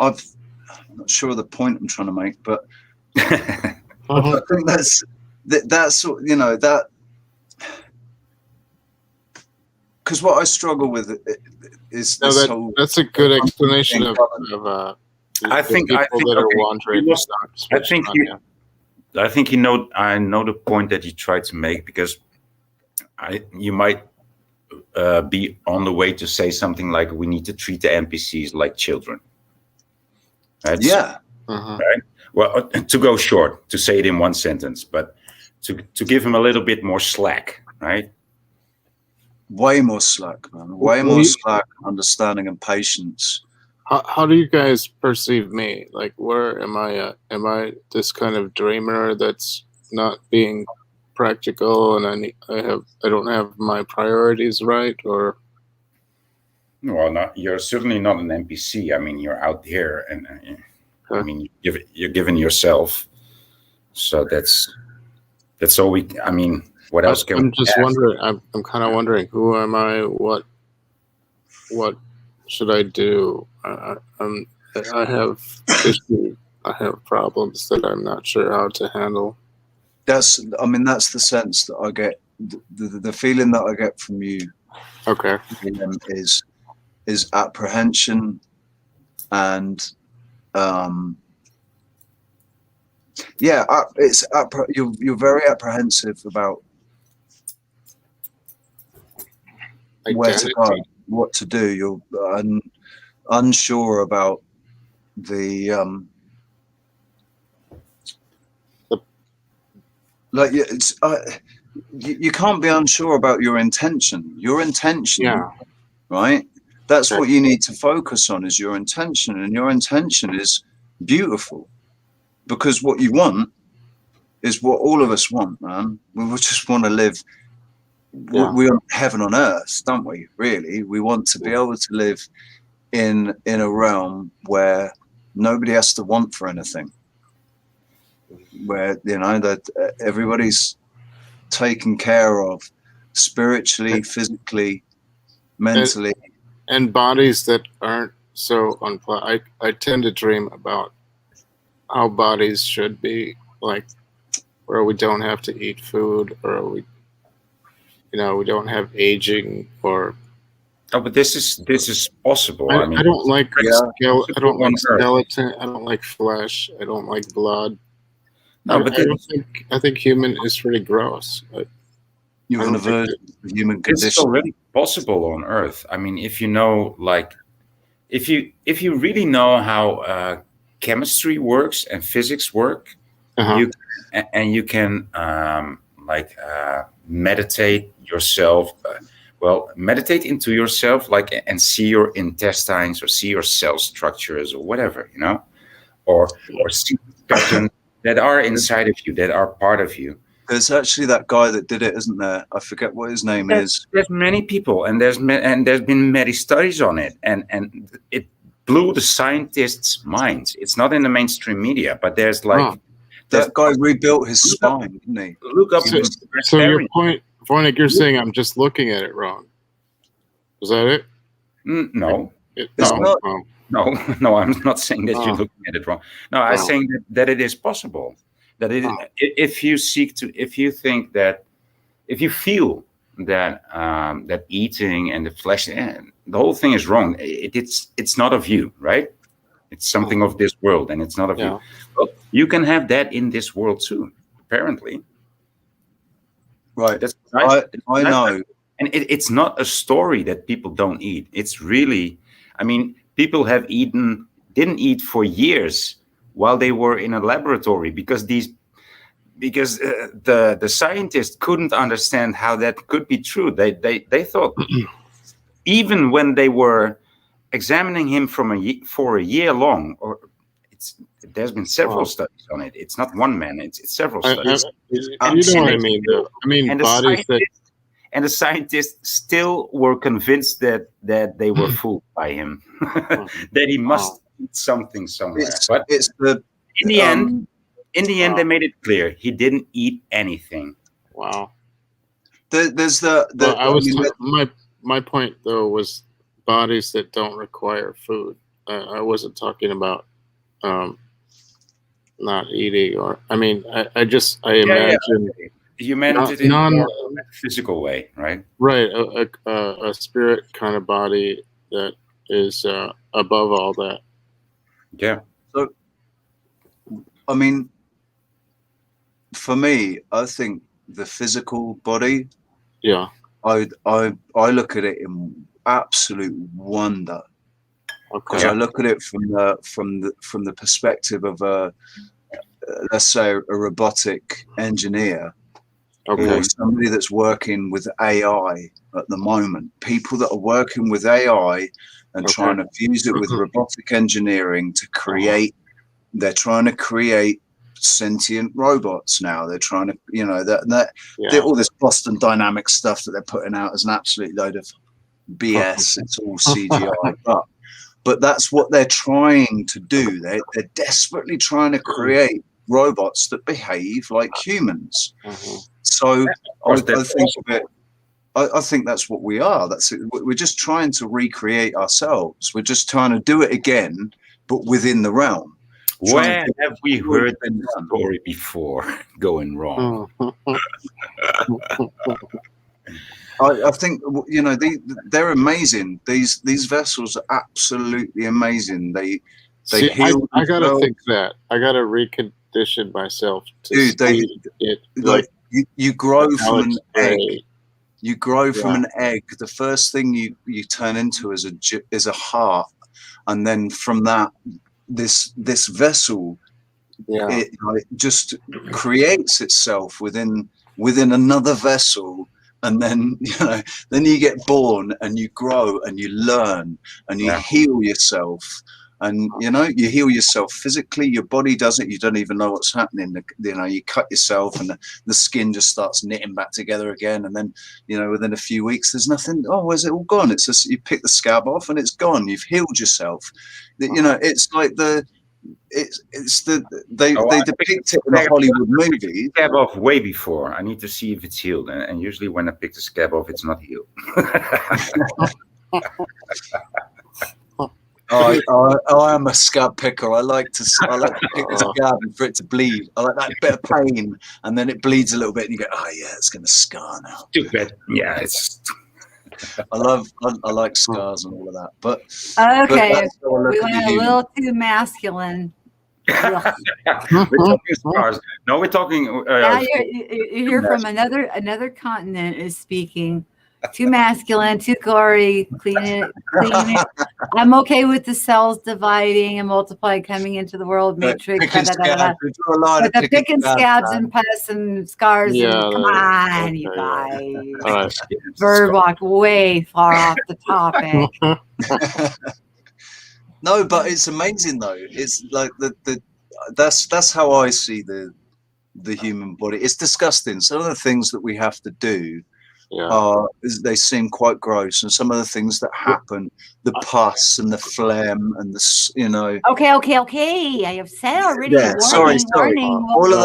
I'm not sure of the point I'm trying to make, but I think that's that, because what I struggle with is this whole. That's a good explanation of I think that are wandering. I know the point that you tried to make, because you might be on the way to say something like, we need to treat the NPCs like children. Right? Yeah. Right. Well, to go short, to say it in one sentence, but to give him a little bit more slack, right? Way more slack, man. Way more slack, understanding, and patience. How do you guys perceive me? Like, where am I? Am I this kind of dreamer that's not being practical, and I don't have my priorities right, or? Well, you're certainly not an NPC. I mean, you're out there, and I mean, you're giving yourself. So that's all we. I mean, what else can? I'm just wondering. I'm kind of wondering, who am I? What should I do? I have issues. I have problems that I'm not sure how to handle. That's the sense that I get. The feeling that I get from you. Okay. Is apprehension, and you're very apprehensive about where to go, what to do. You're unsure about the you can't be unsure about your intention. Your intention, right? That's what you need to focus on, is your intention, and your intention is beautiful, because what you want is what all of us want, man. We just want to live. We want heaven on earth, don't we? Really, we want to be able to live in a realm where nobody has to want for anything, where that everybody's taken care of, spiritually, physically, mentally. And bodies that aren't so unpleasant. I tend to dream about how bodies should be, like where we don't have to eat food, or we don't have aging, or Oh, but this is possible. I mean, I don't like Yeah. I don't like on Earth. skeleton. I don't like flesh. I don't like blood. No, but I think human is pretty gross. You have an I don't think aversion to human it's condition. already possible on Earth. I mean, if you know, like, if you really know how chemistry works and physics work, Uh-huh. you can meditate yourself. Meditate into yourself, like, and see your intestines or see your cell structures or whatever, or see patterns that are inside of you, that are part of you. There's actually that guy that did it, isn't there? I forget what his name is. There's many people, and there's been many studies on it, and it blew the scientists' minds. It's not in the mainstream media, but there's like that guy rebuilt his spine, didn't he? Look up. So your point, Vornik, you're saying I'm just looking at it wrong. Is that it? No. No. I'm not saying that you're looking at it wrong. No, I'm saying that it is possible. That if you think that, if you feel that that eating and the flesh, the whole thing is wrong. It's not of you, right? It's something of this world, and it's not of you. Well, you can have that in this world too, apparently. Right. That's nice. I know. And it's not a story that people don't eat. It's really, I mean, people didn't eat for years while they were in a laboratory because the scientists couldn't understand how that could be true. They thought even when they were examining him for a year long, there's been several studies on it. It's not one man. It's several studies. You know what I mean, though. I mean, bodies that. And the scientists still were convinced that they were fooled by him, that he must eat something somewhere. But in the end, they made it clear he didn't eat anything. Wow. There's my point though was bodies that don't require food. I wasn't talking about not eating, or I mean, I imagine. Yeah. You meant it in a physical way, right? Right, a spirit kind of body that is above all that. Yeah. So, I mean, for me, I think the physical body. Yeah. I look at it in absolute wonder. Because I look at it from the perspective of let's say a robotic engineer. Or somebody that's working with AI at the moment. People that are working with AI and trying to fuse it with robotic engineering to create. They're trying to create sentient robots now. They're trying to, all this Boston Dynamics stuff that they're putting out is an absolute load of BS. It's all CGI, but that's what they're trying to do. They're desperately trying to create robots that behave like humans. So I think that's what we are. That's it. We're just trying to recreate ourselves. We're just trying to do it again, but within the realm. Where have we heard the story before going wrong? I think they're amazing. These vessels are absolutely amazing. They heal. I gotta think that. I gotta recondition myself to see it like. You grow from an egg. You grow from an egg. The first thing you turn into is a heart, and then from that, this vessel, it just creates itself within another vessel, and then then you get born and you grow and you learn and you heal yourself. And you heal yourself physically. Your body does it. You don't even know what's happening. You cut yourself, and the skin just starts knitting back together again. And then, within a few weeks, there's nothing. Oh, where's it all gone? It's just you pick the scab off, and it's gone. You've healed yourself. It's like it's they Oh, depict it in the Hollywood movies. Scab off way before. I need to see if it's healed, and usually when I pick the scab off, it's not healed. I am a scab picker. I like to pick the scab and for it to bleed. I like that bit of pain, and then it bleeds a little bit, and you go, "Oh yeah, it's going to scar now." Stupid. Yeah, it's. I like scars and all of that, but Okay, that's how I look we at went the a human. little too masculine. Ugh. We're talking scars. No, we're talking. Now you hear from another continent is speaking. Too masculine, too gory, clean it. I'm okay with the cells dividing and multiplying, coming into the world matrix. Picking scabs. We draw a line But of the picking scabs man. and pus and scars, Yeah, and come on, okay, you yeah. guys. All right. Bird walked way far off the topic. No, but it's amazing though. It's like that's how I see the human body. It's disgusting. Some of the things that we have to do they seem quite gross, and some of the things that happen, the pus and the phlegm and the Okay. I have said already. Yeah, sorry. Warning. All of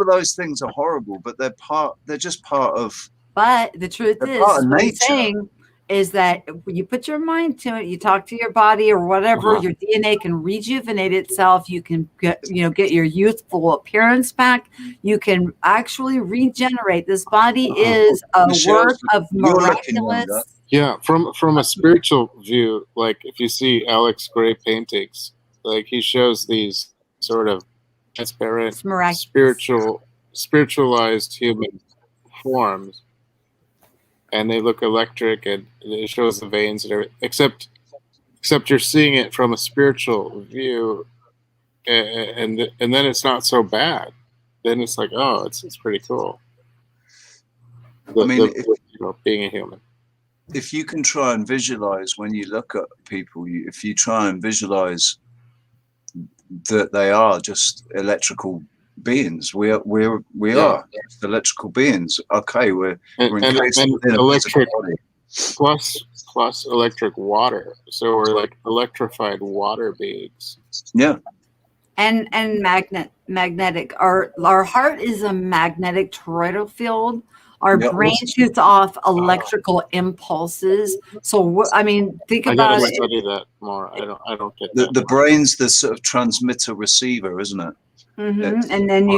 those things are horrible, but they're just part of. But the truth is, part of what I'm nature. saying is that when you put your mind to it, you talk to your body or whatever, your DNA can rejuvenate itself. You can get your youthful appearance back. You can actually regenerate. This body is a work of miraculous. Yeah, from a spiritual view, like if you see Alex Gray paintings, like he shows these sort of transparent, spiritualized human forms. And they look electric, and it shows the veins and everything. Except you're seeing it from a spiritual view, and then it's not so bad. Then it's like, oh, it's pretty cool. Being a human. If you can try and visualize when you look at people, if you try and visualize that they are just electrical beings, we are just electrical beings. Okay, we're encased within a electric body. plus electric water, so we're like electrified water beings. Yeah, and magnetic. Our heart is a magnetic toroidal field. Our brain shoots off electrical impulses. So think about it. I gotta study that more. I don't get that. The brain's the sort of transmitter receiver, isn't it? Mm-hmm. And then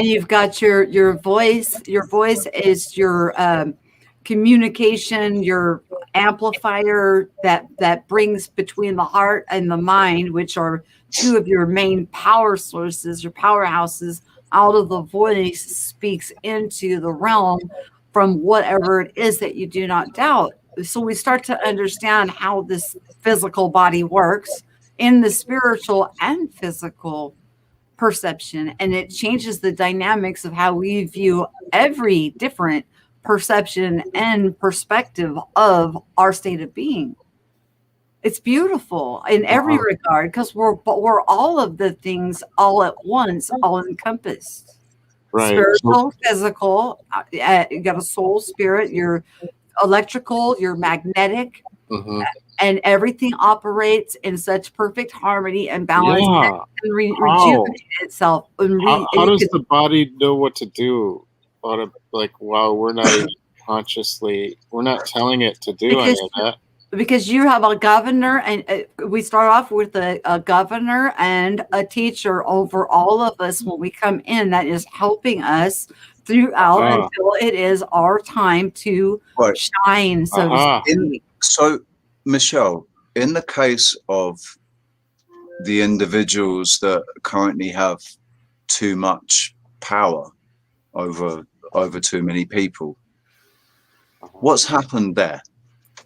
you've got your voice. Your voice is your communication, your amplifier that brings between the heart and the mind, which are two of your main power sources, your powerhouses. Out of the voice speaks into the realm from whatever it is that you do not doubt. So we start to understand how this physical body works in the spiritual and physical perception, and it changes the dynamics of how we view every different perception and perspective of our state of being. It's beautiful in every regard because we're all of the things all at once, all encompassed. Right. Spiritual, physical, you got a soul, spirit, you're electrical, you're magnetic, and everything operates in such perfect harmony and balance and rejuvenate itself. How does the body know what to do while we're not even consciously, we're not telling it to do any of that? Because you have a governor, and we start off with a governor and a teacher over all of us when we come in that is helping us throughout until it is our time to shine. So, Michelle, in the case of the individuals that currently have too much power over too many people, what's happened there?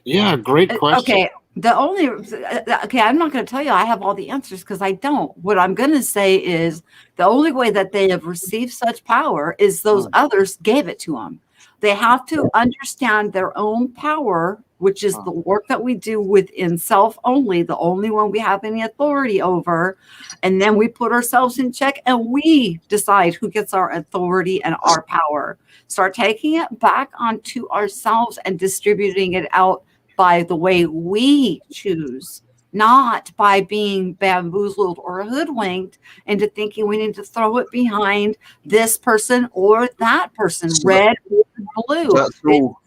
Yeah, great question. Okay, I'm not going to tell you I have all the answers because I don't. What I'm going to say is the only way that they have received such power is those others gave it to them. They have to understand their own power, which is the work that we do within self only, the only one we have any authority over. And then we put ourselves in check and we decide who gets our authority and our power. Start taking it back onto ourselves and distributing it out by the way we choose not by being bamboozled or hoodwinked into thinking we need to throw it behind this person or that person, So red or blue. that's all.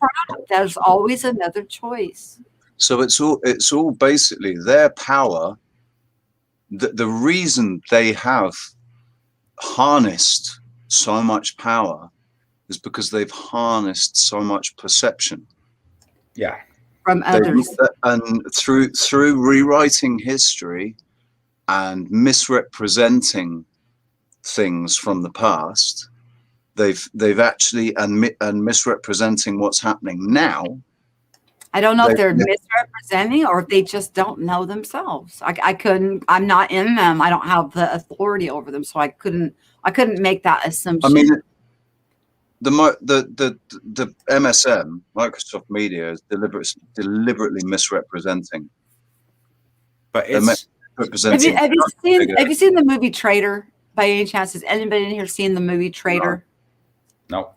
There's always another choice. So it's all basically their power. The reason they have harnessed so much power is because they've harnessed so much perception. Yeah. From others. And through rewriting history and misrepresenting things from the past, they've actually and misrepresenting what's happening now. I don't know if they're misrepresenting or if they just don't know themselves. I'm not in them. I don't have the authority over them, so I couldn't make that assumption. I mean, the MSM, Microsoft Media, is deliberately misrepresenting. But it's misrepresenting. Have you seen the movie Traitor by any chance? Has anybody in here seen the movie Traitor? no.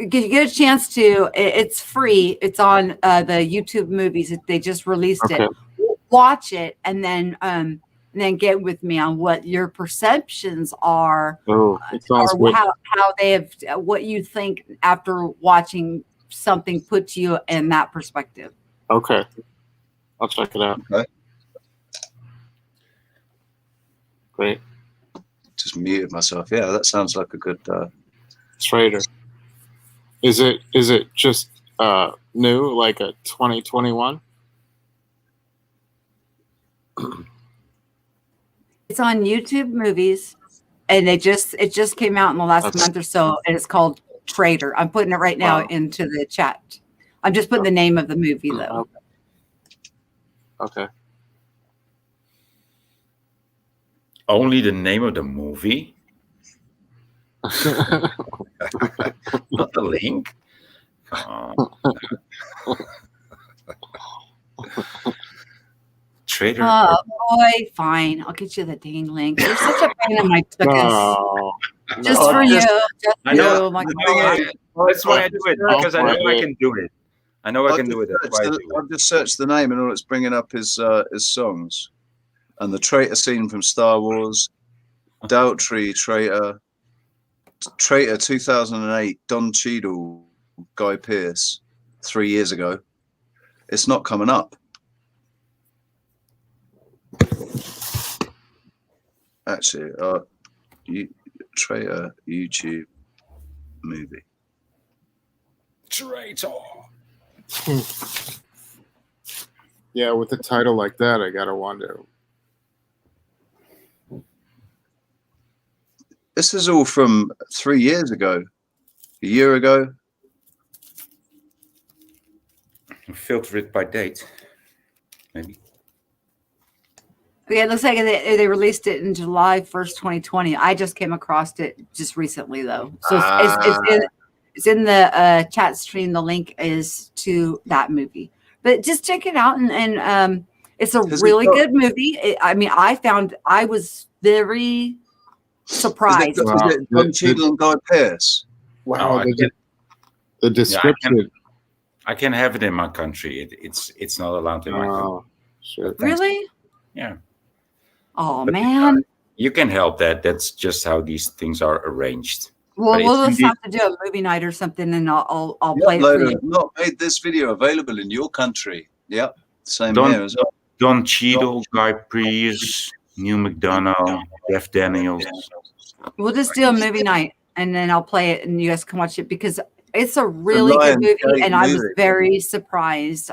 Get a chance to. It's free. It's on the YouTube movies. They just released it. Watch it and then get with me on what your perceptions are. Oh, it sounds or how they have, what you think after watching something puts you in that perspective. Okay, I'll check it out. Okay. Great. Just muted myself. Yeah, that sounds like a good. Trader. Is it just new, like a 2021? It's on YouTube movies, and it just came out in the last month or so, and it's called Traitor. I'm putting it right now into the chat. I'm just putting the name of the movie though. Okay. Only the name of the movie? Not the link? Trader. Oh boy, fine. I'll get you the dang link. You're such a pain in my tuchus. No. Just No, for you. Just I know. you, my That's why I do it, because I know I can do it. I know I can do it. That's why I do it. I've just searched the name, and all it's bringing up is songs, and the traitor scene from Star Wars, Daltrey Traitor 2008, Don Cheadle, Guy Pearce, 3 years ago. It's not coming up. Actually, Traitor YouTube movie. Traitor. Yeah, with a title like that, I gotta wonder. This is all from 3 years ago, a year ago. Filter it by date, maybe. Yeah, it looks like they released it in July 1st, 2020. I just came across it just recently, though. So it's in the chat stream. The link is to that movie. But just check it out, and it's a really good movie. I was very surprised. Is it Don Cheadle and Guy Pearce? Wow, the description. Yeah, I can have it in my country. It's not allowed in my country. Sure. Really? Yeah. Oh, But, man. You can help that. That's just how these things are arranged. Well, But we'll it's just have to do a movie night or something, and I'll play it for Later, you. not made this video available in your country. Yep, same Don- here as well. Don Cheadle, Guy Pearce, Neil McDonough, Jeff Daniels. We'll just do a movie night, and then I'll play it, and you guys can watch it, because it's a really Lion good movie, Gate and I was movie. very surprised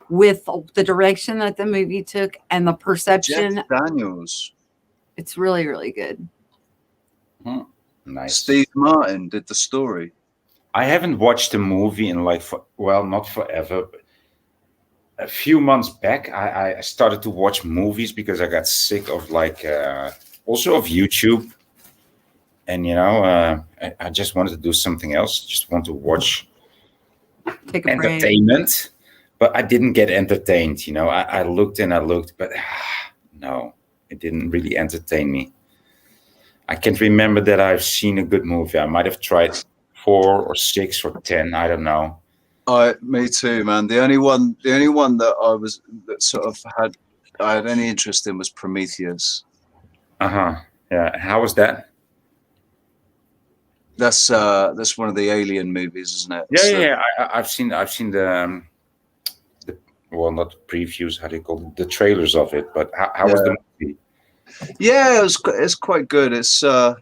with the direction that the movie took and the perception. Jeff Daniels. It's really, really good. Nice. Steve Martin did the story. I haven't watched the movie in not forever, but a few months back, I started to watch movies because I got sick of also of YouTube. And, I just wanted to do something else. Just want to watch Take a break. entertainment, but I didn't get entertained. I looked and I looked, but no, it didn't really entertain me. I can't remember that I've seen a good movie. I might have tried 4 or 6 or 10. I don't know. Me too, man. The only one that sort of I had any interest in was Prometheus. Yeah. How was that? That's one of the Alien movies, isn't it? Yeah. I've seen the well, not the previews. How do you call it? The trailers of it. But how was the movie? Yeah, it's quite good. It's I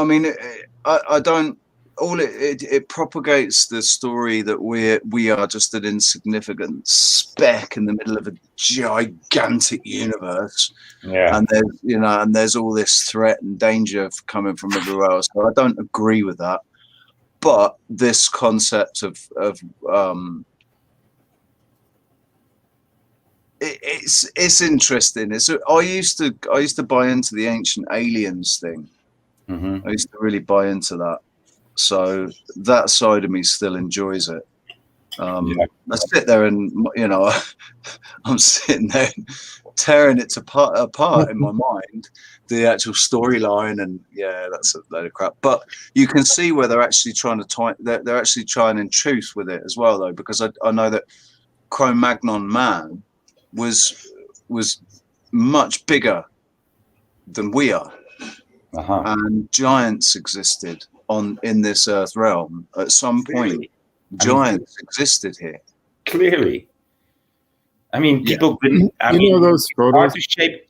mean, I don't. It propagates the story that we are just an insignificant speck in the middle of a gigantic universe, and there's all this threat and danger coming from everywhere else. So I don't agree with that, but this concept of it's interesting. I used to buy into the ancient aliens thing. I used to really buy into that. So that side of me still enjoys it. I sit there and, I'm sitting there tearing it apart in my mind, the actual storyline, and that's a load of crap. But you can see where they're actually trying to they're actually trying in truth with it as well, though, because I know that Cro-Magnon man was much bigger than we are, and giants existed in this earth realm at some point. Giants existed here. Clearly. I mean, people didn't. Those photos.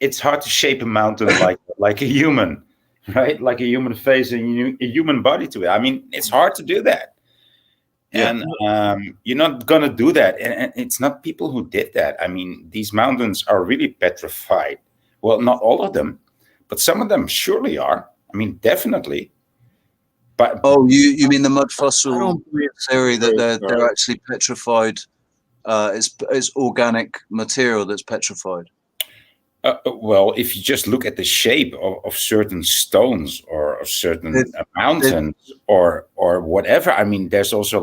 It's hard to shape a mountain like a human, right? Like a human face and a human body to it. I mean, it's hard to do that. And you're not gonna do that. And it's not people who did that. I mean, these mountains are really petrified. Well, not all of them, but some of them surely are. I mean, definitely. But you mean the mud fossil theory that they're actually petrified? It's organic material that's petrified. Well, if you just look at the shape of certain stones or of certain mountains or whatever, I mean, there's also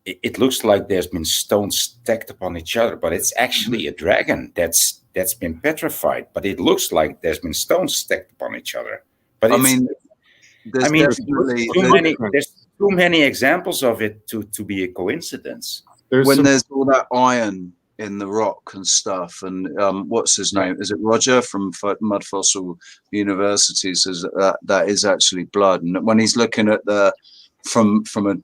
it looks like there's been stones stacked upon each other, but it's actually a dragon that's been petrified. But it looks like there's been stones stacked upon each other. But there's too many examples of it to be a coincidence. There's all that iron in the rock and stuff, and what's his name? Is it Roger from Mud Fossil University says that is actually blood, and when he's looking at from a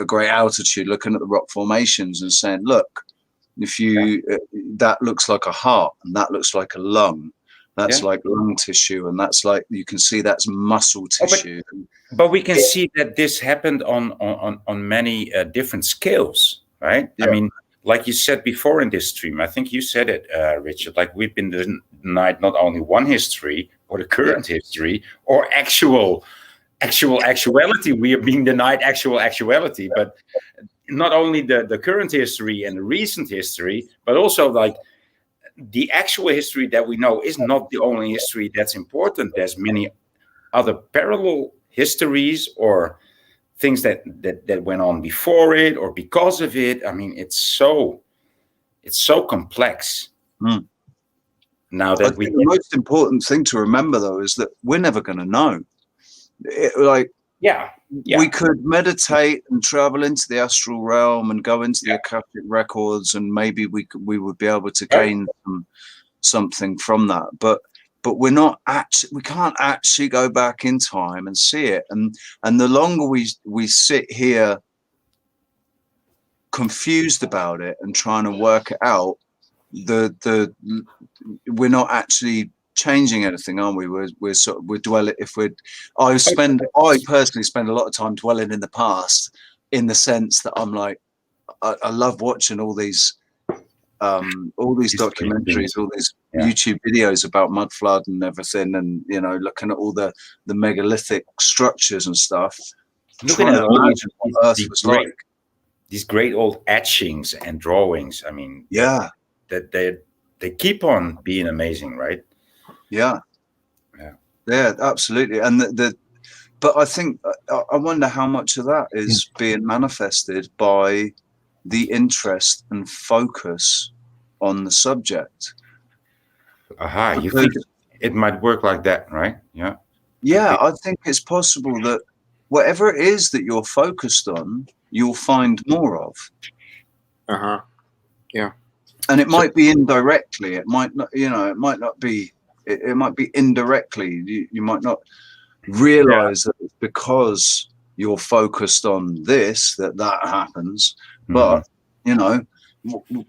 great altitude, looking at the rock formations and saying, look, if you that looks like a heart and that looks like a lung. That's like lung tissue, and that's like you can see that's muscle tissue. But we can see that this happened on many different scales, right? Yeah. I mean, like you said before in this stream, I think you said it, Richard. Like we've been denied not only one history or the current history or actual actuality. We are being denied actual actuality, but not only the current history and the recent history, but also like. The actual history that we know is not the only history that's important. There's many other parallel histories or things that went on before it or because of it. I mean, it's so complex. Now that the most important thing to remember, though, is that we're never going to know. We could meditate and travel into the astral realm and go into the Akashic records, and maybe we would be able to gain something from that. But we can't actually go back in time and see it. And the longer we sit here confused about it and trying to work it out, we're not actually changing anything, aren't we? We're dwelling. I personally spend a lot of time dwelling in the past, in the sense that I'm like, I love watching all these documentaries, all these YouTube videos about mud flood and everything, and looking at all the megalithic structures and stuff. Looking at all these great old etchings and drawings. I mean, that they keep on being amazing, right? Yeah, absolutely. And but I think I wonder how much of that is being manifested by the interest and focus on the subject. You think it might work like that, right? Yeah, I think it's possible that whatever it is that you're focused on, you'll find more of. And it might be indirectly. It might not, it might not be. It might be indirectly. You might not realize that it's because you're focused on this that happens. But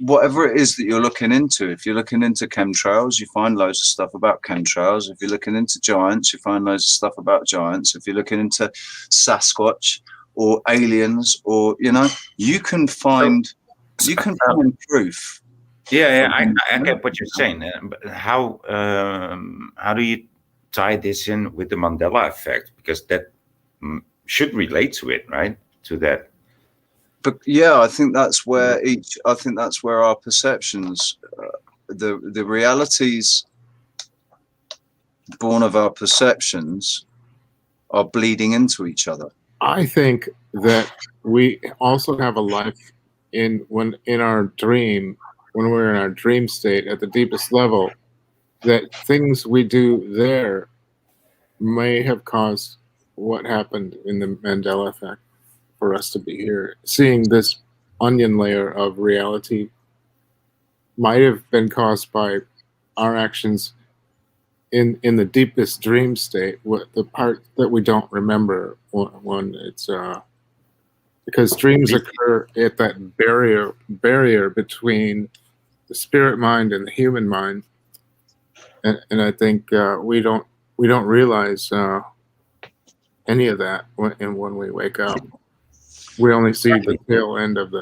whatever it is that you're looking into, if you're looking into chemtrails, you find loads of stuff about chemtrails. If you're looking into giants, you find loads of stuff about giants. If you're looking into Sasquatch or aliens, or you can find proof. I get what you're saying. But how do you tie this in with the Mandela effect? Because that should relate to it, right? To that. But yeah, I think that's where our perceptions, the realities born of our perceptions, are bleeding into each other. I think that we also have a life in our dream, when we're in our dream state at the deepest level, that things we do there may have caused what happened in the Mandela effect for us to be here. Seeing this onion layer of reality might have been caused by our actions in the deepest dream state, the part that we don't remember when it's because dreams occur at that barrier between the spirit mind and the human mind, and I think we don't realize any of that when we wake up. We only see the tail end of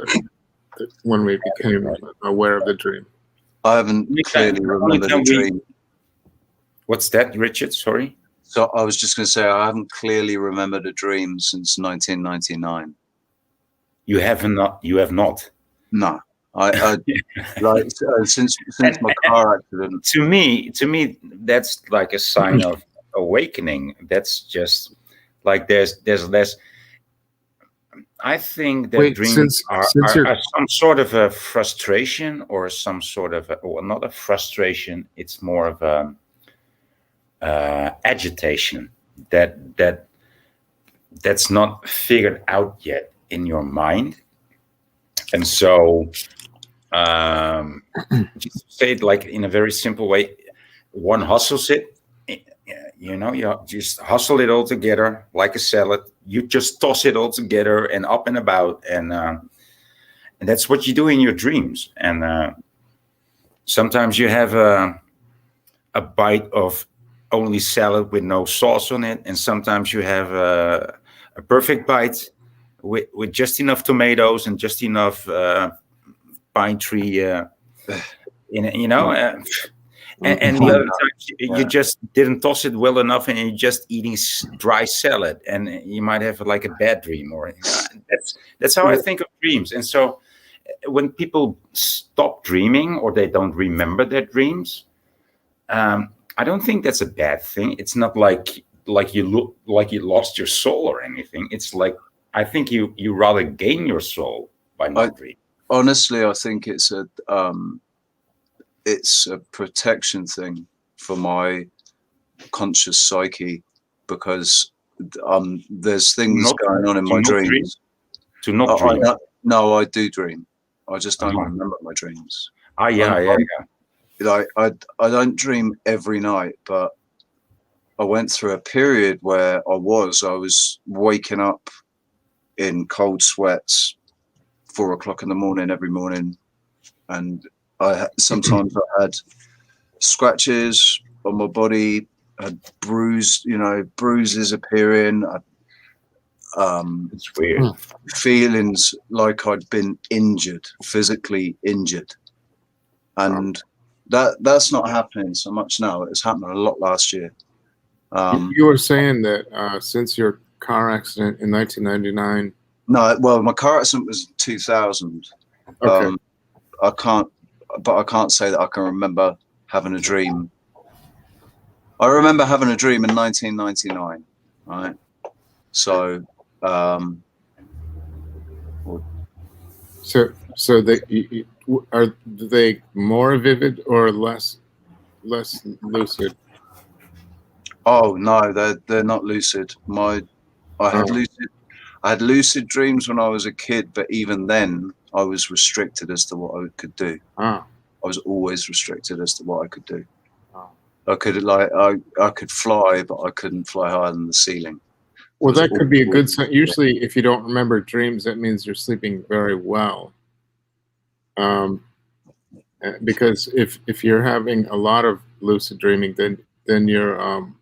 when we became aware of the dream. I haven't clearly remembered the dream. What's that, Richard? Sorry. So I was just going to say I haven't clearly remembered a dream since 1999. You have not. No, I like since my car accident. To me, that's like a sign of awakening. That's just like there's less. I think that dreams are some sort of a frustration, or some sort of not a frustration. It's more of a agitation that's not figured out yet in your mind. And so just say it like in a very simple way, one hustles it, you just hustle it all together like a salad. You just toss it all together and up and about, and that's what you do in your dreams. And sometimes you have a bite of only salad with no sauce on it, and sometimes you have a perfect bite with just enough tomatoes and just enough pine tree in it, and the other times you just didn't toss it well enough, and you're just eating dry salad, and you might have like a bad dream. Or that's how I think of dreams. And so when people stop dreaming, or they don't remember their dreams, I don't think that's a bad thing. It's not like you lost your soul or anything. It's like, I think you rather gain your soul by not dreaming. Honestly, I think it's a protection thing for my conscious psyche, because there's things going on in my dreams. To not dream. No, I do dream. I just don't remember my dreams. Yeah. I don't dream every night, but I went through a period where I was waking up in cold sweats, 4 o'clock in the morning every morning, and sometimes I had scratches on my body, had bruises appearing. It's weird. Feelings like I'd been injured, physically injured, and that's not happening so much now. It's happened a lot last year. You were saying that since your car accident in 1999. No, well, my car accident was 2000. Okay. I can't say that I can remember having a dream. I remember having a dream in 1999, right? So, so are they more vivid or less lucid? Oh no, they're not lucid. I had lucid dreams when I was a kid, but even then I was restricted as to what I could do. Ah, I was always restricted as to what I could do. ah. I could fly, but I couldn't fly higher than the ceiling. Well, that could be a good sign. sign. Usually, if you don't remember dreams, that means you're sleeping very well. Because if you're having a lot of lucid dreaming, then you're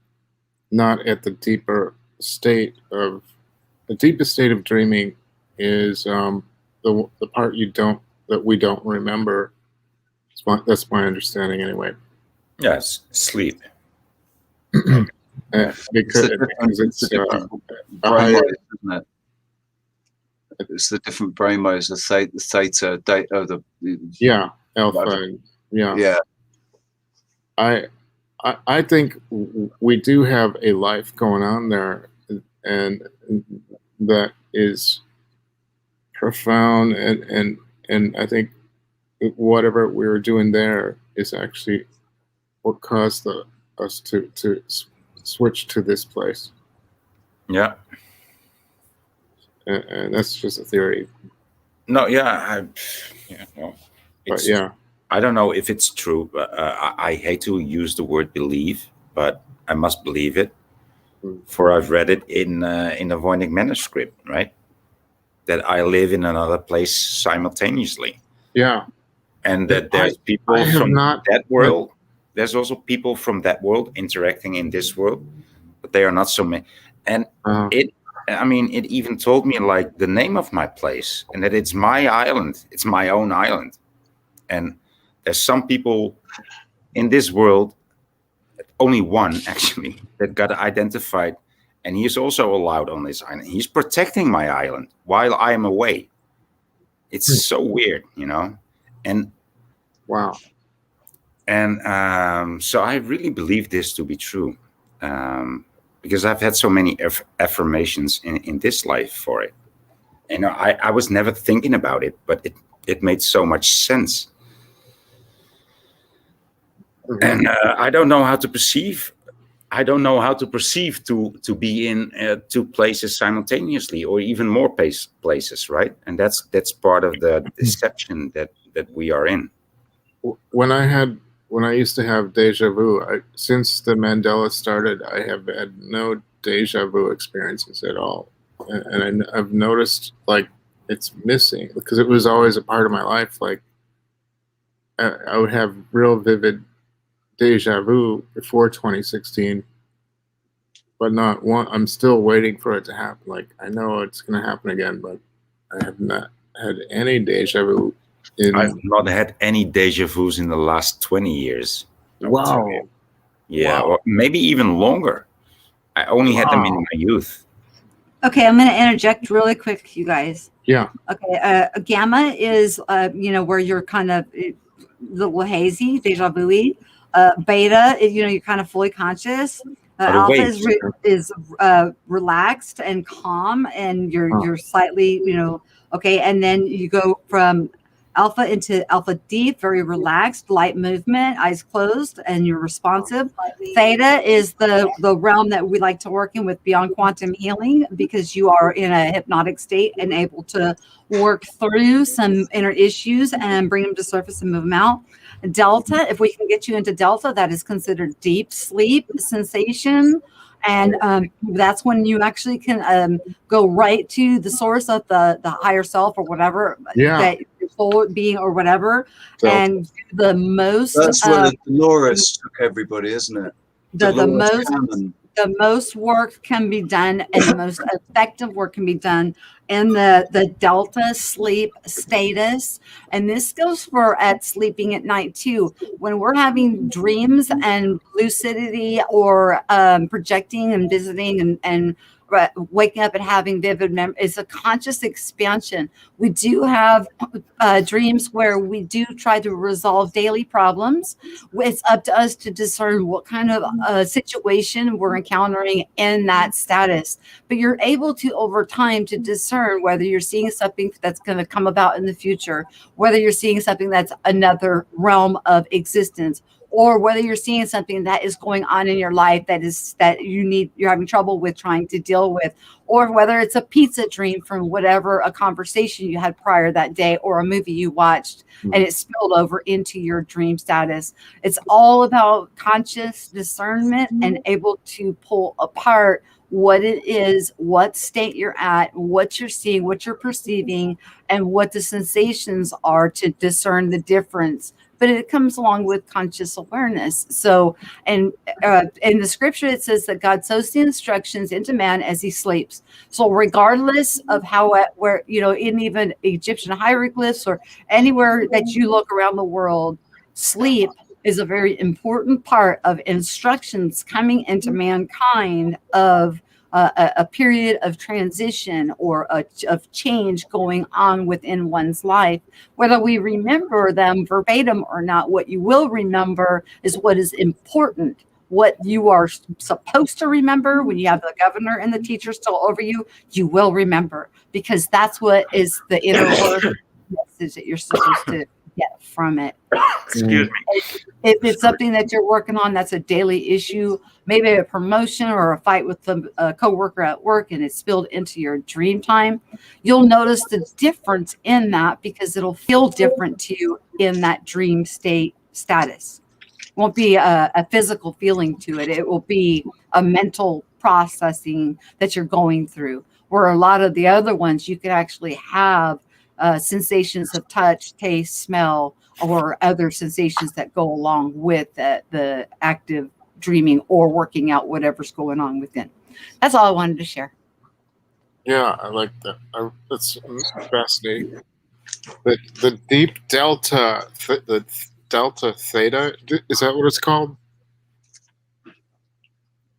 not at the deeper state of the deepest state of dreaming is the part that we don't remember. That's my understanding anyway. Yes, sleep. Because it's the different a brain higher, modes, isn't it? It's the different brain modes, the theta, yeah, alpha, yeah. I think we do have a life going on there, and that is profound, and I think whatever we were doing there is actually what caused us to switch to this place. Yeah. And that's just a theory. No, yeah, well, But yeah, I don't know if it's true. But, I hate to use the word believe, but I must believe it. For I've read it in a Voynich manuscript, right? That I live in another place simultaneously. yeah. And that there's people from that world. There's also people from that world interacting in this world, but they are not so many. And it even told me like the name of my place and that it's my island. It's my own island. And there's some people in this world, only one actually, that got identified. And he is also allowed on this island. He's protecting my island while I am away. It's so weird, And wow. And so I really believe this to be true. Because I've had so many affirmations in this life for it. I was never thinking about it, but it made so much sense. Mm-hmm. And I don't know how to perceive. I don't know how to perceive to be in two places simultaneously, or even more places, right? And that's part of the deception that we are in. When I used to have deja vu, since the Mandela started, I have had no deja vu experiences at all. And I've noticed like it's missing because it was always a part of my life. Like I would have real vivid deja vu before 2016, but not one. I'm still waiting for it to happen. Like I know it's going to happen again, but I have not had any deja vu. I've not had any deja vus in the last 20 years. Wow. Yeah, wow. Or maybe even longer. I only had them in my youth. Okay, I'm going to interject really quick, you guys. Yeah. Okay, gamma is, where you're kind of a little hazy, deja vu-y. Beta, you're kind of fully conscious. Alpha is relaxed and calm, and you're slightly, okay. And then you go from alpha into alpha deep, very relaxed, light movement, eyes closed, and you're responsive. Theta is the realm that we like to work in with beyond quantum healing, because you are in a hypnotic state and able to work through some inner issues and bring them to surface and move them out. Delta, if we can get you into delta, that is considered deep sleep sensation. And that's when you actually can go right to the source of the higher self or whatever, that your soul being or whatever. Delta. And the most... That's when Dolores took everybody, isn't it? The most work can be done, and the most effective work can be done in the delta sleep status. And this goes for at sleeping at night too. When we're having dreams and lucidity, or projecting and visiting and waking up and having vivid memory, is a conscious expansion. We do have dreams where we do try to resolve daily problems. It's up to us to discern what kind of situation we're encountering in that status. But you're able to, over time, to discern whether you're seeing something that's going to come about in the future, whether you're seeing something that's another realm of existence, or whether you're seeing something that is going on in your life that you're having trouble with trying to deal with, or whether it's a pizza dream from whatever a conversation you had prior that day or a movie you watched and it spilled over into your dream status. It's all about conscious discernment and able to pull apart what it is, what state you're at, what you're seeing, what you're perceiving, and what the sensations are to discern the difference. But it comes along with conscious awareness. So, and in the scripture, it says that God sows the instructions into man as he sleeps. So regardless of where, in even Egyptian hieroglyphs or anywhere that you look around the world, sleep is a very important part of instructions coming into mankind of a period of transition or of change going on within one's life. Whether we remember them verbatim or not, what you will remember is what is important. What you are supposed to remember when you have the governor and the teacher still over you, you will remember, because that's what is the inner word message that you're supposed to get from it. Excuse me. If it's something that you're working on, that's a daily issue, maybe a promotion or a fight with a coworker at work, and it's spilled into your dream time, you'll notice the difference in that because it'll feel different to you in that dream state status. It won't be a physical feeling to it. It will be a mental processing that you're going through, where a lot of the other ones you could actually have sensations of touch, taste, smell, or other sensations that go along with the active dreaming or working out whatever's going on within. That's all I wanted to share. Yeah, I like that. That's fascinating. The deep delta, the delta theta, is that what it's called?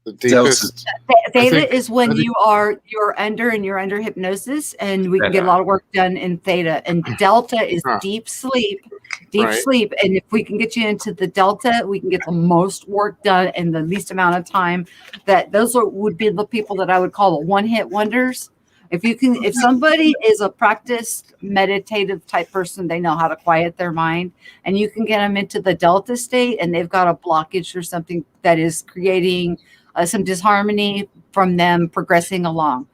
The deepest. Theta is when you're under hypnosis, and we can get a lot of work done in theta. And delta is deep sleep. Sleep. And if we can get you into the delta, we can get the most work done in the least amount of time. Would be the people that I would call the one-hit wonders. If somebody is a practiced meditative type person, they know how to quiet their mind, and you can get them into the delta state, and they've got a blockage or something that is creating some disharmony from them progressing along.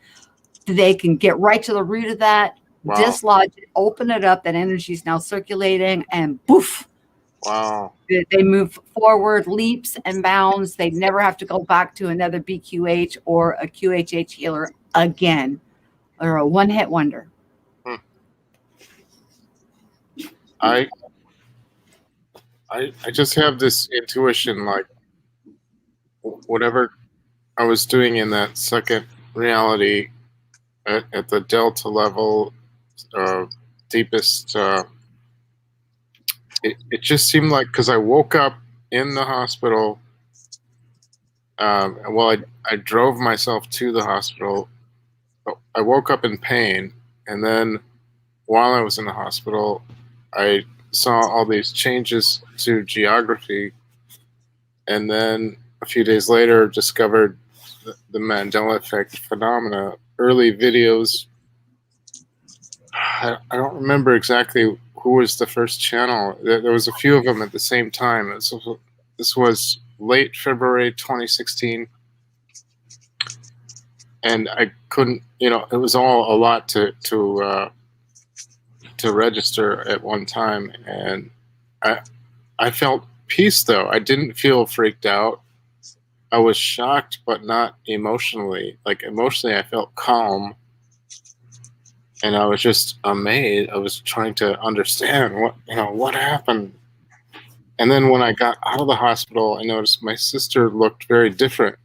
They can get right to the root of that, dislodge it, open it up, that energy is now circulating, and poof. Wow. They move forward, leaps and bounds. They never have to go back to another BQH or a QHH healer again, or a one-hit wonder. I just have this intuition, like whatever I was doing in that second reality at the delta level, deepest, it just seemed like, because I woke up in the hospital, I drove myself to the hospital. I woke up in pain, and then while I was in the hospital, I saw all these changes to geography, and then a few days later discovered the Mandela effect phenomena. Early videos, I don't remember exactly who was the first channel. There was a few of them at the same time. This was late February 2016, and I couldn't, it was all a lot to register at one time, and I felt peace, though. I didn't feel freaked out. I was shocked, but not emotionally. Like, emotionally, I felt calm, and I was just amazed. I was trying to understand what happened. And then when I got out of the hospital, I noticed my sister looked very different,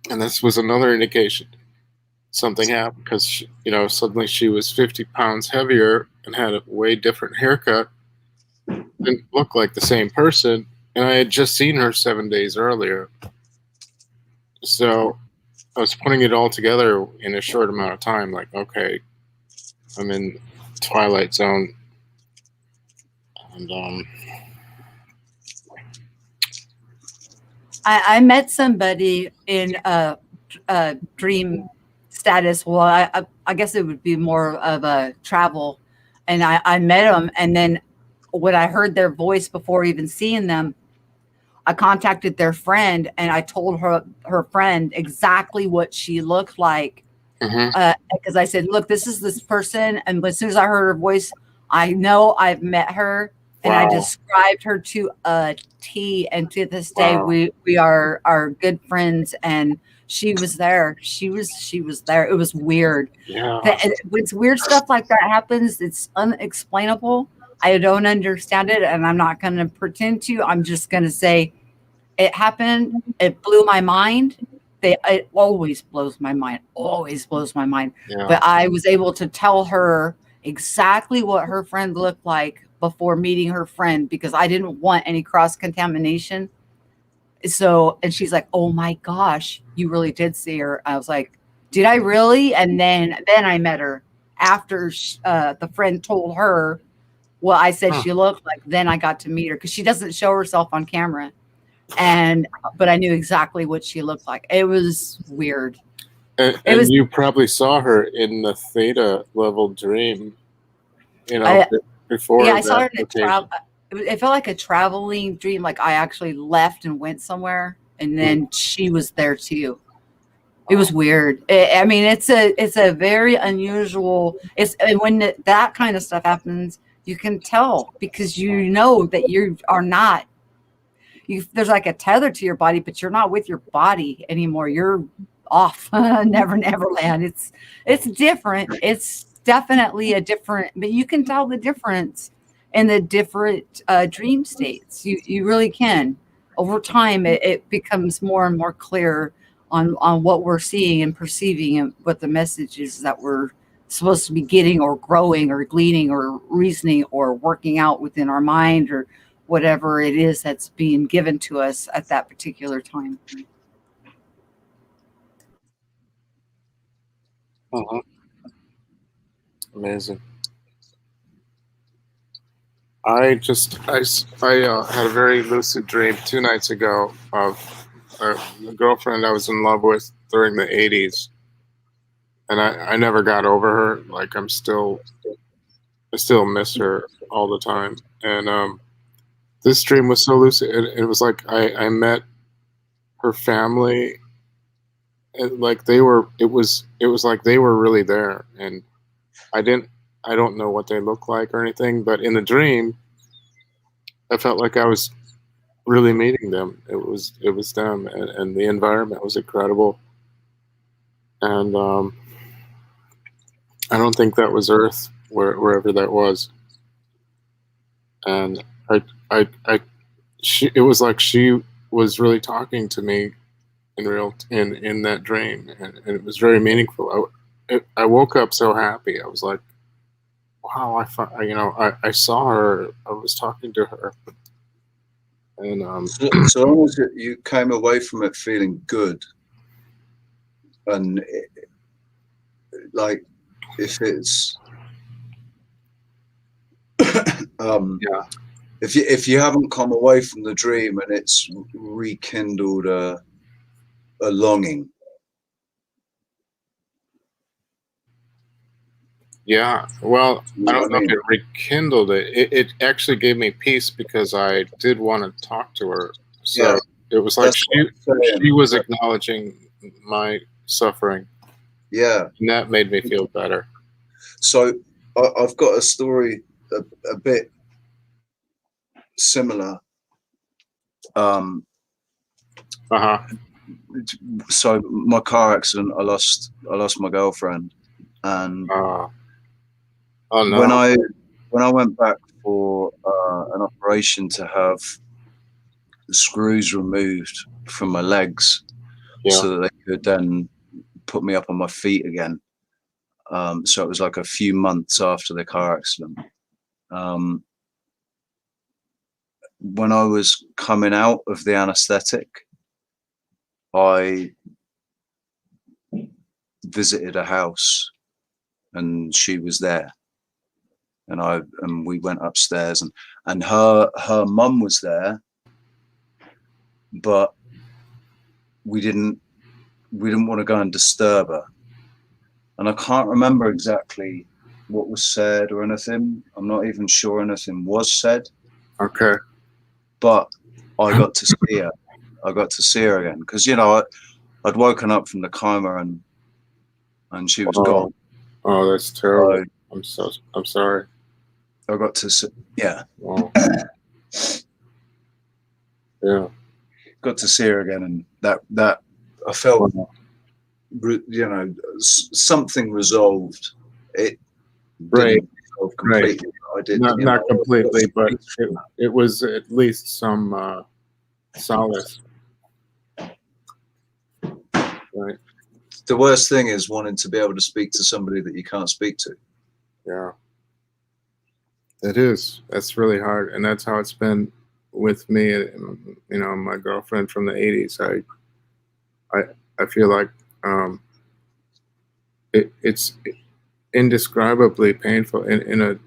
and this was another indication something happened, because suddenly she was 50 pounds heavier and had a way different haircut. Didn't look like the same person, and I had just seen her 7 days earlier. So I was putting it all together in a short amount of time, like, okay, I'm in Twilight Zone. And I met somebody in a dream status. Well, I guess it would be more of a travel, and I met them, and then when I heard their voice before even seeing them, I contacted their friend and I told her friend exactly what she looked like. Because I said, look, this is this person. And as soon as I heard her voice, I know I've met her. And I described her to a T. And to this day, we are good friends. And she was there. She was there. It was weird. Yeah. When weird stuff like that happens, it's unexplainable. I don't understand it, and I'm not going to pretend to. I'm just going to say it happened. It blew my mind. It always blows my mind. Always blows my mind. Yeah. But I was able to tell her exactly what her friend looked like before meeting her friend because I didn't want any cross contamination. So, and she's like, "Oh my gosh, you really did see her." I was like, "Did I really?" And then I met her after the friend told her what I said she looked like. Then I got to meet her because she doesn't show herself on camera, but I knew exactly what she looked like. It was weird. And you probably saw her in the theta level dream, before. Yeah, I saw her in a travel. It felt like a traveling dream. Like I actually left and went somewhere, and then she was there too. It was weird. I mean, it's a very unusual. And when that kind of stuff happens, you can tell because you know that you are not. There's like a tether to your body, but you're not with your body anymore. You're off. Never land. It's different. It's definitely a different. But you can tell the difference in the different dream states. You really can. Over time, it becomes more and more clear on what we're seeing and perceiving and what the messages that we're supposed to be getting or growing or gleaning or reasoning or working out within our mind or whatever it is that's being given to us at that particular time. Amazing. I had a very lucid dream 2 nights ago of a girlfriend I was in love with during the 80s. And I never got over her. Like I still miss her all the time. And this dream was so lucid. It was like I met her family. Like it was like they were really there. And I don't know what they look like or anything, but in the dream, I felt like I was really meeting them. It was them, and the environment was incredible. And I don't think that was Earth, wherever that was. And it was like she was really talking to me in that dream, and it was very meaningful. I woke up so happy. I was like, wow, I saw her. I was talking to her. And so long as you came away from it feeling good, and like if it's if you haven't come away from the dream and it's rekindled a longing. Yeah, well, I don't know if it rekindled it. It actually gave me peace because I did want to talk to her. So it was like she was acknowledging my suffering. Yeah. And that made me feel better. So I've got a story a bit similar. So my car accident, I lost my girlfriend, and oh no. when I went back for an operation to have the screws removed from my legs, so that they could then put me up on my feet again. So it was like a few months after the car accident. When I was coming out of the anesthetic, I visited a house, and she was there, and we went upstairs, and her mum was there, but we didn't want to go and disturb her. And I can't remember exactly what was said or anything. I'm not even sure anything was said. Okay. But I got to see her. I got to see her again because I'd woken up from the coma and she was gone. Oh, that's terrible. I'm sorry. I got to see, yeah. Wow. Yeah. Got to see her again, and that I felt, something resolved. It didn't resolve completely. Right. I did not completely, but it was at least some solace. Right. The worst thing is wanting to be able to speak to somebody that you can't speak to. Yeah. It is. That's really hard, and that's how it's been with me. My girlfriend from the '80s. I feel like it's indescribably painful in a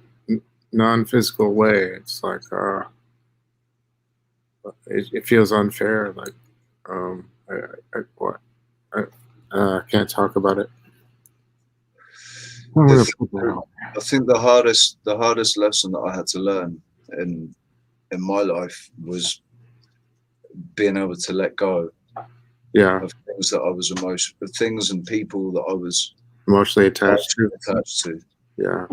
non-physical way. It's like it feels unfair. Like I can't talk about it. I think the hardest lesson that I had to learn in my life was being able to let go. Yeah. Of things that I was things and people that I was emotionally attached to. Yeah.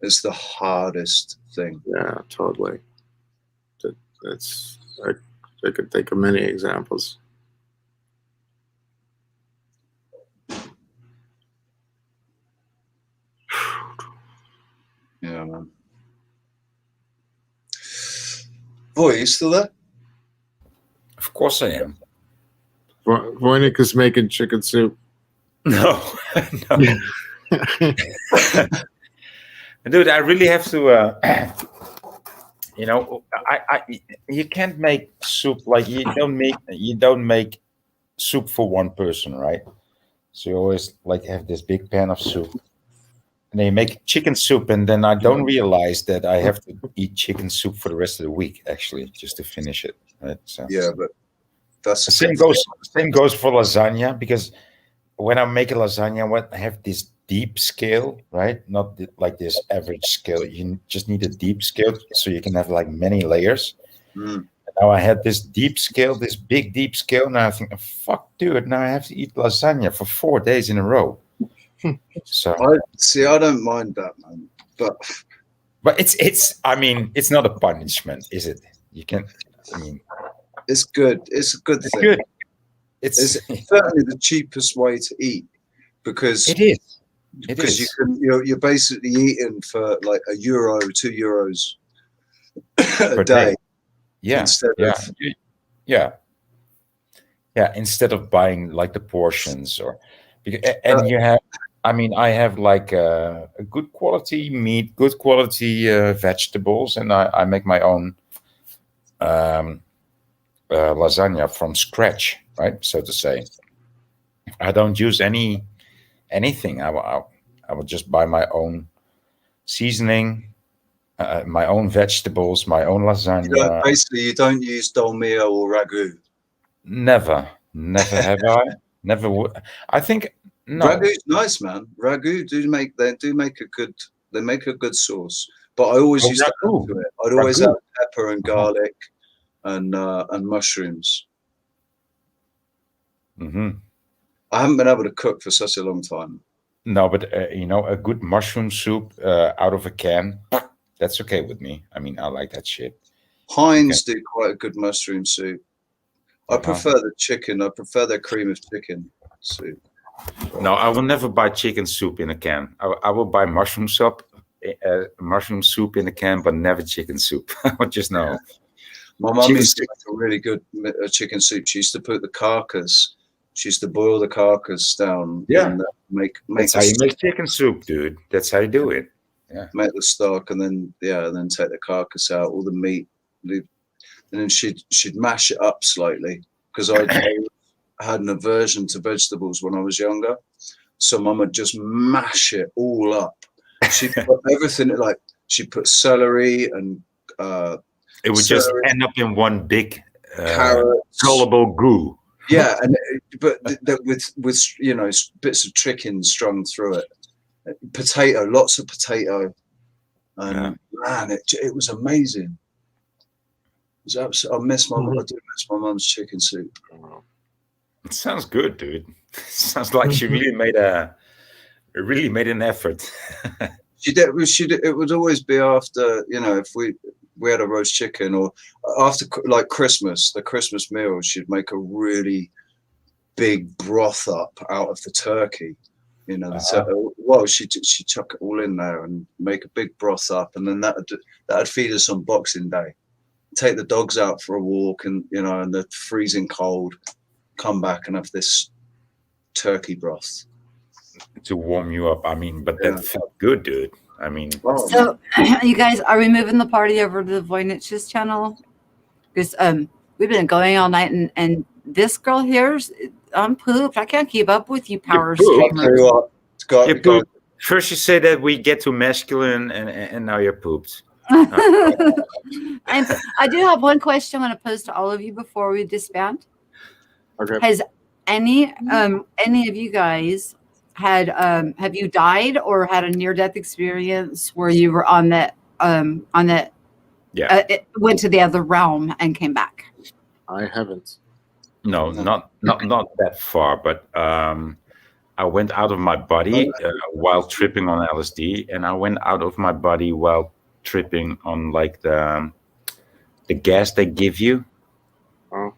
It's the hardest thing. Yeah, totally. I could think of many examples. Yeah, man. Boy, are you still there? Of course I am. Voynich is making chicken soup. No. Dude, I really have to, you can't make soup like you don't make soup for one person, right? So you always like have this big pan of soup. And then you make chicken soup, and then I don't realize that I have to eat chicken soup for the rest of the week, actually, just to finish it. Right? So yeah, but that's the same goes for lasagna, because when I make a lasagna, I have this deep scale, right? Not like this average scale. You just need a deep scale so you can have like many layers. Mm. Now I had this deep scale, this big deep scale. Now I think, fuck, dude, now I have to eat lasagna for 4 days in a row. So I don't mind that, man. But it's not a punishment, is it? It's good. It's a good thing. Good. It's certainly the cheapest way to eat, because it is. Because you're basically eating for like €1, €2 a day. Yeah. Instead of instead of buying like the portions you have. I have like a good quality meat, good quality vegetables, and I make my own lasagna from scratch, right? So to say, I don't use anything. I will just buy my own seasoning, my own vegetables, my own lasagna. Basically, you don't use dolmio or ragu. Never have I. Never would. I think. No. Ragu's nice, man. Ragu do make a good sauce. But I always used to add to it. I'd always add pepper and garlic and mushrooms. Mm-hmm. I haven't been able to cook for such a long time. No, but a good mushroom soup out of a can, that's okay with me. I like that shit. Heinz do quite a good mushroom soup. I prefer the chicken. I prefer their cream of chicken soup. No, I will never buy chicken soup in a can. I will buy mushroom soup in a can, but never chicken soup. I just know. My mum used to make a really good chicken soup. She used to put the carcass. She used to boil the carcass down. Yeah, and make. That's how you make chicken soup, dude. That's how you do it. Yeah. Make the stock, and then take the carcass out, all the meat, and then she'd mash it up slightly, because I had an aversion to vegetables when I was younger. So Mum would just mash it all up. She put everything, like she put celery and it would just end up in one big carrots, gullible goo. Yeah, but with bits of chicken strung through it. Potato, lots of potato, and man, it was amazing. It's absolutely, I do miss my mum's chicken soup. It sounds good, dude. Sounds like she really made an effort. She did. It would always be after, if we had a roast chicken, or after like Christmas, the Christmas meal, she'd make a really big broth up out of the turkey. Well, she'd chuck it all in there and make a big broth up, and then that'd feed us on Boxing Day. Take the dogs out for a walk, and in the freezing cold, come back and have this turkey broth To warm you up. I mean, but that felt good, dude. I mean, So, you guys, are we moving the party over to the Voynich's channel? Because we've been going all night, and this girl here's I'm pooped. I can't keep up with you power streamers. First you say that we get too masculine, and now you're pooped. I do have one question I want to pose to all of you before we disband. Okay. Has any of you guys had have you died or had a near-death experience where you were on that it went to the other realm and came back? I haven't. No, not that far, but I went out of my body while tripping on LSD, and I went out of my body while tripping on like the gas they give you. Oh.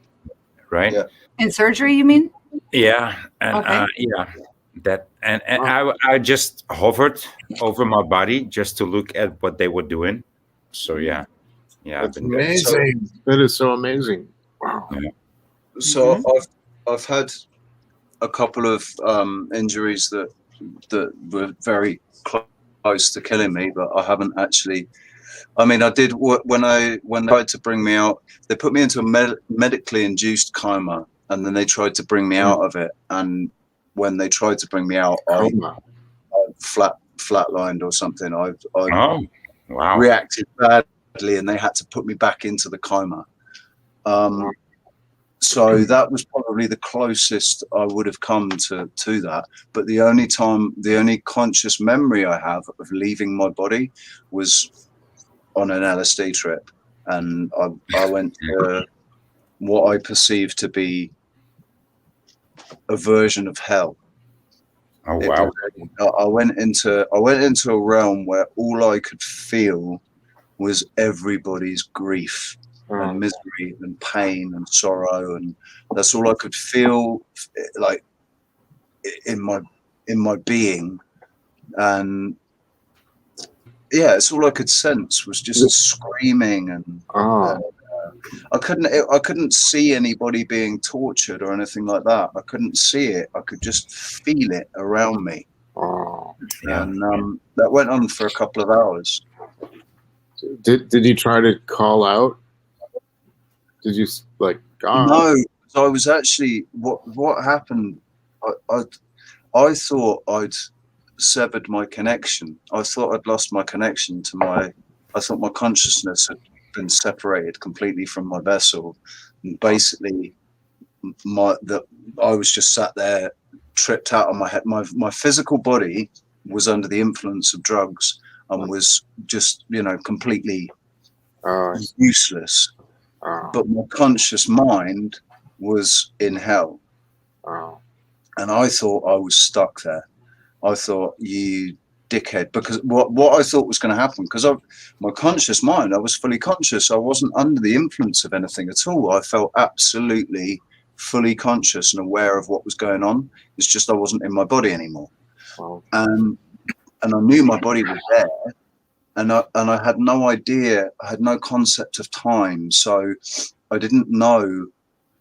Right? Yeah. In surgery, you mean? Yeah, and Okay. that and I just hovered over my body just to look at what they were doing. So yeah, That's I've been there. amazing. That is so amazing. Wow. Yeah. So I've had a couple of injuries that were very close to killing me, but I haven't actually. I mean, I did when they tried to bring me out. They put me into a medically induced coma, and then they tried to bring me out of it. And when they tried to bring me out, I flatlined or something. I wow. reacted badly, and they had to put me back into the coma. So that was probably the closest I would have come to that. But the only conscious memory I have of leaving my body was on an LSD trip, and I went to what I perceived to be a version of hell. Oh wow! I went into a realm where all I could feel was everybody's grief and misery and pain and sorrow, and that's all I could feel, like in my being, and it's all I could sense was just screaming, and I couldn't see anybody being tortured or anything like that. I couldn't see it. I could just feel it around me. And that went on for a couple of hours. Did you try to call out? Did you No, I was actually what happened. I thought I'd severed my connection. I thought I'd lost my connection to my. I thought my consciousness had been separated completely from my vessel, and basically, I was just sat there, tripped out on my head. My physical body was under the influence of drugs and was just completely useless. But my conscious mind was in hell. And I thought I was stuck there. I thought, you dickhead, because what I thought was going to happen, because my conscious mind, I was fully conscious. I wasn't under the influence of anything at all. I felt absolutely fully conscious and aware of what was going on. It's just I wasn't in my body anymore. And I knew my body was there. And I had no idea, I had no concept of time. So I didn't know.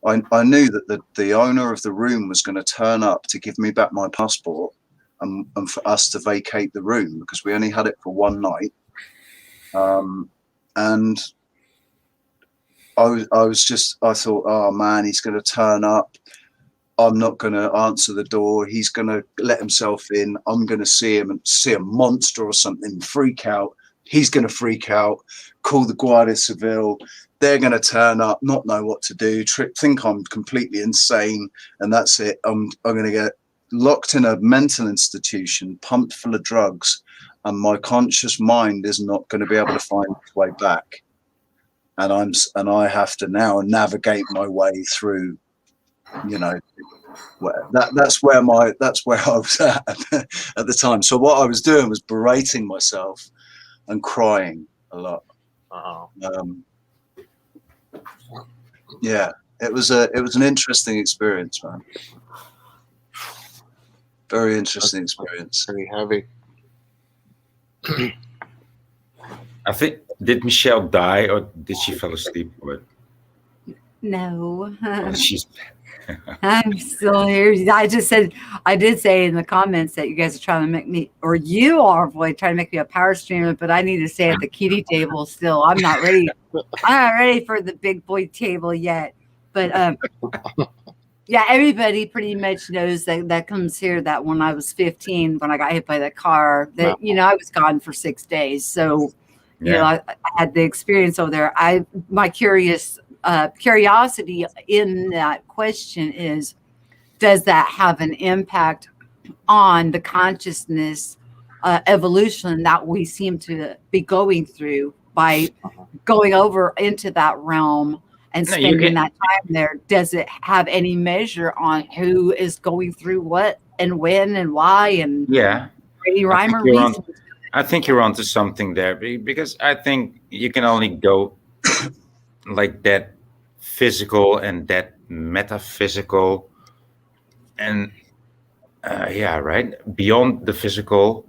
I knew that the owner of the room was going to turn up to give me back my passport and for us to vacate the room, because we only had it for one night. And I thought, oh man, he's going to turn up. I'm not going to answer the door. He's going to let himself in. I'm going to see him and see a monster or something, freak out. He's going to freak out, call the Guardia Civil. They're going to turn up, not know what to do, think I'm completely insane, and that's it. I'm going to get locked in a mental institution, pumped full of drugs, and my conscious mind is not going to be able to find its way back. and I have to now navigate my way through, you know, that's where I was at the time. So what I was doing was berating myself and crying a lot. Yeah, it was an interesting experience, man. Very interesting experience. Pretty heavy. I think, did Michelle die or did she fall asleep? Or No. she's I'm still here. I did say in the comments that you guys are trying to make me, or you are, boy, trying to make me a power streamer, but I need to stay at the kitty table still. I'm not ready. I'm not ready for the big boy table yet. But yeah, everybody pretty much knows that comes here that when I was 15, when I got hit by that car, that, you know, I was gone for 6 days. So, you know, I had the experience over there. My curiosity in that question is, does that have an impact on the consciousness evolution that we seem to be going through by going over into that realm and spending that time there? Does it have any measure on who is going through what and when and why? And any rhyme or reason? I think you're onto something there, because I think you can only go like that physical and that metaphysical and beyond the physical,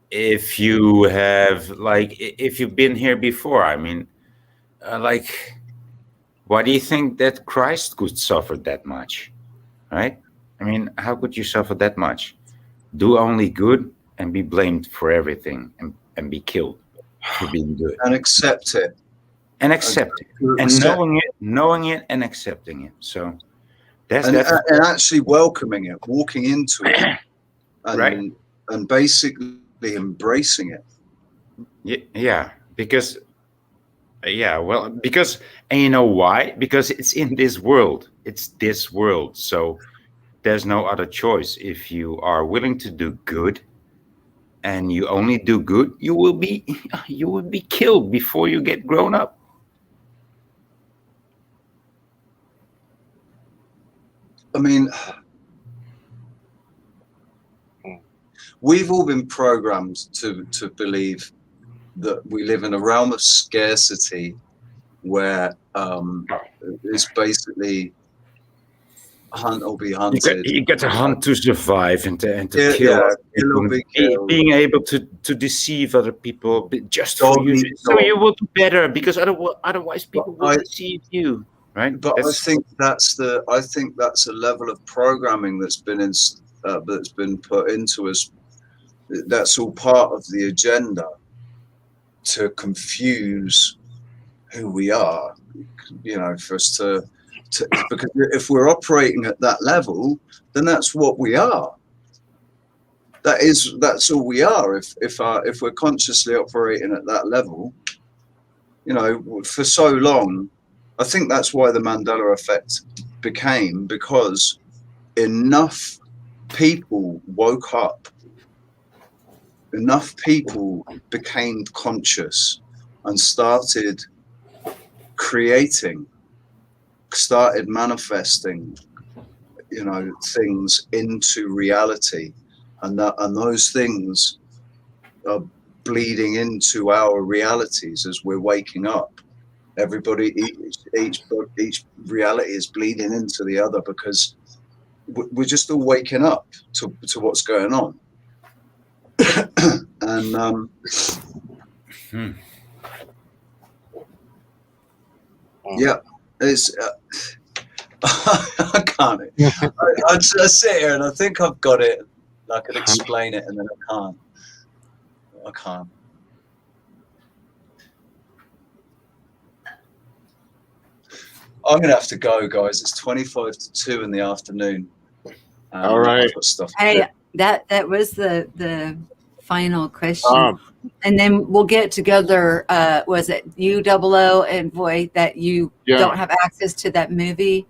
if you have, like, if you've been here before. I mean, like, why do you think that Christ could suffer that much, right? I mean, how could you suffer that much? Do only good and be blamed for everything and be killed for being good. And accept it. And accept it. And knowing it and accepting it. So that's and actually welcoming it, walking into it, and basically embracing it. Yeah, because and you know why? Because it's in this world. It's this world. So there's no other choice. If you are willing to do good and you only do good, you will be killed before you get grown up. I mean, we've all been programmed to believe that we live in a realm of scarcity where it's basically hunt or be hunted. You get to hunt to survive and to kill. Being able to deceive other people just for you, so you will do better, because otherwise people will deceive you. Right, but I think that's a level of programming that's been put into us. That's all part of the agenda to confuse who we are. You know, for us to because if we're operating at that level, then that's what we are. That's all we are. If we're consciously operating at that level, you know, for so long. I think that's why the Mandela effect became, because enough people woke up, enough people became conscious and started creating, started manifesting, you know, things into reality, and those things are bleeding into our realities as we're waking up. Everybody, each reality is bleeding into the other, because we're just all waking up to what's going on. And yeah, it's I can't. I sit here and I think I've got it. I can explain it, and then I can't. I'm gonna have to go, guys. It's 25 to 2 in the afternoon. All right. Hey, that was the final question, and then we'll get together. Was it UOO and Voy that you don't have access to that movie,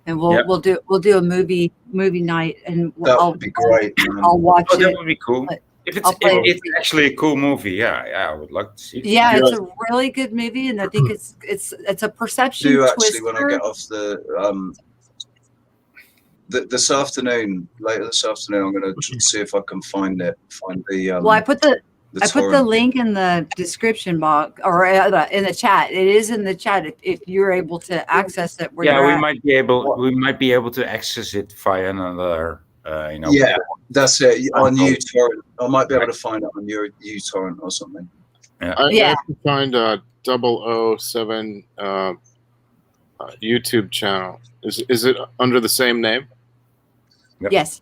and we'll do a movie night, and that would be great. I'll watch it. That would be cool. If I'll play it. it's actually a cool movie, yeah, I would like to see it. Yeah, it's a really good movie, and I think it's a perception Do twister. actually when I get off this afternoon, later this afternoon, I'm going to see if I can find it. Find the Well, I put the torrent. link in the description box or in the chat. It is in the chat if you're able to access it. Where Yeah, you're we at. might be able to access it via another. Yeah, that's it on uTorrent. I might be able to find it on your uTorrent or something. I Yeah. can find 007 YouTube channel. Is it under the same name? Yep. Yes.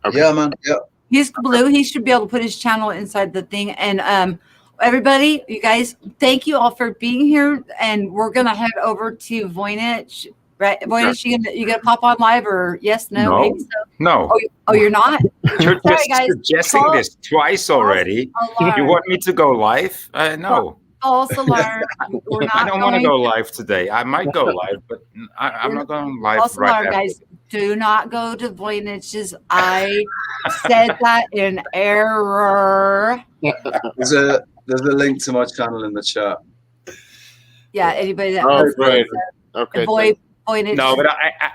Okay. Yeah, man. Yeah. He's blue. He should be able to put his channel inside the thing. And everybody, you guys, thank you all for being here. And we're gonna head over to Voynich. Right, Voynich, you gonna pop on live or yes, no, maybe so? No. Oh, you're not? You're Sorry, just guys. suggesting this twice already. Alarm. You want me to go live? No. False alarm. We're not I don't want to going go live today. I might go live, but I'm not going live false right alarm, after. guys. Do not go to Voynich's. I said that in error. There's a link to my channel in the chat. Yeah, anybody that Oh, wants great. to Okay. Voynich. No, but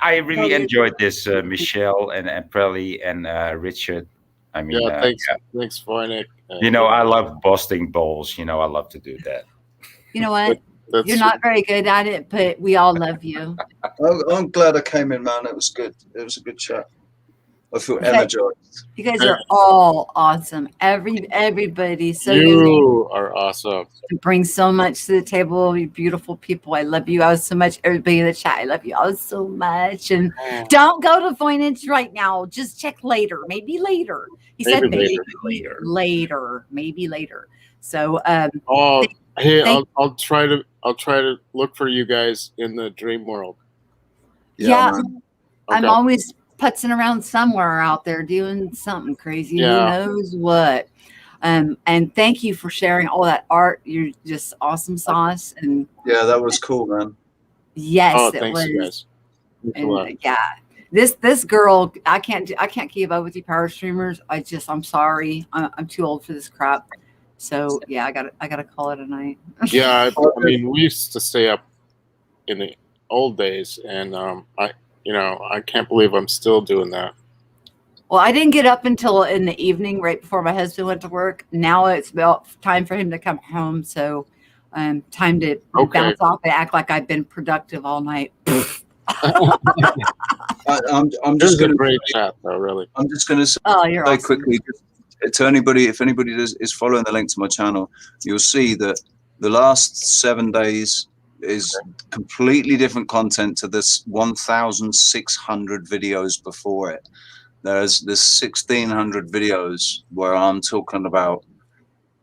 I really Oh, enjoyed this, Michelle and Prelly and Richard. I mean, Yeah, thanks, Voynich. I love busting balls. I love to do that. You know what? That's You're not very good at it, but we all love you. I'm glad I came in, man. It was good. It was a good chat. I feel Okay. energized. You guys are all awesome. Everybody. So unique. You are awesome. You bring so much to the table. You beautiful people. I love you all so much. Everybody in the chat, I love you all so much. And don't go to Voynich right now. Just check later. Maybe later. He said maybe later. Maybe later. So I'll try to look for you guys in the dream world. Yeah, Okay. I'm always putzing around somewhere out there doing something crazy. Yeah. Who knows what? And thank you for sharing all that art. You're just awesome sauce. And yeah, that was cool, man. yes, it thanks, was. you guys. And, yeah, this girl, I can't keep up with you power streamers. I'm sorry. I'm too old for this crap. So yeah, I gotta call it a night. Yeah, I mean, we used to stay up in the old days, and I can't believe I'm still doing that. Well, I didn't get up until in the evening, right before my husband went to work. Now it's about time for him to come home, so time to bounce off and act like I've been productive all night. I'm This just is going a to great chat, though. Really. I'm just going to say you're awesome. quickly to anybody, if anybody is following the link to my channel, you'll see that the last 7 days is completely different content to this 1,600 videos before it. There's 1,600 videos where I'm talking about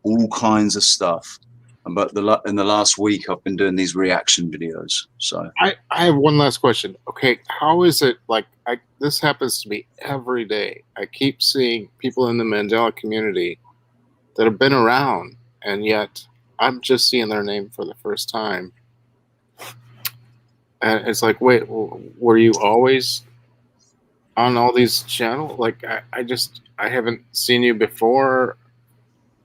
all kinds of stuff. But in the last week, I've been doing these reaction videos. So I have one last question. Okay, how is it like this happens to me every day? I keep seeing people in the Mandela community that have been around, and yet I'm just seeing their name for the first time. And it's like, wait, were you always on all these channels? Like, I haven't seen you before.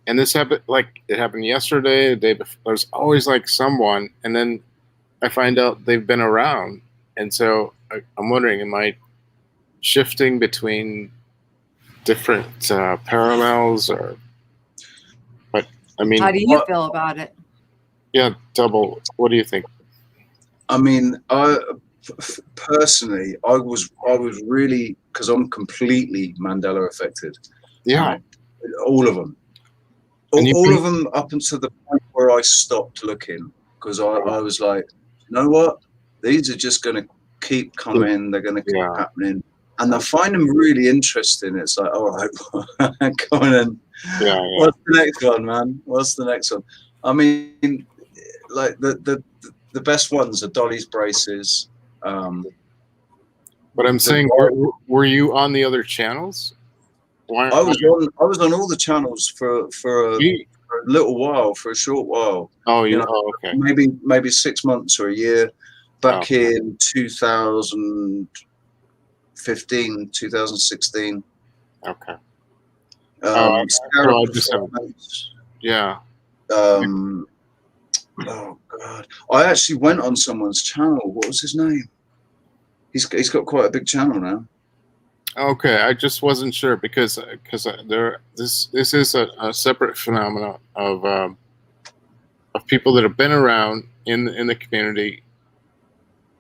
And this happened, like, it happened yesterday, the day before. There's always, like, someone, and then I find out they've been around. And so I'm wondering, am I shifting between different parallels? But, I mean... How do you feel about it? Yeah, Double, what do you think? I mean, personally, I was really, because I'm completely Mandela affected. Yeah. All of them. All of them up until the point where I stopped looking, because I was like, you know what? These are just going to keep coming. They're going to keep happening. And I find them really interesting. It's like, all right, come on in. Yeah. What's the next one, man? What's the next one? I mean, like the best ones are Dolly's braces. But I'm saying, were you on the other channels? I was on all the channels for a little while, for a short while. Oh, okay. Maybe 6 months or a year. Back in 2015, 2016. Okay. I just have, yeah. Oh God! I actually went on someone's channel. What was his name? He's got quite a big channel now. Okay, I just wasn't sure because this is a separate phenomenon of people that have been around in the community,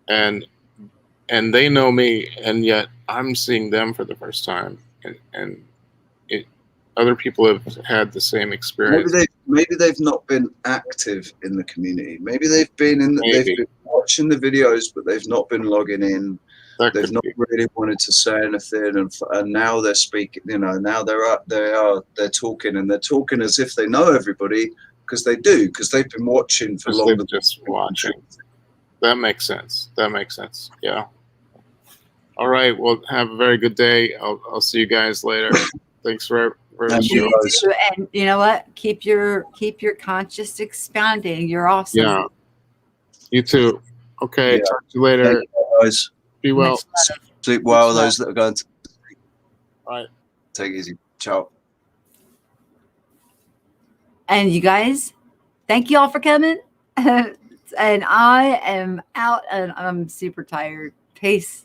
and they know me, and yet I'm seeing them for the first time, and other people have had the same experience. Maybe they've not been active in the community. Maybe they've been they've been watching the videos, but they've not been logging in. They've not really wanted to say anything, and now they're speaking. You know, now they're talking, and they're talking as if they know everybody, because they do, because they've been watching for longer. Just watching. That makes sense. Yeah. All right. Well, have a very good day. I'll see you guys later. Thanks for and you know what? Keep your conscious expanding. You're awesome. Yeah. You too. Okay. Yeah. Talk to you later. Thank you, guys. Be well. Sleep well, those that are going to sleep. All right. Take it easy. Ciao. And you guys, thank you all for coming. And I am out, and I'm super tired. Peace.